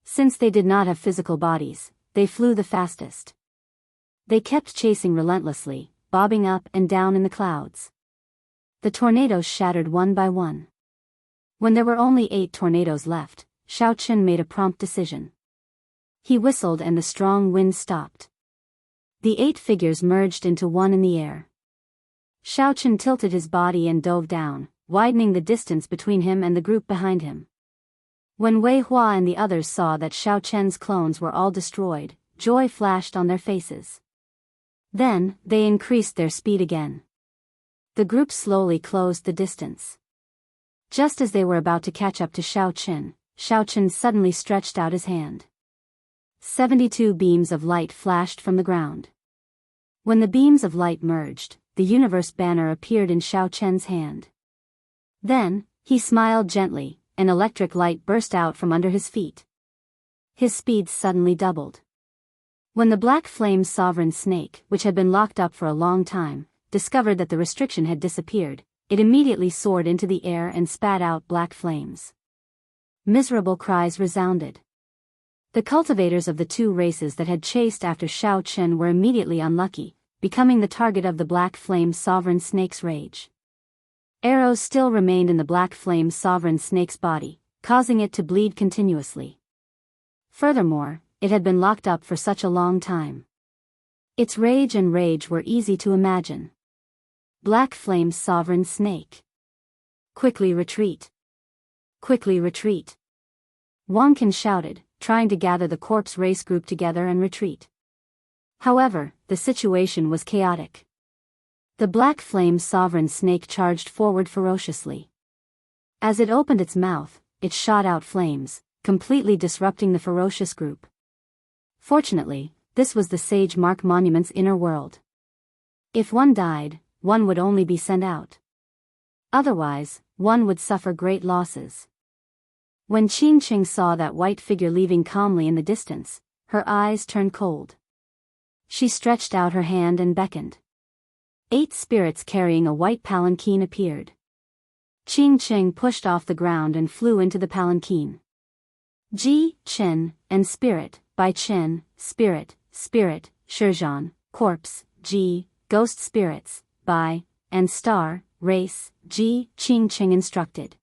Since they did not have physical bodies, they flew the fastest. They kept chasing relentlessly, bobbing up and down in the clouds. The tornadoes shattered one by one. When there were only 8 tornadoes left, Xiao Chen made a prompt decision. He whistled and the strong wind stopped. The 8 figures merged into one in the air. Xiao Chen tilted his body and dove down, widening the distance between him and the group behind him. When Wei Hua and the others saw that Xiao Chen's clones were all destroyed, joy flashed on their faces. Then, they increased their speed again. The group slowly closed the distance. Just as they were about to catch up to Xiao Qin suddenly stretched out his hand. 72 beams of light flashed from the ground. When the beams of light merged, the universe banner appeared in Xiao Qin's hand. Then, he smiled gently, and electric light burst out from under his feet. His speed suddenly doubled. When the black flame sovereign snake, which had been locked up for a long time, discovered that the restriction had disappeared, it immediately soared into the air and spat out black flames. Miserable cries resounded. The cultivators of the two races that had chased after Xiao Qin were immediately unlucky, becoming the target of the black flame sovereign snake's rage. Arrows still remained in the black flame sovereign snake's body, causing it to bleed continuously. Furthermore, it had been locked up for such a long time. Its rage were easy to imagine. Black flame sovereign snake. Quickly retreat. Quickly retreat. Wang Qin shouted, trying to gather the corpse race group together and retreat. However, the situation was chaotic. The black flame sovereign snake charged forward ferociously. As it opened its mouth, it shot out flames, completely disrupting the ferocious group. Fortunately, this was the Sage Mark Monument's inner world. If one died, one would only be sent out. Otherwise, one would suffer great losses. When Qing saw that white figure leaving calmly in the distance, her eyes turned cold. She stretched out her hand and beckoned. 8 spirits carrying a white palanquin appeared. Qing pushed off the ground and flew into the palanquin. Ji, Qin, and Spirit, by Qin, Spirit, Shizhan, Corpse, Ji, Ghost Spirits, by, and Star, Race, Ji, Qing instructed.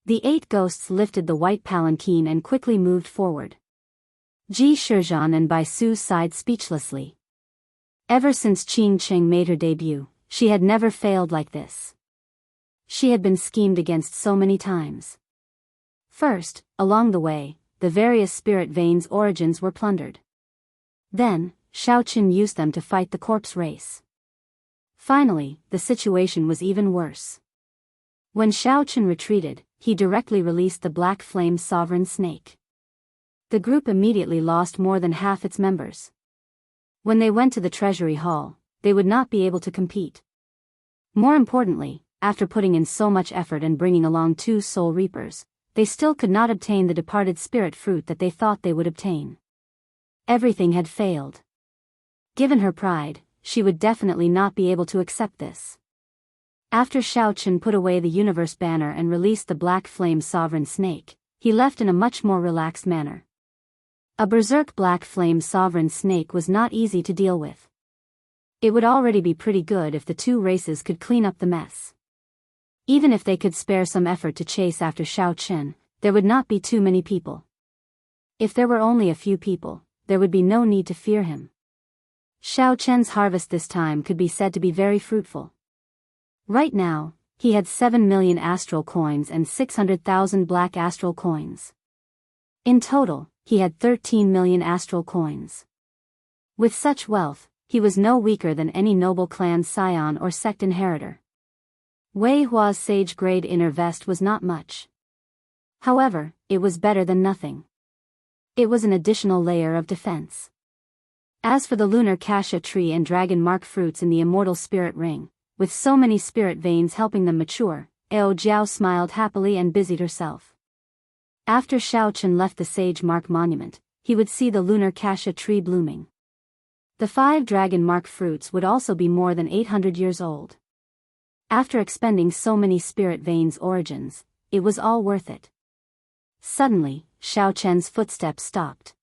The 8 ghosts lifted the white palanquin and quickly moved forward. Ji Shizhan and Bai Su sighed speechlessly. Ever since Qing made her debut, she had never failed like this. She had been schemed against so many times. First, along the way, the various spirit veins' origins were plundered. Then, Xiao Qin used them to fight the corpse race. Finally, the situation was even worse. When Xiao Qin retreated, he directly released the black flame sovereign snake. The group immediately lost more than half its members. When they went to the treasury hall, they would not be able to compete. More importantly, after putting in so much effort and bringing along 2 soul reapers, they still could not obtain the departed spirit fruit that they thought they would obtain. Everything had failed. Given her pride, she would definitely not be able to accept this. After Xiao Qin put away the universe banner and released the black flame sovereign snake, he left in a much more relaxed manner. A berserk black flame sovereign snake was not easy to deal with. It would already be pretty good if the 2 races could clean up the mess. Even if they could spare some effort to chase after Xiao Qin, there would not be too many people. If there were only a few people, there would be no need to fear him. Xiao Qin's harvest this time could be said to be very fruitful. Right now, he had 7 million astral coins and 600,000 black astral coins. In total, he had 13 million astral coins. With such wealth, he was no weaker than any noble clan scion or sect inheritor. Wei Hua's sage-grade inner vest was not much. However, it was better than nothing. It was an additional layer of defense. As for the lunar cassia tree and dragon mark fruits in the immortal spirit ring, with so many spirit veins helping them mature, Ao Jiao smiled happily and busied herself. After Xiao Qin left the Sage Mark Monument, he would see the lunar cassia tree blooming. The 5 dragon mark fruits would also be more than 800 years old. After expending so many spirit veins' origins, it was all worth it. Suddenly, Xiao Qin's footsteps stopped.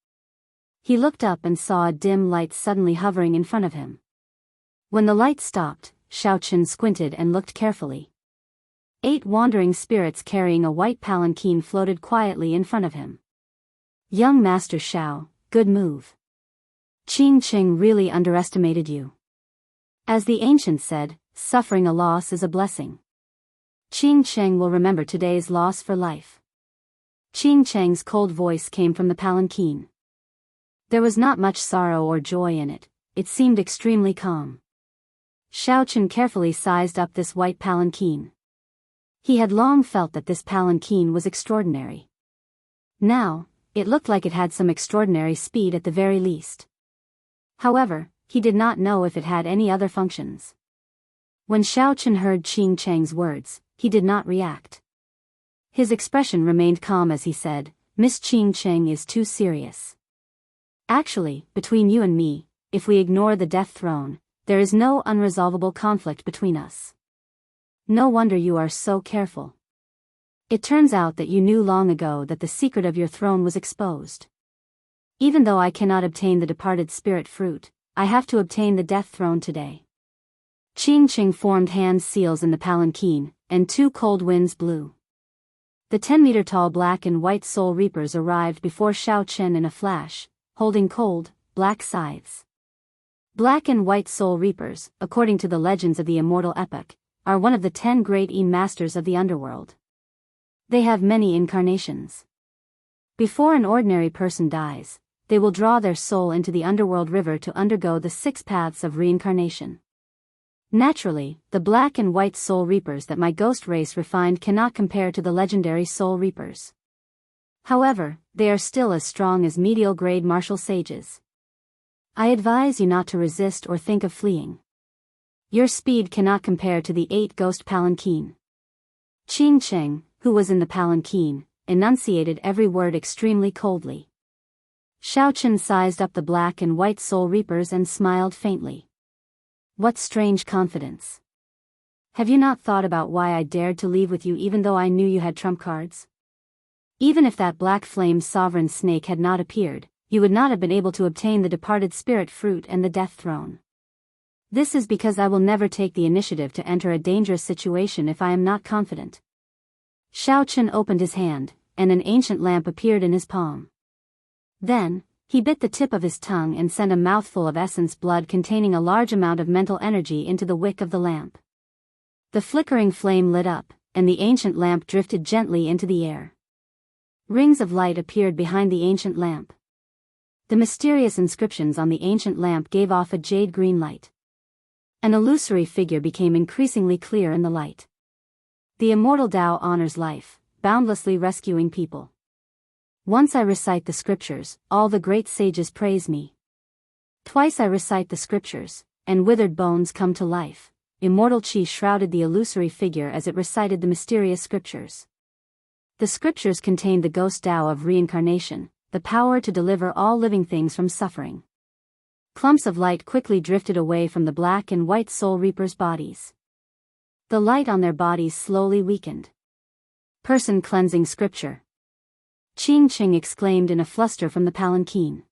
He looked up and saw a dim light suddenly hovering in front of him. When the light stopped, Xiao Qin squinted and looked carefully. 8 wandering spirits carrying a white palanquin floated quietly in front of him. Young Master Xiao, good move. Qing really underestimated you. As the ancient said, suffering a loss is a blessing. Qing will remember today's loss for life. Qing's cold voice came from the palanquin. There was not much sorrow or joy in it, it seemed extremely calm. Xiaochen carefully sized up this white palanquin. He had long felt that this palanquin was extraordinary. Now, it looked like it had some extraordinary speed at the very least. However, he did not know if it had any other functions. When Xiaochen heard Qing Cheng's words, he did not react. His expression remained calm as he said, "Miss Qing Cheng is too serious. Actually, between you and me, if we ignore the death throne, there is no unresolvable conflict between us. No wonder you are so careful. It turns out that you knew long ago that the secret of your throne was exposed. Even though I cannot obtain the departed spirit fruit, I have to obtain the death throne today." Qing Cheng formed hand seals in the palanquin, and 2 cold winds blew. The 10-meter-tall black and white soul reapers arrived before Xiaochen in a flash, holding cold, black scythes. Black and white soul reapers, according to the legends of the immortal epic, are one of the 10 great masters of the underworld. They have many incarnations. Before an ordinary person dies, they will draw their soul into the underworld river to undergo the 6 paths of reincarnation. Naturally, the black and white soul reapers that my ghost race refined cannot compare to the legendary soul reapers. However, they are still as strong as medial-grade martial sages. I advise you not to resist or think of fleeing. Your speed cannot compare to the 8 ghost palanquin. Qing Cheng, who was in the palanquin, enunciated every word extremely coldly. Xiaochen sized up the black and white soul reapers and smiled faintly. What strange confidence. Have you not thought about why I dared to leave with you even though I knew you had trump cards? Even if that black flame sovereign snake had not appeared, you would not have been able to obtain the departed spirit fruit and the death throne. This is because I will never take the initiative to enter a dangerous situation if I am not confident. Xiaochen opened his hand, and an ancient lamp appeared in his palm. Then, he bit the tip of his tongue and sent a mouthful of essence blood containing a large amount of mental energy into the wick of the lamp. The flickering flame lit up, and the ancient lamp drifted gently into the air. Rings of light appeared behind the ancient lamp. The mysterious inscriptions on the ancient lamp gave off a jade-green light. An illusory figure became increasingly clear in the light. The immortal Tao honors life, boundlessly rescuing people. Once I recite the scriptures, all the great sages praise me. Twice I recite the scriptures, and withered bones come to life. Immortal Qi shrouded the illusory figure as it recited the mysterious scriptures. The scriptures contained the ghost Tao of reincarnation, the power to deliver all living things from suffering. Clumps of light quickly drifted away from the black and white soul reapers' bodies. The light on their bodies slowly weakened. Person cleansing scripture. Qing Cheng exclaimed in a fluster from the palanquin.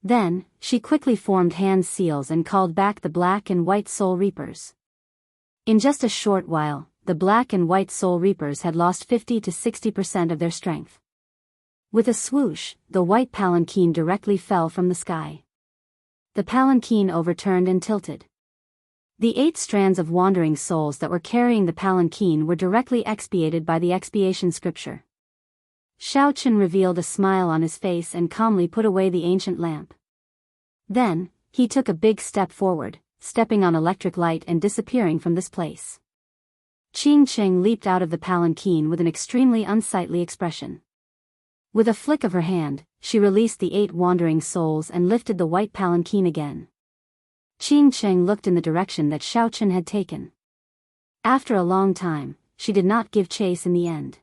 Then, she quickly formed hand seals and called back the black and white soul reapers. In just a short while, the black and white soul reapers had lost 50 to 60% of their strength. With a swoosh, the white palanquin directly fell from the sky. The palanquin overturned and tilted. The 8 strands of wandering souls that were carrying the palanquin were directly expiated by the expiation scripture. Xiaochen revealed a smile on his face and calmly put away the ancient lamp. Then, he took a big step forward, stepping on electric light and disappearing from this place. Qing Cheng leaped out of the palanquin with an extremely unsightly expression. With a flick of her hand, she released the 8 wandering souls and lifted the white palanquin again. Qing Cheng looked in the direction that Xiaochen had taken. After a long time, she did not give chase in the end.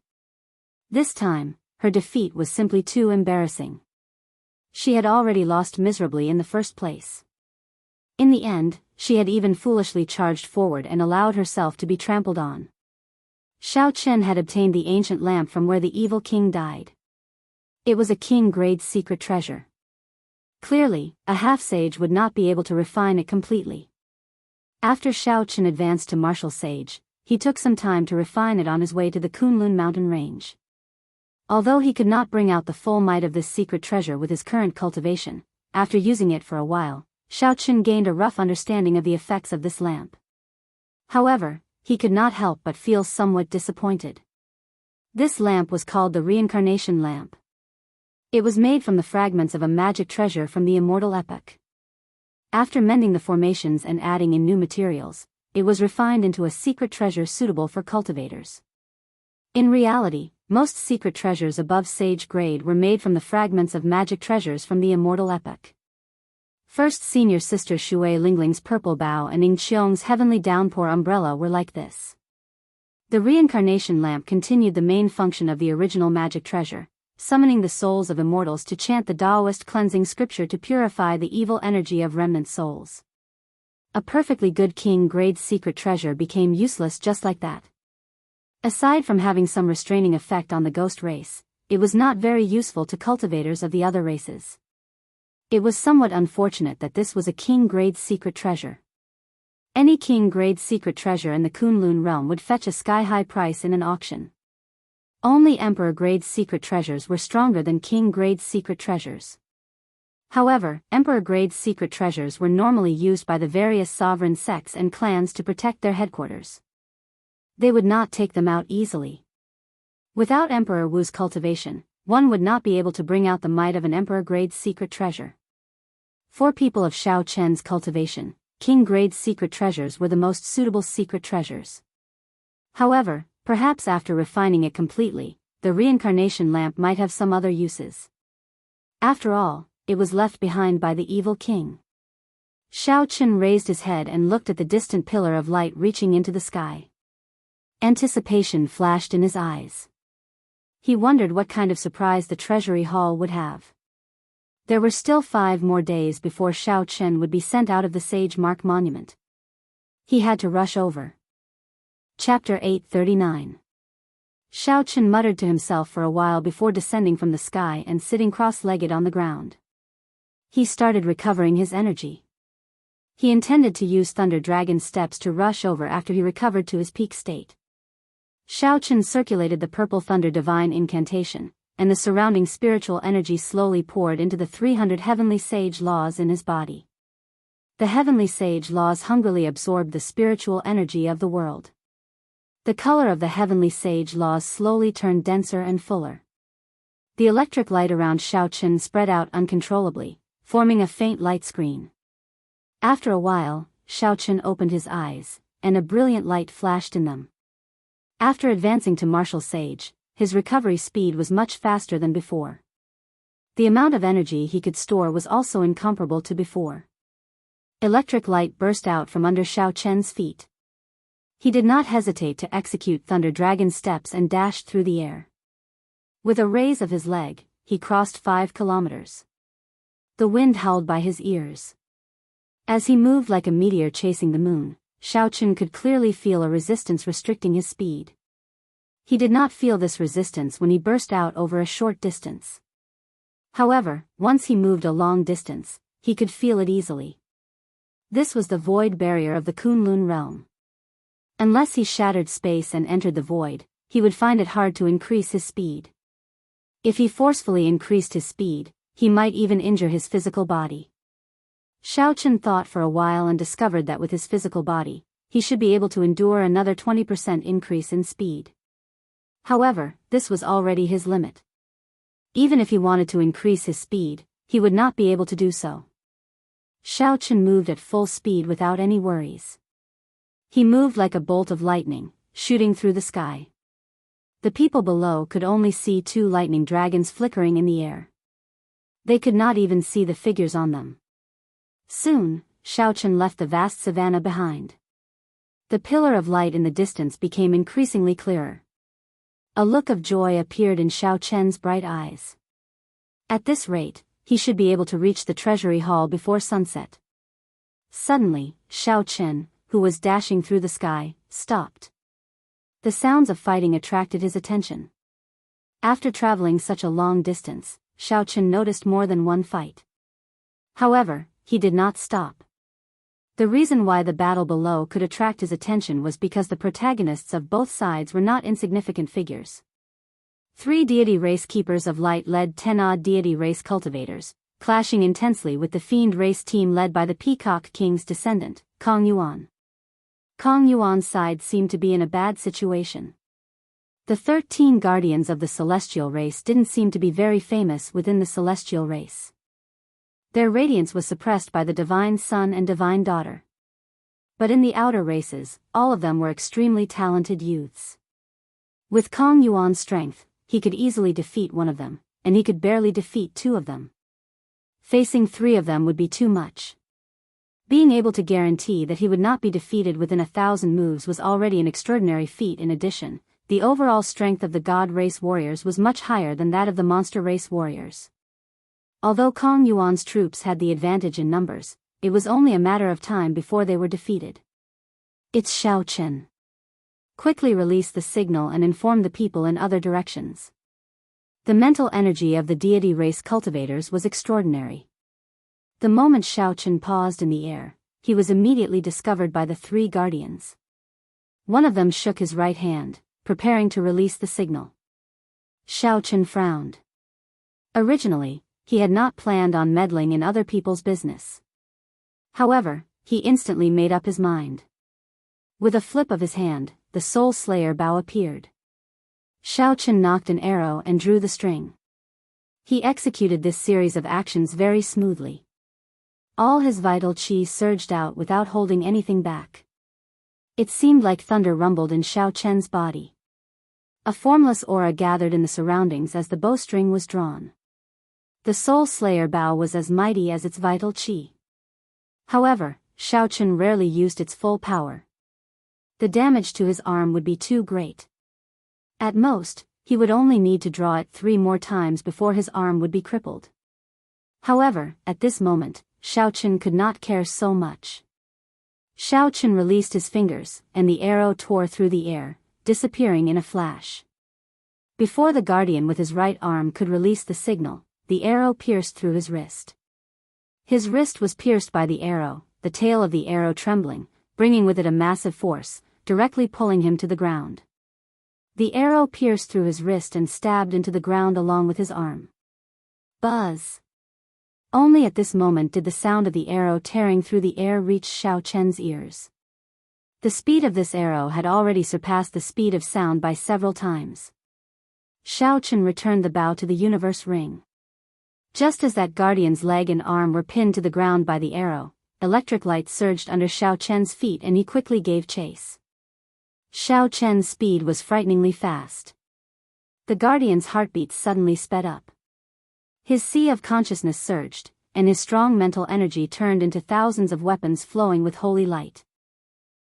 This time, her defeat was simply too embarrassing. She had already lost miserably in the first place. In the end, she had even foolishly charged forward and allowed herself to be trampled on. Xiaochen had obtained the ancient lamp from where the evil king died. It was a king-grade secret treasure. Clearly, a half-sage would not be able to refine it completely. After Xiaochen advanced to martial sage, he took some time to refine it on his way to the Kunlun mountain range. Although he could not bring out the full might of this secret treasure with his current cultivation, after using it for a while, Xiaochen gained a rough understanding of the effects of this lamp. However, he could not help but feel somewhat disappointed. This lamp was called the reincarnation lamp. It was made from the fragments of a magic treasure from the immortal epic. After mending the formations and adding in new materials, it was refined into a secret treasure suitable for cultivators. In reality, most secret treasures above sage grade were made from the fragments of magic treasures from the immortal epoch. First senior sister Shui Lingling's purple bow and Ning Qiong's heavenly downpour umbrella were like this. The reincarnation lamp continued the main function of the original magic treasure, summoning the souls of immortals to chant the Daoist cleansing scripture to purify the evil energy of remnant souls. A perfectly good king-grade secret treasure became useless just like that. Aside from having some restraining effect on the ghost race, it was not very useful to cultivators of the other races. It was somewhat unfortunate that this was a king-grade secret treasure. Any king-grade secret treasure in the Kunlun realm would fetch a sky-high price in an auction. Only emperor-grade secret treasures were stronger than king-grade secret treasures. However, emperor-grade secret treasures were normally used by the various sovereign sects and clans to protect their headquarters. They would not take them out easily. Without Emperor Wu's cultivation, one would not be able to bring out the might of an emperor-grade secret treasure. For people of Shao Chen's cultivation, king-grade secret treasures were the most suitable secret treasures. However, perhaps after refining it completely, the reincarnation lamp might have some other uses. After all, it was left behind by the evil king. Shao Chen raised his head and looked at the distant pillar of light reaching into the sky. Anticipation flashed in his eyes. He wondered what kind of surprise the treasury hall would have. There were still 5 more days before Shao Chen would be sent out of the Sage Mark Monument. He had to rush over. Chapter 839. Shao Chen muttered to himself for a while before descending from the sky and sitting cross-legged on the ground. He started recovering his energy. He intended to use Thunder Dragon steps to rush over after he recovered to his peak state. Shao Chen circulated the Purple Thunder Divine Incantation, and the surrounding spiritual energy slowly poured into the 300 heavenly sage laws in his body. The heavenly sage laws hungrily absorbed the spiritual energy of the world. The color of the heavenly sage laws slowly turned denser and fuller. The electric light around Shao Chen spread out uncontrollably, forming a faint light screen. After a while, Shao Chen opened his eyes, and a brilliant light flashed in them. After advancing to martial sage, his recovery speed was much faster than before. The amount of energy he could store was also incomparable to before. Electric light burst out from under Shao Chen's feet. He did not hesitate to execute Thunder Dragon steps and dashed through the air. With a raise of his leg, he crossed 5 kilometers. The wind howled by his ears. As he moved like a meteor chasing the moon, Shao Chen could clearly feel a resistance restricting his speed. He did not feel this resistance when he burst out over a short distance. However, once he moved a long distance, he could feel it easily. This was the void barrier of the Kunlun realm. Unless he shattered space and entered the void, he would find it hard to increase his speed. If he forcefully increased his speed, he might even injure his physical body. Shao Chen thought for a while and discovered that with his physical body, he should be able to endure another 20% increase in speed. However, this was already his limit. Even if he wanted to increase his speed, he would not be able to do so. Shao Chen moved at full speed without any worries. He moved like a bolt of lightning, shooting through the sky. The people below could only see 2 lightning dragons flickering in the air. They could not even see the figures on them. Soon, Shao Chen left the vast savanna behind. The pillar of light in the distance became increasingly clearer. A look of joy appeared in Shao Chen's bright eyes. At this rate, he should be able to reach the treasury hall before sunset. Suddenly, Shao Chen, who was dashing through the sky, stopped. The sounds of fighting attracted his attention. After traveling such a long distance, Shao Chen noticed more than one fight. However, he did not stop. The reason why the battle below could attract his attention was because the protagonists of both sides were not insignificant figures. 3 deity race keepers of light led 10 odd deity race cultivators, clashing intensely with the fiend race team led by the Peacock King's descendant, Kong Yuan. Kong Yuan's side seemed to be in a bad situation. The 13 guardians of the celestial race didn't seem to be very famous within the celestial race. Their radiance was suppressed by the divine son and divine daughter. But in the outer races, all of them were extremely talented youths. With Kong Yuan's strength, he could easily defeat one of them, and he could barely defeat two of them. Facing three of them would be too much. Being able to guarantee that he would not be defeated within 1,000 moves was already an extraordinary feat. In addition, the overall strength of the god race warriors was much higher than that of the monster race warriors. Although Kong Yuan's troops had the advantage in numbers, it was only a matter of time before they were defeated. It's Xiao Chen. Quickly release the signal and inform the people in other directions. The mental energy of the deity race cultivators was extraordinary. The moment Xiao Chen paused in the air, he was immediately discovered by the three guardians. One of them shook his right hand, preparing to release the signal. Xiao Chen frowned. Originally, he had not planned on meddling in other people's business. However, he instantly made up his mind. With a flip of his hand, the Soul Slayer bow appeared. Xiao Chen knocked an arrow and drew the string. He executed this series of actions very smoothly. All his vital qi surged out without holding anything back. It seemed like thunder rumbled in Xiao Chen's body. A formless aura gathered in the surroundings as the bowstring was drawn. The Soul Slayer bow was as mighty as its vital qi. However, Xiao Chen rarely used its full power. The damage to his arm would be too great. At most, he would only need to draw it 3 more times before his arm would be crippled. However, at this moment, Xiao Chen could not care so much. Xiao Chen released his fingers, and the arrow tore through the air, disappearing in a flash. Before the guardian with his right arm could release the signal, the arrow pierced through his wrist. His wrist was pierced by the arrow, the tail of the arrow trembling, bringing with it a massive force, directly pulling him to the ground. The arrow pierced through his wrist and stabbed into the ground along with his arm. Buzz! Only at this moment did the sound of the arrow tearing through the air reach Xiao Chen's ears. The speed of this arrow had already surpassed the speed of sound by several times. Xiao Chen returned the bow to the universe ring. Just as that guardian's leg and arm were pinned to the ground by the arrow, electric light surged under Xiao Chen's feet and he quickly gave chase. Xiao Chen's speed was frighteningly fast. The guardian's heartbeat suddenly sped up. His sea of consciousness surged, and his strong mental energy turned into thousands of weapons flowing with holy light.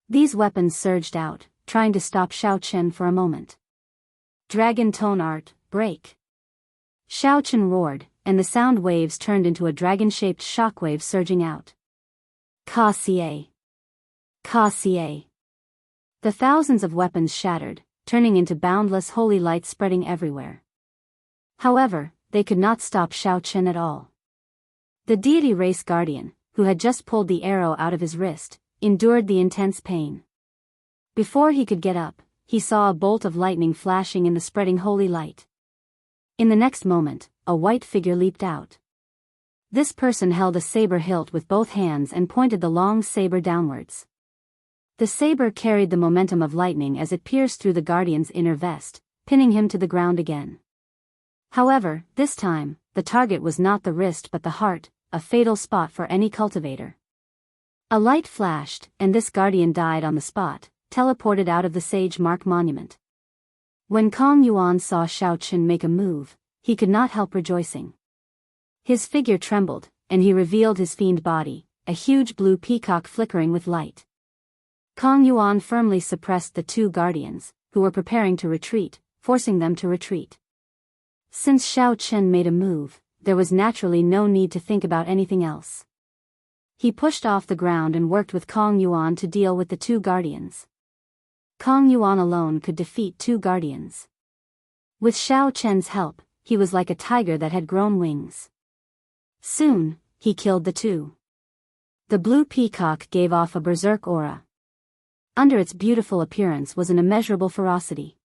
These weapons surged out, trying to stop Xiao Chen for a moment. Dragon Tone Art, break! Xiao Chen roared, and the sound waves turned into a dragon-shaped shockwave surging out. Ka-Xie! Ka-Xie! The thousands of weapons shattered, turning into boundless holy light spreading everywhere. However, they could not stop Xiao Chen at all. The deity race guardian, who had just pulled the arrow out of his wrist, endured the intense pain. Before he could get up, he saw a bolt of lightning flashing in the spreading holy light. In the next moment, a white figure leaped out. This person held a saber hilt with both hands and pointed the long saber downwards. The saber carried the momentum of lightning as it pierced through the guardian's inner vest, pinning him to the ground again. However, this time, the target was not the wrist but the heart, a fatal spot for any cultivator. A light flashed, and this guardian died on the spot, teleported out of the Sage Mark Monument. When Kong Yuan saw Xiao Chen make a move, he could not help rejoicing. His figure trembled, and he revealed his fiend body, a huge blue peacock flickering with light. Kong Yuan firmly suppressed the 2 guardians, who were preparing to retreat, forcing them to retreat. Since Xiao Chen made a move, there was naturally no need to think about anything else. He pushed off the ground and worked with Kong Yuan to deal with the 2 guardians. Kong Yuan alone could defeat 2 guardians. With Xiao Chen's help, he was like a tiger that had grown wings. Soon, he killed the 2. The blue peacock gave off a berserk aura. Under its beautiful appearance was an immeasurable ferocity.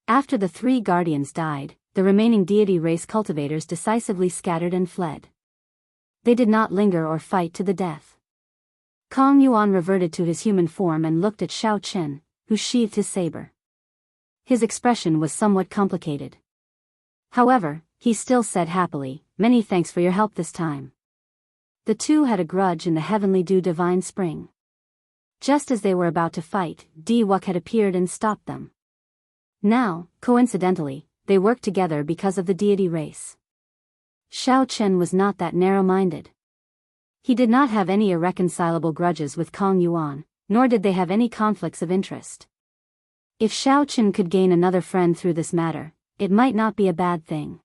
After the 3 guardians died, the remaining deity race cultivators decisively scattered and fled. They did not linger or fight to the death. Kong Yuan reverted to his human form and looked at Xiao Chen, who sheathed his saber. His expression was somewhat complicated. However, he still said happily, "Many thanks for your help this time." The two had a grudge in the heavenly dew divine spring. Just as they were about to fight, Diwuk had appeared and stopped them. Now, coincidentally, they worked together because of the deity race. Xiao Chen was not that narrow-minded. He did not have any irreconcilable grudges with Kong Yuan, nor did they have any conflicts of interest. If Xiao Chen could gain another friend through this matter, it might not be a bad thing.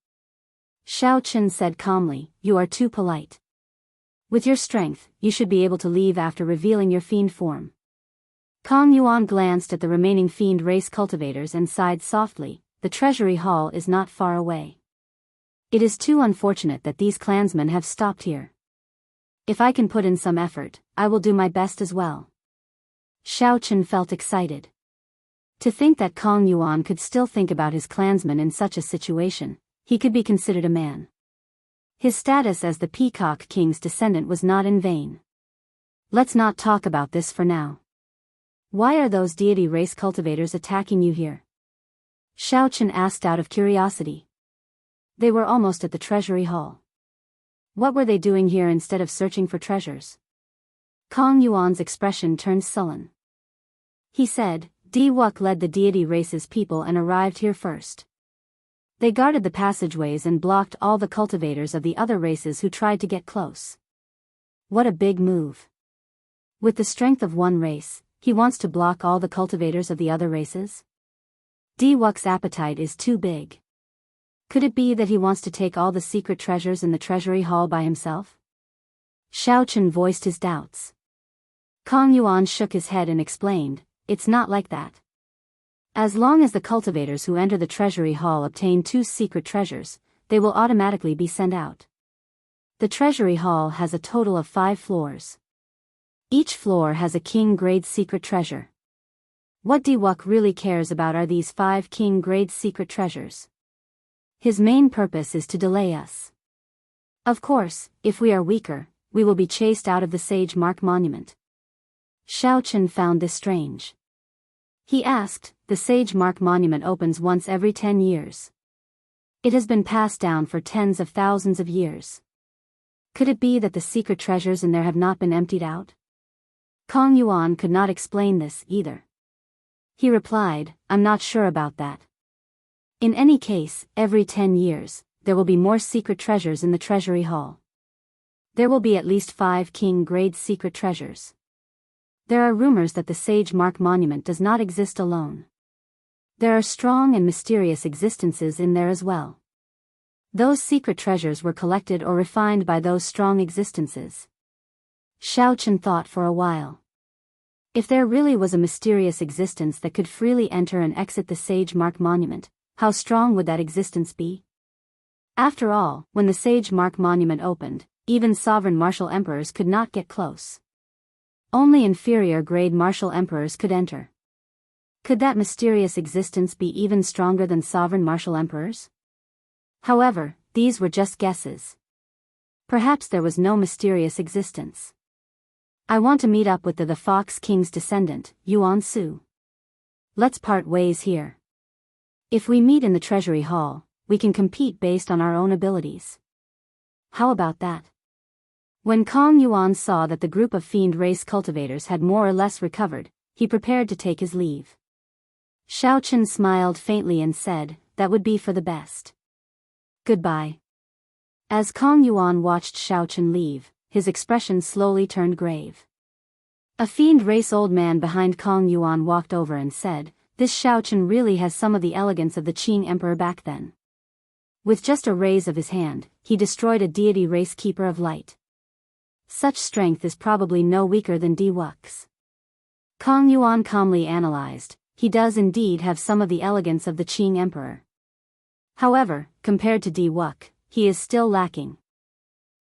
Xiao Chen said calmly, "You are too polite. With your strength, you should be able to leave after revealing your fiend form." Kong Yuan glanced at the remaining fiend race cultivators and sighed softly. The treasury hall is not far away. It is too unfortunate that these clansmen have stopped here. If I can put in some effort, I will do my best as well. Xiao Chen felt excited. To think that Kong Yuan could still think about his clansmen in such a situation, he could be considered a man. His status as the Peacock King's descendant was not in vain. Let's not talk about this for now. Why are those deity race cultivators attacking you here? Xiao Chen asked out of curiosity. They were almost at the treasury hall. What were they doing here instead of searching for treasures? Kong Yuan's expression turned sullen. He said, Diwuk led the deity race's people and arrived here first. They guarded the passageways and blocked all the cultivators of the other races who tried to get close. What a big move. With the strength of one race, he wants to block all the cultivators of the other races? Diwuk's appetite is too big. Could it be that he wants to take all the secret treasures in the treasury hall by himself? Xiao Chen voiced his doubts. Kong Yuan shook his head and explained, "It's not like that. As long as the cultivators who enter the treasury hall obtain 2 secret treasures, they will automatically be sent out. The treasury hall has a total of 5 floors. Each floor has a king-grade secret treasure. What Diwuk really cares about are these 5 king-grade secret treasures. His main purpose is to delay us. Of course, if we are weaker, we will be chased out of the Sage Mark Monument." Xiao Chen found this strange. He asked, "The Sage Mark Monument opens once every 10 years. It has been passed down for tens of thousands of years. Could it be that the secret treasures in there have not been emptied out?" Kong Yuan could not explain this either. He replied, "I'm not sure about that. In any case, every 10 years, there will be more secret treasures in the treasury hall. There will be at least 5 king-grade secret treasures. There are rumors that the Sage Mark Monument does not exist alone. There are strong and mysterious existences in there as well. Those secret treasures were collected or refined by those strong existences." Xiao Chen thought for a while. If there really was a mysterious existence that could freely enter and exit the Sage Mark Monument, how strong would that existence be? After all, when the Sage Mark Monument opened, even sovereign martial emperors could not get close. Only inferior-grade martial emperors could enter. Could that mysterious existence be even stronger than sovereign martial emperors? However, these were just guesses. Perhaps there was no mysterious existence. I want to meet up with the Fox King's descendant, Yuan Su. Let's part ways here. If we meet in the treasury hall, we can compete based on our own abilities. How about that? When Kong Yuan saw that the group of fiend race cultivators had more or less recovered, he prepared to take his leave. Xiao Chen smiled faintly and said, "That would be for the best. Goodbye." As Kong Yuan watched Xiao Chen leave, his expression slowly turned grave. A fiend race old man behind Kong Yuan walked over and said, "This Xiao Chen really has some of the elegance of the Qing Emperor back then." With just a raise of his hand, he destroyed a deity race keeper of light. Such strength is probably no weaker than Diwuk's. Kong Yuan calmly analyzed, he does indeed have some of the elegance of the Qing Emperor. However, compared to Diwuk, he is still lacking.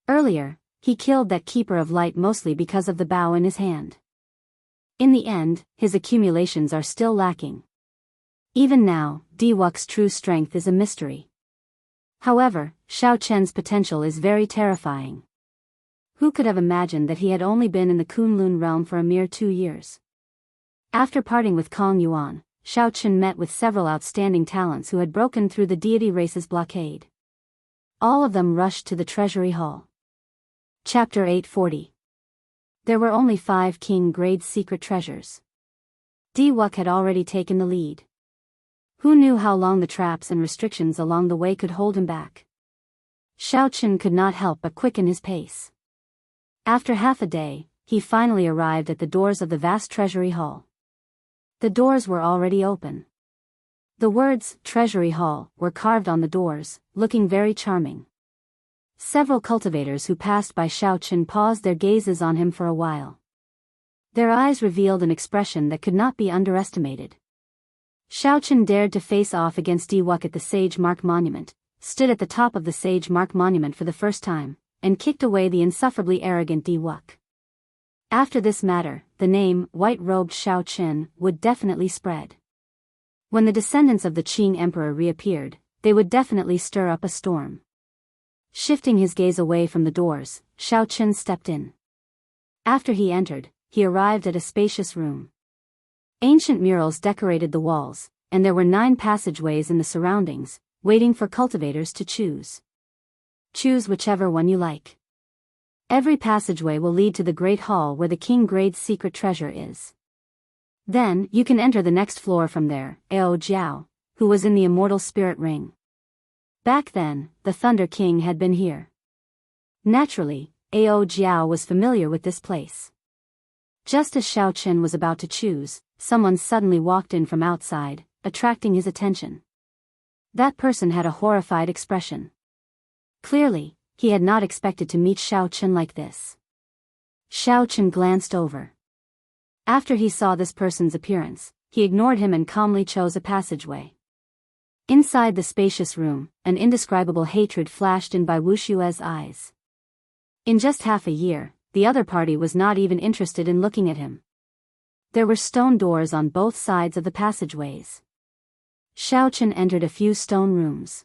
Earlier, he killed that keeper of light mostly because of the bow in his hand. In the end, his accumulations are still lacking. Even now, Diwuk's true strength is a mystery. However, Xiao Chen's potential is very terrifying. Who could have imagined that he had only been in the Kunlun realm for a mere 2 years? After parting with Kong Yuan, Xiao Chen met with several outstanding talents who had broken through the deity race's blockade. All of them rushed to the treasury hall. Chapter 840. There were only 5 king-grade secret treasures. Diwuk had already taken the lead. Who knew how long the traps and restrictions along the way could hold him back? Xiaoqin could not help but quicken his pace. After half a day, he finally arrived at the doors of the vast treasury hall. The doors were already open. The words, Treasury Hall, were carved on the doors, looking very charming. Several cultivators who passed by Xiaoqin paused their gazes on him for a while. Their eyes revealed an expression that could not be underestimated. Xiaoqin dared to face off against Diwuk at the Sage Mark Monument, stood at the top of the Sage Mark Monument for the first time, and kicked away the insufferably arrogant Diwuk. After this matter, the name, White-Robed Xiaoqin, would definitely spread. When the descendants of the Qing Emperor reappeared, they would definitely stir up a storm. Shifting his gaze away from the doors, Xiaoqin stepped in. After he entered, he arrived at a spacious room. Ancient murals decorated the walls, and there were 9 passageways in the surroundings, waiting for cultivators to choose. Choose whichever one you like. Every passageway will lead to the Great Hall where the king-grade secret treasure is. Then, you can enter the next floor from there, Ao Jiao, who was in the immortal spirit ring. Back then, the Thunder King had been here. Naturally, Ao Jiao was familiar with this place. Just as Xiaoqin was about to choose, someone suddenly walked in from outside, attracting his attention. That person had a horrified expression. Clearly, he had not expected to meet Xiaoqin like this. Xiaoqin glanced over. After he saw this person's appearance, he ignored him and calmly chose a passageway. Inside the spacious room, an indescribable hatred flashed in by Wu Shue's eyes. In just half a year, the other party was not even interested in looking at him. There were stone doors on both sides of the passageways. Xiaoqin entered a few stone rooms.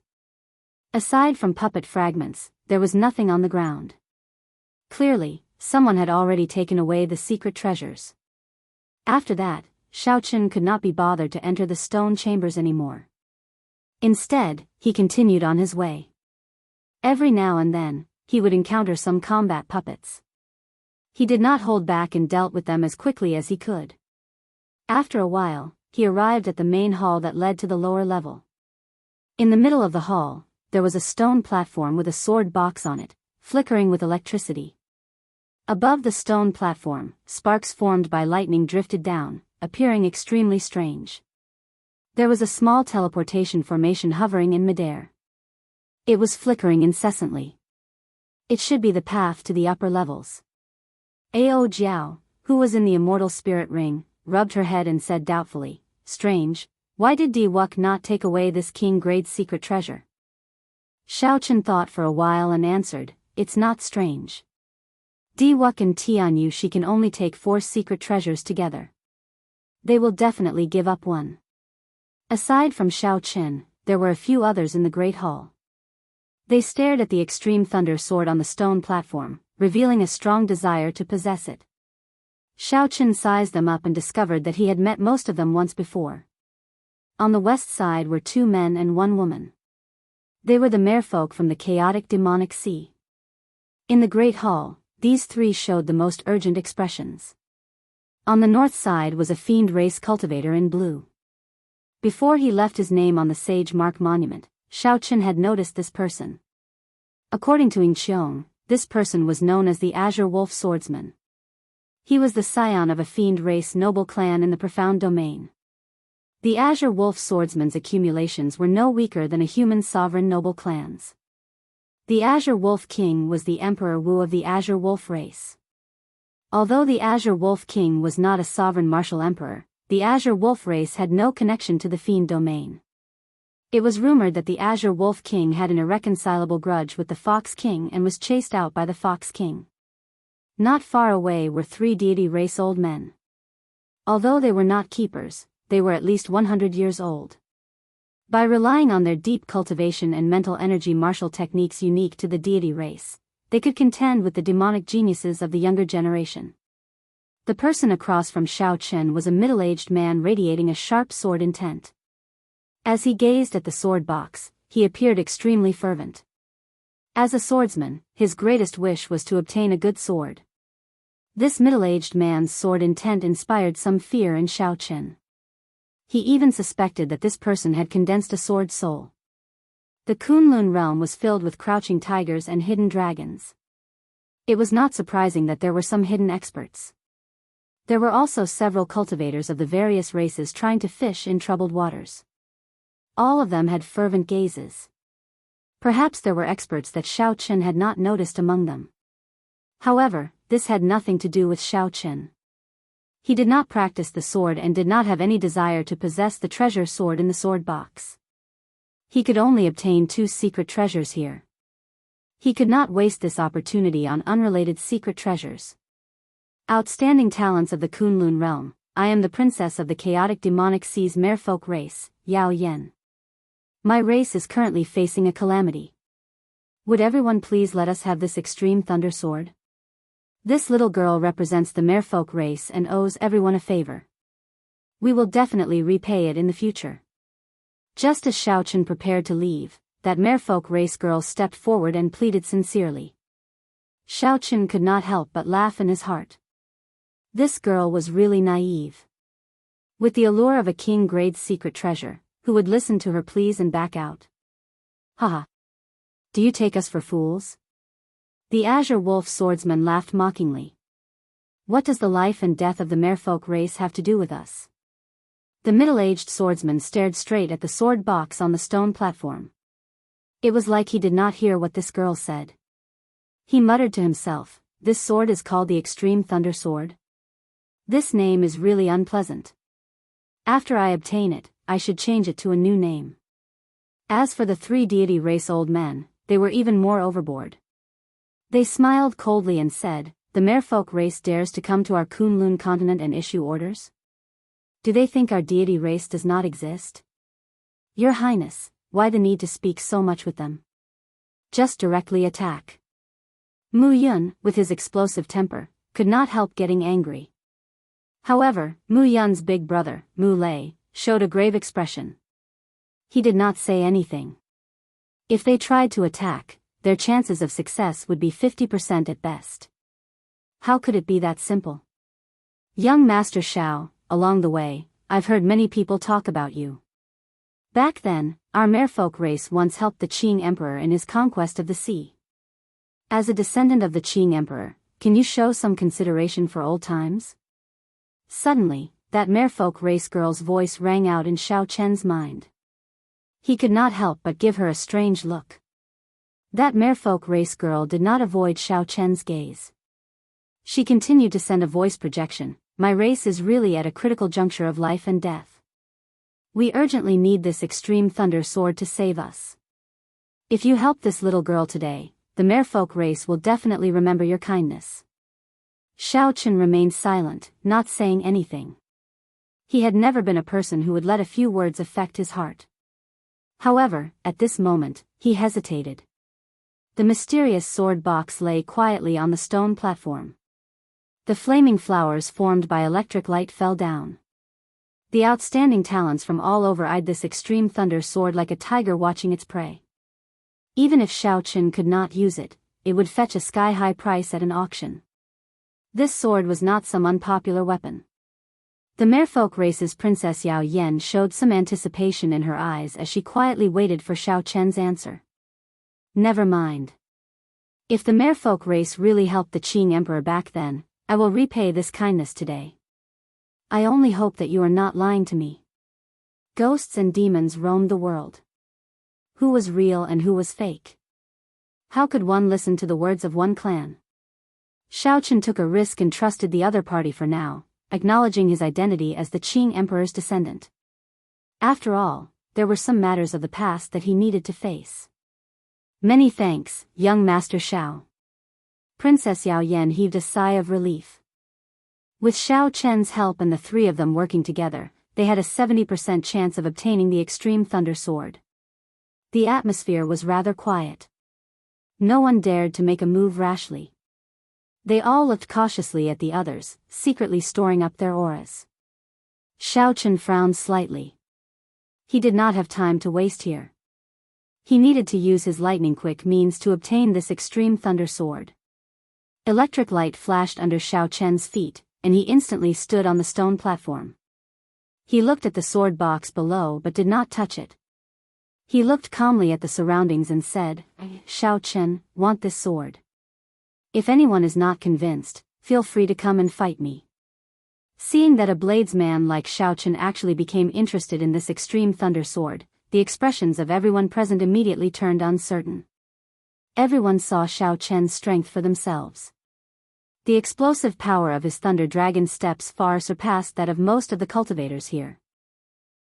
Aside from puppet fragments, there was nothing on the ground. Clearly, someone had already taken away the secret treasures. After that, Xiaoqin could not be bothered to enter the stone chambers anymore. Instead, he continued on his way. Every now and then, he would encounter some combat puppets. He did not hold back and dealt with them as quickly as he could. After a while, he arrived at the main hall that led to the lower level. In the middle of the hall, there was a stone platform with a sword box on it, flickering with electricity. Above the stone platform, sparks formed by lightning drifted down, appearing extremely strange. There was a small teleportation formation hovering in midair. It was flickering incessantly. It should be the path to the upper levels. Ao Jiao, who was in the immortal spirit ring, rubbed her head and said doubtfully, "Strange, why did Diwuk not take away this king-grade secret treasure?" Xiaoqin thought for a while and answered, "It's not strange. Diwuk and Tianyu she can only take 4 secret treasures together. They will definitely give up one." Aside from Xiaoqin, there were a few others in the Great Hall. They stared at the extreme thunder sword on the stone platform, revealing a strong desire to possess it. Xiaoqin sized them up and discovered that he had met most of them once before. On the west side were 2 men and 1 woman. They were the merfolk from the chaotic demonic sea. In the Great Hall, these 3 showed the most urgent expressions. On the north side was a fiend race cultivator in blue. Before he left his name on the Sage Mark Monument, Xiaoqin had noticed this person. According to Ying Qiong, this person was known as the Azure Wolf Swordsman. He was the scion of a fiend race noble clan in the Profound Domain. The Azure Wolf Swordsman's accumulations were no weaker than a human sovereign noble clans. The Azure Wolf King was the Emperor Wu of the Azure Wolf race. Although the Azure Wolf King was not a sovereign martial emperor, the Azure Wolf race had no connection to the Fiend Domain. It was rumored that the Azure Wolf King had an irreconcilable grudge with the Fox King and was chased out by the Fox King. Not far away were 3 deity race old men. Although they were not keepers, they were at least 100 years old. By relying on their deep cultivation and mental energy martial techniques unique to the deity race, they could contend with the demonic geniuses of the younger generation. The person across from Xiaoqin was a middle-aged man radiating a sharp sword intent. As he gazed at the sword box, he appeared extremely fervent. As a swordsman, his greatest wish was to obtain a good sword. This middle-aged man's sword intent inspired some fear in Xiao Chen. He even suspected that this person had condensed a sword soul. The Kunlun realm was filled with crouching tigers and hidden dragons. It was not surprising that there were some hidden experts. There were also several cultivators of the various races trying to fish in troubled waters. All of them had fervent gazes. Perhaps there were experts that Xiao Chen had not noticed among them. However, this had nothing to do with Xiao Chen. He did not practice the sword and did not have any desire to possess the treasure sword in the sword box. He could only obtain 2 secret treasures here. He could not waste this opportunity on unrelated secret treasures. Outstanding talents of the Kunlun realm. I am the princess of the chaotic demonic seas merfolk race, Yao Yen. My race is currently facing a calamity. Would everyone please let us have this extreme thunder sword? This little girl represents the merfolk race and owes everyone a favor. We will definitely repay it in the future. Just as Xiao Chen prepared to leave, that merfolk race girl stepped forward and pleaded sincerely. Xiao Chen could not help but laugh in his heart. This girl was really naive. With the allure of a king-grade secret treasure, who would listen to her pleas and back out? Haha. Do you take us for fools? The Azure Wolf swordsman laughed mockingly. What does the life and death of the merfolk race have to do with us? The middle-aged swordsman stared straight at the sword box on the stone platform. It was like he did not hear what this girl said. He muttered to himself, this sword is called the Extreme Thunder Sword? This name is really unpleasant. After I obtain it, I should change it to a new name. As for the 3 deity race old men, they were even more overboard. They smiled coldly and said, the merfolk race dares to come to our Kunlun continent and issue orders? Do they think our deity race does not exist? Your Highness, why the need to speak so much with them? Just directly attack. Mu Yun, with his explosive temper, could not help getting angry. However, Mu Yun's big brother, Mu Lei, showed a grave expression. He did not say anything. If they tried to attack, their chances of success would be 50% at best. How could it be that simple? Young Master Xiao, along the way, I've heard many people talk about you. Back then, our merfolk race once helped the Qing Emperor in his conquest of the sea. As a descendant of the Qing Emperor, can you show some consideration for old times? Suddenly, that merfolk race girl's voice rang out in Xiao Chen's mind. He could not help but give her a strange look. That merfolk race girl did not avoid Xiao Chen's gaze. She continued to send a voice projection, my race is really at a critical juncture of life and death. We urgently need this extreme thunder sword to save us. If you help this little girl today, the merfolk race will definitely remember your kindness. Xiao Chen remained silent, not saying anything. He had never been a person who would let a few words affect his heart. However, at this moment, he hesitated. The mysterious sword box lay quietly on the stone platform. The flaming flowers formed by electric light fell down. The outstanding talents from all over eyed this extreme thunder sword like a tiger watching its prey. Even if Xiao Chen could not use it, it would fetch a sky-high price at an auction. This sword was not some unpopular weapon. The merfolk race's Princess Yao Yen showed some anticipation in her eyes as she quietly waited for Xiao Chen's answer. Never mind. If the merfolk race really helped the Qing Emperor back then, I will repay this kindness today. I only hope that you are not lying to me. Ghosts and demons roamed the world. Who was real and who was fake? How could one listen to the words of one clan? Xiao Chen took a risk and trusted the other party for now, acknowledging his identity as the Qing Emperor's descendant. After all, there were some matters of the past that he needed to face. Many thanks, young Master Xiao. Princess Yao Yen heaved a sigh of relief. With Xiao Chen's help and the 3 of them working together, they had a 70% chance of obtaining the extreme thunder sword. The atmosphere was rather quiet. No one dared to make a move rashly. They all looked cautiously at the others, secretly storing up their auras. Xiao Chen frowned slightly. He did not have time to waste here. He needed to use his lightning-quick means to obtain this extreme thunder sword. Electric light flashed under Xiao Chen's feet, and he instantly stood on the stone platform. He looked at the sword box below but did not touch it. He looked calmly at the surroundings and said, "Xiao Chen, want this sword? If anyone is not convinced, feel free to come and fight me." Seeing that a bladesman like Xiao Chen actually became interested in this extreme thunder sword, the expressions of everyone present immediately turned uncertain. Everyone saw Xiao Chen's strength for themselves. The explosive power of his thunder dragon steps far surpassed that of most of the cultivators here.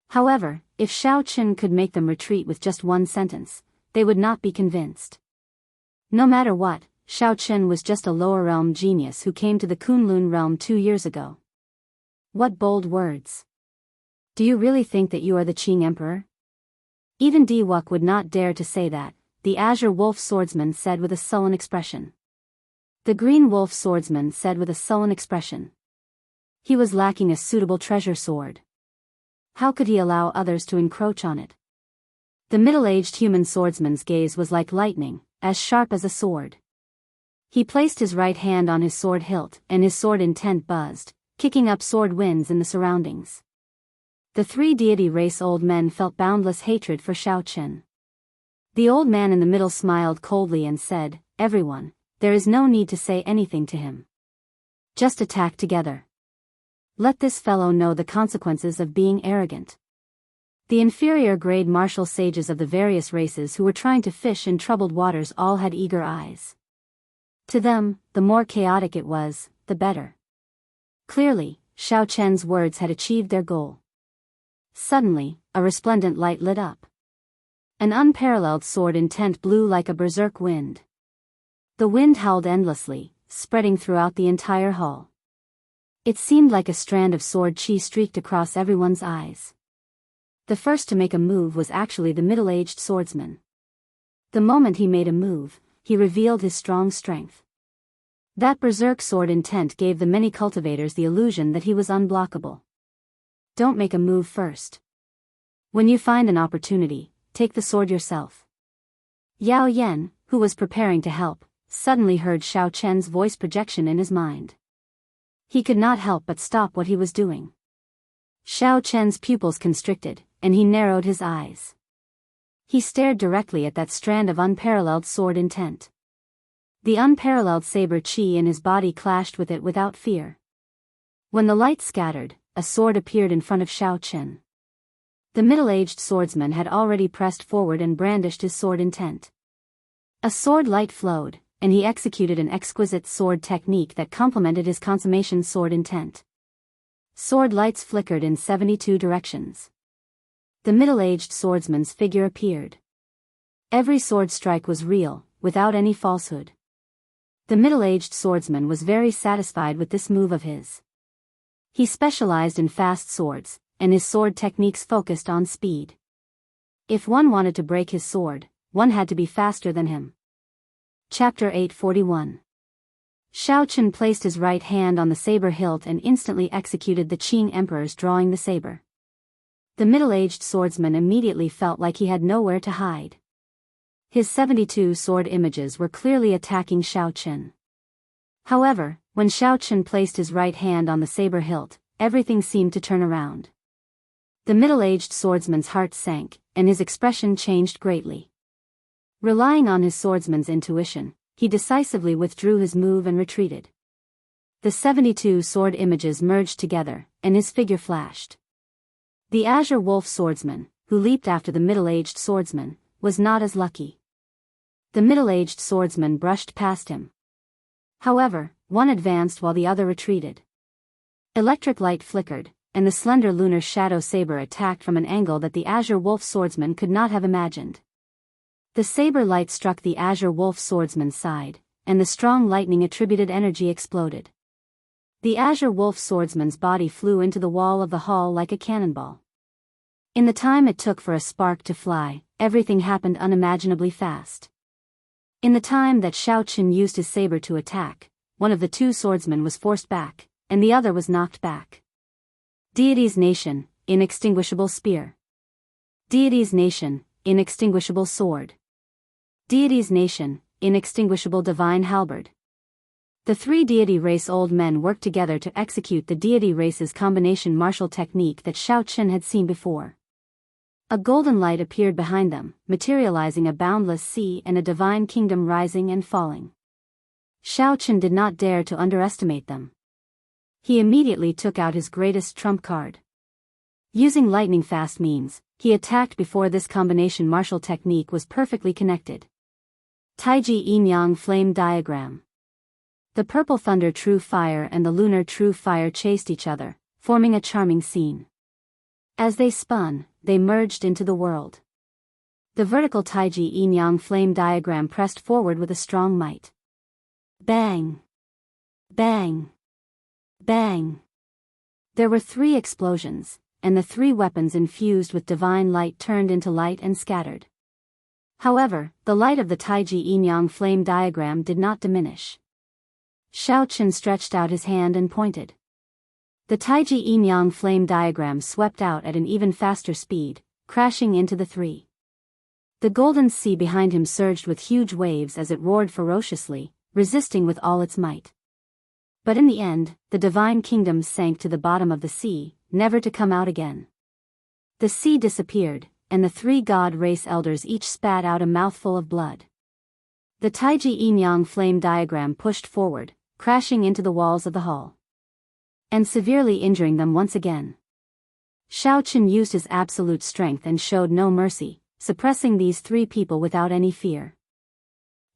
However, if Xiao Chen could make them retreat with just one sentence, they would not be convinced. No matter what, Xiao Chen was just a lower realm genius who came to the Kunlun realm 2 years ago. What bold words! Do you really think that you are the Qing Emperor? Even Diwuk would not dare to say that, the Azure Wolf Swordsman said with a sullen expression. The Green Wolf Swordsman said with a sullen expression. He was lacking a suitable treasure sword. How could he allow others to encroach on it? The middle-aged human swordsman's gaze was like lightning, as sharp as a sword. He placed his right hand on his sword hilt, and his sword intent buzzed, kicking up sword winds in the surroundings. The 3 deity race old men felt boundless hatred for Xiao Chen. The old man in the middle smiled coldly and said, "Everyone, there is no need to say anything to him. Just attack together. Let this fellow know the consequences of being arrogant." The inferior grade martial sages of the various races who were trying to fish in troubled waters all had eager eyes. To them, the more chaotic it was, the better. Clearly, Xiao Chen's words had achieved their goal. Suddenly, a resplendent light lit up. An unparalleled sword intent blew like a berserk wind. The wind howled endlessly, spreading throughout the entire hall. It seemed like a strand of sword chi streaked across everyone's eyes. The first to make a move was actually the middle-aged swordsman. The moment he made a move, he revealed his strong strength. That berserk sword intent gave the many cultivators the illusion that he was unblockable. Don't make a move first. When you find an opportunity, take the sword yourself. Yao Yan, who was preparing to help, suddenly heard Xiao Chen's voice projection in his mind. He could not help but stop what he was doing. Xiao Chen's pupils constricted, and he narrowed his eyes. He stared directly at that strand of unparalleled sword intent. The unparalleled saber chi in his body clashed with it without fear. When the light scattered, a sword appeared in front of Xiao Chen. The middle-aged swordsman had already pressed forward and brandished his sword intent. A sword light flowed, and he executed an exquisite sword technique that complemented his consummation sword intent. Sword lights flickered in 72 directions. The middle-aged swordsman's figure appeared. Every sword strike was real, without any falsehood. The middle-aged swordsman was very satisfied with this move of his. He specialized in fast swords, and his sword techniques focused on speed. If one wanted to break his sword, one had to be faster than him. Chapter 841. Xiao Chen placed his right hand on the saber hilt and instantly executed the Qing Emperor's drawing the saber. The middle-aged swordsman immediately felt like he had nowhere to hide. His 72 sword images were clearly attacking Xiao Chen. However, when Xiao Chen placed his right hand on the saber hilt, everything seemed to turn around. The middle-aged swordsman's heart sank, and his expression changed greatly. Relying on his swordsman's intuition, he decisively withdrew his move and retreated. The 72 sword images merged together, and his figure flashed. The Azure Wolf Swordsman, who leaped after the middle-aged swordsman, was not as lucky. The middle-aged swordsman brushed past him. However, one advanced while the other retreated. Electric light flickered, and the slender lunar shadow saber attacked from an angle that the Azure Wolf Swordsman could not have imagined. The saber light struck the Azure Wolf Swordsman's side, and the strong lightning-attributed energy exploded. The Azure Wolf Swordsman's body flew into the wall of the hall like a cannonball. In the time it took for a spark to fly, everything happened unimaginably fast. In the time that Xiao Chen used his saber to attack, one of the 2 swordsmen was forced back, and the other was knocked back. Deity's Nation, Inextinguishable Spear. Deity's Nation, inextinguishable sword. Deity's nation, inextinguishable divine halberd. The three deity race old men worked together to execute the deity race's combination martial technique that Xiao Qin had seen before. A golden light appeared behind them, materializing a boundless sea and a divine kingdom rising and falling. Xiao Qin did not dare to underestimate them. He immediately took out his greatest trump card. Using lightning-fast means, he attacked before this combination martial technique was perfectly connected. Taiji Yin-Yang Flame Diagram. The purple thunder true fire and the lunar true fire chased each other, forming a charming scene. As they spun, they merged into the world. The vertical Taiji Yin-Yang Flame Diagram pressed forward with a strong might. Bang! Bang! Bang! There were 3 explosions, and the 3 weapons infused with divine light turned into light and scattered. However, the light of the Taiji Yin-Yang Flame Diagram did not diminish. Xiao Qin stretched out his hand and pointed. The Taiji Yin-Yang Flame Diagram swept out at an even faster speed, crashing into the 3. The golden sea behind him surged with huge waves as it roared ferociously, resisting with all its might. But in the end, the divine kingdom sank to the bottom of the sea, never to come out again. The sea disappeared, and the 3 god race elders each spat out a mouthful of blood. The Taiji Yin-Yang Flame Diagram pushed forward, crashing into the walls of the hall, and severely injuring them once again. Xiao Qin used his absolute strength and showed no mercy, suppressing these 3 people without any fear.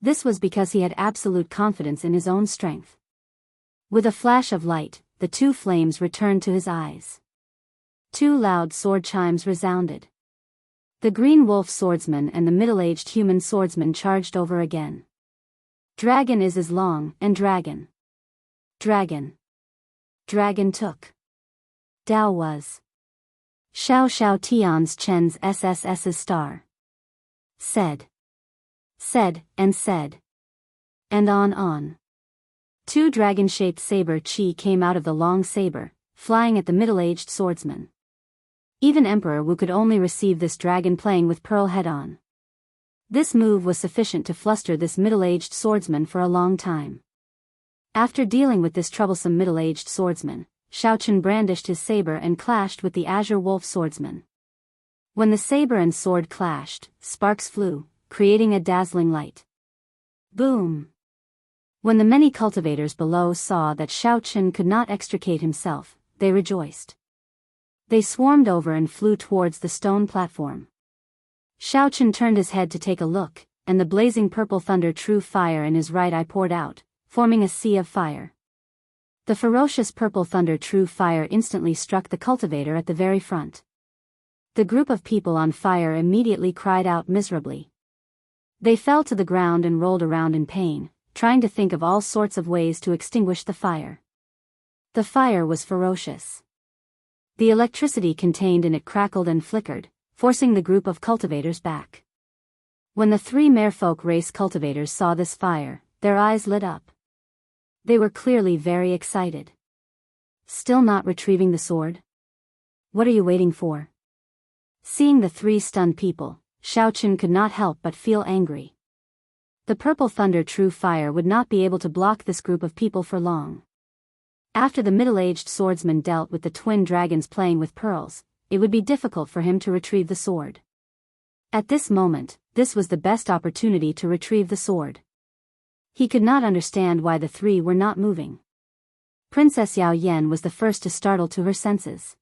This was because he had absolute confidence in his own strength. With a flash of light, the 2 flames returned to his eyes. 2 loud sword chimes resounded. The green wolf swordsman and the middle-aged human swordsman charged over again. Dragon is as long, and dragon. Dragon. Dragon took. Dao was. Xiao Xiao Tian's Chen's SSS's star. Said. Said, and said. And on. 2 dragon-shaped saber chi came out of the long saber, flying at the middle-aged swordsman. Even Emperor Wu could only receive this dragon playing with pearl head-on. This move was sufficient to fluster this middle-aged swordsman for a long time. After dealing with this troublesome middle-aged swordsman, Xiao Qin brandished his saber and clashed with the azure wolf swordsman. When the saber and sword clashed, sparks flew, creating a dazzling light. Boom! When the many cultivators below saw that Xiao Qin could not extricate himself, they rejoiced. They swarmed over and flew towards the stone platform. Xiao Qin turned his head to take a look, and the blazing purple thunder true fire in his right eye poured out, forming a sea of fire. The ferocious purple thunder true fire instantly struck the cultivator at the very front. The group of people on fire immediately cried out miserably. They fell to the ground and rolled around in pain, trying to think of all sorts of ways to extinguish the fire. The fire was ferocious. The electricity contained in it crackled and flickered, forcing the group of cultivators back. When the 3 merfolk race cultivators saw this fire, their eyes lit up. They were clearly very excited. Still not retrieving the sword? What are you waiting for? Seeing the 3 stunned people, Xiao Qin could not help but feel angry. The purple thunder true fire would not be able to block this group of people for long. After the middle-aged swordsman dealt with the twin dragons playing with pearls, it would be difficult for him to retrieve the sword. At this moment, this was the best opportunity to retrieve the sword. He could not understand why the 3 were not moving. Princess Yao Yan was the first to startle to her senses.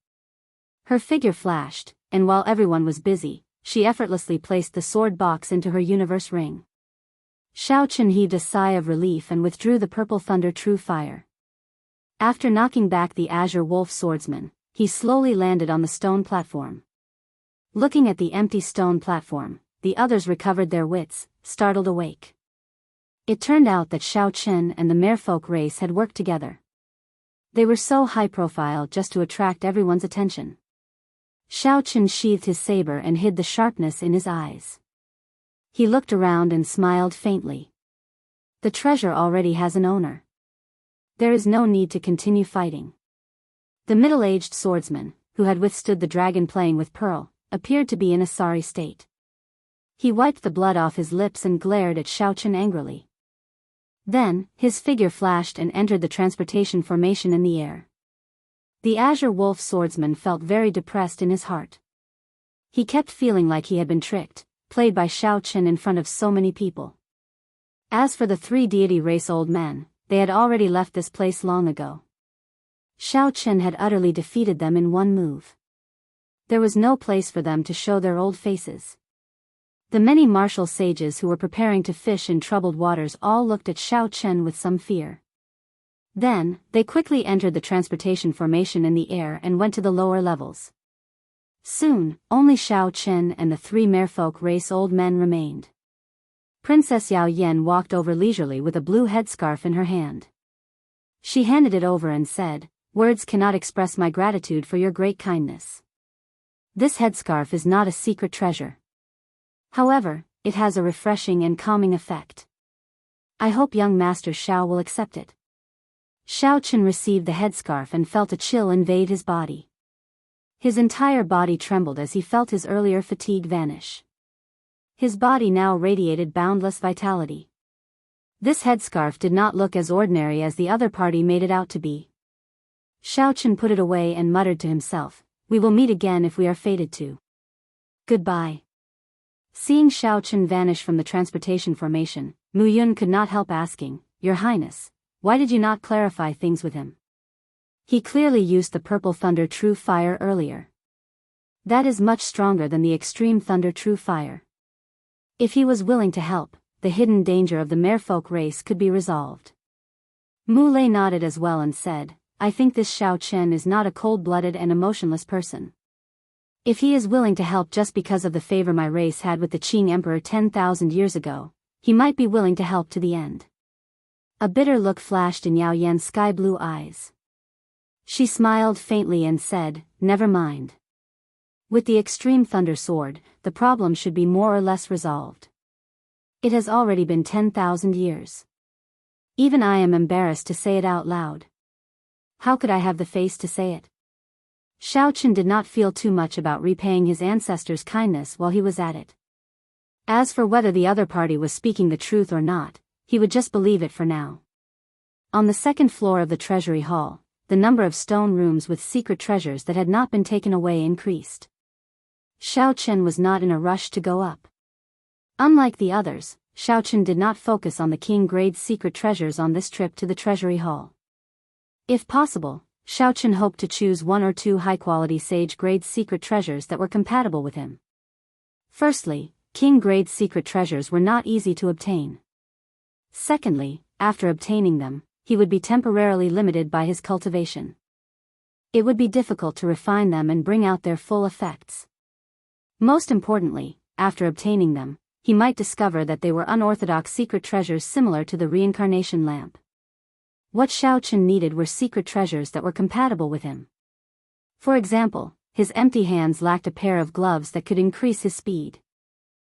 Her figure flashed, and while everyone was busy, she effortlessly placed the sword box into her universe ring. Xiao Qin heaved a sigh of relief and withdrew the purple thunder true fire. After knocking back the azure wolf swordsman, he slowly landed on the stone platform. Looking at the empty stone platform, the others recovered their wits, startled awake. It turned out that Xiao Qin and the merfolk race had worked together. They were so high profile just to attract everyone's attention. Xiao Qin sheathed his saber and hid the sharpness in his eyes. He looked around and smiled faintly. The treasure already has an owner. There is no need to continue fighting. The middle-aged swordsman, who had withstood the dragon playing with pearl, appeared to be in a sorry state. He wiped the blood off his lips and glared at Xiaochen angrily. Then, his figure flashed and entered the transportation formation in the air. The Azure Wolf swordsman felt very depressed in his heart. He kept feeling like he had been tricked, played by Xiaochen in front of so many people. As for the 3 deity race old men, they had already left this place long ago. Xiaochen had utterly defeated them in one move. There was no place for them to show their old faces. The many martial sages who were preparing to fish in troubled waters all looked at Xiaochen with some fear. Then, they quickly entered the transportation formation in the air and went to the lower levels. Soon, only Xiaochen and the 3 merfolk race old men remained. Princess Yao Yen walked over leisurely with a blue headscarf in her hand. She handed it over and said, "Words cannot express my gratitude for your great kindness. This headscarf is not a secret treasure. However, it has a refreshing and calming effect. I hope young Master Xiao will accept it." Xiaochen received the headscarf and felt a chill invade his body. His entire body trembled as he felt his earlier fatigue vanish. His body now radiated boundless vitality. This headscarf did not look as ordinary as the other party made it out to be. Xiaochen put it away and muttered to himself, "We will meet again if we are fated to. Goodbye." Seeing Xiaochen vanish from the transportation formation, Mu Yun could not help asking, "Your Highness, why did you not clarify things with him? He clearly used the Purple Thunder True Fire earlier. That is much stronger than the Extreme Thunder True Fire. If he was willing to help, the hidden danger of the merfolk race could be resolved." Mu Lei nodded as well and said, "I think this Xiaochen is not a cold-blooded and emotionless person. If he is willing to help just because of the favor my race had with the Qing Emperor 10,000 years ago, he might be willing to help to the end." A bitter look flashed in Yao Yan's sky-blue eyes. She smiled faintly and said, "Never mind. With the Extreme Thunder Sword, the problem should be more or less resolved. It has already been 10,000 years. Even I am embarrassed to say it out loud. How could I have the face to say it?" Xiaochen did not feel too much about repaying his ancestors' kindness while he was at it. As for whether the other party was speaking the truth or not, he would just believe it for now. On the 2nd floor of the Treasury Hall, the number of stone rooms with secret treasures that had not been taken away increased. Xiaochen was not in a rush to go up. Unlike the others, Xiaochen did not focus on the king-grade secret treasures on this trip to the Treasury Hall. If possible, Xiaochen hoped to choose 1 or 2 high-quality sage-grade secret treasures that were compatible with him. Firstly, king-grade secret treasures were not easy to obtain. Secondly, after obtaining them, he would be temporarily limited by his cultivation. It would be difficult to refine them and bring out their full effects. Most importantly, after obtaining them, he might discover that they were unorthodox secret treasures similar to the reincarnation lamp. What Xiaochen needed were secret treasures that were compatible with him. For example, his empty hands lacked a pair of gloves that could increase his speed.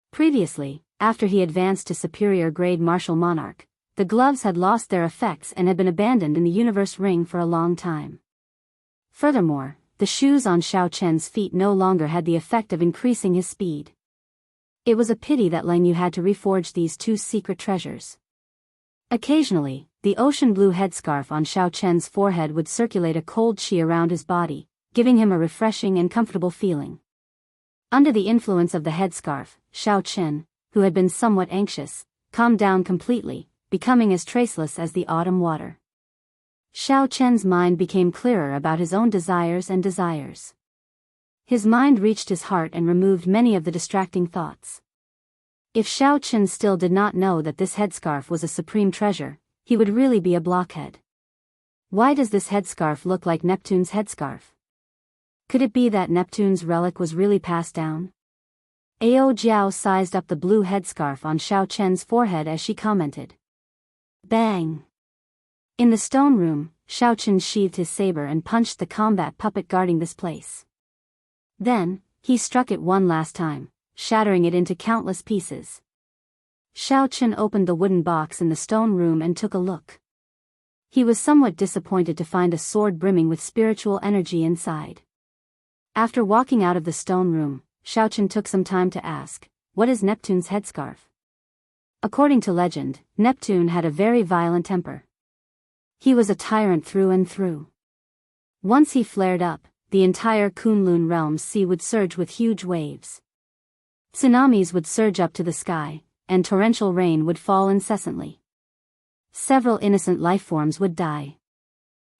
Previously, after he advanced to superior grade martial monarch, the gloves had lost their effects and had been abandoned in the universe ring for a long time. Furthermore, the shoes on Xiaochen's feet no longer had the effect of increasing his speed. It was a pity that Lang Yu had to reforge these 2 secret treasures. Occasionally, the ocean blue headscarf on Xiaochen's forehead would circulate a cold qi around his body, giving him a refreshing and comfortable feeling. Under the influence of the headscarf, Xiaochen, who had been somewhat anxious, calmed down completely, becoming as traceless as the autumn water. Xiaochen's mind became clearer about his own desires and desires. His mind reached his heart and removed many of the distracting thoughts. If Xiaochen still did not know that this headscarf was a supreme treasure, he would really be a blockhead. Why does this headscarf look like Neptune's headscarf? Could it be that Neptune's relic was really passed down? Ao Jiao sized up the blue headscarf on Xiaochen's forehead as she commented. Bang! In the stone room, Xiaochen sheathed his saber and punched the combat puppet guarding this place. Then, he struck it one last time, shattering it into countless pieces. Xiaochen opened the wooden box in the stone room and took a look. He was somewhat disappointed to find a sword brimming with spiritual energy inside. After walking out of the stone room, Xiaochen took some time to ask, what is Neptune's headscarf? According to legend, Neptune had a very violent temper. He was a tyrant through and through. Once he flared up, the entire Kunlun realm's sea would surge with huge waves. Tsunamis would surge up to the sky, and torrential rain would fall incessantly. Several innocent lifeforms would die.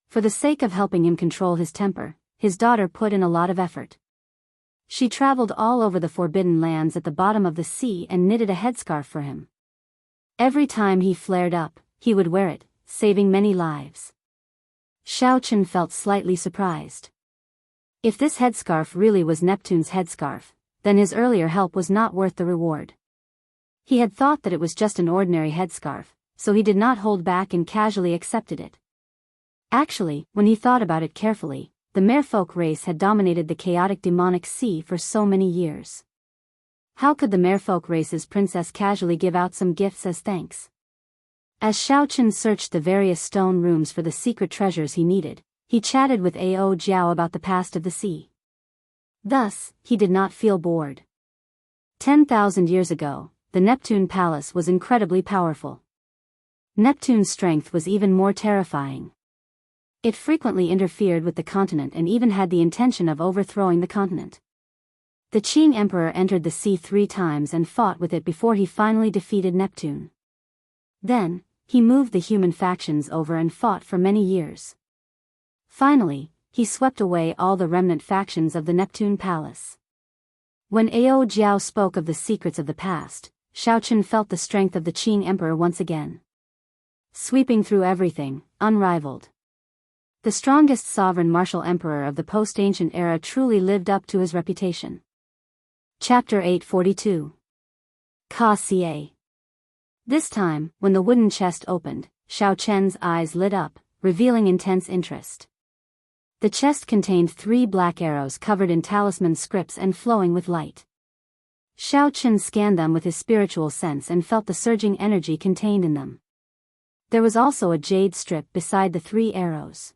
For the sake of helping him control his temper, his daughter put in a lot of effort. She traveled all over the forbidden lands at the bottom of the sea and knitted a headscarf for him. Every time he flared up, he would wear it, saving many lives. Xiaochen felt slightly surprised. If this headscarf really was Neptune's headscarf, then his earlier help was not worth the reward. He had thought that it was just an ordinary headscarf, so he did not hold back and casually accepted it. Actually, when he thought about it carefully, the merfolk race had dominated the chaotic demonic sea for so many years. How could the merfolk race's princess casually give out some gifts as thanks? As Xiaochen searched the various stone rooms for the secret treasures he needed, he chatted with Ao Jiao about the past of the sea. Thus, he did not feel bored. 10,000 years ago, the Neptune Palace was incredibly powerful. Neptune's strength was even more terrifying. It frequently interfered with the continent and even had the intention of overthrowing the continent. The Qing Emperor entered the sea 3 times and fought with it before he finally defeated Neptune. Then, he moved the human factions over and fought for many years. Finally, he swept away all the remnant factions of the Neptune Palace. When Ao Jiao spoke of the secrets of the past, Xiaochen felt the strength of the Qing Emperor once again. Sweeping through everything, unrivaled. The strongest sovereign martial emperor of the post-ancient era truly lived up to his reputation. Chapter 842. Ka Xie. This time, when the wooden chest opened, Xiaochen's eyes lit up, revealing intense interest. The chest contained 3 black arrows covered in talisman scripts and flowing with light. Xiaochen scanned them with his spiritual sense and felt the surging energy contained in them. There was also a jade strip beside the 3 arrows.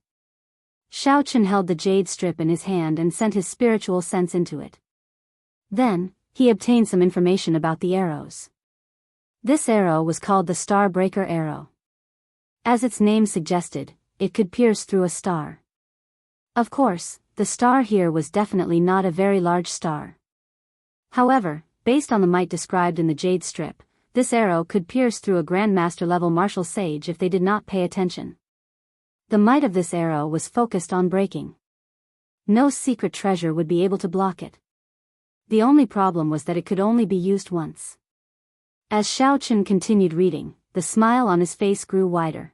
Xiaochen held the jade strip in his hand and sent his spiritual sense into it. Then, he obtained some information about the arrows. This arrow was called the Star Breaker Arrow. As its name suggested, it could pierce through a star. Of course, the star here was definitely not a very large star. However, based on the might described in the jade strip, this arrow could pierce through a Grandmaster-level martial sage if they did not pay attention. The might of this arrow was focused on breaking. No secret treasure would be able to block it. The only problem was that it could only be used once. As Xiaochen continued reading, the smile on his face grew wider.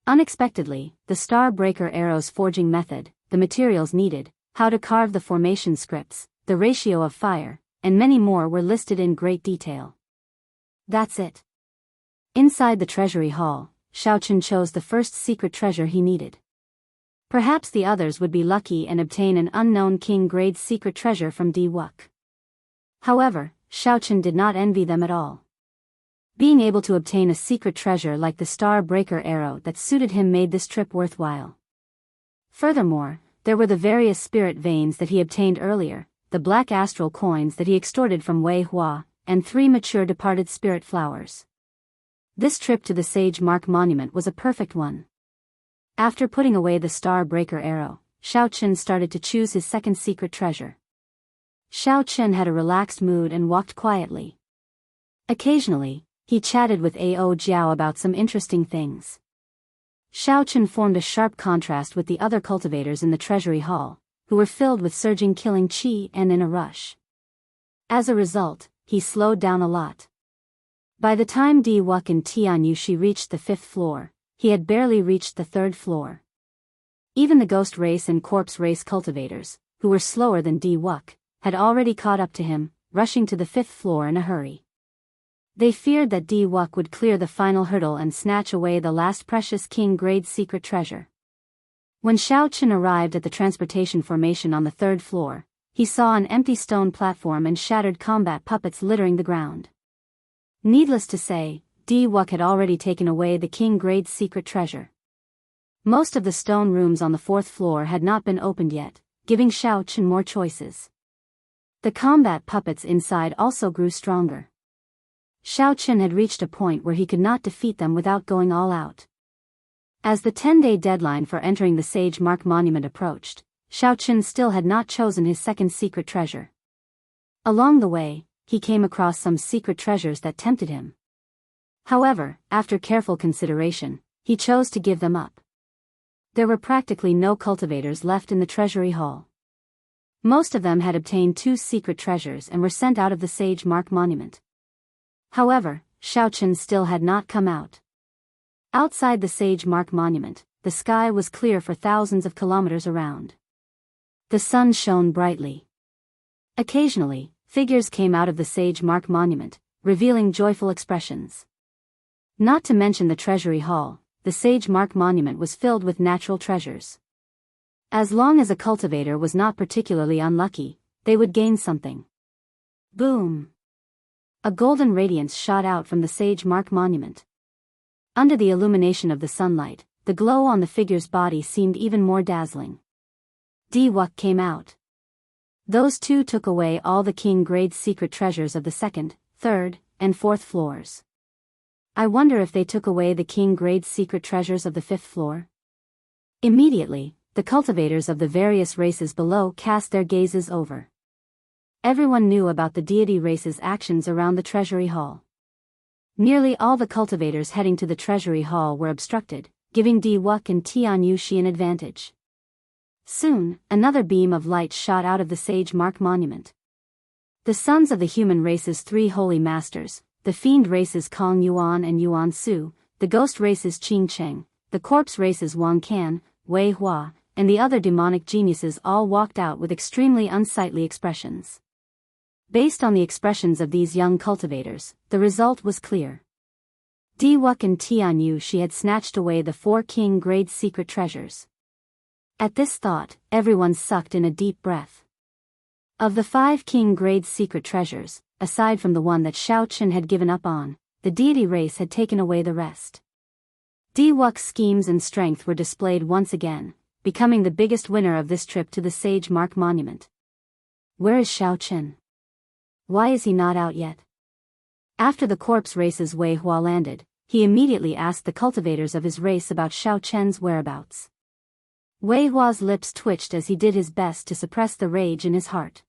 Unexpectedly, the Star Breaker Arrow's forging method, the materials needed, how to carve the formation scripts, the ratio of fire, and many more were listed in great detail. That's it. Inside the treasury hall, Xiaochen chose the first secret treasure he needed. Perhaps the others would be lucky and obtain an unknown king-grade secret treasure from Di Wuk. However, Xiaochen did not envy them at all. Being able to obtain a secret treasure like the Star Breaker Arrow that suited him made this trip worthwhile. Furthermore, there were the various spirit veins that he obtained earlier, the black astral coins that he extorted from Wei Hua, and 3 mature departed spirit flowers. This trip to the Sage Mark Monument was a perfect one. After putting away the Star Breaker Arrow, Xiaochen started to choose his second secret treasure. Xiaochen had a relaxed mood and walked quietly. Occasionally, he chatted with Ao Jiao about some interesting things. Xiaochen formed a sharp contrast with the other cultivators in the treasury hall, who were filled with surging killing qi and in a rush. As a result, he slowed down a lot. By the time Di Wuk and Tianyushi reached the 5th floor, he had barely reached the 3rd floor. Even the ghost race and corpse race cultivators, who were slower than Di Wuk, had already caught up to him, rushing to the 5th floor in a hurry. They feared that Di Wuk would clear the final hurdle and snatch away the last precious king-grade secret treasure. When Xiaochen arrived at the transportation formation on the 3rd floor, he saw an empty stone platform and shattered combat puppets littering the ground. Needless to say, Di Wuk had already taken away the king-grade secret treasure. Most of the stone rooms on the 4th floor had not been opened yet, giving Xiaochen more choices. The combat puppets inside also grew stronger. Xiao Qin had reached a point where he could not defeat them without going all out. As the 10-day deadline for entering the Sage Mark Monument approached, Xiao Qin still had not chosen his second secret treasure. Along the way, he came across some secret treasures that tempted him. However, after careful consideration, he chose to give them up. There were practically no cultivators left in the treasury hall. Most of them had obtained 2 secret treasures and were sent out of the Sage Mark Monument. However, Xiao Qin still had not come out. Outside the Sage Mark Monument, the sky was clear for thousands of kilometers around. The sun shone brightly. Occasionally, figures came out of the Sage Mark Monument, revealing joyful expressions. Not to mention the treasury hall, the Sage Mark Monument was filled with natural treasures. As long as a cultivator was not particularly unlucky, they would gain something. Boom! A golden radiance shot out from the Sage Mark Monument. Under the illumination of the sunlight, the glow on the figure's body seemed even more dazzling. Diwuk came out. Those 2 took away all the king grade secret treasures of the 2nd, 3rd, and 4th floors. I wonder if they took away the king grade secret treasures of the 5th floor? Immediately, the cultivators of the various races below cast their gazes over. Everyone knew about the deity race's actions around the treasury hall. Nearly all the cultivators heading to the treasury hall were obstructed, giving Diwuk and Tianyushi an advantage. Soon, another beam of light shot out of the Sage Mark Monument. The sons of the human race's 3 holy masters, the fiend races Kong Yuan and Yuan Su, the ghost races Qing Cheng, the corpse races Wang Can, Wei Hua, and the other demonic geniuses all walked out with extremely unsightly expressions. Based on the expressions of these young cultivators, the result was clear. Diwuk and Tianyushi had snatched away the 4 king grade secret treasures. At this thought, everyone sucked in a deep breath. Of the 5 king grade secret treasures, aside from the one that Xiao Qin had given up on, the deity race had taken away the rest. Diwuk's schemes and strength were displayed once again, becoming the biggest winner of this trip to the Sage Mark Monument. Where is Xiao Qin? Why is he not out yet? After the corpse race's Wei Hua landed, he immediately asked the cultivators of his race about Xiao Qin's whereabouts. Wei Hua's lips twitched as he did his best to suppress the rage in his heart.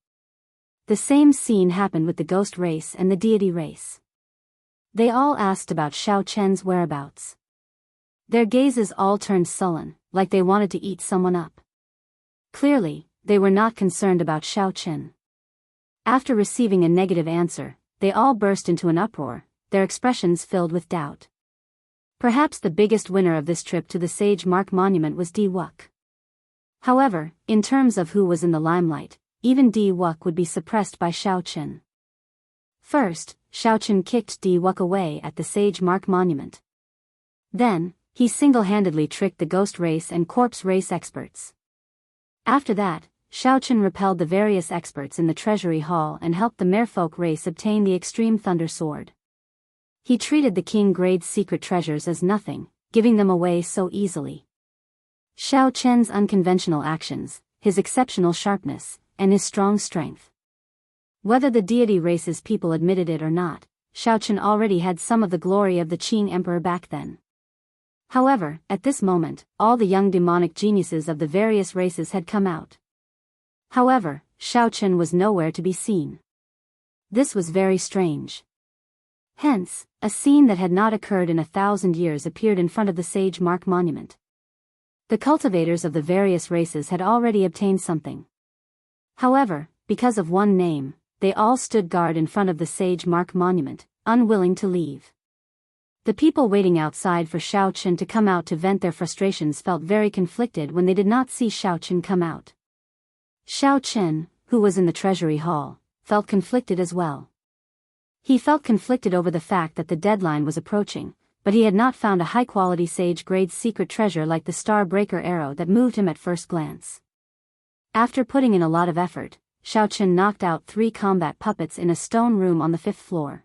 The same scene happened with the ghost race and the deity race. They all asked about Xiao Qin's whereabouts. Their gazes all turned sullen, like they wanted to eat someone up. Clearly, they were not concerned about Xiao Qin. After receiving a negative answer, they all burst into an uproar, their expressions filled with doubt. Perhaps the biggest winner of this trip to the Sage Mark Monument was Diwuk. However, in terms of who was in the limelight, even Diwuk would be suppressed by Xiao Qin. First, Xiao Qin kicked Diwuk away at the Sage Mark Monument. Then, he single-handedly tricked the ghost race and corpse race experts. After that, Xiao Qin repelled the various experts in the treasury hall and helped the merfolk race obtain the extreme thunder sword. He treated the king grade secret treasures as nothing, giving them away so easily. Xiao Qin's unconventional actions, his exceptional sharpness, and his strong strength. Whether the deity race's people admitted it or not, Xiao Qin already had some of the glory of the Qing emperor back then. However, at this moment, all the young demonic geniuses of the various races had come out. However, Xiao Qin was nowhere to be seen. This was very strange. Hence, a scene that had not occurred in 1,000 years appeared in front of the Sage Mark Monument. The cultivators of the various races had already obtained something. However, because of one name, they all stood guard in front of the Sage Mark Monument, unwilling to leave. The people waiting outside for Xiao Qin to come out to vent their frustrations felt very conflicted when they did not see Xiao Qin come out. Xiao Qin, who was in the treasury hall, felt conflicted as well. He felt conflicted over the fact that the deadline was approaching, but he had not found a high-quality sage-grade secret treasure like the Star Breaker arrow that moved him at first glance. After putting in a lot of effort, Xiao Qin knocked out 3 combat puppets in a stone room on the 5th floor.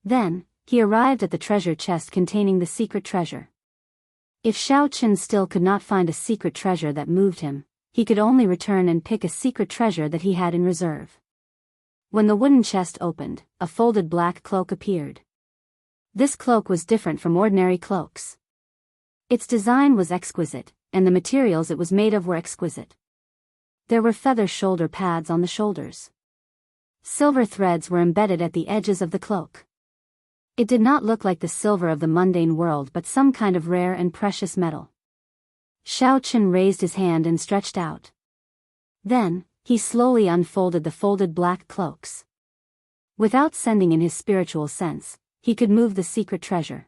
Then, he arrived at the treasure chest containing the secret treasure. If Xiao Qin still could not find a secret treasure that moved him, he could only return and pick a secret treasure that he had in reserve. When the wooden chest opened, a folded black cloak appeared. This cloak was different from ordinary cloaks. Its design was exquisite, and the materials it was made of were exquisite. There were feather shoulder pads on the shoulders. Silver threads were embedded at the edges of the cloak. It did not look like the silver of the mundane world but some kind of rare and precious metal. Xiaochen raised his hand and stretched out. Then, he slowly unfolded the folded black cloaks. Without sending in his spiritual sense, he could move the secret treasure.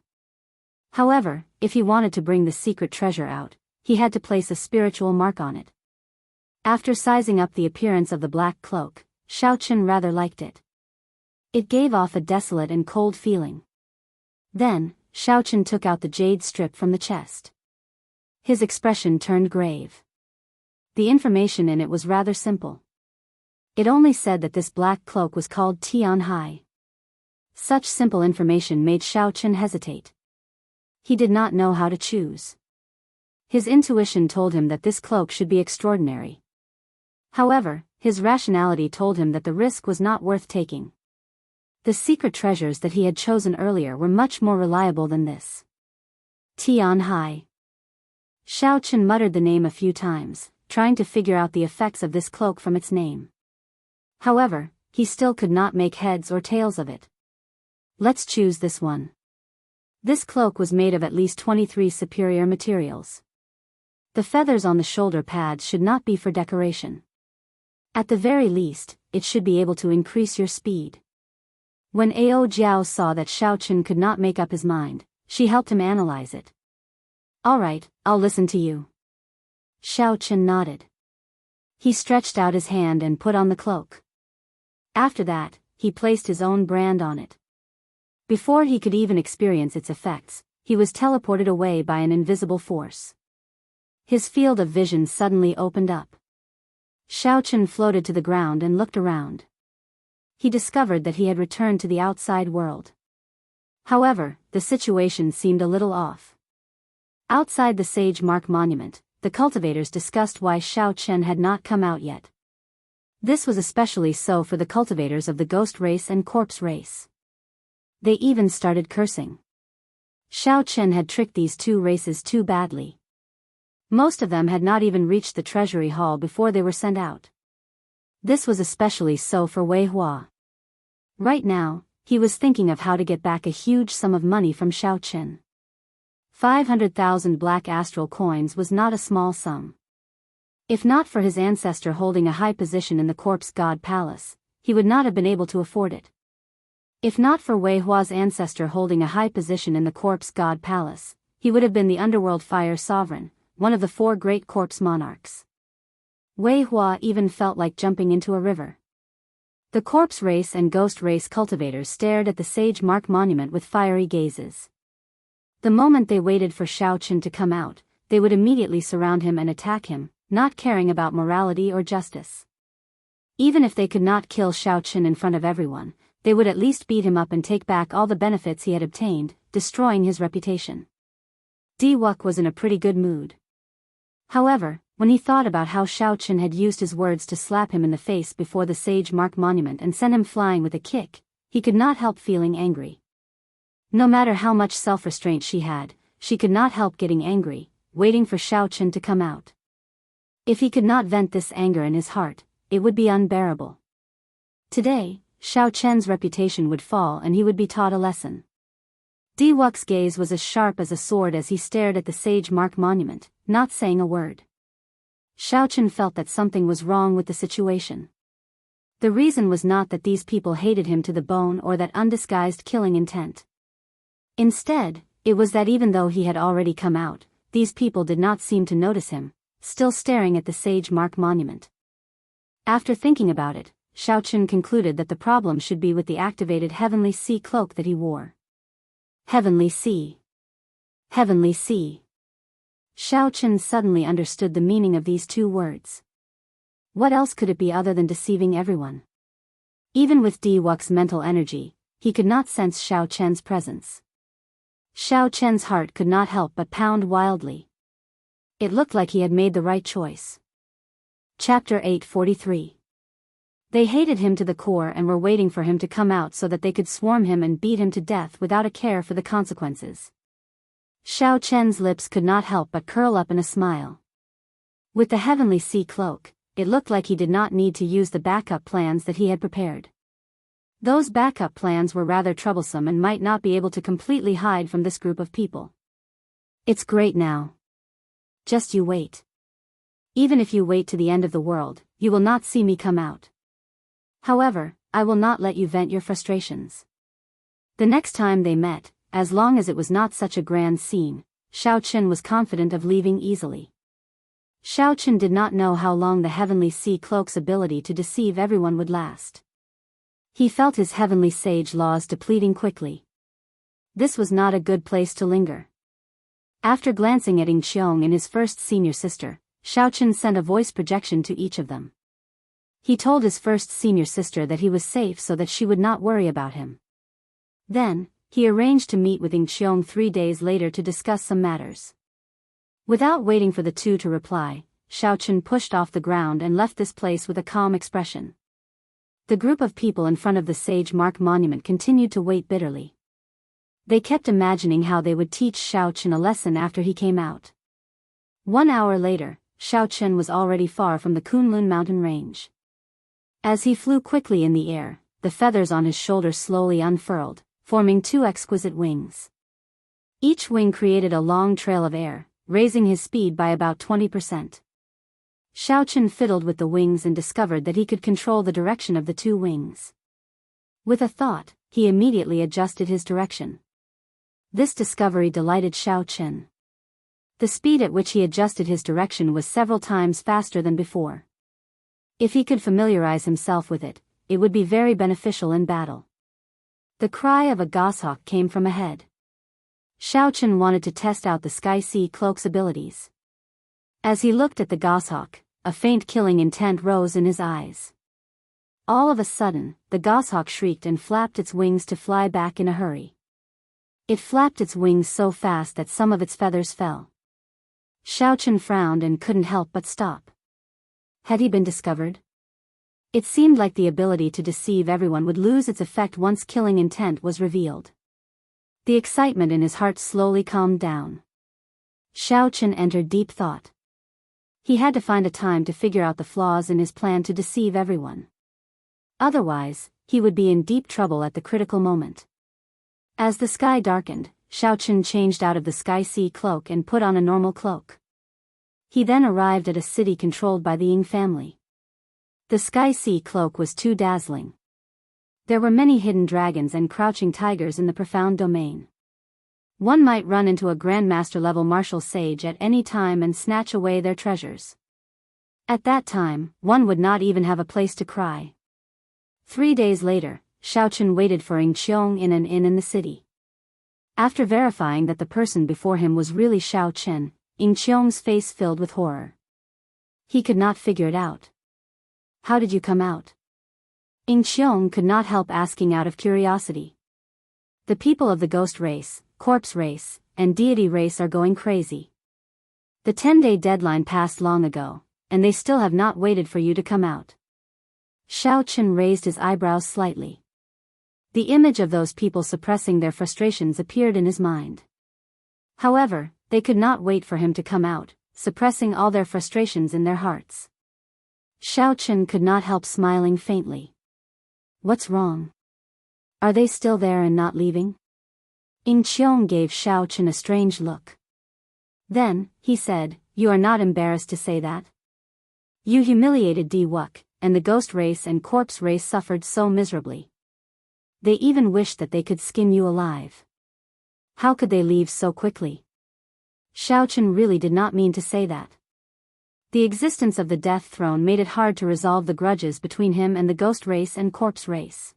However, if he wanted to bring the secret treasure out, he had to place a spiritual mark on it. After sizing up the appearance of the black cloak, Xiaochen rather liked it. It gave off a desolate and cold feeling. Then, Xiaochen took out the jade strip from the chest. His expression turned grave. The information in it was rather simple. It only said that this black cloak was called Tianhai. Such simple information made Xiaochen hesitate. He did not know how to choose. His intuition told him that this cloak should be extraordinary. However, his rationality told him that the risk was not worth taking. The secret treasures that he had chosen earlier were much more reliable than this. Tianhai. Xiaochen muttered the name a few times, trying to figure out the effects of this cloak from its name. However, he still could not make heads or tails of it. Let's choose this one. This cloak was made of at least 23 superior materials. The feathers on the shoulder pads should not be for decoration. At the very least, it should be able to increase your speed. When Ao Jiao saw that Xiaochen could not make up his mind, she helped him analyze it. All right, I'll listen to you. Xiaochen nodded. He stretched out his hand and put on the cloak. After that, he placed his own brand on it. Before he could even experience its effects, he was teleported away by an invisible force. His field of vision suddenly opened up. Xiaochen floated to the ground and looked around. He discovered that he had returned to the outside world. However, the situation seemed a little off. Outside the Sage Mark Monument, the cultivators discussed why Xiaochen had not come out yet. This was especially so for the cultivators of the ghost race and corpse race. They even started cursing. Xiaochen had tricked these two races too badly. Most of them had not even reached the treasury hall before they were sent out. This was especially so for Wei Hua. Right now, he was thinking of how to get back a huge sum of money from Xiaochen. 500,000 black astral coins was not a small sum. If not for his ancestor holding a high position in the Corpse God Palace, he would not have been able to afford it. If not for Wei Hua's ancestor holding a high position in the Corpse God Palace, he would have been the Underworld Fire Sovereign, one of the 4 great corpse monarchs. Wei Hua even felt like jumping into a river. The corpse race and ghost race cultivators stared at the Sage Mark Monument with fiery gazes. The moment they waited for Xiaochen to come out, they would immediately surround him and attack him, not caring about morality or justice. Even if they could not kill Xiaochen in front of everyone, they would at least beat him up and take back all the benefits he had obtained, destroying his reputation. Diwuk was in a pretty good mood. However, when he thought about how Xiaochen had used his words to slap him in the face before the Sage Mark Monument and send him flying with a kick, he could not help feeling angry. No matter how much self-restraint she had, she could not help getting angry, waiting for Xiaochen to come out. If he could not vent this anger in his heart, it would be unbearable. Today, Xiaochen's reputation would fall and he would be taught a lesson. Diwuk's gaze was as sharp as a sword as he stared at the Sage Mark Monument, not saying a word. Xiaochen felt that something was wrong with the situation. The reason was not that these people hated him to the bone or that undisguised killing intent. Instead, it was that even though he had already come out, these people did not seem to notice him, still staring at the Sage Mark Monument. After thinking about it, Xiaochen concluded that the problem should be with the activated Heavenly Sea cloak that he wore. Heavenly Sea. Heavenly Sea. Xiaochen suddenly understood the meaning of these 2 words. What else could it be other than deceiving everyone? Even with Diwuk's mental energy, he could not sense Xiaochen's presence. Xiaochen's heart could not help but pound wildly. It looked like he had made the right choice. Chapter 843. They hated him to the core and were waiting for him to come out so that they could swarm him and beat him to death without a care for the consequences. Xiao Chen's lips could not help but curl up in a smile. With the heavenly sea cloak, it looked like he did not need to use the backup plans that he had prepared. Those backup plans were rather troublesome and might not be able to completely hide from this group of people. It's great now. Just you wait. Even if you wait to the end of the world, you will not see me come out. However, I will not let you vent your frustrations. The next time they met, as long as it was not such a grand scene, Xiao Chen was confident of leaving easily. Xiao Chen did not know how long the heavenly sea cloak's ability to deceive everyone would last. He felt his heavenly sage laws depleting quickly. This was not a good place to linger. After glancing at Ying Qiong and his first senior sister, Xiao Chen sent a voice projection to each of them. He told his first senior sister that he was safe so that she would not worry about him. Then, he arranged to meet with Ying Qiong 3 days later to discuss some matters. Without waiting for the two to reply, Xiao Chen pushed off the ground and left this place with a calm expression. The group of people in front of the Sage Mark Monument continued to wait bitterly. They kept imagining how they would teach Xiao Chen a lesson after he came out. 1 hour later, Xiao Chen was already far from the Kunlun mountain range. As he flew quickly in the air, the feathers on his shoulders slowly unfurled, forming 2 exquisite wings. Each wing created a long trail of air, raising his speed by about 20%. Xiao Chen fiddled with the wings and discovered that he could control the direction of the 2 wings. With a thought, he immediately adjusted his direction. This discovery delighted Xiao Chen. The speed at which he adjusted his direction was several times faster than before. If he could familiarize himself with it, it would be very beneficial in battle. The cry of a goshawk came from ahead. Xiao Chen wanted to test out the Sky Sea Cloak's abilities. As he looked at the goshawk, a faint killing intent rose in his eyes. All of a sudden, the goshawk shrieked and flapped its wings to fly back in a hurry. It flapped its wings so fast that some of its feathers fell. Xiao Chen frowned and couldn't help but stop. Had he been discovered? It seemed like the ability to deceive everyone would lose its effect once killing intent was revealed. The excitement in his heart slowly calmed down. Xiao Chen entered deep thought. He had to find a time to figure out the flaws in his plan to deceive everyone. Otherwise, he would be in deep trouble at the critical moment. As the sky darkened, Xiao Chen changed out of the Sky Sea Cloak and put on a normal cloak. He then arrived at a city controlled by the Ying family. The Sky Sea Cloak was too dazzling. There were many hidden dragons and crouching tigers in the profound domain. One might run into a Grandmaster-level martial sage at any time and snatch away their treasures. At that time, one would not even have a place to cry. 3 days later, Xiao Chen waited for Ying Qiong in an inn in the city. After verifying that the person before him was really Xiao Chen, Ying Qiong's face filled with horror. He could not figure it out. How did you come out? Ying Qiong could not help asking out of curiosity. The people of the ghost race, corpse race, and deity race are going crazy. The 10-day deadline passed long ago, and they still have not waited for you to come out. Xiao Chen raised his eyebrows slightly. The image of those people suppressing their frustrations appeared in his mind. However, they could not wait for him to come out, suppressing all their frustrations in their hearts. Xiao Chen could not help smiling faintly. What's wrong? Are they still there and not leaving? Ying Qiong gave Xiao Chen a strange look. Then, he said, you are not embarrassed to say that? You humiliated Wuk, and the ghost race and corpse race suffered so miserably. They even wished that they could skin you alive. How could they leave so quickly? Xiao Chen really did not mean to say that. The existence of the death throne made it hard to resolve the grudges between him and the ghost race and corpse race.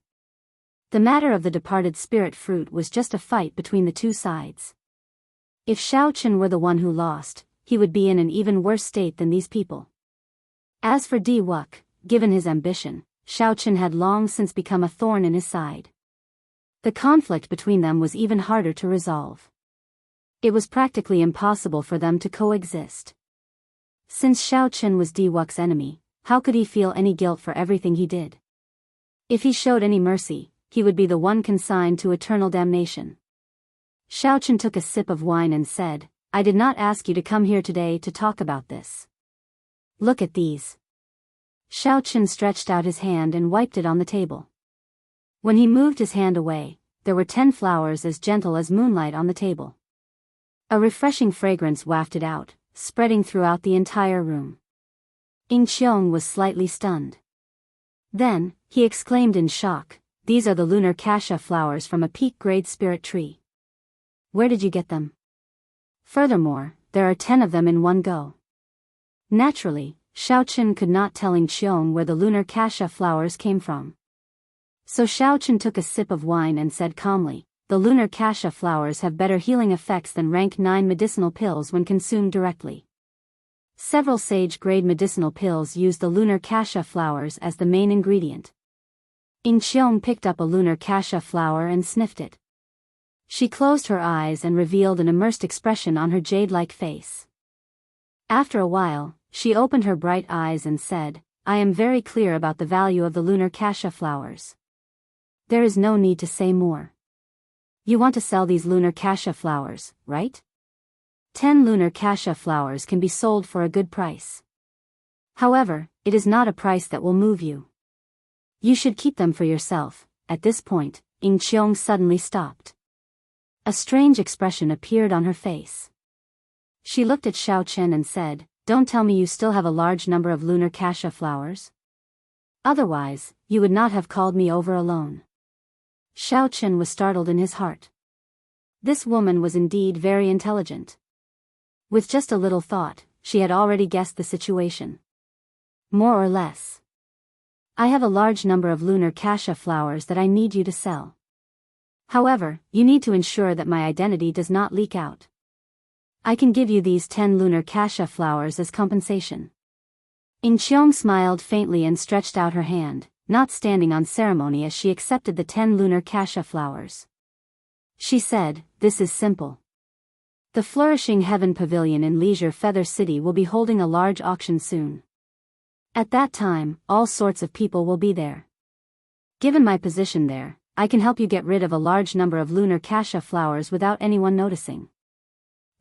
The matter of the departed spirit fruit was just a fight between the two sides. If Xiao Chen were the one who lost, he would be in an even worse state than these people. As for Wuk, given his ambition, Xiao Chen had long since become a thorn in his side. The conflict between them was even harder to resolve. It was practically impossible for them to coexist. Since Xiao Chen was Wuk's enemy, how could he feel any guilt for everything he did? If he showed any mercy, he would be the one consigned to eternal damnation. Xiaochen took a sip of wine and said, I did not ask you to come here today to talk about this. Look at these. Xiaochen stretched out his hand and wiped it on the table. When he moved his hand away, there were 10 flowers as gentle as moonlight on the table. A refreshing fragrance wafted out, spreading throughout the entire room. Ying Qiong was slightly stunned. Then, he exclaimed in shock, these are the lunar cassia flowers from a peak-grade spirit tree. Where did you get them? Furthermore, there are 10 of them in one go. Naturally, Xiaochen could not tell Ying Qiong where the lunar cassia flowers came from. So Xiaochen took a sip of wine and said calmly, the lunar cassia flowers have better healing effects than rank 9 medicinal pills when consumed directly. Several sage-grade medicinal pills use the lunar cassia flowers as the main ingredient. Ying Qiong picked up a lunar cassia flower and sniffed it. She closed her eyes and revealed an immersed expression on her jade-like face. After a while, she opened her bright eyes and said, I am very clear about the value of the lunar cassia flowers. There is no need to say more. You want to sell these lunar cassia flowers, right? 10 lunar cassia flowers can be sold for a good price. However, it is not a price that will move you. You should keep them for yourself. At this point, Ying Qiong suddenly stopped. A strange expression appeared on her face. She looked at Xiaochen and said, don't tell me you still have a large number of lunar cassia flowers? Otherwise, you would not have called me over alone. Xiaochen was startled in his heart. This woman was indeed very intelligent. With just a little thought, she had already guessed the situation. More or less. I have a large number of lunar cassia flowers that I need you to sell. However, you need to ensure that my identity does not leak out. I can give you these 10 lunar cassia flowers as compensation. Ying Qiong smiled faintly and stretched out her hand, not standing on ceremony as she accepted the 10 lunar cassia flowers. She said, this is simple. The Flourishing Heaven Pavilion in Leisure Feather City will be holding a large auction soon. At that time, all sorts of people will be there. Given my position there, I can help you get rid of a large number of lunar cassia flowers without anyone noticing.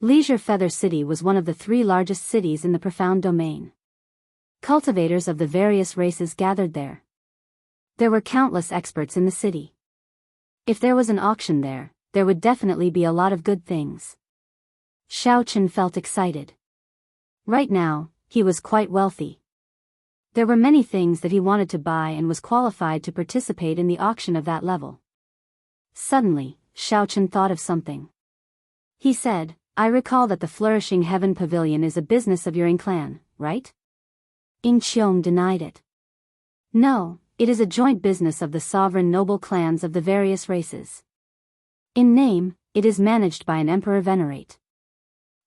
Leisure Feather City was one of the 3 largest cities in the Profound Domain. Cultivators of the various races gathered there. There were countless experts in the city. If there was an auction there would definitely be a lot of good things. Xiaochen felt excited. Right now, he was quite wealthy. There were many things that he wanted to buy and was qualified to participate in the auction of that level. Suddenly, Xiaochen thought of something. He said, I recall that the Flourishing Heaven Pavilion is a business of your Ying clan, right? Ying Qiong denied it. No, it is a joint business of the sovereign noble clans of the various races. In name, it is managed by an Emperor Venerate.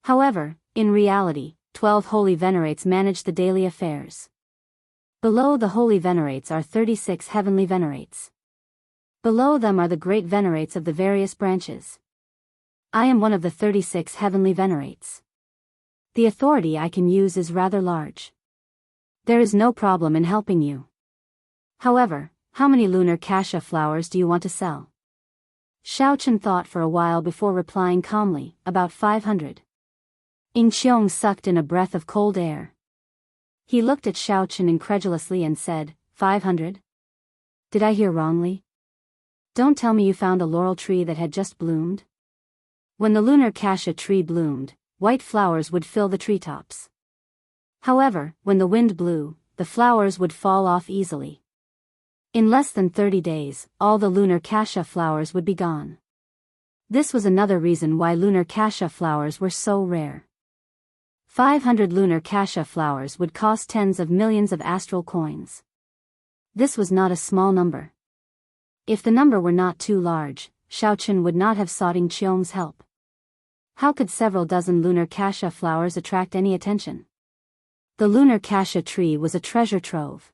However, in reality, 12 holy venerates manage the daily affairs. Below the holy venerates are 36 heavenly venerates. Below them are the great venerates of the various branches. I am one of the 36 heavenly venerates. The authority I can use is rather large. There is no problem in helping you. However, how many lunar cassia flowers do you want to sell? Xiaochen thought for a while before replying calmly, about 500. Ying Qiong sucked in a breath of cold air. He looked at Xiaochen incredulously and said, 500? Did I hear wrongly? Don't tell me you found a laurel tree that had just bloomed? When the lunar cassia tree bloomed, white flowers would fill the treetops. However, when the wind blew, the flowers would fall off easily. In less than 30 days, all the lunar cassia flowers would be gone. This was another reason why lunar cassia flowers were so rare. 500 lunar cassia flowers would cost tens of millions of astral coins. This was not a small number. If the number were not too large, Xiaochen would not have sought Ying Qiong's help. How could several dozen lunar cassia flowers attract any attention? The lunar cassia tree was a treasure trove.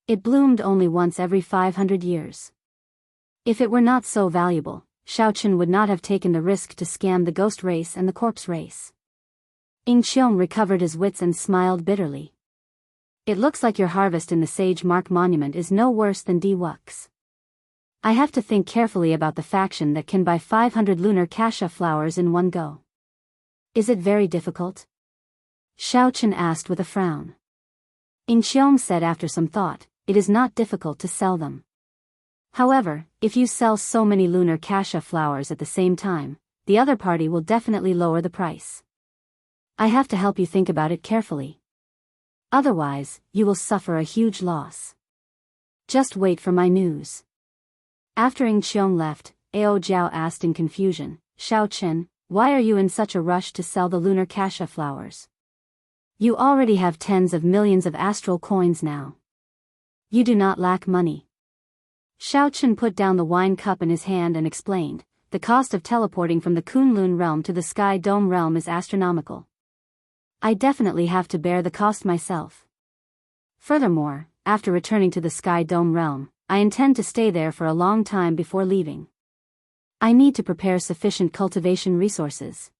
It bloomed only once every 500 years. If it were not so valuable, Xiaochen would not have taken the risk to scam the ghost race and the corpse race. Ying Qiong recovered his wits and smiled bitterly. It looks like your harvest in the Sage Mark Monument is no worse than Wux. I have to think carefully about the faction that can buy 500 lunar cassia flowers in one go. Is it very difficult? Xiaochen asked with a frown. Xiong said after some thought, it is not difficult to sell them. However, if you sell so many lunar cassia flowers at the same time, the other party will definitely lower the price. I have to help you think about it carefully. Otherwise, you will suffer a huge loss. Just wait for my news. After Xiong left, Ao Jiao asked in confusion, Xiaochen, why are you in such a rush to sell the lunar cassia flowers? You already have tens of millions of astral coins now. You do not lack money. Xiaochen put down the wine cup in his hand and explained, the cost of teleporting from the Kunlun realm to the Sky Dome realm is astronomical. I definitely have to bear the cost myself. Furthermore, after returning to the Sky Dome realm, I intend to stay there for a long time before leaving. I need to prepare sufficient cultivation resources.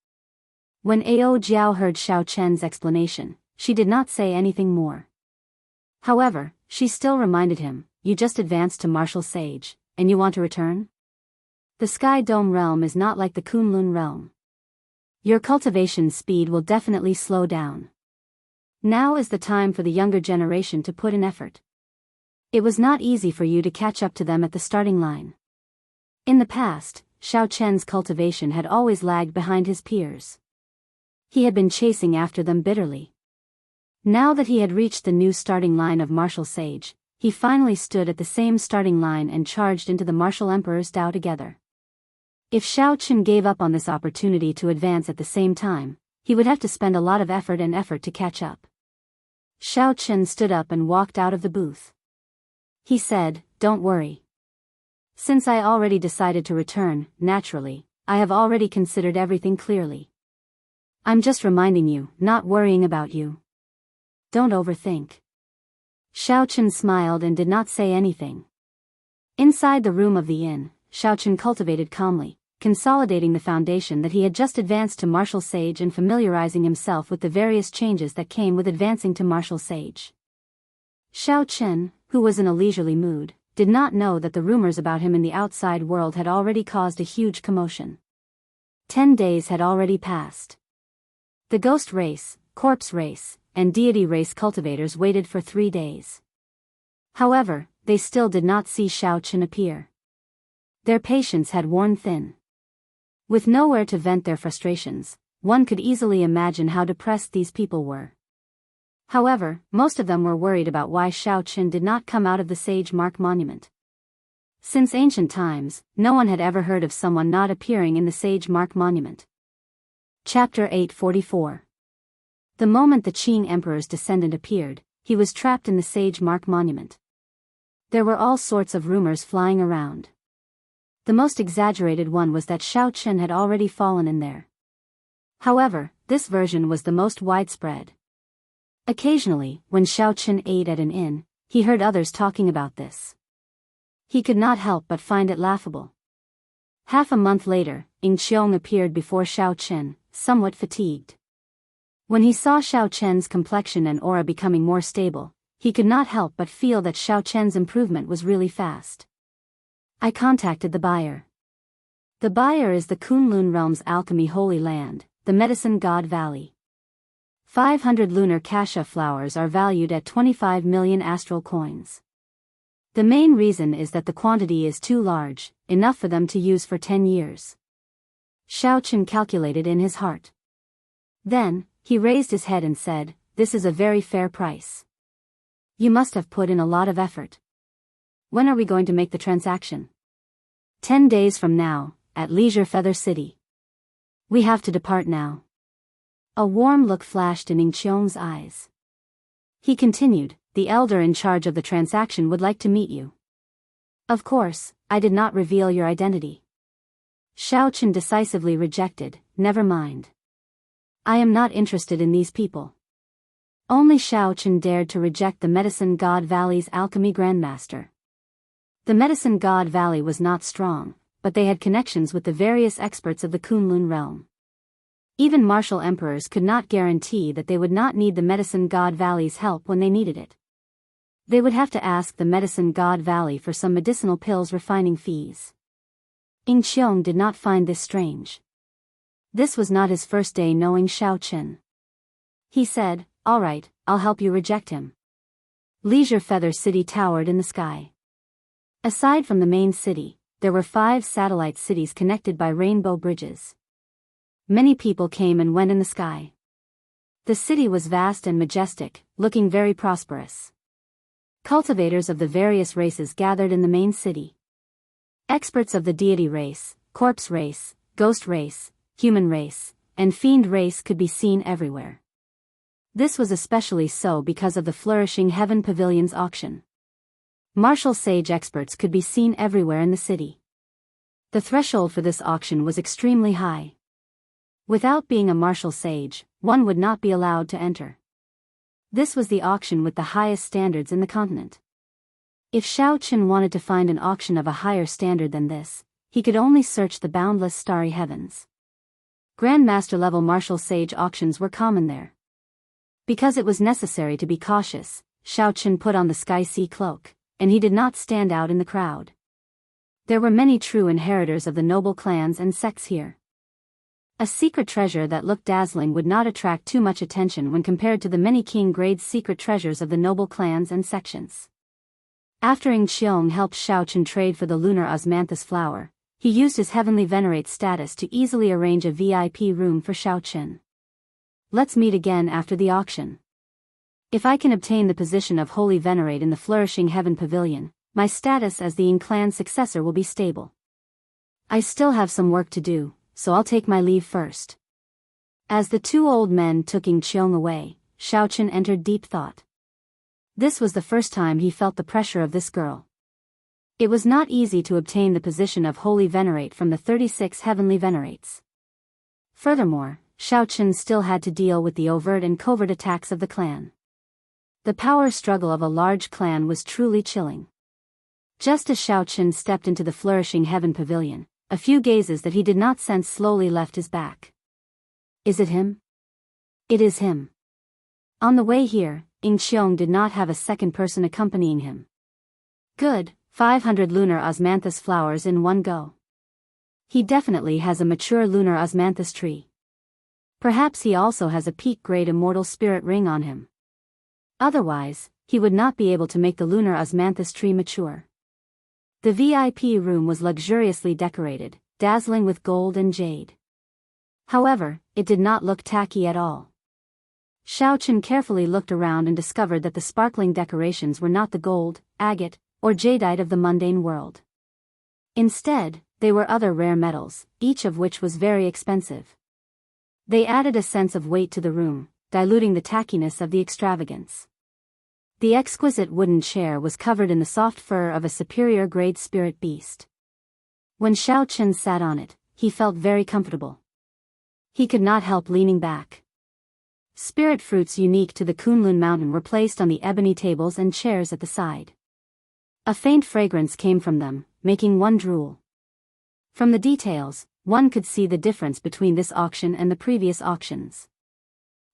When Ao Jiao heard Xiaochen's explanation, she did not say anything more. However, she still reminded him, you just advanced to Martial Sage, and you want to return? The Sky Dome realm is not like the Kunlun realm. Your cultivation speed will definitely slow down. Now is the time for the younger generation to put in effort. It was not easy for you to catch up to them at the starting line. In the past, Xiaochen's cultivation had always lagged behind his peers. He had been chasing after them bitterly. Now that he had reached the new starting line of Martial Sage, he finally stood at the same starting line and charged into the Martial Emperor's Dao together. If Xiaochen gave up on this opportunity to advance at the same time, he would have to spend a lot of effort to catch up. Xiaochen stood up and walked out of the booth. He said, don't worry. Since I already decided to return, naturally, I have already considered everything clearly. I'm just reminding you, not worrying about you. Don't overthink. Xiaochen smiled and did not say anything. Inside the room of the inn, Xiaochen cultivated calmly, consolidating the foundation that he had just advanced to Martial Sage and familiarizing himself with the various changes that came with advancing to Martial Sage. Xiaochen, who was in a leisurely mood, did not know that the rumors about him in the outside world had already caused a huge commotion. 10 days had already passed. The ghost race, corpse race, and deity race cultivators waited for 3 days. However, they still did not see Xiaochen appear. Their patience had worn thin. With nowhere to vent their frustrations, one could easily imagine how depressed these people were. However, most of them were worried about why Xiaochen did not come out of the Sage Mark Monument. Since ancient times, no one had ever heard of someone not appearing in the Sage Mark Monument. Chapter 844. The moment the Qing Emperor's descendant appeared, he was trapped in the Sage Mark Monument. There were all sorts of rumors flying around. The most exaggerated one was that Xiaochen had already fallen in there. However, this version was the most widespread. Occasionally, when Xiaochen ate at an inn, he heard others talking about this. He could not help but find it laughable. Half a month later, Xiong appeared before Xiaochen, somewhat fatigued. When he saw Xiaochen's complexion and aura becoming more stable, he could not help but feel that Xiaochen's improvement was really fast. I contacted the buyer. The buyer is the Kunlun realm's alchemy holy land, the medicine god valley. 500 lunar cassia flowers are valued at 25 million astral coins. The main reason is that the quantity is too large, enough for them to use for 10 years. Xiaochen calculated in his heart. Then, he raised his head and said, this is a very fair price. You must have put in a lot of effort. When are we going to make the transaction? 10 days from now, at Leisure Feather City. We have to depart now. A warm look flashed in Xiong's eyes. He continued, the elder in charge of the transaction would like to meet you. Of course, I did not reveal your identity. Xiaochen decisively rejected, never mind. I am not interested in these people. Only Xiaochen dared to reject the Medicine God Valley's alchemy grandmaster. The Medicine God Valley was not strong, but they had connections with the various experts of the Kunlun realm. Even martial emperors could not guarantee that they would not need the Medicine God Valley's help when they needed it. They would have to ask the Medicine God Valley for some medicinal pills refining fees. Ying Qiong did not find this strange. This was not his first day knowing Xiao Qin. He said, "All right, I'll help you reject him." Leisure Feather City towered in the sky. Aside from the main city, there were 5 satellite cities connected by rainbow bridges. Many people came and went in the sky. The city was vast and majestic, looking very prosperous. Cultivators of the various races gathered in the main city. Experts of the deity race, corpse race, ghost race, human race, and fiend race could be seen everywhere. This was especially so because of the flourishing Heaven Pavilion's auction. Martial sage experts could be seen everywhere in the city. The threshold for this auction was extremely high. Without being a martial sage, one would not be allowed to enter. This was the auction with the highest standards in the continent. If Xiao Qin wanted to find an auction of a higher standard than this, he could only search the boundless starry heavens. Grandmaster-level martial sage auctions were common there. Because it was necessary to be cautious, Xiao Qin put on the sky sea cloak, and he did not stand out in the crowd. There were many true inheritors of the noble clans and sects here. A secret treasure that looked dazzling would not attract too much attention when compared to the many king-grade secret treasures of the noble clans and sections. After Ying Qiong helped Xiao Qin trade for the lunar osmanthus flower, he used his heavenly venerate status to easily arrange a VIP room for Xiao Qin. "Let's meet again after the auction. If I can obtain the position of Holy Venerate in the flourishing Heaven Pavilion, my status as the Ying clan's successor will be stable. I still have some work to do, so I'll take my leave first." As the 2 old men took Ying Qiong away, Xiao Qin entered deep thought. This was the first time he felt the pressure of this girl. It was not easy to obtain the position of Holy Venerate from the 36 heavenly venerates. Furthermore, Xiao Qin still had to deal with the overt and covert attacks of the clan. The power struggle of a large clan was truly chilling. Just as Xiao Qin stepped into the flourishing Heaven Pavilion, a few gazes that he did not sense slowly left his back. "Is it him?" "It is him." On the way here, Ying Qiong did not have a second person accompanying him. "Good, 500 lunar osmanthus flowers in one go. He definitely has a mature lunar osmanthus tree. Perhaps he also has a peak-grade immortal spirit ring on him. Otherwise, he would not be able to make the lunar osmanthus tree mature." The VIP room was luxuriously decorated, dazzling with gold and jade. However, it did not look tacky at all. Xiao Qin carefully looked around and discovered that the sparkling decorations were not the gold, agate, or jadeite of the mundane world. Instead, they were other rare metals, each of which was very expensive. They added a sense of weight to the room, diluting the tackiness of the extravagance. The exquisite wooden chair was covered in the soft fur of a superior-grade spirit beast. When Xiao Qin sat on it, he felt very comfortable. He could not help leaning back. Spirit fruits unique to the Kunlun mountain were placed on the ebony tables and chairs at the side. A faint fragrance came from them, making one drool. From the details, one could see the difference between this auction and the previous auctions.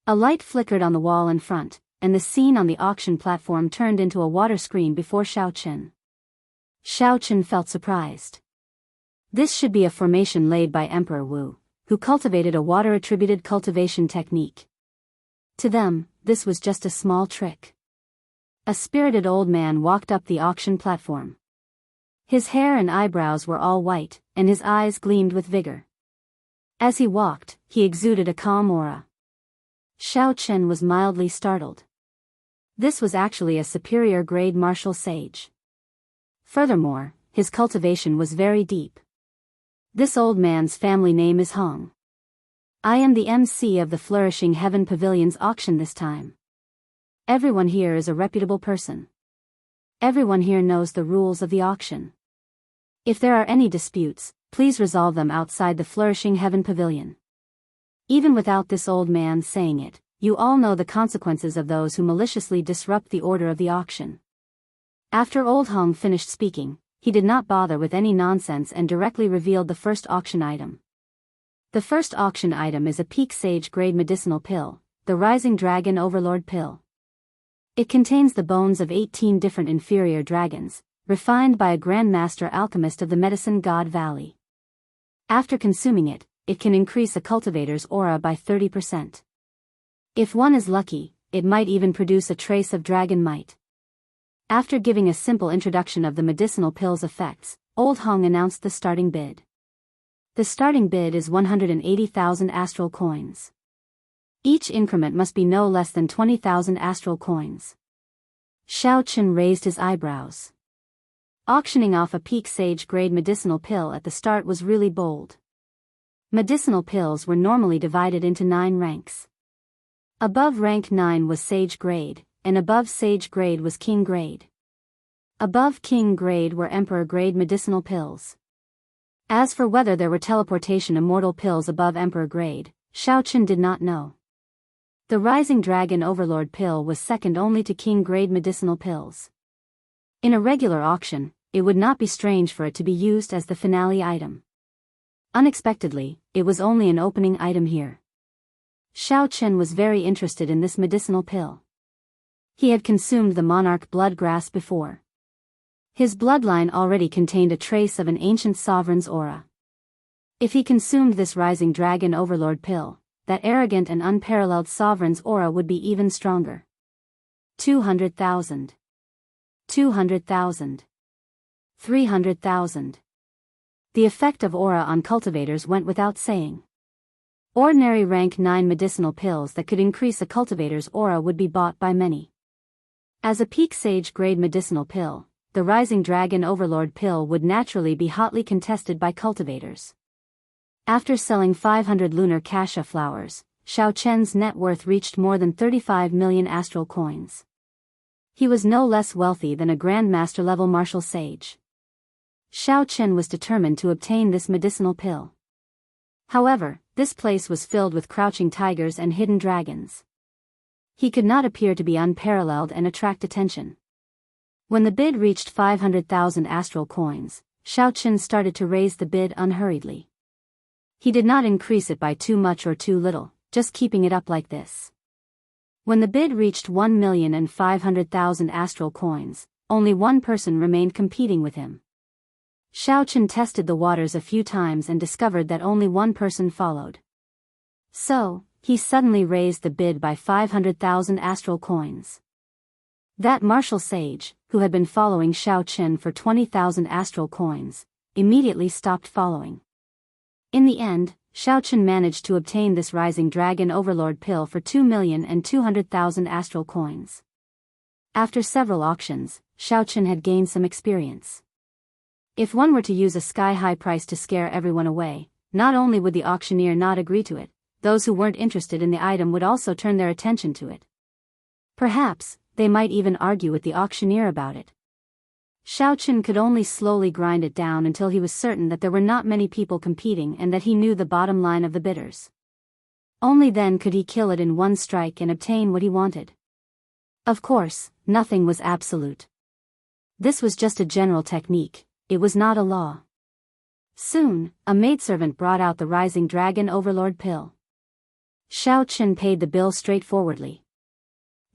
A light flickered on the wall in front, and the scene on the auction platform turned into a water screen before Xiao Qin. Xiao Qin felt surprised. This should be a formation laid by Emperor Wu, who cultivated a water-attributed cultivation technique. To them, this was just a small trick. A spirited old man walked up the auction platform. His hair and eyebrows were all white, and his eyes gleamed with vigor. As he walked, he exuded a calm aura. Xiao Qin was mildly startled. This was actually a superior-grade martial sage. Furthermore, his cultivation was very deep. This old man's family name is Hong. I am the MC of the Flourishing Heaven Pavilion's auction this time. Everyone here is a reputable person. Everyone here knows the rules of the auction. If there are any disputes, please resolve them outside the Flourishing Heaven Pavilion. Even without this old man saying it, you all know the consequences of those who maliciously disrupt the order of the auction. After old Hong finished speaking, he did not bother with any nonsense and directly revealed the first auction item. The first auction item is a peak sage-grade medicinal pill, the Rising Dragon Overlord Pill. It contains the bones of 18 different inferior dragons, refined by a grandmaster alchemist of the medicine god Valley. After consuming it, it can increase a cultivator's aura by 30%. If one is lucky, it might even produce a trace of dragon might. After giving a simple introduction of the medicinal pill's effects, Old Hong announced the starting bid. The starting bid is 180,000 astral coins. Each increment must be no less than 20,000 astral coins. Xiao Chen raised his eyebrows. Auctioning off a peak sage-grade medicinal pill at the start was really bold. Medicinal pills were normally divided into 9 ranks. Above rank 9 was sage grade, and above sage grade was king grade. Above king grade were emperor grade medicinal pills. As for whether there were teleportation immortal pills above emperor grade, Xiao Chen did not know. The Rising Dragon Overlord pill was second only to king grade medicinal pills. In a regular auction, it would not be strange for it to be used as the finale item. Unexpectedly, it was only an opening item here. Xiao Chen was very interested in this medicinal pill. He had consumed the monarch blood grass before. His bloodline already contained a trace of an ancient sovereign's aura. If he consumed this Rising Dragon Overlord pill, that arrogant and unparalleled sovereign's aura would be even stronger. 200,000. 200,000. 300,000. The effect of aura on cultivators went without saying. Ordinary rank 9 medicinal pills that could increase a cultivator's aura would be bought by many. As a peak sage grade medicinal pill, the Rising Dragon Overlord pill would naturally be hotly contested by cultivators. After selling 500 lunar cassia flowers, Xiao Chen's net worth reached more than 35 million astral coins. He was no less wealthy than a grandmaster level martial sage. Xiao Chen was determined to obtain this medicinal pill. However, this place was filled with crouching tigers and hidden dragons. He could not appear to be unparalleled and attract attention. When the bid reached 500,000 astral coins, Xiao Chen started to raise the bid unhurriedly. He did not increase it by too much or too little, just keeping it up like this. When the bid reached 1,500,000 astral coins, only one person remained competing with him. Xiao Chen tested the waters a few times and discovered that only one person followed. So, he suddenly raised the bid by 500,000 astral coins. That martial sage, who had been following Xiao Chen for 20,000 astral coins, immediately stopped following. In the end, Xiao Chen managed to obtain this Rising Dragon Overlord pill for 2,200,000 astral coins. After several auctions, Xiao Chen had gained some experience. If one were to use a sky-high price to scare everyone away, not only would the auctioneer not agree to it, those who weren't interested in the item would also turn their attention to it. Perhaps, they might even argue with the auctioneer about it. Xiao Chen could only slowly grind it down until he was certain that there were not many people competing and that he knew the bottom line of the bidders. Only then could he kill it in one strike and obtain what he wanted. Of course, nothing was absolute. This was just a general technique. It was not a law. Soon, a maidservant brought out the Rising Dragon Overlord pill. Xiao Chen paid the bill straightforwardly.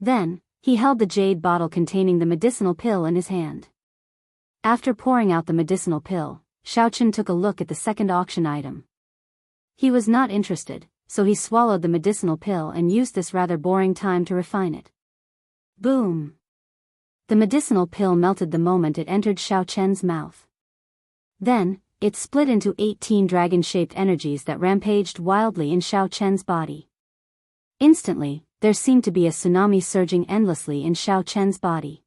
Then, he held the jade bottle containing the medicinal pill in his hand. After pouring out the medicinal pill, Xiao Chen took a look at the second auction item. He was not interested, so he swallowed the medicinal pill and used this rather boring time to refine it. Boom! The medicinal pill melted the moment it entered Xiao Chen's mouth. Then, it split into 18 dragon-shaped energies that rampaged wildly in Xiao Chen's body. Instantly, there seemed to be a tsunami surging endlessly in Xiao Chen's body.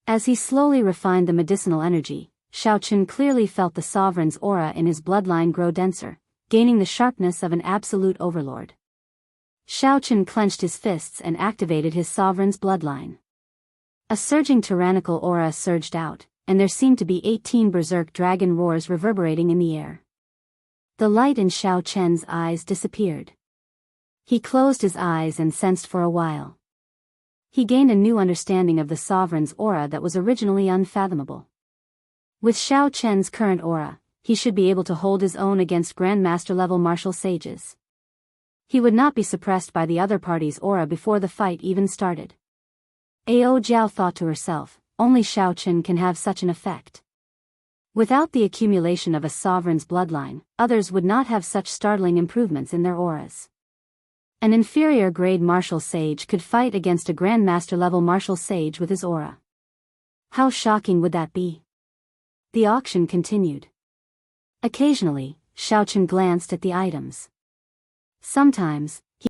As he slowly refined the medicinal energy, Xiao Chen clearly felt the sovereign's aura in his bloodline grow denser, gaining the sharpness of an absolute overlord. Xiao Chen clenched his fists and activated his sovereign's bloodline. A surging tyrannical aura surged out, and there seemed to be 18 berserk dragon roars reverberating in the air. The light in Xiao Chen's eyes disappeared. He closed his eyes and sensed for a while. He gained a new understanding of the sovereign's aura that was originally unfathomable. With Xiao Chen's current aura, he should be able to hold his own against Grandmaster-level martial sages. He would not be suppressed by the other party's aura before the fight even started. Ao Jiao thought to herself, only Xiaoqin can have such an effect. Without the accumulation of a sovereign's bloodline, others would not have such startling improvements in their auras. An inferior-grade martial sage could fight against a Grandmaster-level martial sage with his aura. How shocking would that be? The auction continued. Occasionally, Xiaoqin glanced at the items. Sometimes,